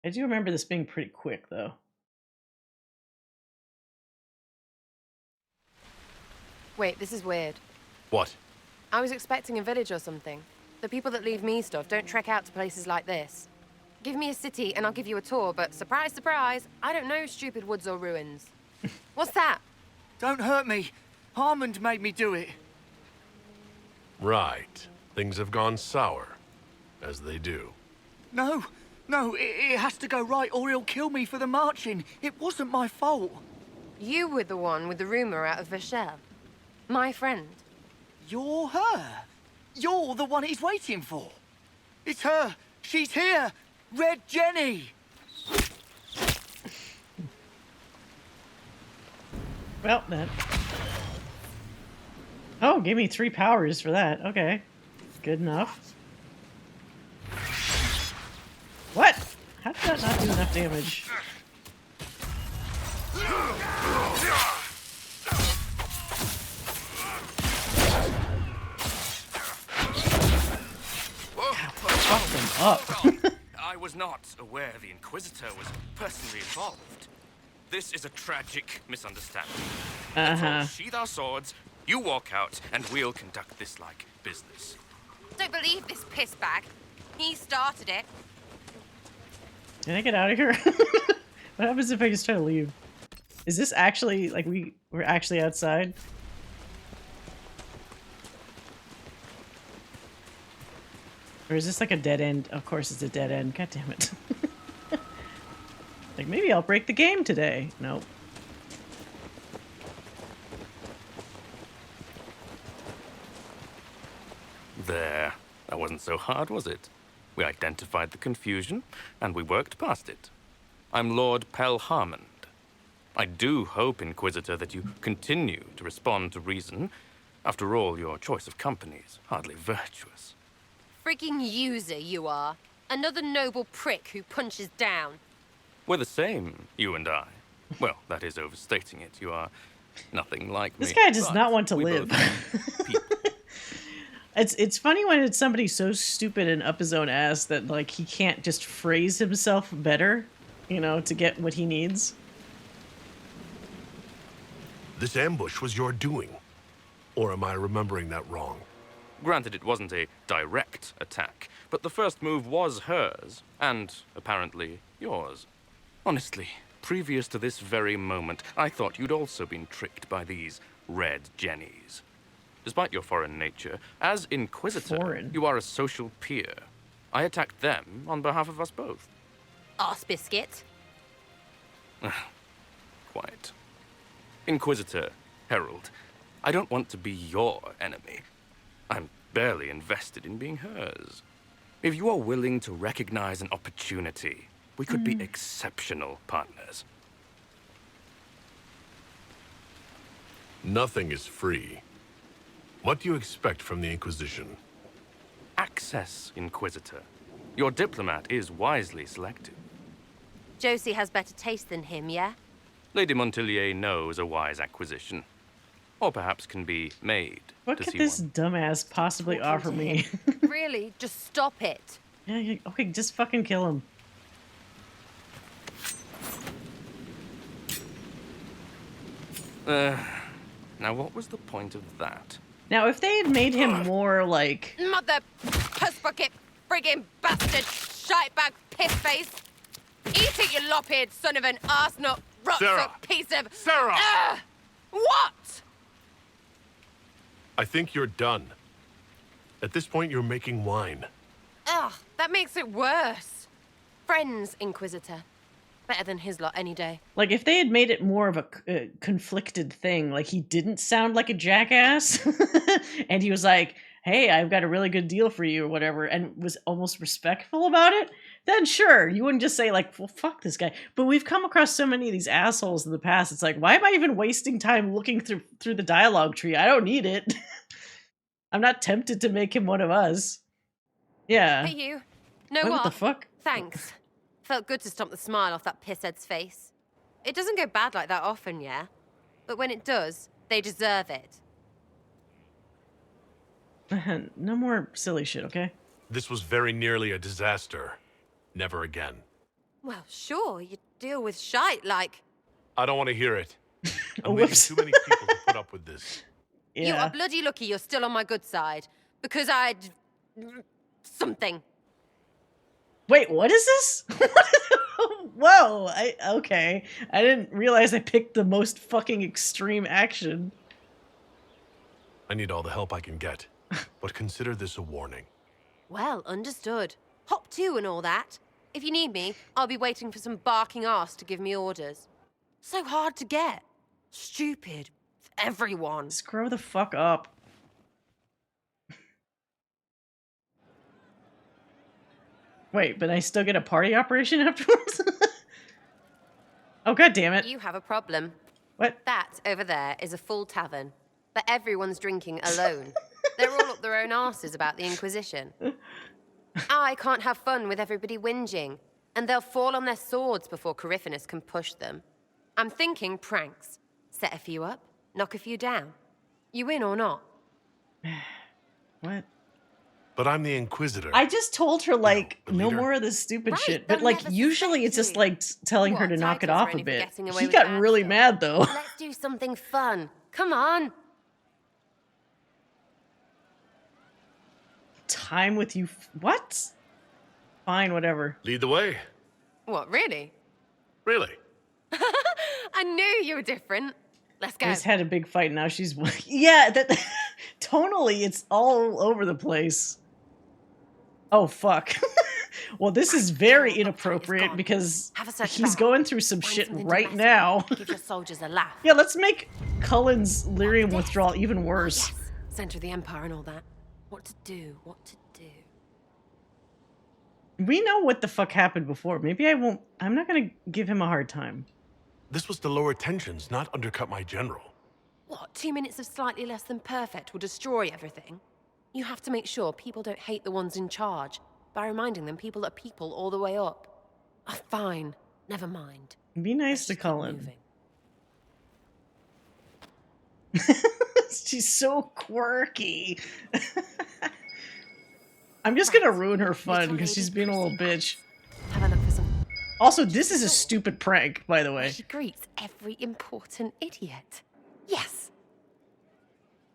I do remember this being pretty quick, though. Wait, this is weird. What? I was expecting a village or something. The people that leave me stuff don't trek out to places like this. Give me a city and I'll give you a tour, but surprise, surprise, I don't know stupid woods or ruins. What's that? Don't hurt me. Harmond made me do it. Right. Things have gone sour. As they do. No, it has to go right or he'll kill me for the marching. It wasn't my fault. You were the one with the rumor out of Vachelle. My friend. You're her. You're the one he's waiting for. It's her. She's here. Red Jenny. Well, then. Oh, gave me 3 powers for that. Okay. Good enough. What? How did that not do enough damage? Fuck them up. I was not aware the Inquisitor was personally involved. This is a tragic misunderstanding. Let's all sheathe our swords, you walk out, and we'll conduct this like business. Don't believe this piss bag. He started it. Can I get out of here? What happens if I just try to leave? Is this actually, like, we're actually outside? Or is this like a dead end? Of course it's a dead end. God damn it. Like, maybe I'll break the game today. Nope. There. That wasn't so hard, was it? We identified the confusion, and we worked past it. I'm Lord Pelharmond. I do hope, Inquisitor, that you continue to respond to reason. After all, your choice of company is hardly virtuous. Freaking user you are. Another noble prick who punches down. We're the same, you and I. Well, that is overstating it. You are nothing like me. This guy does but not want to we live. both It's funny when it's somebody so stupid and up his own ass that like he can't just phrase himself better, you know, to get what he needs. This ambush was your doing. Or am I remembering that wrong? Granted, it wasn't a direct attack, but the first move was hers, and apparently yours. Honestly, previous to this very moment, I thought you'd also been tricked by these red jennies. Despite your foreign nature, as Inquisitor, you are a social peer. I attacked them on behalf of us both. Arse biscuit. Quite. Inquisitor, Herald, I don't want to be your enemy. I'm barely invested in being hers. If you are willing to recognize an opportunity, we could be exceptional partners. Nothing is free. What do you expect from the Inquisition? Access, Inquisitor. Your diplomat is wisely selected. Josie has better taste than him, yeah? Lady Montilier knows a wise acquisition. Or perhaps can be made What to could see this one. dumbass possibly offer me? Really? Just stop it. Yeah, okay, just fucking kill him. Now what was the point of that? Now, if they had made him more like... Mother puss bucket, friggin' bastard, shitebag, piss face. Eat it, you lop-eared son of an arsenal, Sarah! rock piece of... Sarah! What? I think you're done. At this point, you're making wine. Ugh, that makes it worse. Friends, Inquisitor. Better than his lot any day. Like, if they had made it more of a conflicted thing, like he didn't sound like a jackass, and he was like, hey, I've got a really good deal for you, or whatever, and was almost respectful about it, then sure, you wouldn't just say, like, well, fuck this guy. But we've come across so many of these assholes in the past, it's like, why am I even wasting time looking through the dialogue tree? I don't need it. I'm not tempted to make him one of us. Yeah. Hey, you. Know What what? the fuck? Thanks. Felt good to stomp the smile off that pisshead's face. It doesn't go bad like that often, yeah? But when it does, they deserve it. No more silly shit, okay? This was very nearly a disaster. Never again. Well, sure, you deal with shite like... I don't want to hear it. I'm leaving whoops. too many people to put up with this. You are bloody lucky you're still on my good side. Because I'd... something. Wait, what is this? Whoa, okay. I didn't realize I picked the most fucking extreme action. I need all the help I can get. But consider this a warning. Well, understood. Hop to and all that. If you need me, I'll be waiting for some barking ass to give me orders. So hard to get. Stupid. Everyone. Just grow the fuck up. Wait, but I still get a party operation afterwards? Oh, god damn it. You have a problem. What? That over there is a full tavern. But everyone's drinking alone. They're all up their own arses about the Inquisition. I can't have fun with everybody whinging, and they'll fall on their swords before Coryphanus can push them. I'm thinking pranks. Set a few up, knock a few down. You in or not? What? But I'm the Inquisitor. I just told her, like, no leader. more of this stupid Right, shit. But, they'll like, never usually it's just, like, telling her What, to knock it titles or off a only for bit. getting away He with got bad really stuff? mad, though. Let's do something fun. Come on. Time with you. What? Fine, whatever. Lead the way. What, really? Really? I knew you were different. Let's I go. just had a big fight, now she's... Yeah, that... tonally, it's all over the place. Oh, fuck. Well, this is very inappropriate because Have a search he's back. going through some Find shit something to right mess now. with. Give your soldiers a laugh. Yeah, let's make Cullen's lyrium withdrawal even worse. Center of the Empire and all that. What to do, what to do. We know what the fuck happened before. Maybe I won't... I'm not gonna give him a hard time. This was to lower tensions, not undercut my general. What, 2 minutes of slightly less than perfect will destroy everything? You have to make sure people don't hate the ones in charge by reminding them people are people all the way up. Oh, fine. Never mind. Be nice to Cullen. She's so quirky. I'm just gonna ruin her fun because she's being a little bitch. Have a look for some. Also, this is a stupid prank, by the way. She greets every important idiot. Yes.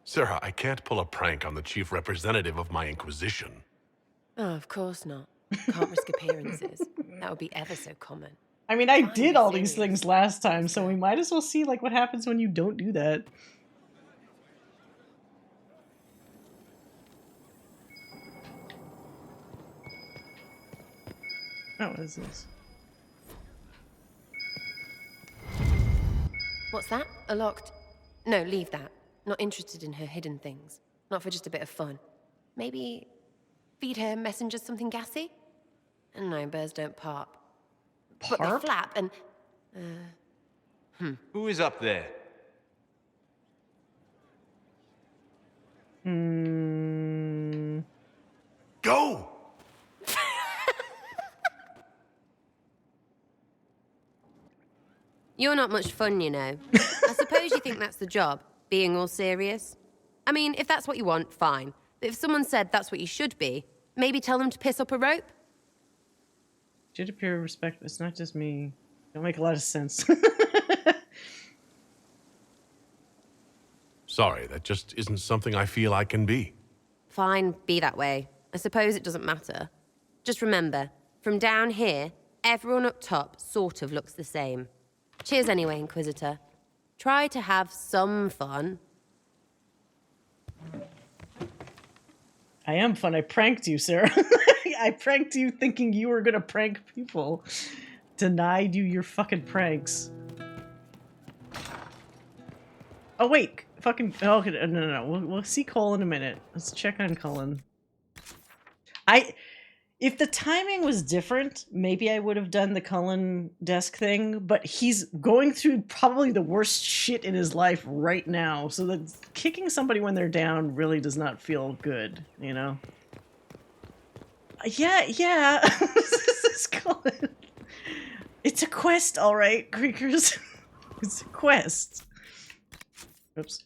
Sarah, I can't pull a prank on the chief representative of my Inquisition. Oh, of course not. Can't risk appearances. That would be ever so common. I mean, I did all these things last time, so we might as well see like what happens when you don't do that. Oh, what is this? What's that? A locked... No, leave that. Not interested in her hidden things. Not for just a bit of fun. Maybe feed her messengers something gassy? No, birds don't parp. But they flap and... Who is up there? Go! You're not much fun, you know. I suppose you think that's the job, being all serious. I mean, if that's what you want, fine. But if someone said that's what you should be, maybe tell them to piss up a rope? Should appear respect. It's not just me. Don't make a lot of sense. Sorry, that just isn't something I feel I can be. Fine, be that way. I suppose it doesn't matter. Just remember, from down here, everyone up top sort of looks the same. Cheers anyway, Inquisitor. Try to have some fun. I am fun. I pranked you, Sarah. I pranked you thinking you were gonna prank people. Denied you your fucking pranks. Oh, wait. Fucking... Oh, no. We'll see Cole in a minute. Let's check on Cullen. If the timing was different, maybe I would have done the Cullen desk thing, but he's going through probably the worst shit in his life right now, so that kicking somebody when they're down really does not feel good, you know? Yeah. This is Cullen. It's a quest, all right, Creakers. It's a quest. Oops.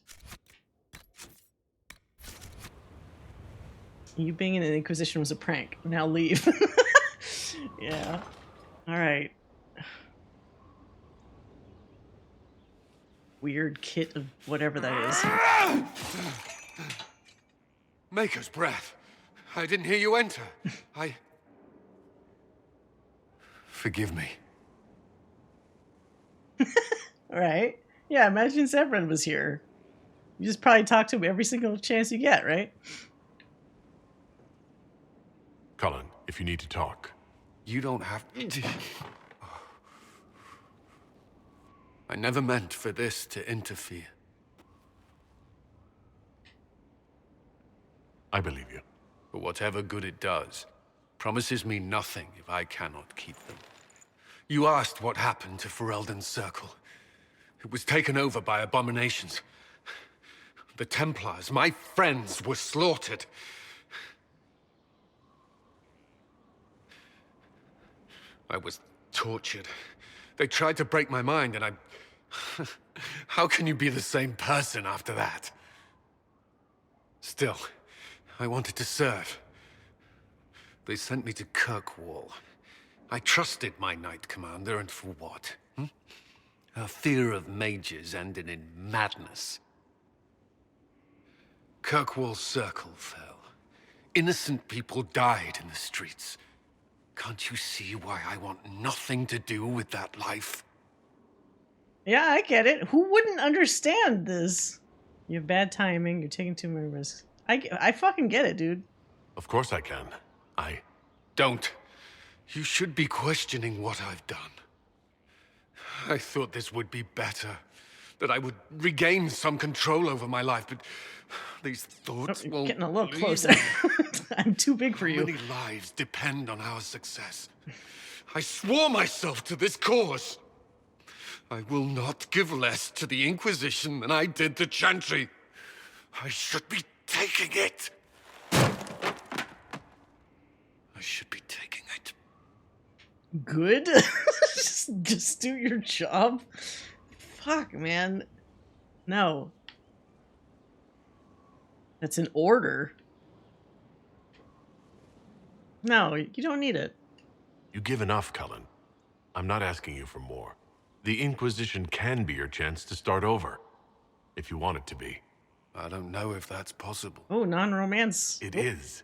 You being in an Inquisition was a prank. Now leave. Yeah. Alright. Weird kit of whatever that is. Maker's breath. I didn't hear you enter. Forgive me. Alright. Yeah, imagine Severin was here. You just probably talk to him every single chance you get, right? Cullen, if you need to talk. You don't have to. I never meant for this to interfere. I believe you. But whatever good it does, promises me nothing if I cannot keep them. You asked what happened to Ferelden's Circle. It was taken over by abominations. The Templars, my friends, were slaughtered. I was tortured. They tried to break my mind, and I... How can you be the same person after that? Still, I wanted to serve. They sent me to Kirkwall. I trusted my Knight Commander, and for what? Her fear of mages ended in madness. Kirkwall's Circle fell. Innocent people died in the streets. Can't you see why I want nothing to do with that life? Yeah, I get it. Who wouldn't understand this? You have bad timing. You're taking too many risks. I fucking get it, dude. Of course I can. Don't. You should be questioning what I've done. I thought this would be better. That I would regain some control over my life, but these thoughts will... Getting a little closer. I'm too big for you. How many lives depend on our success? I swore myself to this cause. I will not give less to the Inquisition than I did to Chantry. I should be taking it. I should be taking it. Good? just do your job. Fuck, man. No. That's an order. No, you don't need it. You give enough, Cullen. I'm not asking you for more. The Inquisition can be your chance to start over. If you want it to be. I don't know if that's possible. Oh, non-romance. It is.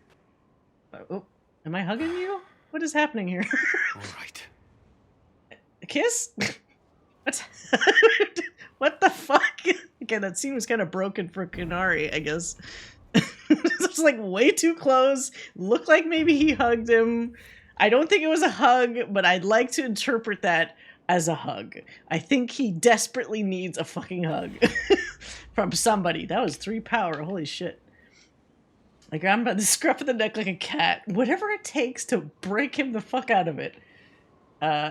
Oh, am I hugging you? What is happening here? All right. A kiss? What? What the fuck? Again, that scene was kind of broken for Qunari, I guess. It was like way too close. Looked like maybe he hugged him. I don't think it was a hug, but I'd like to interpret that as a hug. I think he desperately needs a fucking hug from somebody. That was 3 power. Holy shit. Like, I'm by the scruff of the neck like a cat. Whatever it takes to break him the fuck out of it.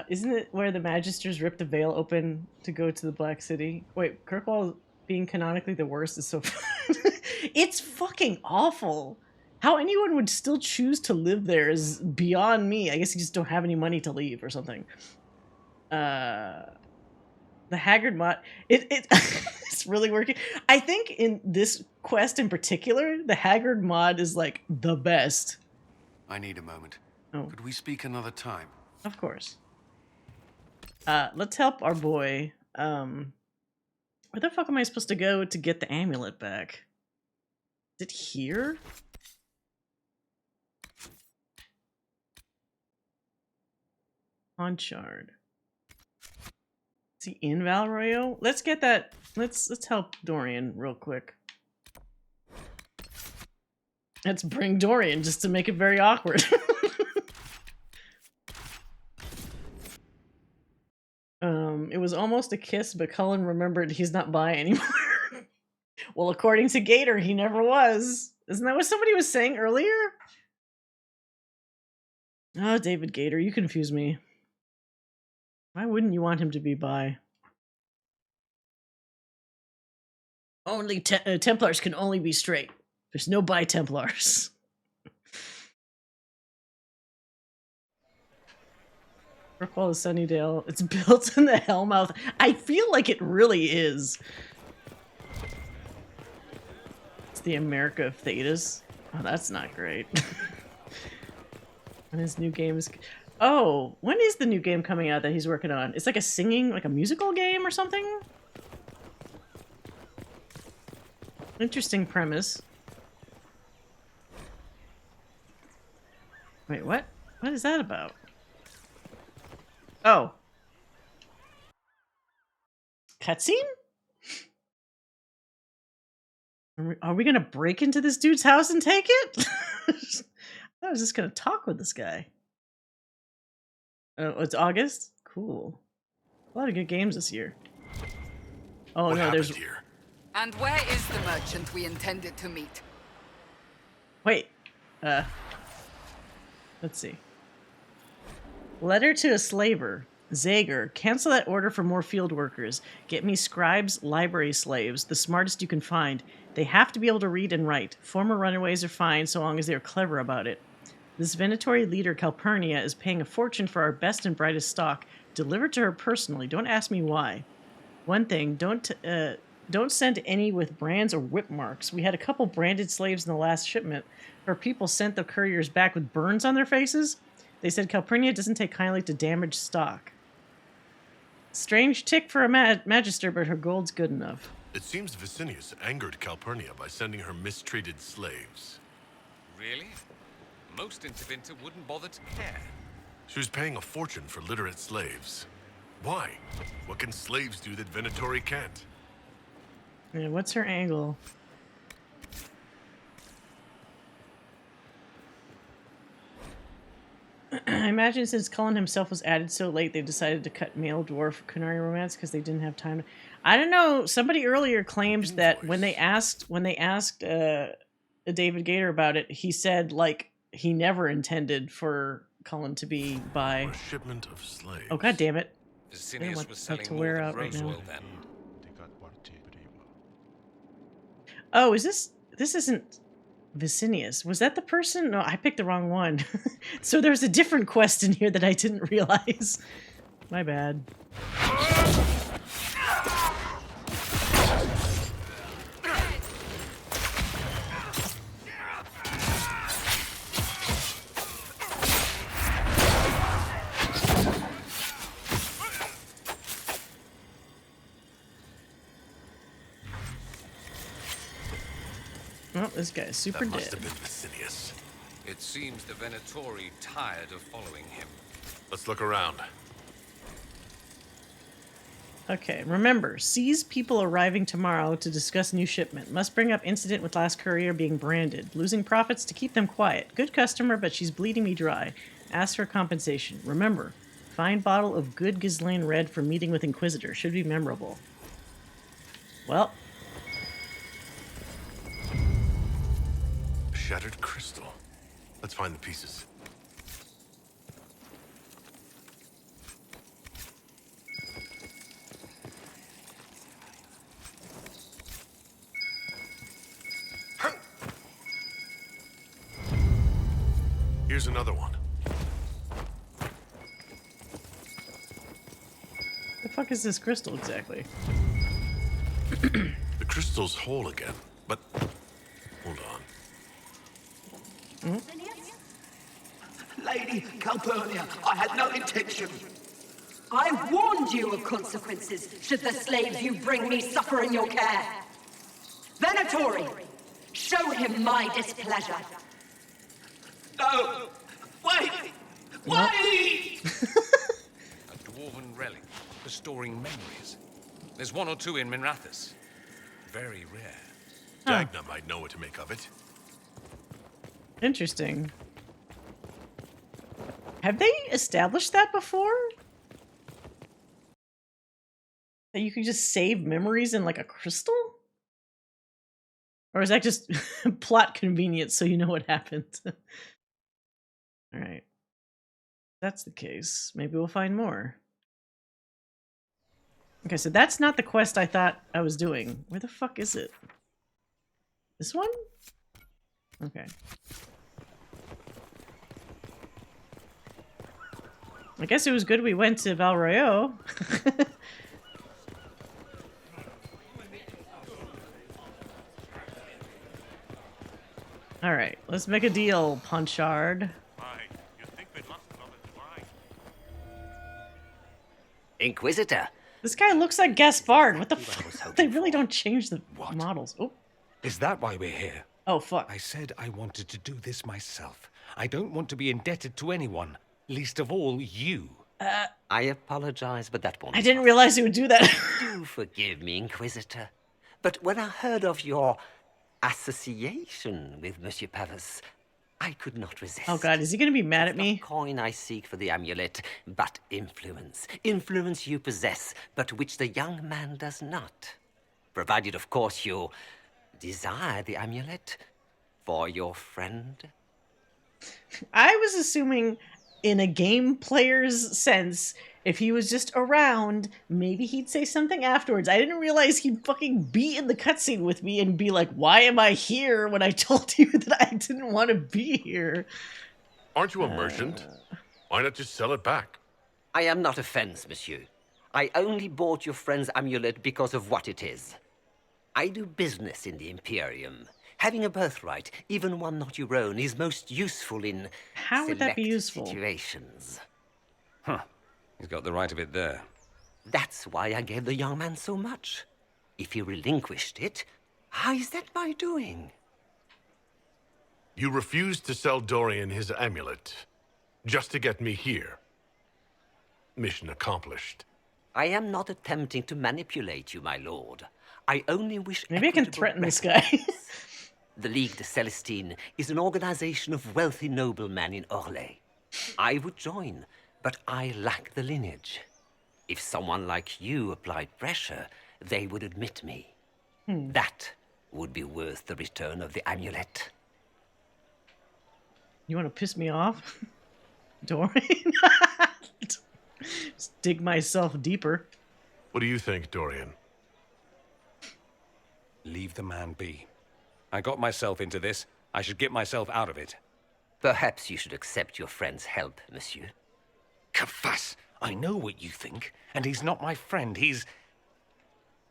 Isn't it where the Magisters rip the veil open to go to the Black City? Wait, Kirkwall being canonically the worst is so fun. It's fucking awful. How anyone would still choose to live there is beyond me. I guess you just don't have any money to leave or something. The Haggard mod, it's really working. I think in this quest in particular, the Haggard mod is like the best. I need a moment. Oh. Could we speak another time? Of course. Let's help our boy. Where the fuck am I supposed to go to get the amulet back? Is it here? Honchard. Is he in Valroyo? Let's get that. Let's help Dorian real quick. Let's bring Dorian just to make it very awkward. It was almost a kiss, but Cullen remembered he's not bi anymore. Well, according to Gator, he never was. Isn't that what somebody was saying earlier? Oh, David Gator, you confuse me. Why wouldn't you want him to be bi? Only Templars can only be straight. There's no bi Templars. Brookfall is Sunnydale. It's built in the Hellmouth. I feel like it really is. It's the America of Thetis. Oh, that's not great. When his new game is... Oh, when is the new game coming out that he's working on? It's like a singing, like a musical game or something? Interesting premise. Wait, what? What is that about? Oh. Cutscene? Are we gonna break into this dude's house and take it? I was just gonna talk with this guy. Oh, it's August? Cool. A lot of good games this year. Oh What no, there's... here? And where is the merchant we intended to meet? Wait. Let's see. Letter to a slaver. Zager, cancel that order for more field workers. Get me scribes, library slaves, the smartest you can find. They have to be able to read and write. Former runaways are fine so long as they're clever about it. This Venatori leader, Calpurnia, is paying a fortune for our best and brightest stock. Deliver to her personally. Don't ask me why. One thing, don't send any with brands or whip marks. We had a couple branded slaves in the last shipment. Her people sent the couriers back with burns on their faces. They said Calpurnia doesn't take kindly to damaged stock. Strange tick for a magister, but her gold's good enough. It seems Vicinius angered Calpurnia by sending her mistreated slaves. Really? Most in Tevinter wouldn't bother to care. She was paying a fortune for literate slaves. Why? What can slaves do that Venatori can't? Yeah, what's her angle? I imagine since Cullen himself was added so late, they decided to cut male dwarf Qunari romance because they didn't have time. I don't know. Somebody earlier claimed that when they asked David Gator about it, he said like he never intended for Cullen to be bi. A shipment of slaves. Oh god damn it! Vicinius was that selling to more wear than out right now. Rosewold then. Oh, is this isn't Vicinius. Was that the person? No, I picked the wrong one. So there's a different quest in here that I didn't realize. My bad. Oh, this guy's super That must dead. have been Basilius. It seems the Venatori tired of following him. Let's look around. Okay, remember, seize people arriving tomorrow to discuss new shipment. Must bring up incident with last courier being branded. Losing profits to keep them quiet. Good customer, but she's bleeding me dry. Ask for compensation. Remember, find bottle of good Ghislaine Red for meeting with Inquisitor. Should be memorable. Well. Shattered crystal. Let's find the pieces. Here's another one. The fuck is this crystal exactly? The crystal's whole again, but hold on. Lady Calpurnia, I had no intention. I warned you of consequences should the slaves you bring me suffer in your care. Venatori, show him my displeasure. No! Wait! Wait! A dwarven relic for storing memories. There's one or two in Minrathous. Very rare. Dagna might know what to make of it. Interesting. Have they established that before? That you can just save memories in like a crystal? Or is that just plot convenience so you know what happened? Alright. If that's the case, maybe we'll find more. Okay, so that's not the quest I thought I was doing. Where the fuck is it? This one? Okay. I guess it was good we went to Val Royeaux. Alright, let's make a deal, Punchard. Inquisitor. This guy looks like Gaspard. What the fuck? They really don't change the models. Oh. Is that why we're here? Oh, fuck. I said I wanted to do this myself. I don't want to be indebted to anyone, least of all you. I apologize, but that won't. I didn't realize he would do that. Do forgive me, Inquisitor. But when I heard of your association with Monsieur Pavas, I could not resist. Oh god, is he gonna be mad at me? Not coin I seek for the amulet, but influence. Influence you possess, but which the young man does not. Provided, of course, you desire the amulet for your friend. I was assuming, in a game player's sense, if he was just around, maybe he'd say something afterwards. I didn't realize he'd fucking be in the cutscene with me and be like, why am I here when I told you that I didn't want to be here? Aren't you a merchant? Why not just sell it back? I am not a fence, monsieur. I only bought your friend's amulet because of what it is. I do business in the Imperium. Having a birthright, even one not your own, is most useful in How would that be useful? situations. Huh. He's got the right of it there. That's why I gave the young man so much. If he relinquished it, how is that my doing? You refused to sell Dorian his amulet, just to get me here. Mission accomplished. I am not attempting to manipulate you, my lord. I only wish... Maybe I can threaten this guy. The Ligue de Celestine is an organization of wealthy noblemen in Orlais. I would join, but I lack the lineage. If someone like you applied pressure, they would admit me. That would be worth the return of the amulet. You want to piss me off? Dorian? Just dig myself deeper. What do you think, Dorian? Leave the man be. I got myself into this. I should get myself out of it. Perhaps you should accept your friend's help, monsieur. Kafas! I know what you think, and he's not my friend. He's...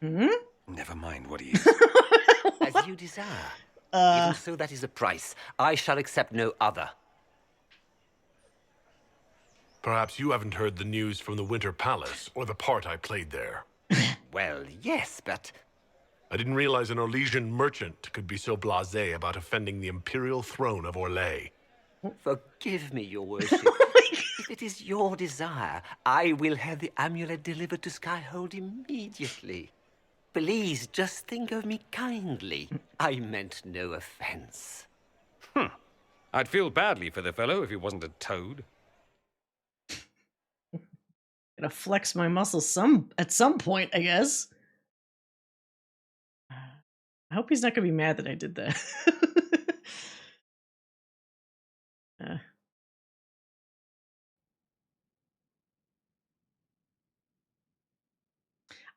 Hmm? Never mind what he is. As you desire. Even so, that is a price. I shall accept no other. Perhaps you haven't heard the news from the Winter Palace, or the part I played there. Well, yes, but... I didn't realize an Orlesian merchant could be so blasé about offending the imperial throne of Orlais. Forgive me, your worship. If it is your desire, I will have the amulet delivered to Skyhold immediately. Please, just think of me kindly. I meant no offense. I'd feel badly for the fellow if he wasn't a toad. Gonna flex my muscles at some point, I guess. I hope he's not gonna be mad that I did that.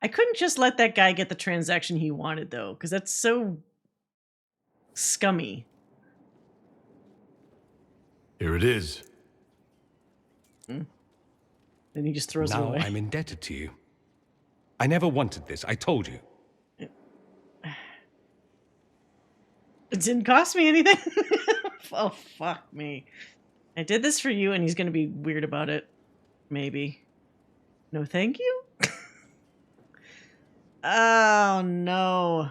I couldn't just let that guy get the transaction he wanted, though, because that's so scummy. Here it is. Then he just throws it Now away. I'm indebted to you. I never wanted this, I told you. It didn't cost me anything. Oh, fuck me. I did this for you, and he's gonna be weird about it. Maybe. No, thank you? Oh, no.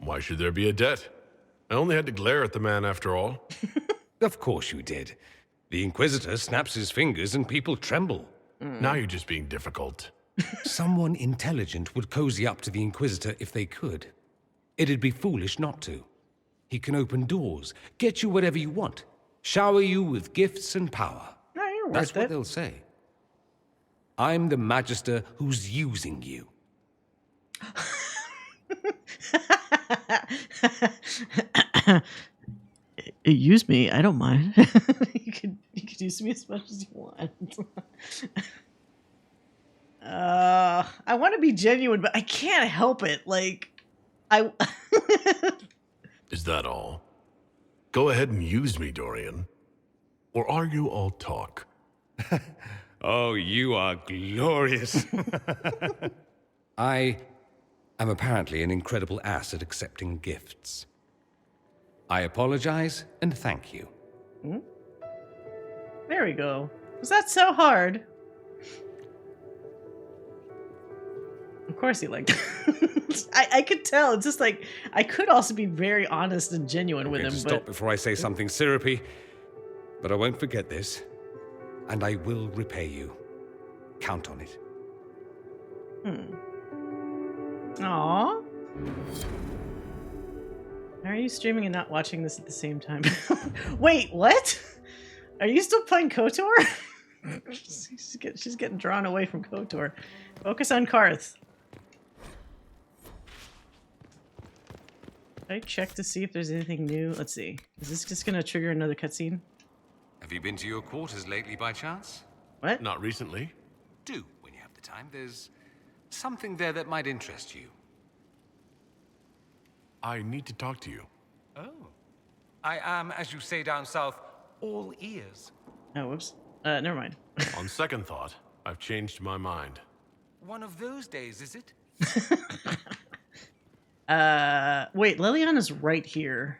Why should there be a debt? I only had to glare at the man after all. Of course you did. The Inquisitor snaps his fingers and people tremble. Now you're just being difficult. Someone intelligent would cozy up to the Inquisitor if they could. It'd be foolish not to. He can open doors, get you whatever you want, shower you with gifts and power. No, you're worth That's what it. they'll say. I'm the Magister who's using you. Use me. I don't mind. you could use me as much as you want. I want to be genuine, but I can't help it. Like, Is that all? Go ahead and use me, Dorian. Or are you all talk? Oh, you are glorious. I am apparently an incredible ass at accepting gifts. I apologize and thank you. There we go. Was that so hard? Of course he liked it. I could tell. It's just like, I could also be very honest and genuine with him. Stop before I say something syrupy, but I won't forget this, and I will repay you. Count on it. Aww. How are you streaming and not watching this at the same time? Wait, what? Are you still playing KOTOR? She's getting drawn away from KOTOR. Focus on Karth. Did I check to see if there's anything new? Let's see. Is this just gonna trigger another cutscene? Have you been to your quarters lately by chance? What? Not recently. Do, when you have the time. There's something there that might interest you. I need to talk to you. Oh. I am, as you say down south, all ears. Oh, whoops. Never mind. On second thought, I've changed my mind. One of those days, is it? Wait, Liliana's right here.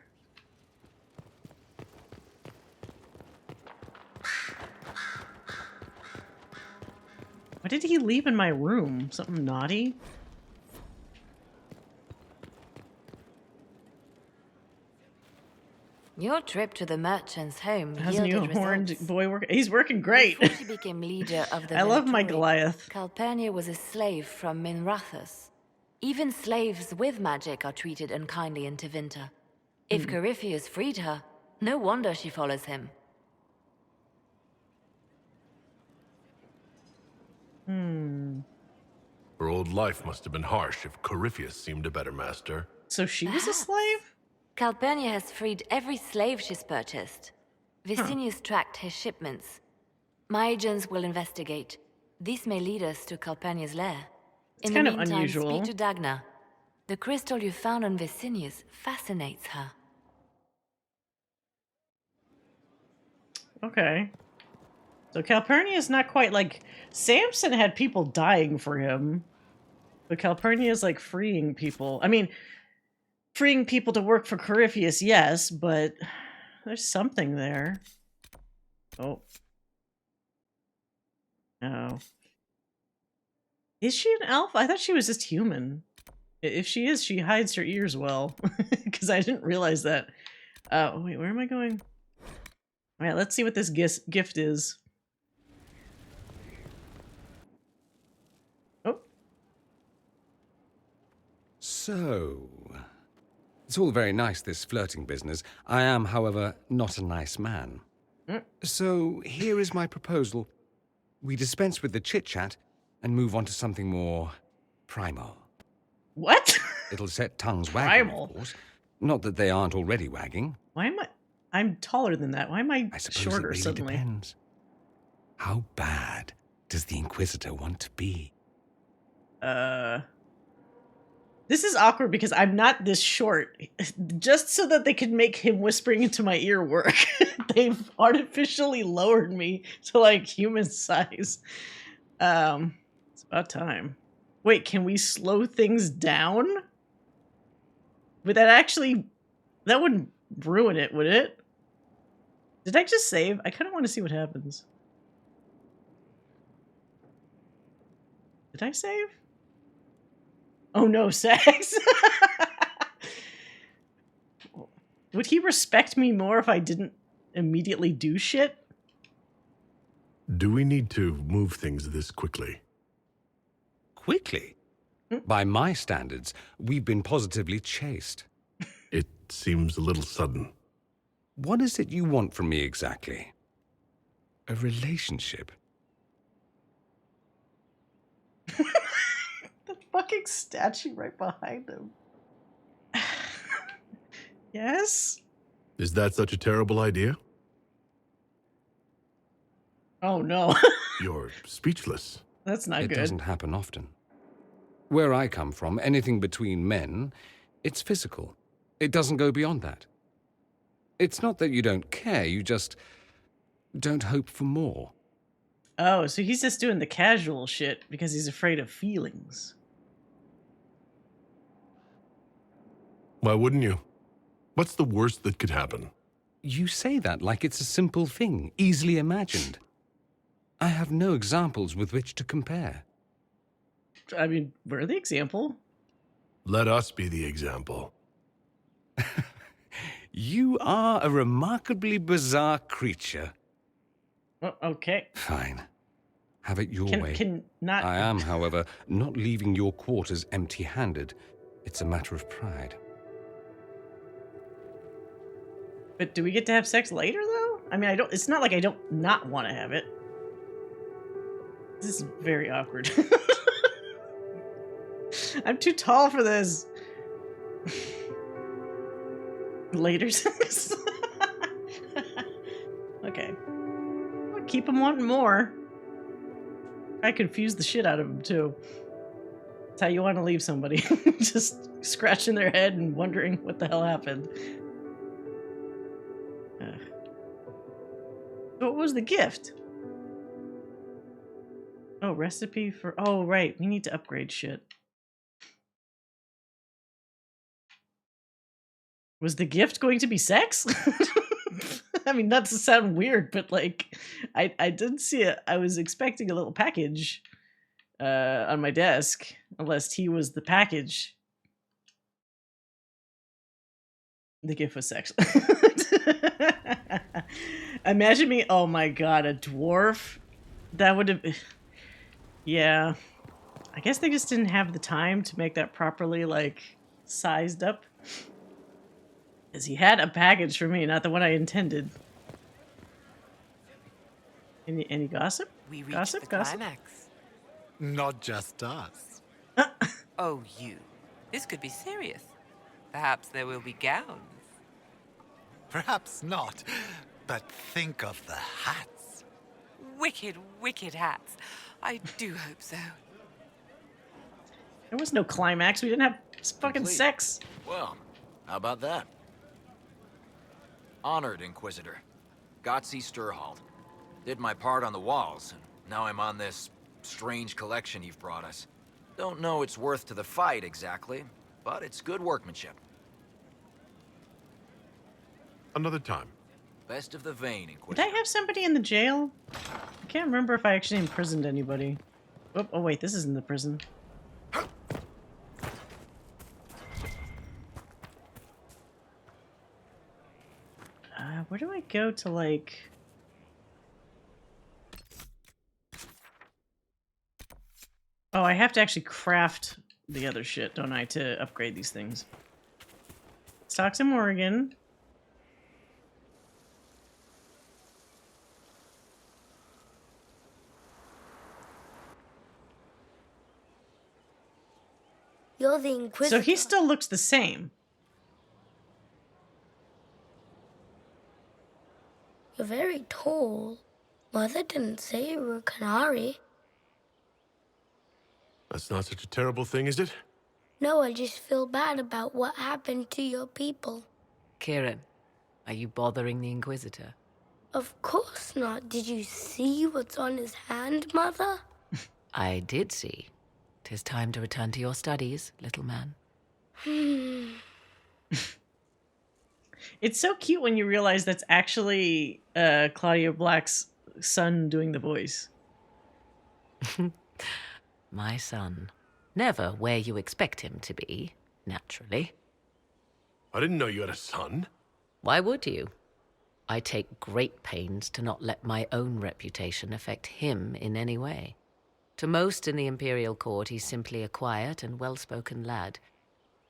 What did he leave in my room? Something naughty? Your trip to the merchant's home How's new yielded horned results. boy work? He's working great. Before she became leader of the I love my Venatori, Goliath. Calpurnia was a slave from Minrathous. Even slaves with magic are treated unkindly in Tevinter. If Corypheus freed her, no wonder she follows him. Her old life must have been harsh if Corypheus seemed a better master. So she was a slave? Calpurnia has freed every slave she's purchased. Vicinius tracked his shipments. My agents will investigate. This may lead us to Calpurnia's lair. It's In kind the of meantime, unusual. speak to Dagna. The crystal you found on Vicinius fascinates her. Okay. So Calpurnia is not quite like... Samson had people dying for him. But Calpurnia is like freeing people. I mean, freeing people to work for Corypheus, yes, but there's something there. Oh. Oh. Is she an elf? I thought she was just human. If she is, she hides her ears well. Because I didn't realize that. Oh, wait, where am I going? Alright, let's see what this gift is. Oh. So... It's all very nice, this flirting business. I am, however, not a nice man. So, here is my proposal. We dispense with the chit-chat and move on to something more primal. What? It'll set tongues wagging, Primal? of course. Not that they aren't already wagging. Why am I... I'm taller than that. Why am I suppose shorter it really suddenly? depends. How bad does the Inquisitor want to be? This is awkward because I'm not this short. Just so that they could make him whispering into my ear work. They've artificially lowered me to like human size. It's about time. Wait, can we slow things down? Would that actually... That wouldn't ruin it, would it? Did I just save? I kind of want to see what happens. Did I save? Oh no, sex! Would he respect me more if I didn't immediately do shit? Do we need to move things this quickly? Quickly? By my standards, we've been positively chased. It seems a little sudden. What is it you want from me exactly? A relationship? The fucking statue right behind him. Yes? Is that such a terrible idea? Oh no. You're speechless. That's not good. It doesn't happen often. Where I come from, anything between men, it's physical. It doesn't go beyond that. It's not that you don't care, you just don't hope for more. Oh, so he's just doing the casual shit because he's afraid of feelings. Why wouldn't you? What's the worst that could happen? You say that like it's a simple thing, easily imagined. I have no examples with which to compare. I mean, we're the example. Let us be the example. You are a remarkably bizarre creature. Oh, okay. Fine. Have it your way. Not... I am, however, not leaving your quarters empty-handed. It's a matter of pride. But do we get to have sex later, though? I mean, it's not like I don't not want to have it. This is very awkward. I'm too tall for this. Later sex? Okay. I'll keep him wanting more. I confused the shit out of him, too. That's how you want to leave somebody. Just scratching their head and wondering what the hell happened. What was the gift? Oh, recipe for... Oh, right. We need to upgrade shit. Was the gift going to be sex? I mean, not to sound weird, but like, I did see it. I was expecting a little package on my desk, unless he was the package. The gift was sex. Imagine me, oh my god, a dwarf? That would have... Yeah. I guess they just didn't have the time to make that properly, like, sized up. Because he had a package for me, not the one I intended. Any gossip? We reached Gossip? the Gossip? climax. Not just us. Oh, you. This could be serious. Perhaps there will be gowns. Perhaps not, but think of the hats. Wicked, wicked hats. I do hope so. There was no climax. We didn't have fucking Complete. sex. Well, how about that? Honored, Inquisitor. Gotzi Sturhald. Did my part on the walls, and now I'm on this strange collection you've brought us. Don't know its worth to the fight exactly, but it's good workmanship. Another time. Best of the vein, Did Inquisitor. I have somebody in the jail? I can't remember if I actually imprisoned anybody. Oh wait, this isn't the prison. Where do I go to, like... Oh, I have to actually craft the other shit, don't I, to upgrade these things. Stocks in Morgan. You're the Inquisitor. So he still looks the same. You're very tall. Mother didn't say you were a Qunari. That's not such a terrible thing, is it? No, I just feel bad about what happened to your people. Kieran, are you bothering the Inquisitor? Of course not. Did you see what's on his hand, Mother? I did see. 'Tis time to return to your studies, little man. It's so cute when you realize that's actually Claudia Black's son doing the voice. My son. Never where you expect him to be, naturally. I didn't know you had a son. Why would you? I take great pains to not let my own reputation affect him in any way. To most in the Imperial Court, he's simply a quiet and well-spoken lad,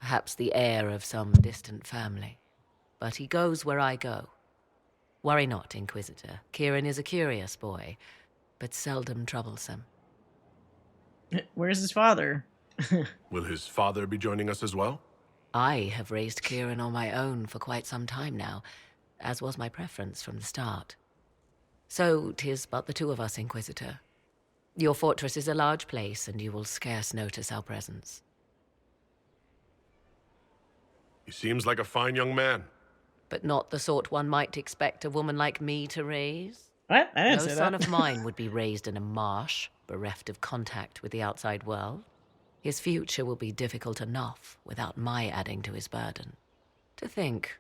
perhaps the heir of some distant family. But he goes where I go. Worry not, Inquisitor. Kieran is a curious boy, but seldom troublesome. Where's his father? Will his father be joining us as well? I have raised Kieran on my own for quite some time now, as was my preference from the start. So 'tis but the two of us, Inquisitor. Your fortress is a large place, and you will scarce notice our presence. He seems like a fine young man. But not the sort one might expect a woman like me to raise. What? I didn't No say son that. of mine would be raised in a marsh, bereft of contact with the outside world. His future will be difficult enough without my adding to his burden. To think,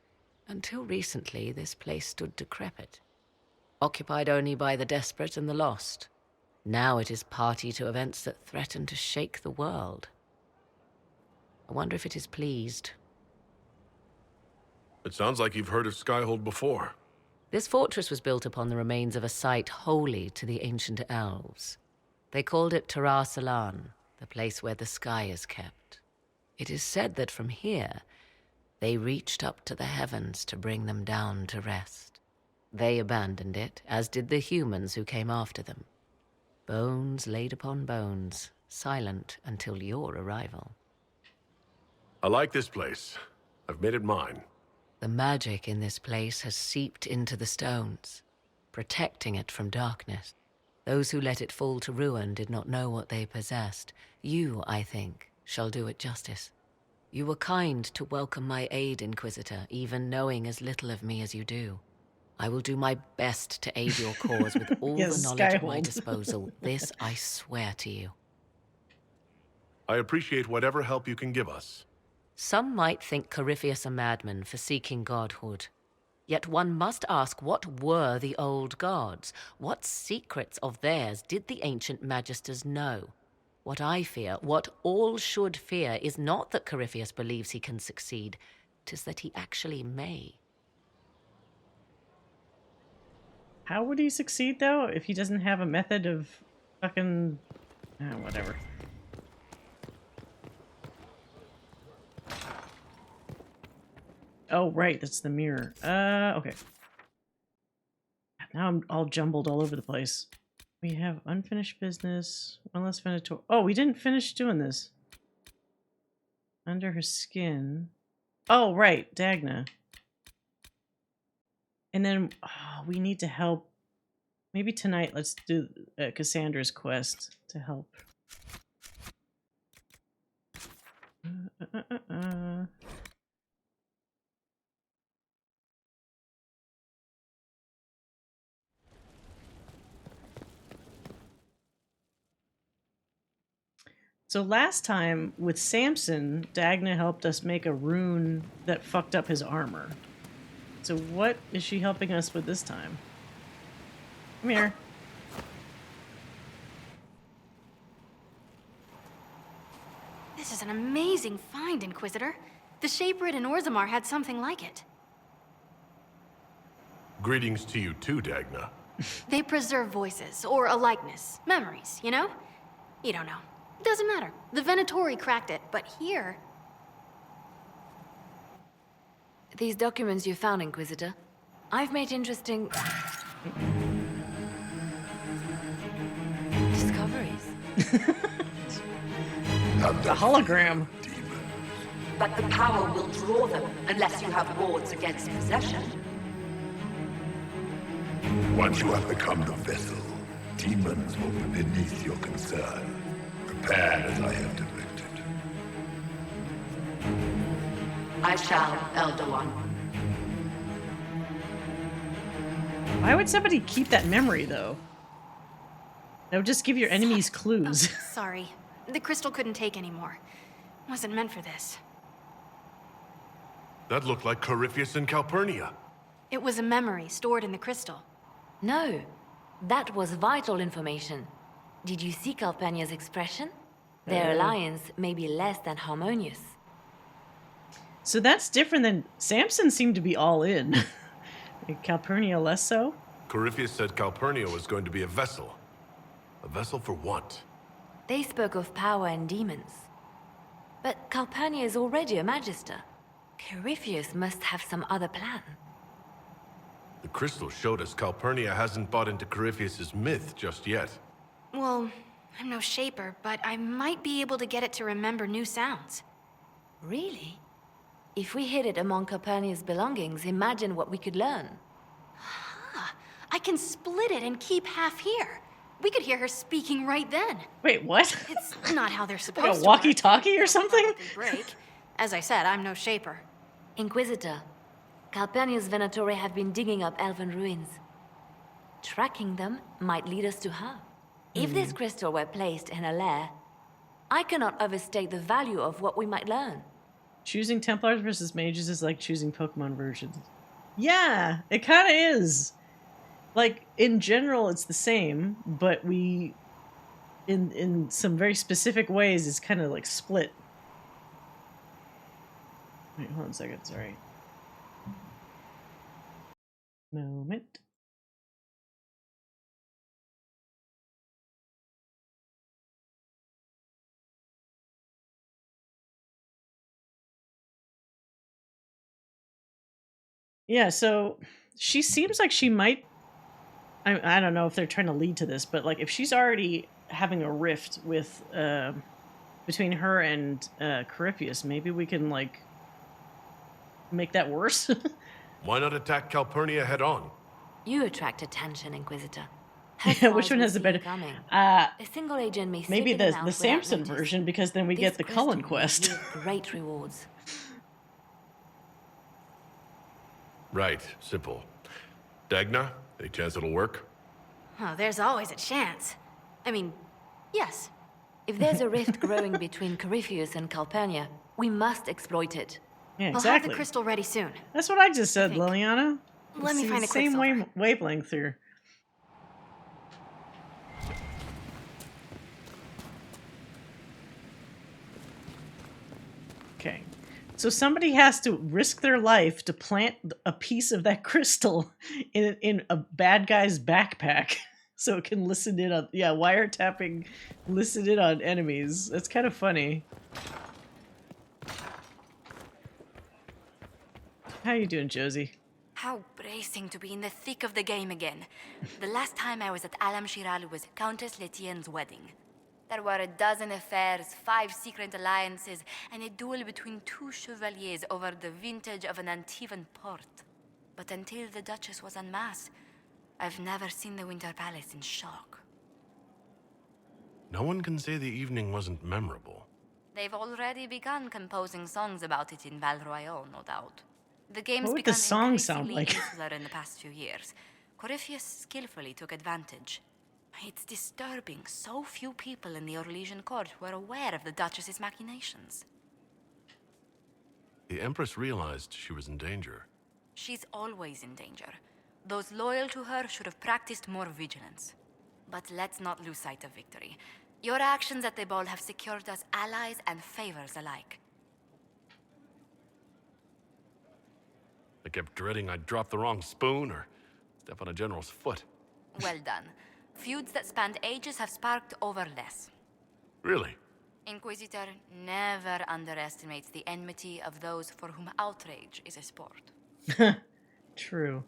until recently this place stood decrepit, occupied only by the desperate and the lost. Now it is party to events that threaten to shake the world. I wonder if it is pleased. It sounds like you've heard of Skyhold before. This fortress was built upon the remains of a site holy to the ancient elves. They called it Tara Salan, the place where the sky is kept. It is said that from here, they reached up to the heavens to bring them down to rest. They abandoned it, as did the humans who came after them. Bones laid upon bones, silent until your arrival. I like this place. I've made it mine. The magic in this place has seeped into the stones, protecting it from darkness. Those who let it fall to ruin did not know what they possessed. You, I think, shall do it justice. You were kind to welcome my aid, Inquisitor, even knowing as little of me as you do. I will do my best to aid your cause with all Yes, the knowledge at my Skyhold. disposal. This I swear to you. I appreciate whatever help you can give us. Some might think Corypheus a madman for seeking godhood. Yet one must ask, what were the old gods? What secrets of theirs did the ancient magisters know? What I fear, what all should fear, is not that Corypheus believes he can succeed. 'Tis that he actually may. How would he succeed, though, if he doesn't have a method of fucking... whatever. Oh, right, that's the mirror. Okay. Now I'm all jumbled all over the place. We have unfinished business. One less Venator. Oh, we didn't finish doing this. Under her skin. Oh, right, Dagna. And then we need to help. Maybe tonight let's do Cassandra's quest to help. So last time with Samson, Dagna helped us make a rune that fucked up his armor. So what is she helping us with this time? Come here. This is an amazing find, Inquisitor. The Shaperid in Orzammar had something like it. Greetings to you too, Dagna. They preserve voices, or a likeness, memories, you know? You don't know. Doesn't matter. The Venatori cracked it, but here... These documents you found, Inquisitor, I've made interesting... discoveries. The hologram. But the power will draw them unless you have wards against possession. Once you have become the vessel, demons will be beneath your concern. Prepare as I have directed. I shall, Elder One. Why would somebody keep that memory, though? That would just give your enemies clues. Oh, sorry. The crystal couldn't take anymore. Wasn't meant for this. That looked like Corypheus and Calpurnia. It was a memory stored in the crystal. No, that was vital information. Did you see Calpurnia's expression? Their alliance may be less than harmonious. So that's different than... Samson seemed to be all in. Calpurnia less so? Corypheus said Calpurnia was going to be a vessel. A vessel for what? They spoke of power and demons. But Calpurnia is already a magister. Corypheus must have some other plan. The crystal showed us Calpurnia hasn't bought into Corypheus's myth just yet. Well, I'm no shaper, but I might be able to get it to remember new sounds. Really? If we hid it among Calpurnia's belongings, imagine what we could learn. I can split it and keep half here. We could hear her speaking right then. Wait, what? It's not how they're supposed Like to a walkie-talkie or something? break. As I said, I'm no shaper. Inquisitor, Calpurnia's Venatori have been digging up elven ruins. Tracking them might lead us to her. If this crystal were placed in a lair, I cannot overstate the value of what we might learn. Choosing Templars versus Mages is like choosing Pokemon versions. Yeah, it kind of is. Like, in general, it's the same, but we, in some very specific ways, it's kind of like split. Wait, hold on a second, sorry. Moment. Yeah, so she seems like she might... I don't know if they're trying to lead to this, but like if she's already having a rift with between her and Corypheus, maybe we can like make that worse. Why not attack Calpurnia head on? You attract attention, Inquisitor. Yeah, which one has the better? A single agent may maybe slip in and out the without Samson notice. version, because then we This get the crystal Cullen will quest. yield great rewards. Right, simple. Dagna, any chance it'll work? Oh, there's always a chance. I mean, yes. If there's a rift growing between Corypheus and Calpurnia, we must exploit it. Yeah, I'll have exactly. the crystal ready soon. That's what I just said, Liliana. Let me It's find the a same quicksilver. wavelength here. Okay. So somebody has to risk their life to plant a piece of that crystal in a bad guy's backpack so it can listen in on... Yeah, wiretapping, listen in on enemies. That's kind of funny. How you doing, Josie? How bracing to be in the thick of the game again. The last time I was at Alam Shiral was Countess Letienne's wedding. There were a dozen affairs, 5 secret alliances, and a duel between 2 chevaliers over the vintage of an Antivan port. But until the Duchess was unmasked, I've never seen the Winter Palace in shock. No one can say the evening wasn't memorable. They've already begun composing songs about it in Val Royal, no doubt. The game's What would the become song sound increasingly like? insular in the past few years. Corypheus skillfully took advantage. It's disturbing. So few people in the Orlesian court were aware of the Duchess's machinations. The Empress realized she was in danger. She's always in danger. Those loyal to her should have practiced more vigilance. But let's not lose sight of victory. Your actions at the ball have secured us allies and favors alike. I kept dreading I'd drop the wrong spoon or step on a general's foot. Well done. Feuds that spanned ages have sparked over less. Really? Inquisitor never underestimates the enmity of those for whom outrage is a sport. True.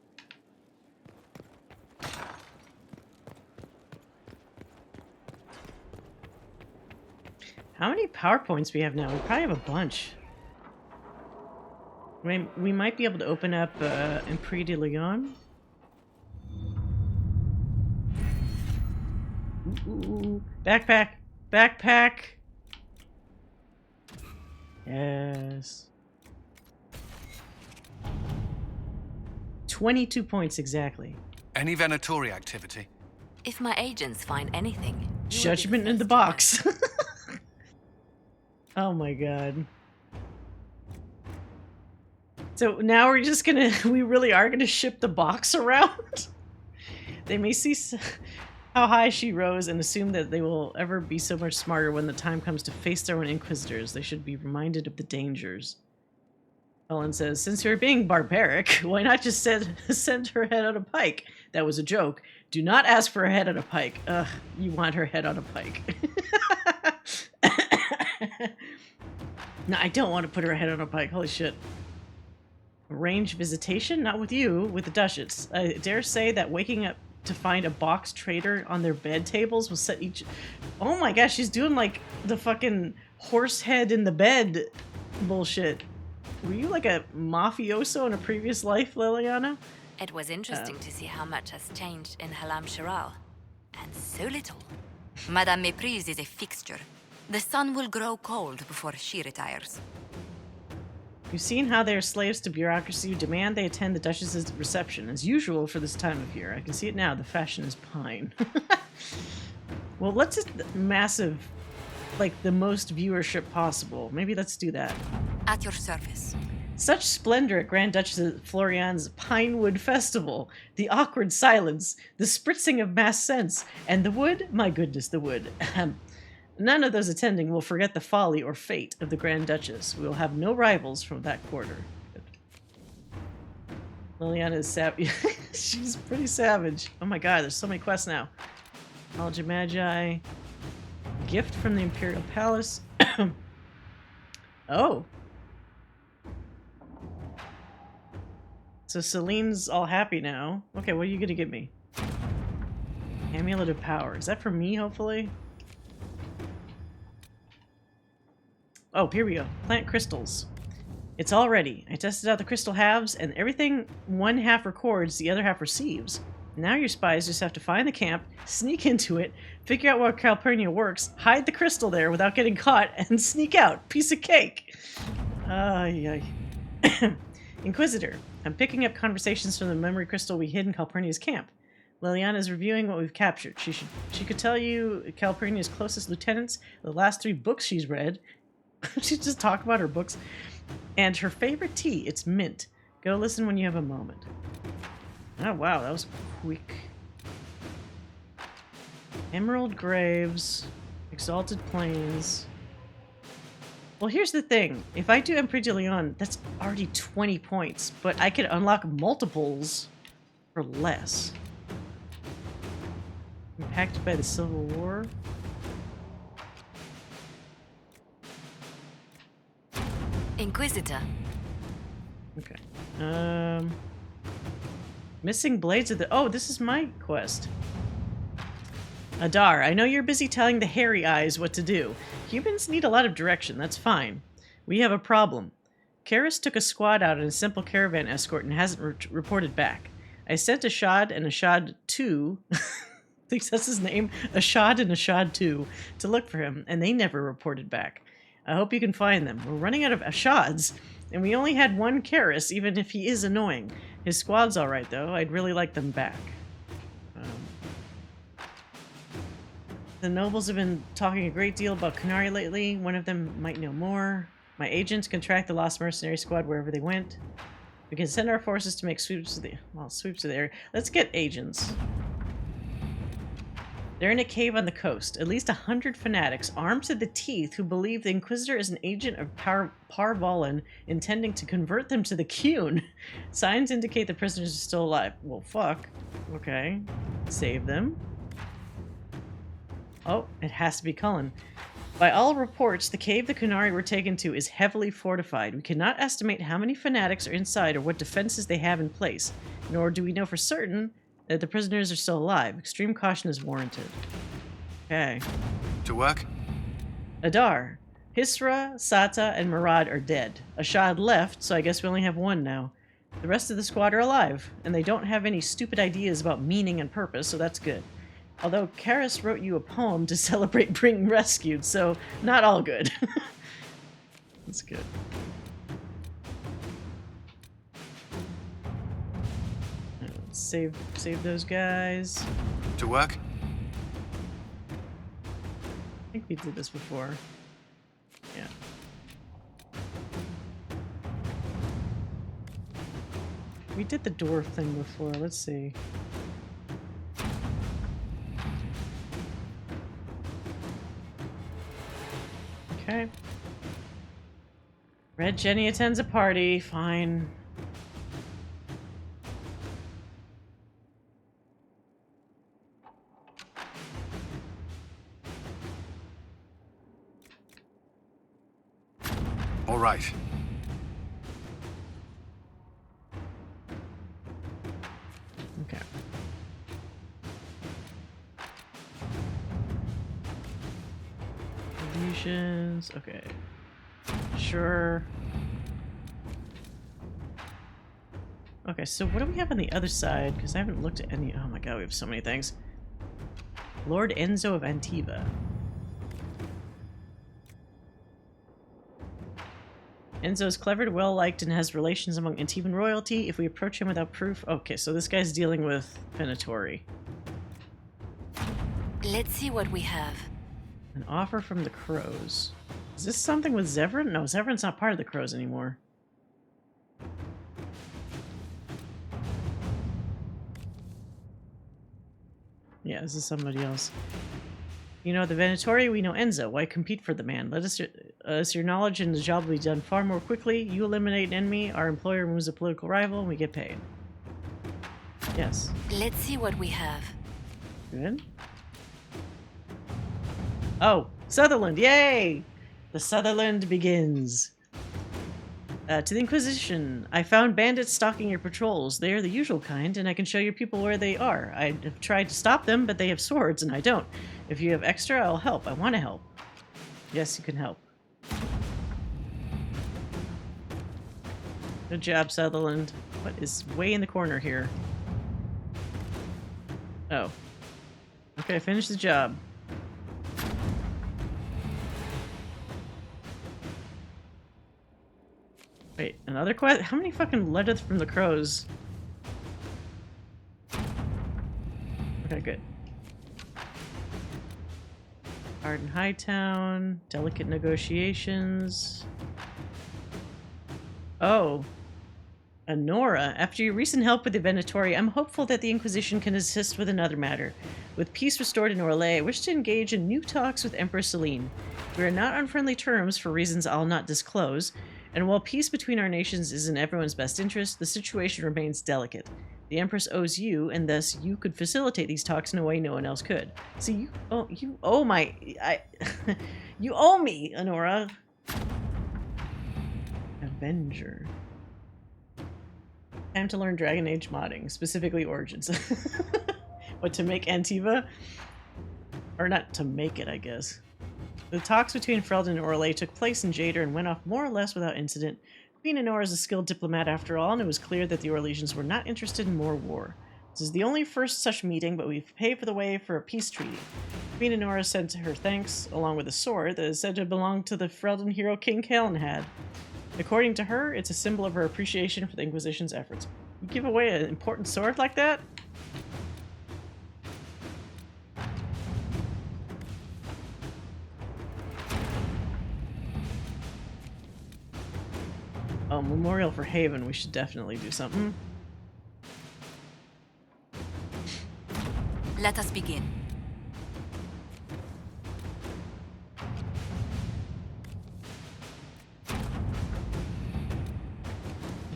How many PowerPoints we have now? We probably have a bunch. We might be able to open up Empire de Leon. Ooh, backpack! Backpack! Yes. 22 points exactly. Any Venatori activity? If my agents find anything... Judgment in the box. Oh my god. So now we're just gonna... We really are gonna ship the box around? They may see how high she rose and assume that they will ever be so much smarter when the time comes to face their own Inquisitors. They should be reminded of the dangers. Ellen says, since you're being barbaric, why not just send her head on a pike? That was a joke. Do not ask for her head on a pike. Ugh, you want her head on a pike. No, I don't want to put her head on a pike. Holy shit. Arrange visitation? Not with you, with the Duchess. I dare say that waking up to find a box trader on their bed tables will set each... Oh my gosh, she's doing like the fucking horse head in the bed bullshit. Were you like a mafioso in a previous life, Liliana? It was interesting to see how much has changed in Halam Shiral. And so little. Madame Méprise is a fixture. The sun will grow cold before she retires. You've seen how they are slaves to bureaucracy who demand they attend the Duchess's reception, as usual for this time of year. I can see it now. The fashion is pine. Well, let's just massive, like the most viewership possible. Maybe let's do that. At your service. Such splendor at Grand Duchess Florian's Pinewood Festival. The awkward silence, the spritzing of mass scents, and the wood? My goodness, the wood. None of those attending will forget the folly or fate of the Grand Duchess. We will have no rivals from that quarter. Liliana is savage. She's pretty savage. Oh my god, there's so many quests now. Knowledge of Magi. Gift from the Imperial Palace. Oh. So Celine's all happy now. Okay, what are you gonna give me? Amulet of Power. Is that for me, hopefully? Oh, here we go. Plant crystals. It's all ready. I tested out the crystal halves, and everything one half records, the other half receives. Now your spies just have to find the camp, sneak into it, figure out what Calpurnia works, hide the crystal there without getting caught, and sneak out. Piece of cake. Inquisitor. I'm picking up conversations from the memory crystal we hid in Calpurnia's camp. Liliana is reviewing what we've captured. She could tell you Calpurnia's closest lieutenants, the last 3 books she's read. She's just talking about her books. And her favorite tea, it's mint. Go listen when you have a moment. Oh wow, that was quick. Emerald Graves. Exalted Plains. Well, here's the thing. If I do Empire de Leon, that's already 20 points. But I can unlock multiples for less. Impacted by the Civil War. Inquisitor. Okay. Missing Blades of the... Oh, this is my quest. Adar, I know you're busy telling the hairy eyes what to do. Humans need a lot of direction, that's fine. We have a problem. Karis took a squad out in a simple caravan escort and hasn't reported back. I sent Ashad and Ashad 2... I think that's his name. Ashad and Ashad 2 to look for him, and they never reported back. I hope you can find them. We're running out of Ashads, and we only had 1 Karis, even if he is annoying. His squad's alright, though. I'd really like them back. The nobles have been talking a great deal about Qunari lately. One of them might know more. My agents can track the lost mercenary squad wherever they went. We can send our forces to make sweeps to the area. Let's get agents. They're in a cave on the coast. At least 100 fanatics, armed to the teeth, who believe the Inquisitor is an agent of Parvolan, intending to convert them to the Qun. Signs indicate the prisoners are still alive. Well, fuck. Okay. Save them. Oh, it has to be Cullen. By all reports, the cave the Qunari were taken to is heavily fortified. We cannot estimate how many fanatics are inside or what defenses they have in place, nor do we know for certain that the prisoners are still alive. Extreme caution is warranted. Okay. To work? Adar. Hisra, Sata, and Murad are dead. Ashad left, so I guess we only have one now. The rest of the squad are alive, and they don't have any stupid ideas about meaning and purpose, so that's good. Although Karis wrote you a poem to celebrate being rescued, so not all good. That's good. Let's save those guys. To work? I think we did this before. Yeah. We did the dwarf thing before. Let's see. Okay. Red Jenny attends a party. Fine. All right. Okay. Illusions. Okay. Sure. Okay, so what do we have on the other side? Because I haven't looked at any. Oh my god, we have so many things. Lord Enzo of Antiva. Enzo is clever, well-liked, and has relations among Antivan royalty. If we approach him without proof... Okay, so this guy's dealing with Venatori. Let's see what we have. An offer from the Crows. Is this something with Zevran? No, Zevran's not part of the Crows anymore. Yeah, this is somebody else. You know the Venatori, we know Enzo. Why compete for the man? Let us your knowledge and the job will be done far more quickly. You eliminate an enemy, our employer removes a political rival, and we get paid. Yes. Let's see what we have. Good. Oh, Sutherland, yay! The Sutherland begins. To the Inquisition. I found bandits stalking your patrols. They are the usual kind, and I can show your people where they are. I have tried to stop them, but they have swords, and I don't. If you have extra, I'll help. I want to help. Yes, you can help. Good job, Sutherland. What is way in the corner here? Oh. Okay, finish the job. Wait, another quest? How many fucking letters from the Crows? Okay, good. Arden Hightown, delicate negotiations. Oh. Honora, after your recent help with the Venatori, I'm hopeful that the Inquisition can assist with another matter. With peace restored in Orlais, I wish to engage in new talks with Empress Celine. We are not on friendly terms for reasons I'll not disclose, and while peace between our nations is in everyone's best interest, the situation remains delicate. The Empress owes you, and thus you could facilitate these talks in a way no one else could. So you owe you owe me, Honora. Avenger. Time to learn Dragon Age modding, specifically Origins. What, to make Antiva? Or not to make it, I guess. The talks between Ferelden and Orlais took place in Jader and went off more or less without incident. Queen Honora is a skilled diplomat after all, and it was clear that the Orlesians were not interested in more war. This is the only first such meeting, but we've paved the way for a peace treaty. Queen Honora sent her thanks, along with a sword that is said to belong to the Ferelden hero King Kalen had. According to her, it's a symbol of her appreciation for the Inquisition's efforts. You give away an important sword like that? Memorial for Haven. We should definitely do something. Let us begin.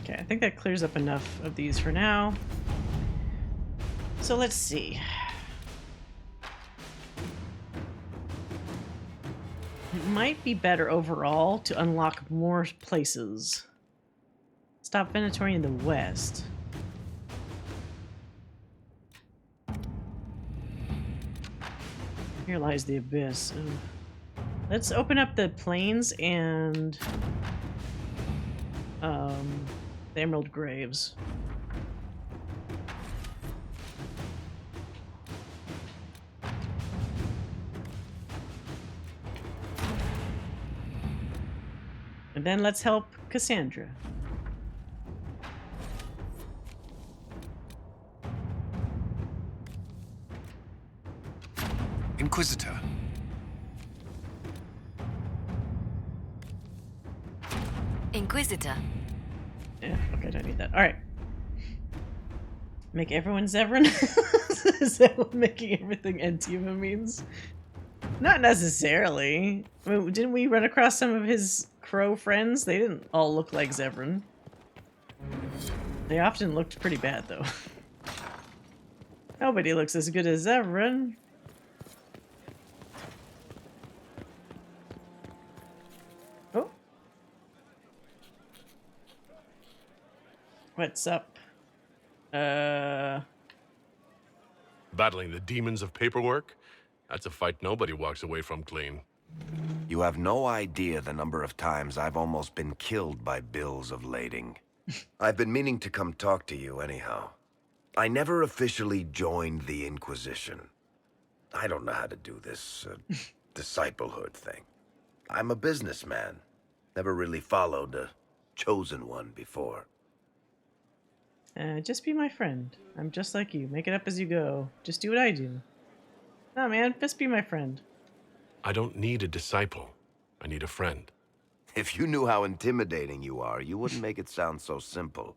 Okay, I think that clears up enough of these for now. So let's see. It might be better overall to unlock more places. Stop Venatori in the west. Here lies the abyss. Ugh. Let's open up the plains and the Emerald Graves. And then let's help Cassandra. Inquisitor. Inquisitor. Yeah, okay, I don't need that. Alright. Make everyone Zevran? Is that what making everything Antiva means? Not necessarily. I mean, didn't we run across some of his crow friends? They didn't all look like Zevran. They often looked pretty bad, though. Nobody looks as good as Zevran. Oh. What's up? Battling the demons of paperwork? That's a fight nobody walks away from clean. You have no idea the number of times I've almost been killed by bills of lading. I've been meaning to come talk to you anyhow. I never officially joined the Inquisition. I don't know how to do this disciplehood thing. I'm a businessman. Never really followed a chosen one before. Just be my friend. I'm just like you. Make it up as you go. Just do what I do. No, man, just be my friend. I don't need a disciple. I need a friend. If you knew how intimidating you are, you wouldn't make it sound so simple.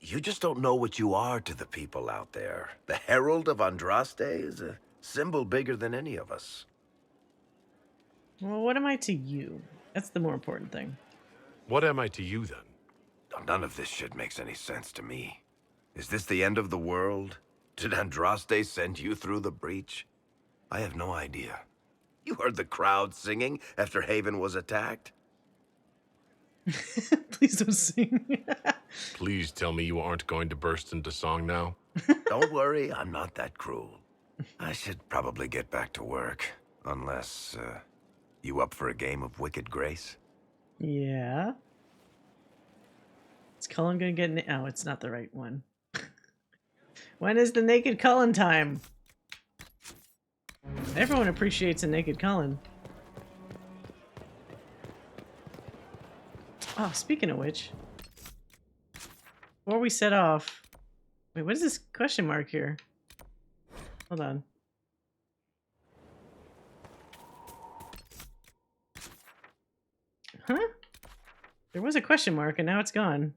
You just don't know what you are to the people out there. The Herald of Andraste is a symbol bigger than any of us. Well, what am I to you? That's the more important thing. What am I to you, then? None of this shit makes any sense to me. Is this the end of the world? Did Andraste send you through the breach? I have no idea. You heard the crowd singing after Haven was attacked? Please don't sing. Please tell me you aren't going to burst into song now. Don't worry, I'm not that cruel. I should probably get back to work. Unless, you up for a game of Wicked Grace? Yeah. Is Cullen gonna get... Oh, it's not the right one. When is the Naked Cullen time? Everyone appreciates a Naked Cullen. Oh, speaking of which, before we set off, wait, what is this question mark here? Hold on. Huh? There was a question mark and now it's gone.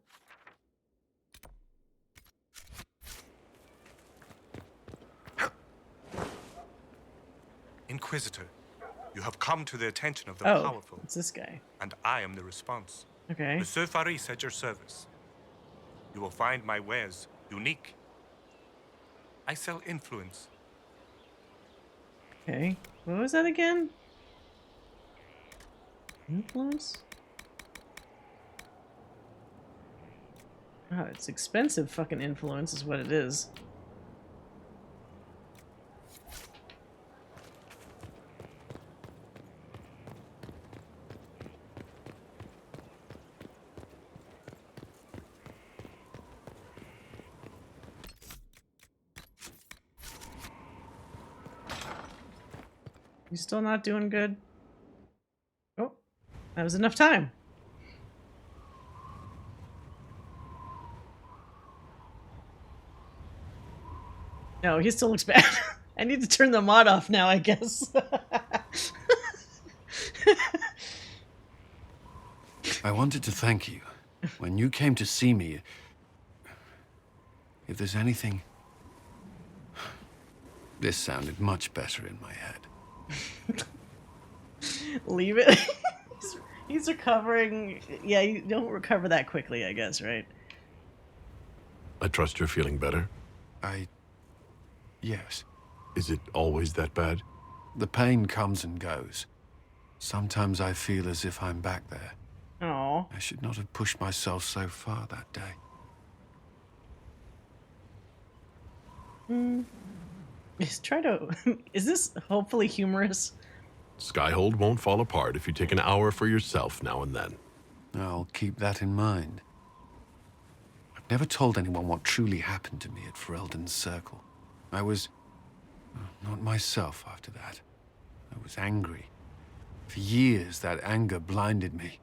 Inquisitor, you have come to the attention of the powerful. It's this guy. And I am the response. Okay. Monsieur Faris at your service. You will find my wares unique. I sell influence. Okay. What was that again? Influence? Oh, it's expensive fucking influence is what it is. You still not doing good? Oh, that was enough time. No, he still looks bad. I need to turn the mod off now, I guess. I wanted to thank you. when you came to see me, if there's anything... This sounded much better in my head. Leave it. He's recovering. Yeah, you don't recover that quickly, I guess, right? I trust you're feeling better. Yes. Is it always that bad? The pain comes and goes. Sometimes I feel as if I'm back there. Oh. I should not have pushed myself so far that day. Is this hopefully humorous? Skyhold won't fall apart if you take an hour for yourself now and then. I'll keep that in mind. I've never told anyone what truly happened to me at Ferelden's Circle. I was... not myself after that. I was angry. For years, that anger blinded me.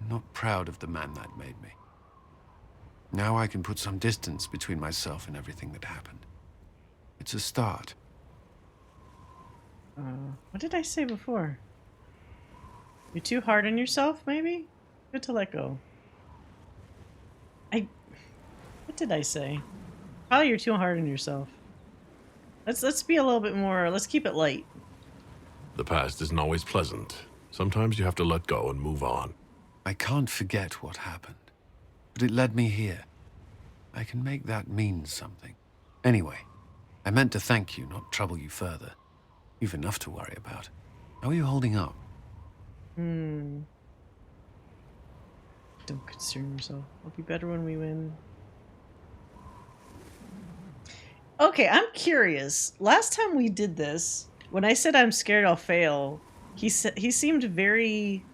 I'm not proud of the man that made me. Now I can put some distance between myself and everything that happened. It's a start. What did I say before? You're too hard on yourself, maybe? Good to let go. What did I say? Probably you're too hard on yourself. Let's be a little bit more, let's keep it light. The past isn't always pleasant. Sometimes you have to let go and move on. I can't forget what happened, but it led me here. I can make that mean something. Anyway, I meant to thank you, not trouble you further. You've enough to worry about. How are you holding up? Don't concern yourself. It'll be better when we win. Okay, I'm curious. Last time we did this, when I said I'm scared I'll fail, he seemed very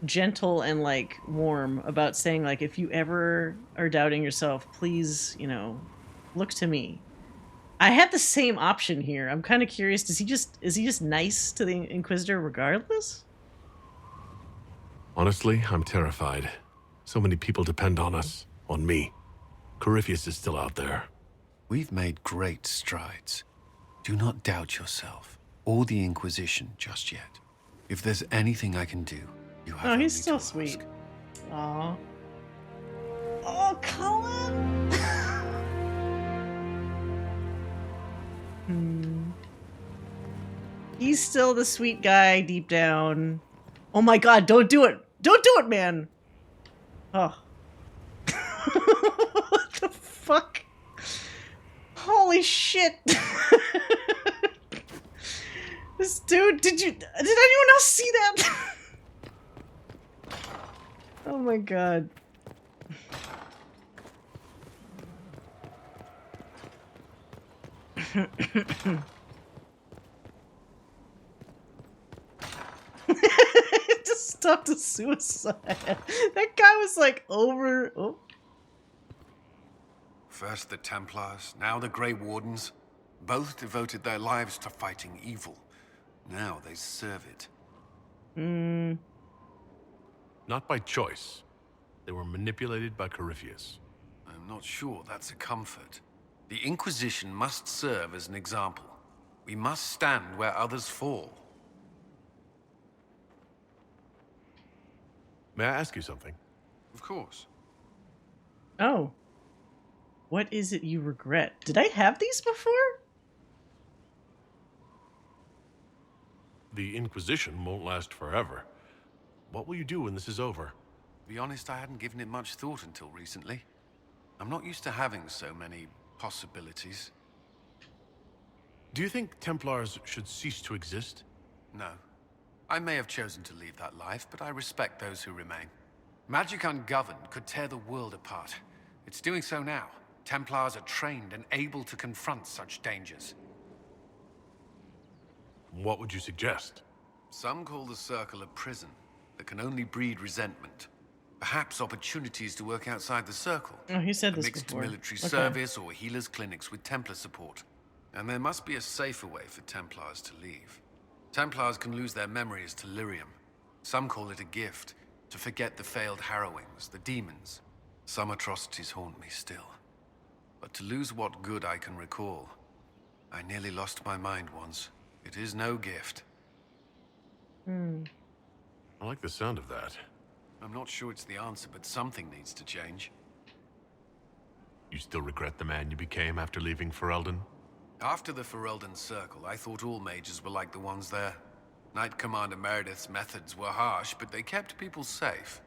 gentle and like warm about saying like, if you ever are doubting yourself, please, look to me. I had the same option here. I'm kind of curious. Is he just nice to the Inquisitor regardless? Honestly, I'm terrified. So many people depend on us, on me. Corypheus is still out there. We've made great strides. Do not doubt yourself, or the Inquisition just yet. If there's anything I can do, you have he's still sweet. Aw. Oh, Cullen! He's still the sweet guy deep down. Oh my god, don't do it! Don't do it, man! Oh. What the fuck? Holy shit! This dude, did anyone else see that? Oh my god. Just stopped a suicide. That guy was like over. Oh. First the Templars, now the Grey Wardens. Both devoted their lives to fighting evil. Now they serve it. Not by choice. They were manipulated by Corypheus. I'm not sure that's a comfort. The Inquisition must serve as an example. We must stand where others fall. May I ask you something? Of course. Oh. What is it you regret? Did I have these before? The Inquisition won't last forever. What will you do when this is over? To be honest, I hadn't given it much thought until recently. I'm not used to having so many possibilities. Do you think Templars should cease to exist? No. I may have chosen to leave that life, but I respect those who remain. Magic ungoverned could tear the world apart. It's doing so now. Templars are trained and able to confront such dangers. What would you suggest? Some call the Circle a prison that can only breed resentment. Perhaps opportunities to work outside the Circle. Oh, he said this mixed before. military Okay. service or healers' clinics with Templar support. And there must be a safer way for Templars to leave. Templars can lose their memories to lyrium. Some call it a gift, to forget the failed harrowings, the demons. Some atrocities haunt me still. But to lose what good I can recall, I nearly lost my mind once. It is no gift. I like the sound of that. I'm not sure it's the answer, but something needs to change. You still regret the man you became after leaving Ferelden? After the Ferelden Circle, I thought all mages were like the ones there. Knight Commander Meredith's methods were harsh, but they kept people safe.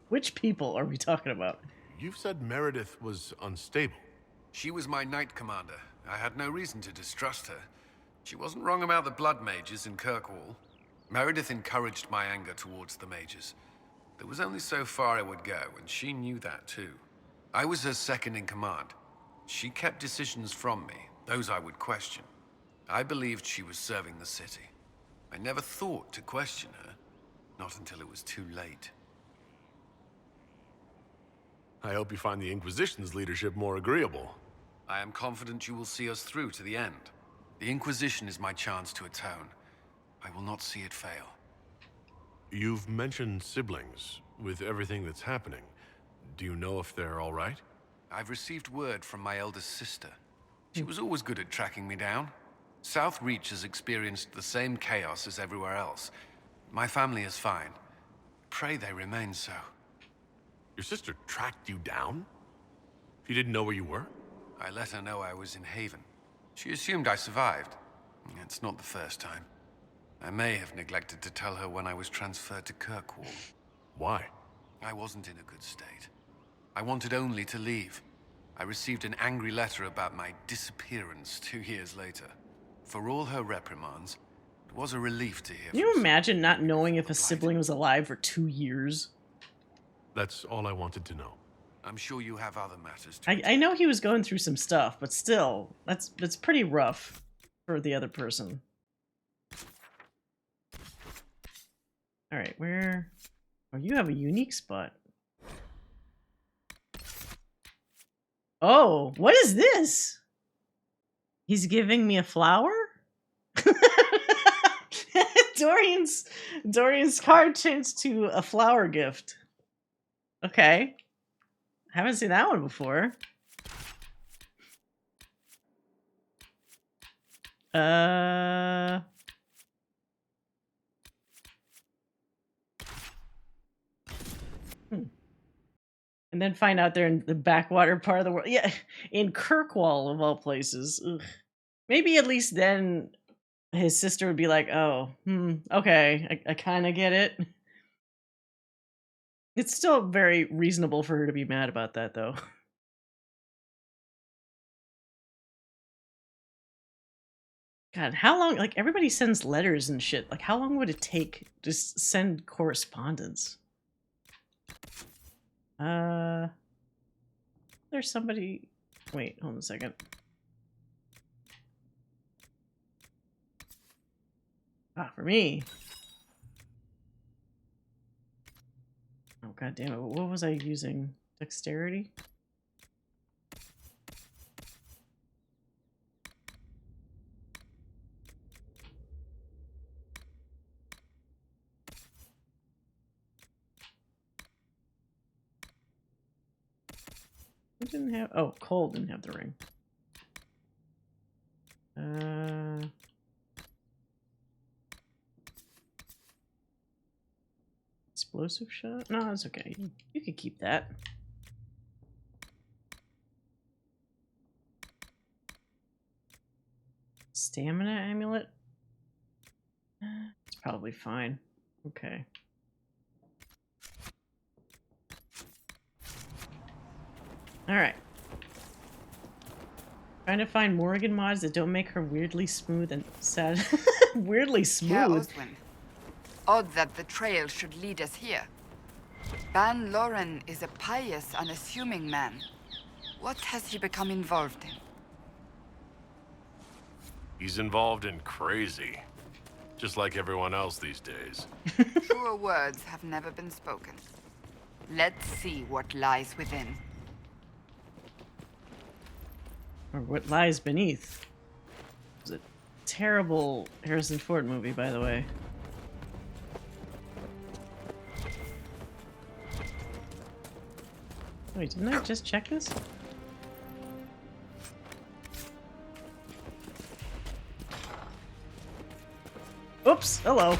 Which people are we talking about? You've said Meredith was unstable. She was my Knight Commander. I had no reason to distrust her. She wasn't wrong about the Blood Mages in Kirkwall. Meredith encouraged my anger towards the mages. There was only so far I would go, and she knew that too. I was her second in command. She kept decisions from me, those I would question. I believed she was serving the city. I never thought to question her, not until it was too late. I hope you find the Inquisition's leadership more agreeable. I am confident you will see us through to the end. The Inquisition is my chance to atone. I will not see it fail. You've mentioned siblings. With everything that's happening, do you know if they're all right? I've received word from my eldest sister. She was always good at tracking me down. South Reach has experienced the same chaos as everywhere else. My family is fine. Pray they remain so. Your sister tracked you down? She didn't know where you were? I let her know I was in Haven. She assumed I survived. It's not the first time. I may have neglected to tell her when I was transferred to Kirkwall. Why? I wasn't in a good state. I wanted only to leave. I received an angry letter about my disappearance 2 years later. For all her reprimands, it was a relief to hear. Can you imagine not knowing if a sibling was alive for 2 years? That's all I wanted to know. I'm sure you have other matters to... I know he was going through some stuff, but still, that's pretty rough for the other person. All right, where... Oh, you have a unique spot. Oh, what is this? He's giving me a flower? Dorian's card changed to a flower gift. Okay. Haven't seen that one before. And then find out they're in the backwater part of the world. Yeah, in Kirkwall of all places. Ugh. Maybe at least then his sister would be like, oh, okay, I kind of get it. It's still very reasonable for her to be mad about that, though. God, how long, like, everybody sends letters and shit. Like, how long would it take to send correspondence? There's somebody... Wait, hold on a second. Ah, for me. Oh, god damn it. What was I using? Dexterity? Who didn't have... Oh, Cole didn't have the ring. Explosive shot? No, it's okay. You could keep that. Stamina amulet? It's probably fine. Okay. Alright. Trying to find Morrigan mods that don't make her weirdly smooth and sad. Weirdly Herr smooth. Oswin, odd that the trail should lead us here. Ban Loren is a pious, unassuming man. What has he become involved in? He's involved in crazy. Just like everyone else these days. Truer words have never been spoken. Let's see what lies within. Or what lies beneath. It was a terrible Harrison Ford movie, by the way. Wait, didn't I just check this? Oops, hello.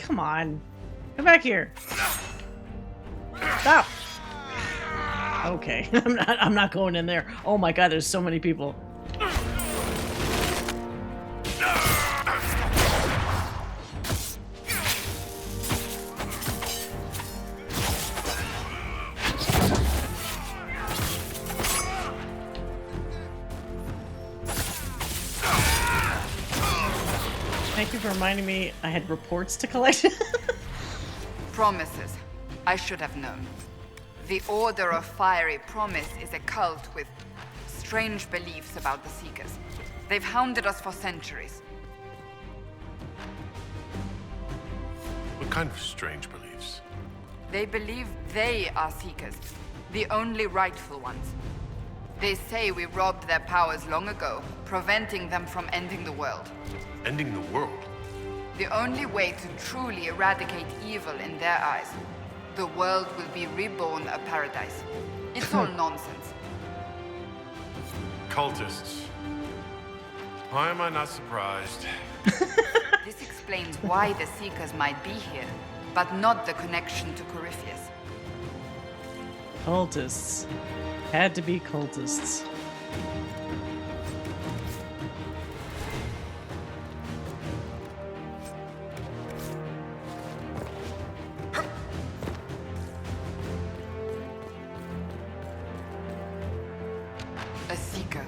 Come on. Come back here. Stop. Okay. I'm not going in there. Oh my god, there's so many people. Thank you for reminding me I had reports to collect. Promises. I should have known. The Order of Fiery Promise is a cult with strange beliefs about the Seekers. They've hounded us for centuries. What kind of strange beliefs? They believe they are Seekers, the only rightful ones. They say we robbed their powers long ago, preventing them from ending the world. Ending the world? The only way to truly eradicate evil in their eyes. The world will be reborn a paradise. It's all nonsense. Cultists. Why am I not surprised? This explains why the Seekers might be here, but not the connection to Corypheus. Cultists. Had to be cultists. A Seeker.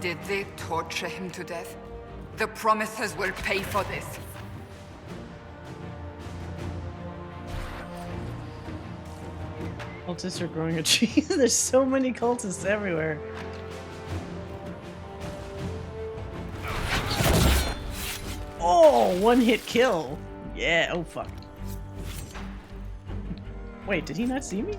Did they torture him to death? The Promisers will pay for this. Cultists are growing a tree. There's so many cultists everywhere. Oh, one hit kill. Yeah, oh fuck. Wait, did he not see me?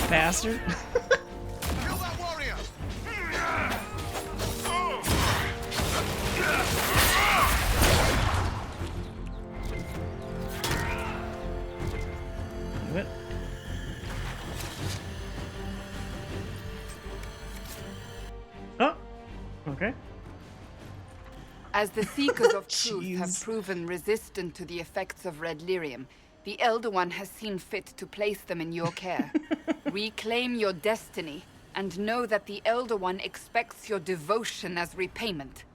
Bastard. Kill that warrior! What? Oh, okay. As the Seekers of Truth have proven resistant to the effects of red lyrium, the Elder One has seen fit to place them in your care. Reclaim your destiny, and know that the Elder One expects your devotion as repayment.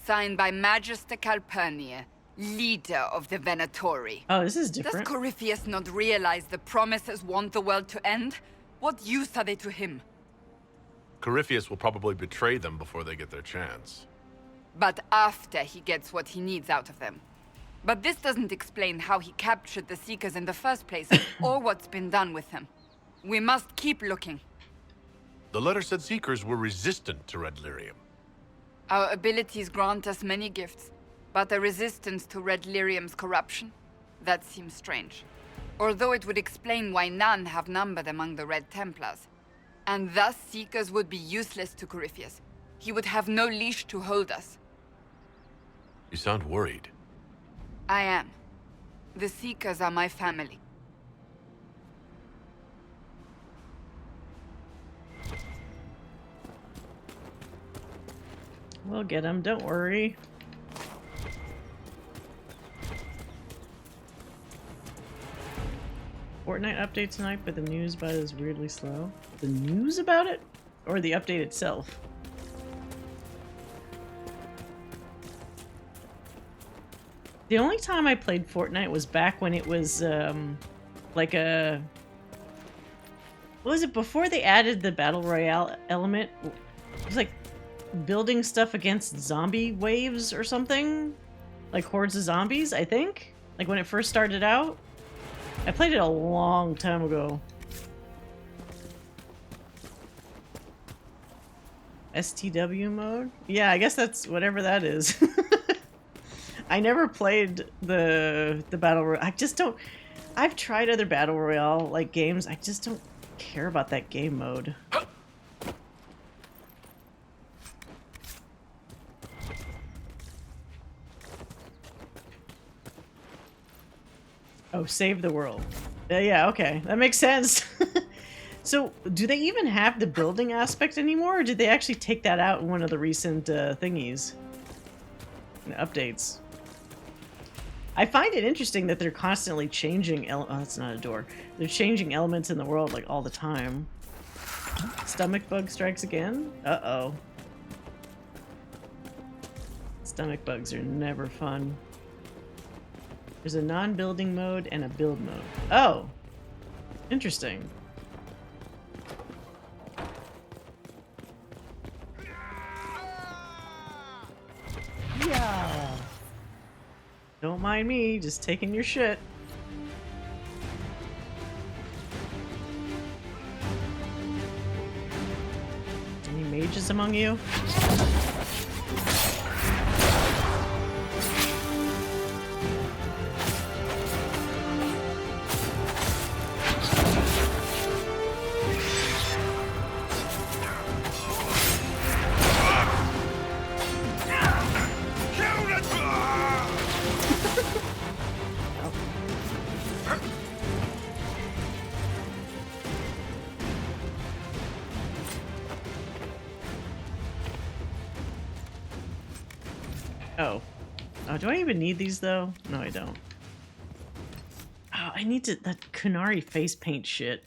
Signed by Magister Calpurnia, leader of the Venatori. Oh, this is different. Does Corypheus not realize the Promisers want the world to end? What use are they to him? Corypheus will probably betray them before they get their chance. But after he gets what he needs out of them. But this doesn't explain how he captured the Seekers in the first place, or what's been done with them. We must keep looking. The letter said Seekers were resistant to red lyrium. Our abilities grant us many gifts, but a resistance to red lyrium's corruption? That seems strange. Although it would explain why none have numbered among the Red Templars. And thus Seekers would be useless to Corypheus. He would have no leash to hold us. You sound worried. I am. The Seekers are my family. We'll get him, don't worry. Fortnite update tonight, but the news about it is weirdly slow. The news about it? Or the update itself? The only time I played Fortnite was back when it was, like a... What was it? Before they added the Battle Royale element? It was like building stuff against zombie waves or something? Like hordes of zombies, I think? Like when it first started out? I played it a long time ago. STW mode? Yeah, I guess that's whatever that is. I never played the Battle Royale. I just don't... I've tried other Battle Royale like games. I just don't care about that game mode. Oh, save the world. Yeah, okay. That makes sense. So, do they even have the building aspect anymore, or did they actually take that out in one of the recent thingies? Updates. I find it interesting that they're constantly changing oh, that's not a door. They're changing elements in the world, like, all the time. Stomach bug strikes again? Uh-oh. Stomach bugs are never fun. There's a non-building mode and a build mode. Oh! Interesting. Yeah. Don't mind me, just taking your shit. Any mages among you? Oh. Oh, do I even need these, though? No, I don't. Oh, I need to... That Qunari face paint shit.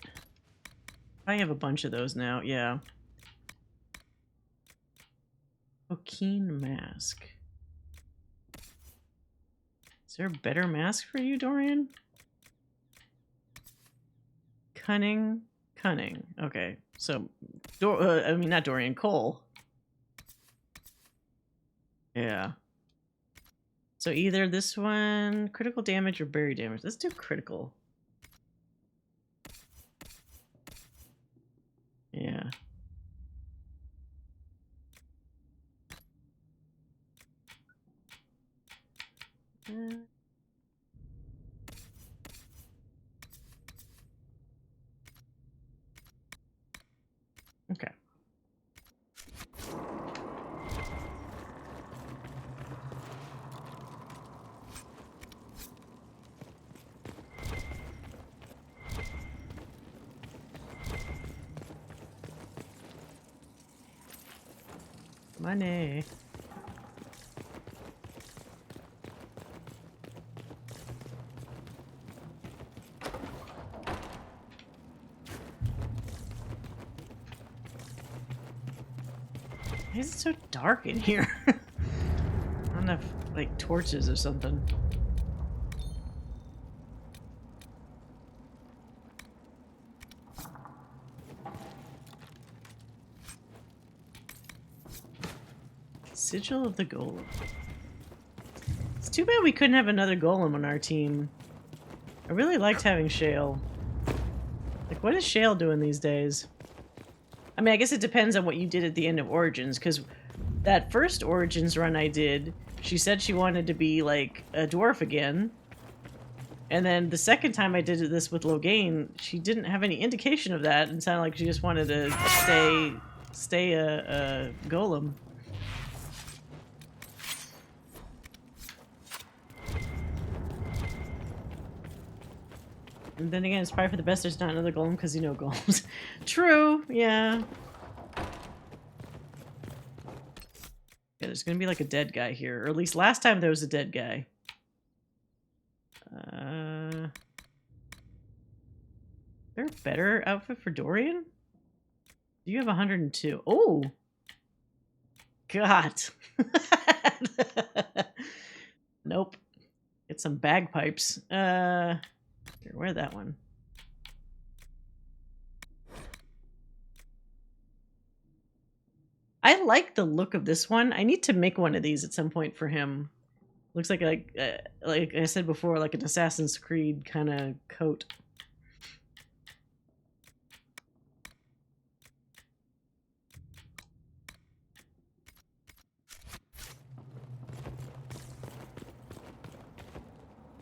I have a bunch of those now, yeah. Coquine mask. Is there a better mask for you, Dorian? Cunning. Cunning. Okay, so... I mean, not Dorian, Cole. Yeah. So either this one, critical damage or berry damage. Let's do critical. Yeah. Okay. Money. Why is it so dark in here? Not enough, like, torches or something. Sigil of the Golem. It's too bad we couldn't have another Golem on our team. I really liked having Shale. Like, what is Shale doing these days? I mean, I guess it depends on what you did at the end of Origins, because that first Origins run I did, she said she wanted to be, like, a dwarf again. And then the second time I did this with Loghain, she didn't have any indication of that, and sounded like she just wanted to stay a Golem. And then again, it's probably for the best there's not another golem, because you know golems. True, yeah. Yeah, there's gonna be like a dead guy here. Or at least last time there was a dead guy. Is there a better outfit for Dorian? You have 102. Oh! God. Nope. Get some bagpipes. Here, wear that one. I like the look of this one. I need to make one of these at some point for him. Looks like I said before, like an Assassin's Creed kind of coat.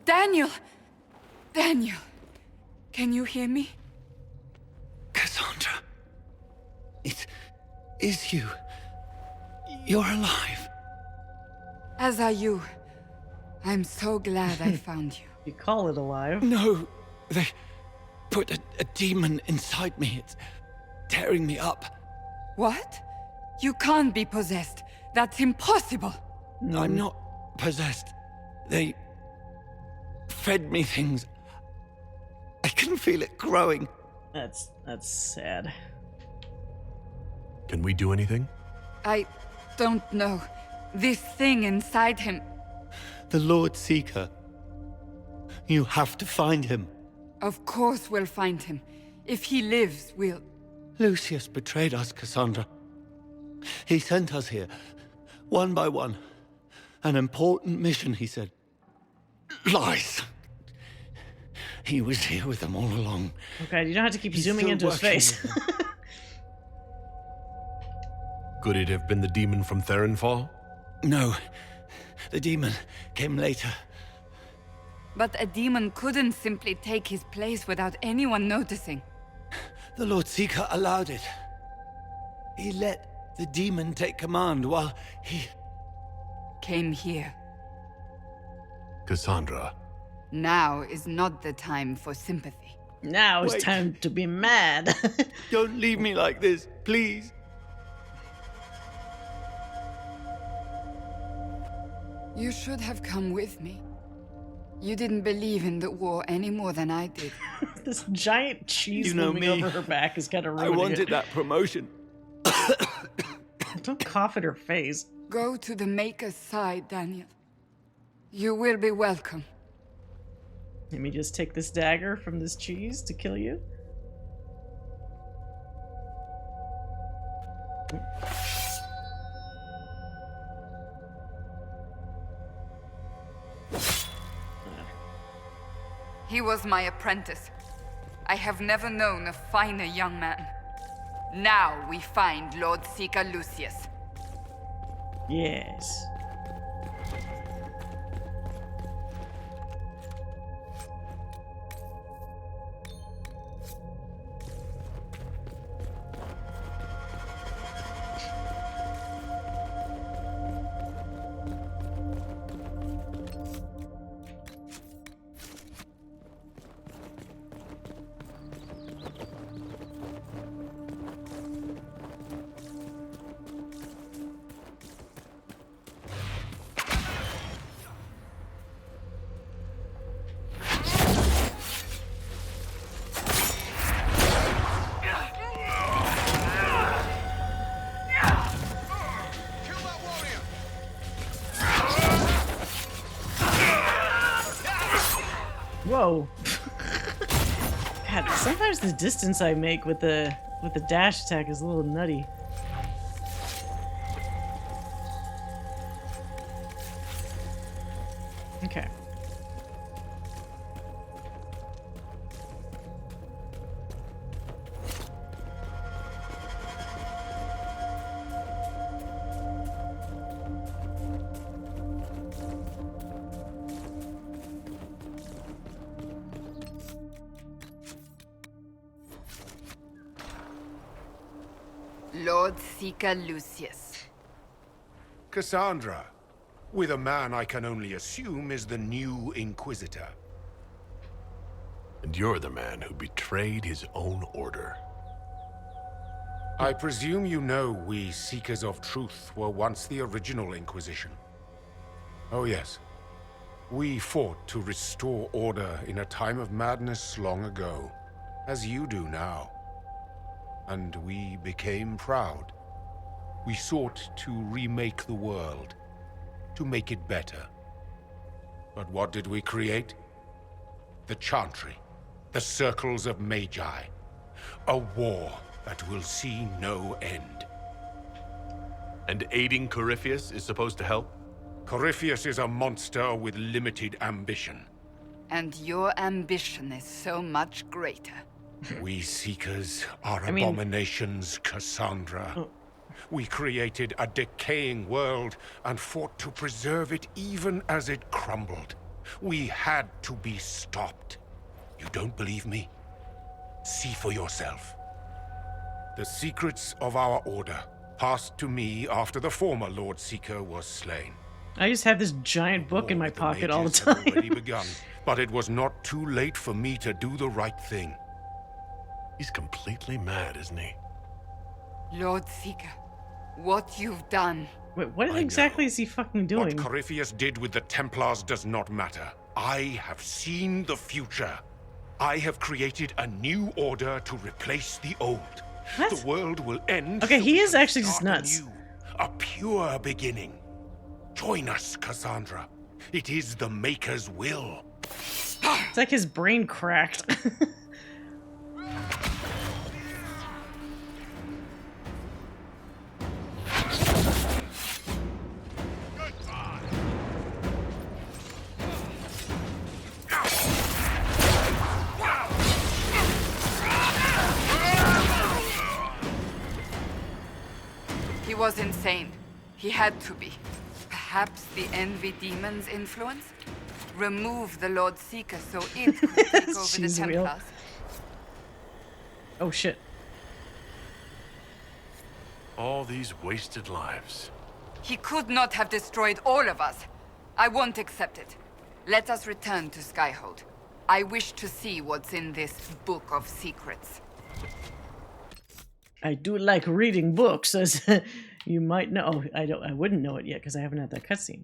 Daniel! Daniel! Can you hear me? Cassandra! It is you. You're alive. As are you. I'm so glad I found you. You call it alive? No, they put a demon inside me. It's tearing me up. What? You can't be possessed. That's impossible. I'm not possessed. They fed me things. I can feel it growing. That's sad. Can we do anything? I don't know. This thing inside him. The Lord Seeker. You have to find him. Of course we'll find him. If he lives, we'll... Lucius betrayed us, Cassandra. He sent us here, one by one. An important mission, he said. Lies. He was here with them all along. Okay, you don't have to keep He's zooming still into his working face. with them. Could it have been the demon from Therenfall? No. The demon came later. But a demon couldn't simply take his place without anyone noticing. The Lord Seeker allowed it. He let the demon take command while he... Came here. Cassandra. Now is not the time for sympathy. Now it's time to be mad. Don't leave me like this, please. You should have come with me. You didn't believe in the war any more than I did. This giant cheese You know looming me. over her back is kind of I ruining wanted it. that promotion. Don't cough at her face. Go to the Maker's side, Daniel. You will be welcome. Let me just take this dagger from this cheese to kill you. He was my apprentice. I have never known a finer young man. Now we find Lord Seeker Lucius. Yes. Whoa. God, sometimes the distance I make with the dash attack is a little nutty. Okay. Lord Seeker Lucius. Cassandra, with a man I can only assume is the new Inquisitor. And you're the man who betrayed his own order. I presume you know we Seekers of Truth were once the original Inquisition. Oh yes. We fought to restore order in a time of madness long ago, as you do now. And we became proud. We sought to remake the world, to make it better. But what did we create? The Chantry, the Circles of Magi. A war that will see no end. And aiding Corypheus is supposed to help? Corypheus is a monster with limited ambition. And your ambition is so much greater. We Seekers are abominations, Cassandra. We created a decaying world and fought to preserve it even as it crumbled. We had to be stopped. You don't believe me? See for yourself. The secrets of our order passed to me after the former Lord Seeker was slain. I just have this giant book in my pocket all the Mages had time. already begun, but it was not too late for me to do the right thing. He's completely mad, isn't he? Lord Seeker, what you've done. Wait, what exactly is he fucking doing? What Corypheus did with the Templars does not matter. I have seen the future. I have created a new order to replace the old. What? The world will end. Okay, so he we is can actually just start nuts. anew. A pure beginning. Join us, Cassandra. It is the Maker's will. It's like his brain cracked. He was insane. He had to be. Perhaps the Envy Demon's influence? Remove the Lord Seeker so it could take over the She's real. Templars. Oh shit. All these wasted lives. He could not have destroyed all of us. I won't accept it. Let us return to Skyhold. I wish to see what's in this book of secrets. I do like reading books, as you might know. I wouldn't know it yet because I haven't had that cutscene.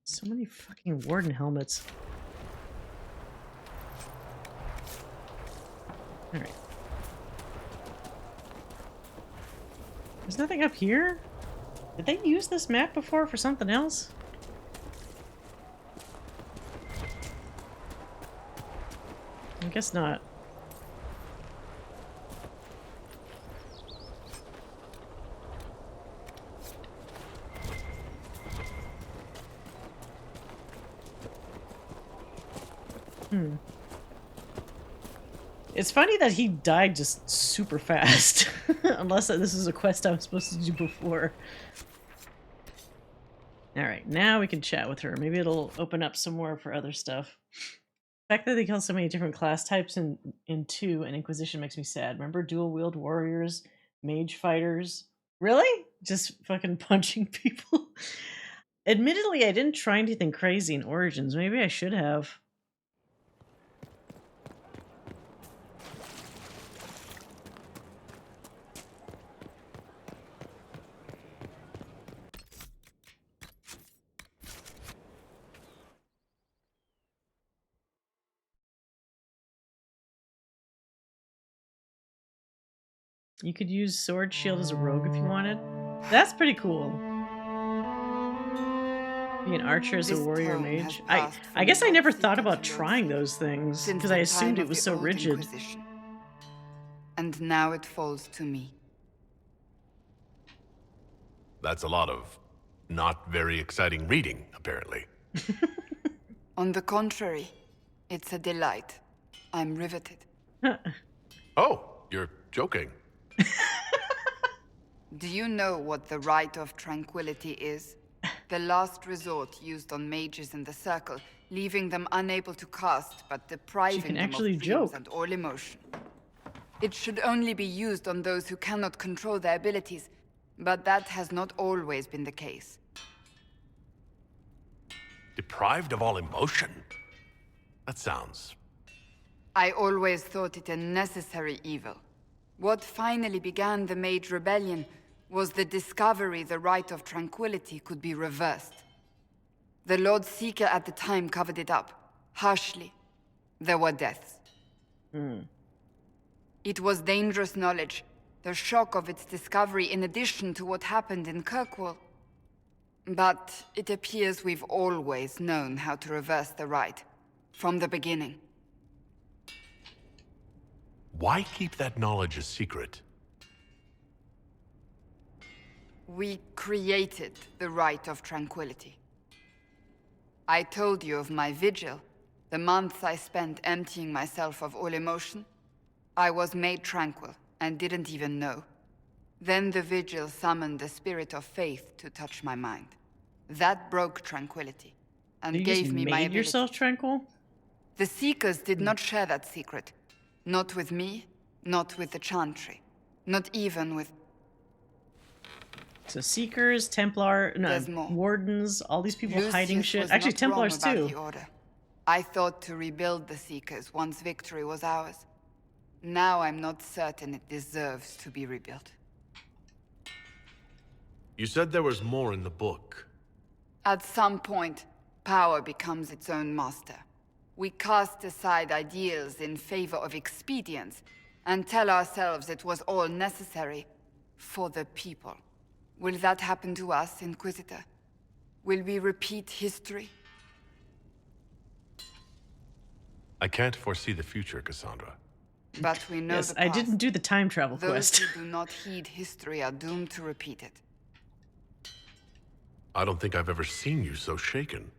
So many fucking warden helmets. Alright. There's nothing up here? Did they use this map before for something else? I guess not. It's funny that he died just super fast. Unless this is a quest I was supposed to do before. Alright, now we can chat with her. Maybe it'll open up some more for other stuff. The fact that they kill so many different class types in 2 and Inquisition makes me sad. Remember dual wield warriors, mage fighters? Really? Just fucking punching people? Admittedly, I didn't try anything crazy in Origins. Maybe I should have. You could use sword shield as a rogue if you wanted. That's pretty cool. Be an archer as a warrior mage. I guess I never thought about trying those things because I assumed it was so rigid. And now it falls to me. That's a lot of not very exciting reading, apparently. On the contrary, it's a delight. I'm riveted. Oh, you're joking. Do you know what the Rite of Tranquility is? The last resort used on mages in the Circle, leaving them unable to cast, but depriving them of dreams and all emotion. It should only be used on those who cannot control their abilities, but that has not always been the case. Deprived of all emotion? That sounds... I always thought it a necessary evil. What finally began the Mage Rebellion was the discovery the Rite of Tranquility could be reversed. The Lord Seeker at the time covered it up, harshly. There were deaths. It was dangerous knowledge, the shock of its discovery in addition to what happened in Kirkwall. But it appears we've always known how to reverse the Rite, from the beginning. Why keep that knowledge a secret? We created the Rite of Tranquility. I told you of my vigil, the months I spent emptying myself of all emotion. I was made tranquil and didn't even know. Then the vigil summoned the spirit of faith to touch my mind. That broke tranquility and You gave just me my made ability. yourself tranquil? The Seekers did not share that secret. Not with me, not with the Chantry. Not even with... So Seekers, Templar, no, Wardens, all these people hiding Lucius shit. was Actually, not Templars wrong about too. the Order. I thought to rebuild the Seekers once victory was ours. Now I'm not certain it deserves to be rebuilt. You said there was more in the book. At some point, power becomes its own master. We cast aside ideals in favor of expedience, and tell ourselves it was all necessary for the people. Will that happen to us, Inquisitor? Will we repeat history? I can't foresee the future, Cassandra. But we know Yes, the I past. didn't do the time travel Those quest. who do not heed history are doomed to repeat it. I don't think I've ever seen you so shaken.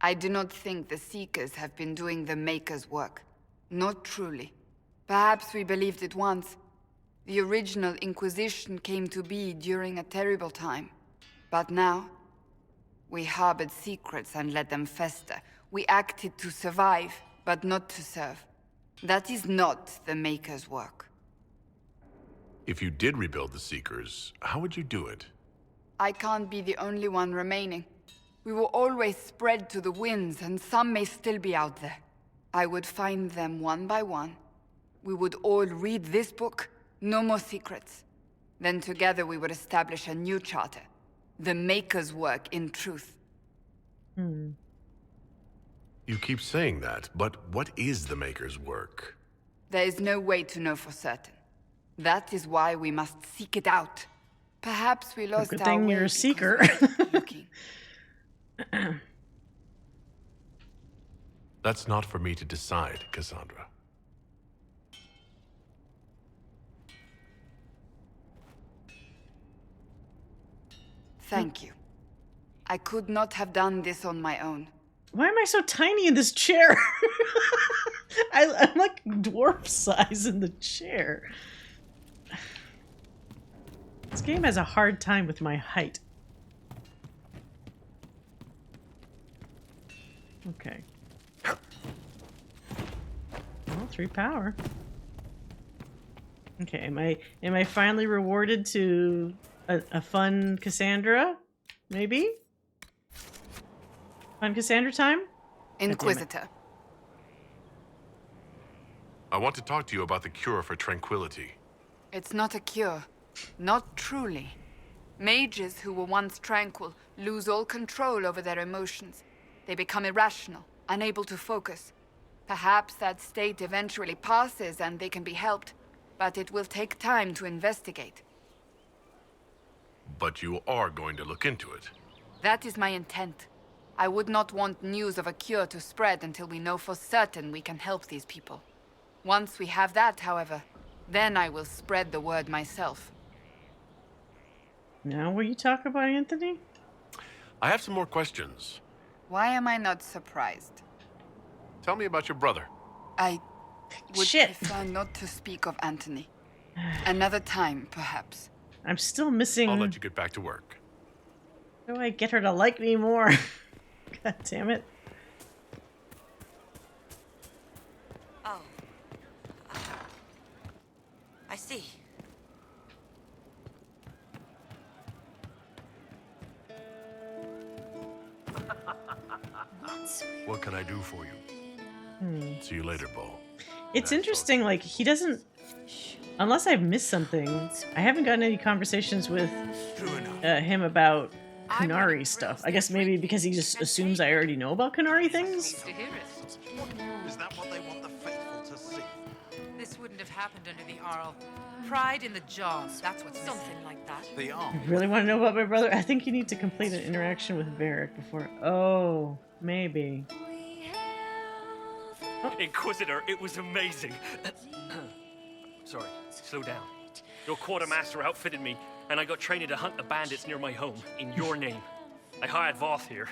I do not think the Seekers have been doing the Maker's work. Not truly. Perhaps we believed it once. The original Inquisition came to be during a terrible time. But now, we harbored secrets and let them fester. We acted to survive, but not to serve. That is not the Maker's work. If you did rebuild the Seekers, how would you do it? I can't be the only one remaining. We will always spread to the winds, and some may still be out there. I would find them one by one. We would all read this book, no more secrets. Then together we would establish a new charter. The Maker's work in truth. You keep saying that, but what is the Maker's work? There is no way to know for certain. That is why we must seek it out. Perhaps we lost Good our thing way you're a because seeker. we kept looking. That's not for me to decide, Cassandra. Thank you. I could not have done this on my own. Why am I so tiny in this chair? I'm like dwarf size in the chair. This game has a hard time with my height. Okay. Well, 3 power. Okay, am I finally rewarded to a fun Cassandra? Maybe? Fun Cassandra time? Inquisitor. I want to talk to you about the cure for tranquility. It's not a cure. Not truly. Mages who were once tranquil lose all control over their emotions. They become irrational, unable to focus. Perhaps that state eventually passes and they can be helped, but it will take time to investigate. But you are going to look into it. That is my intent. I would not want news of a cure to spread until we know for certain we can help these people. Once we have that, however, then I will spread the word myself. Now will you talk about Anthony? I have some more questions. Why am I not surprised? Tell me about your brother. I would prefer not to speak of Anthony. Another time, perhaps. I'm still missing... I'll let you get back to work. How do I get her to like me more? God damn it. Oh. I see. What can I do for you? See you later, Bo. It's interesting, like, he doesn't... Unless I've missed something, I haven't gotten any conversations with him about Qunari stuff. I guess maybe because he just assumes I already know about Qunari things? Is that what they want the faithful to see? This wouldn't have happened under the Arl. Pride in the job, that's what's something like that. The Arl? You really want to know about my brother? I think you need to complete an interaction with Varric before... Oh, maybe. Inquisitor, it was amazing. Sorry, slow down. Your quartermaster outfitted me, and I got trained to hunt the bandits near my home, in your name. I hired Voth here.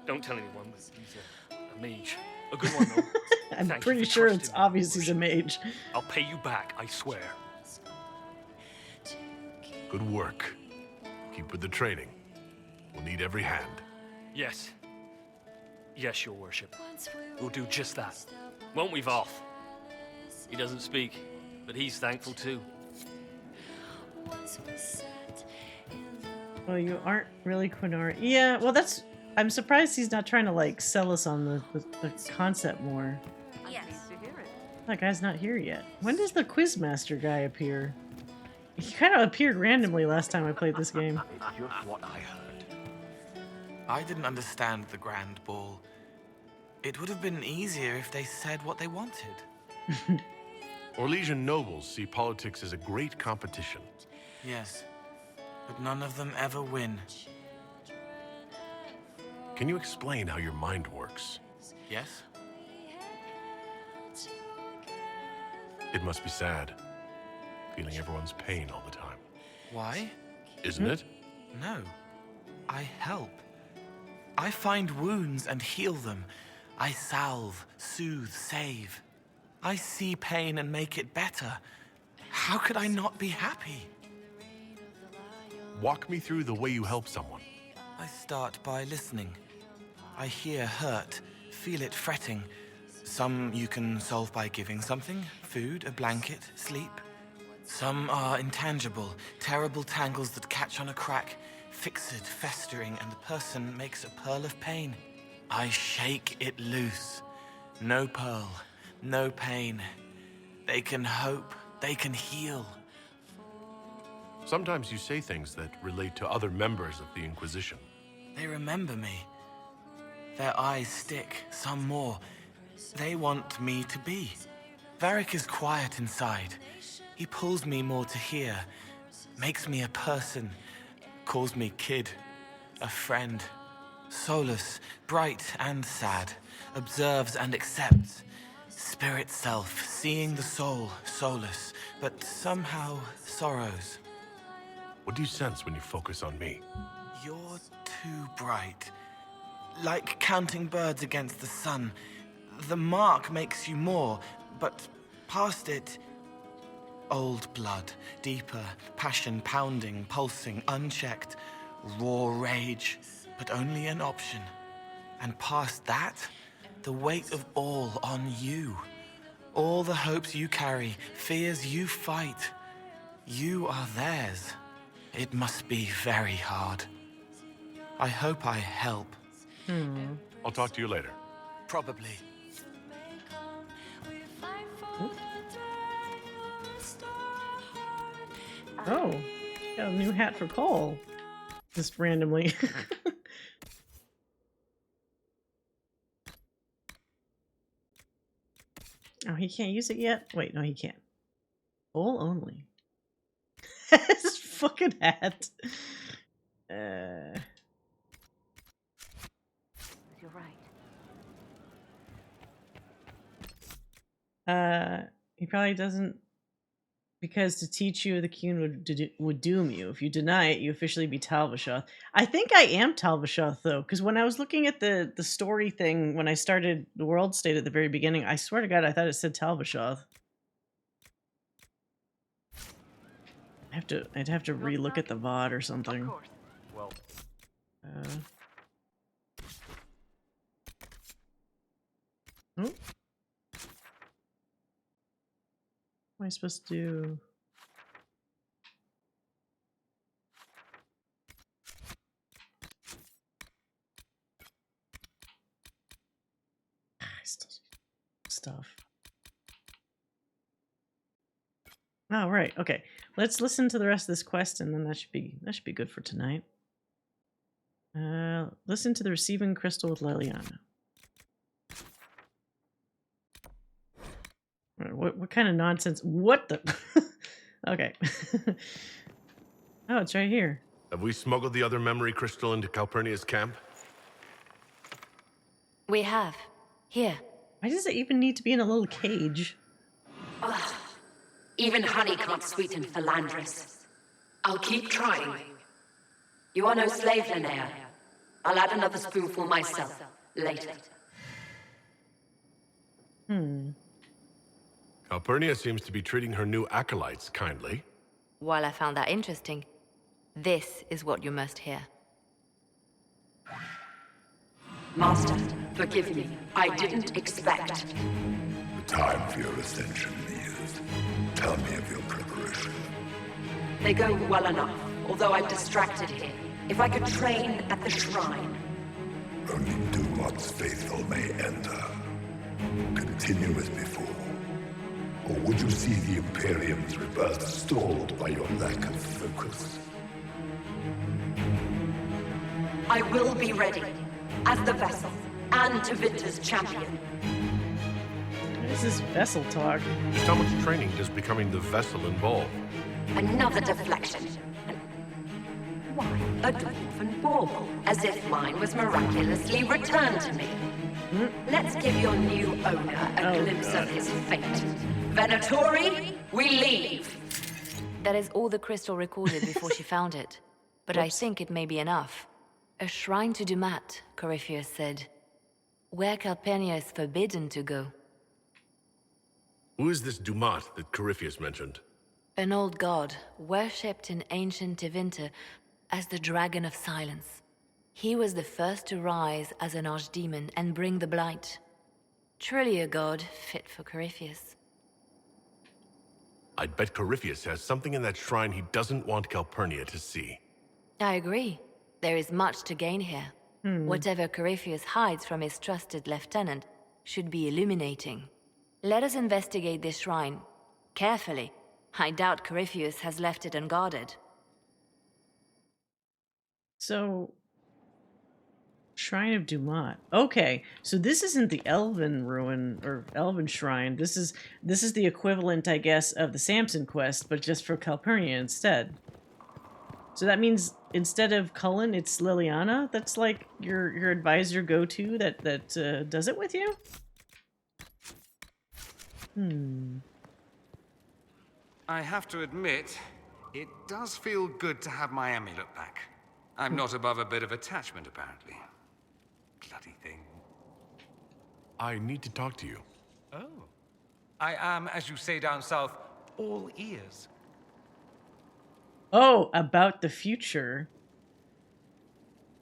Don't tell anyone, but he's a mage. A good one, though. I'm Thank you pretty for sure trusting it's me, obvious Your he's a Worship. mage. I'll pay you back, I swear. Good work. Keep with the training. We'll need every hand. Yes. Yes, Your Worship. We'll do just that. Won't we, Voth? He doesn't speak, but he's thankful too. Well, you aren't really Qunari. Yeah, well, that's... I'm surprised he's not trying to, like, sell us on the concept more. Yes. That guy's not here yet. When does the Quizmaster guy appear? He kind of appeared randomly last time I played this game. It's just what I heard. I didn't understand the Grand Ball. It would have been easier if they said what they wanted. Orlesian nobles see politics as a great competition. Yes, but none of them ever win. Can you explain how your mind works? Yes? It must be sad, feeling everyone's pain all the time. Why? Isn't it? No. I help. I find wounds and heal them. I salve, soothe, save. I see pain and make it better. How could I not be happy? Walk me through the way you help someone. I start by listening. I hear hurt, feel it fretting. Some you can solve by giving something, food, a blanket, sleep. Some are intangible, terrible tangles that catch on a crack, fixed, festering, and the person makes a pearl of pain. I shake it loose. No pearl, no pain. They can hope, they can heal. Sometimes you say things that relate to other members of the Inquisition. They remember me. Their eyes stick, some more. They want me to be. Varric is quiet inside. He pulls me more to hear, makes me a person, calls me kid, a friend. Solus, bright and sad, observes and accepts. Spirit self, seeing the soul, Solus, but somehow sorrows. What do you sense when you focus on me? You're too bright. Like counting birds against the sun. The mark makes you more, but past it, old blood, deeper, passion pounding, pulsing, unchecked, raw rage, but only an option. And past that, the weight of all on you. All the hopes you carry, fears you fight. You are theirs. It must be very hard. I hope I help. I'll talk to you later. Probably. Oh, got a new hat for Cole. Just randomly. Oh, he can't use it yet? Wait, no, he can't. Cole only. His fucking hat. You're right. He probably doesn't, because to teach you the Qun would doom you. If you deny it, you officially be Talvashoth. I think I am Talvashoth though, because when I was looking at the story thing when I started the world state at the very beginning, I swear to God I thought it said Talvashoth. I'd have to re-look at the VOD or something. Well. Oh. What am I supposed to do? I still do stuff. Oh, right. Okay. Let's listen to the rest of this quest and then that should be good for tonight. Listen to the receiving crystal with Leliana. What kind of nonsense? What the? Okay. Oh, it's right here. Have we smuggled the other memory crystal into Calpurnia's camp? We have. Here. Why does it even need to be in a little cage? Ugh. Even honey can't sweeten Philandris. I'll keep trying. You are no slave, Linnea. I'll add another spoonful myself later. Calpurnia seems to be treating her new acolytes kindly. While I found that interesting, this is what you must hear. Master, forgive me. I didn't expect. The time for your ascension Tell me of your preparation. They go well enough, although I'm distracted here. If I could train at the shrine. Only Dumat's faithful may enter. Continue as before. Or would you see the Imperium's rebirth stalled by your lack of focus? I will be ready, as the vessel, and Tevinter's champion. What is this vessel talk? Just how much training does becoming the vessel involve? Another deflection. Why, a dwarven bauble, as if mine was miraculously returned to me. Let's give your new owner a glimpse of his fate. Venatori, we leave! That is all the crystal recorded before she found it. But I think it may be enough. A shrine to Dumat, Corypheus said. Where Calpurnia is forbidden to go. Who is this Dumat that Corypheus mentioned? An old god, worshipped in ancient Tevinter as the Dragon of Silence. He was the first to rise as an archdemon and bring the blight. Truly a god fit for Corypheus. I'd bet Corypheus has something in that shrine he doesn't want Calpurnia to see. I agree. There is much to gain here. Whatever Corypheus hides from his trusted lieutenant should be illuminating. Let us investigate this shrine carefully. I doubt Corypheus has left it unguarded. So, Shrine of Dumat. Okay, so this isn't the Elven ruin or Elven shrine. This is the equivalent, I guess, of the Samson quest, but just for Calpurnia instead. So that means instead of Cullen, it's Liliana. That's like your advisor go-to that does it with you. I have to admit, it does feel good to have my amulet back. I'm not above a bit of attachment, apparently. Bloody thing. I need to talk to you. Oh. I am, as you say down south, all ears. Oh, about the future.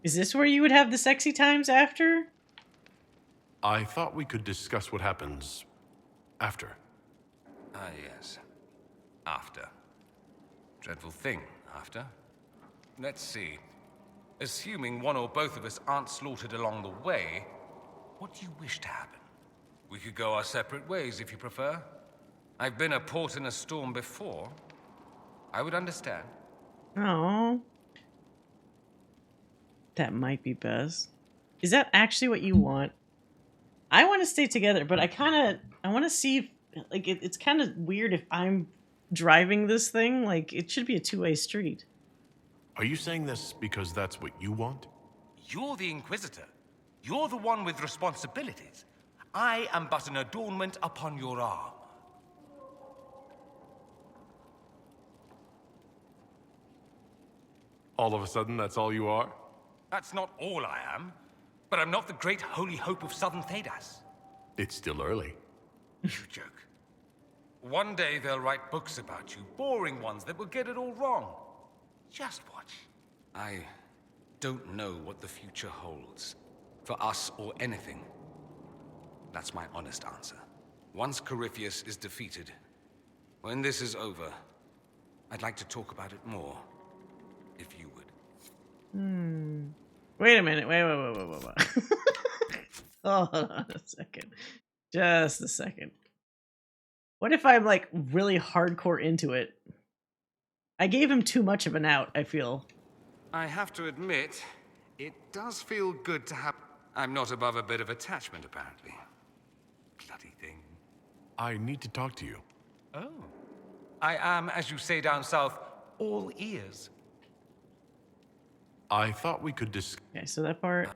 Is this where you would have the sexy times after? I thought we could discuss what happens after. Ah, yes. After. Dreadful thing, after. Let's see. Assuming one or both of us aren't slaughtered along the way, what do you wish to happen? We could go our separate ways if you prefer. I've been a port in a storm before. I would understand. Oh. That might be best. Is that actually what you want? I want to stay together, but I want to see if, like, it's kind of weird if I'm driving this thing. Like, it should be a two-way street. Are you saying this because that's what you want? You're the Inquisitor. You're the one with responsibilities. I am but an adornment upon your arm. All of a sudden, that's all you are? That's not all I am, but I'm not the great holy hope of Southern Thedas. It's still early. You joke. One day they'll write books about you, boring ones that will get it all wrong. Just watch. I don't know what the future holds, for us or anything. That's my honest answer. Once Corypheus is defeated, when this is over, I'd like to talk about it more, if you would. Wait a minute. Wait. Hold on a second. Just a second. What if I'm like really hardcore into it? I gave him too much of an out, I feel. I have to admit, it does feel good to have... I'm not above a bit of attachment, apparently. Bloody thing. I need to talk to you. Oh. I am, as you say down south, all ears. I thought we could Okay, so that part...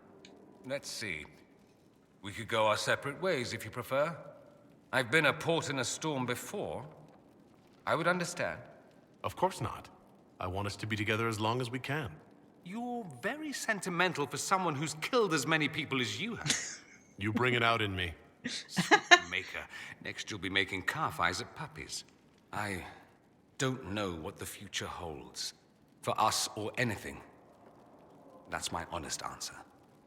Let's see. We could go our separate ways if you prefer. I've been a port in a storm before. I would understand. Of course not. I want us to be together as long as we can. You're very sentimental for someone who's killed as many people as you have. You bring it out in me. Sweet maker. Next you'll be making calf eyes at puppies. I don't know what the future holds. For us or anything. That's my honest answer.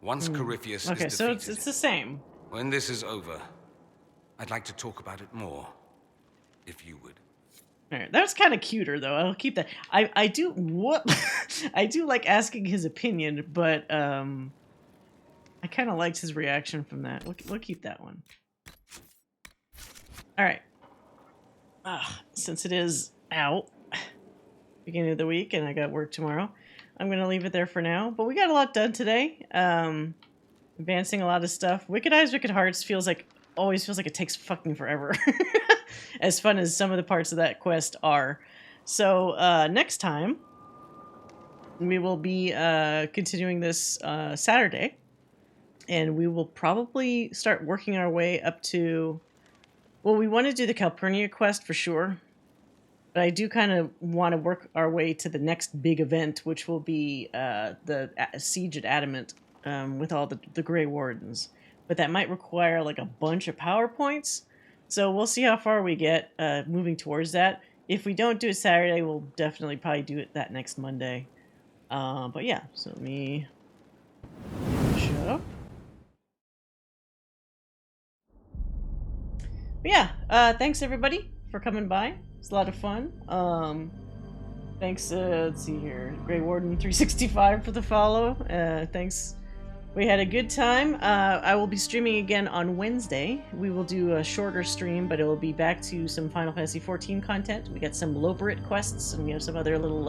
Once Corypheus is defeated... Okay, so it's the same. When this is over, I'd like to talk about it more. If you would. All right, that was kind of cuter though. I'll keep that. I do what I do like asking his opinion, but I kind of liked his reaction from that. We'll keep that one. All right. Since it is out beginning of the week and I got work tomorrow, I'm gonna leave it there for now. But we got a lot done today. Advancing a lot of stuff. Wicked Eyes, Wicked Hearts always feels like it takes fucking forever. As fun as some of the parts of that quest are. So next time we will be continuing this Saturday, and we will probably start working our way up to, well, we want to do the Calpurnia quest for sure, but I do kind of want to work our way to the next big event, which will be the Siege at Adamant with all the Grey Wardens. But that might require like a bunch of PowerPoints. So we'll see how far we get moving towards that. If we don't do it Saturday, we'll definitely probably do it that next Monday. But yeah, so let me shut up. But yeah, thanks everybody for coming by. It's a lot of fun. Thanks, let's see here, Grey Warden 365 for the follow. Thanks. We had a good time. I will be streaming again on Wednesday. We will do a shorter stream, but it will be back to some Final Fantasy XIV content. We got some Loberit quests, and we have some other little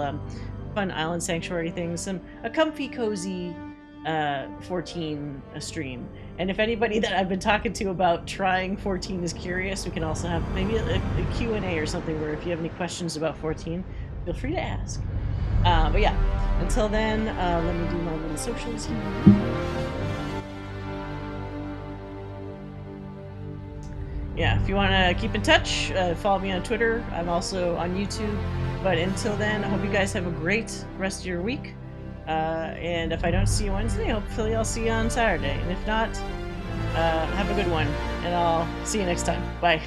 fun Island Sanctuary things. A comfy, cozy 14 stream. And if anybody that I've been talking to about trying 14 is curious, we can also have maybe a Q&A or something where if you have any questions about 14, feel free to ask. But yeah, until then, let me do my little socials here. Yeah, if you want to keep in touch, follow me on Twitter. I'm also on YouTube. But until then, I hope you guys have a great rest of your week. And if I don't see you Wednesday, hopefully I'll see you on Saturday. And if not, have a good one. And I'll see you next time. Bye.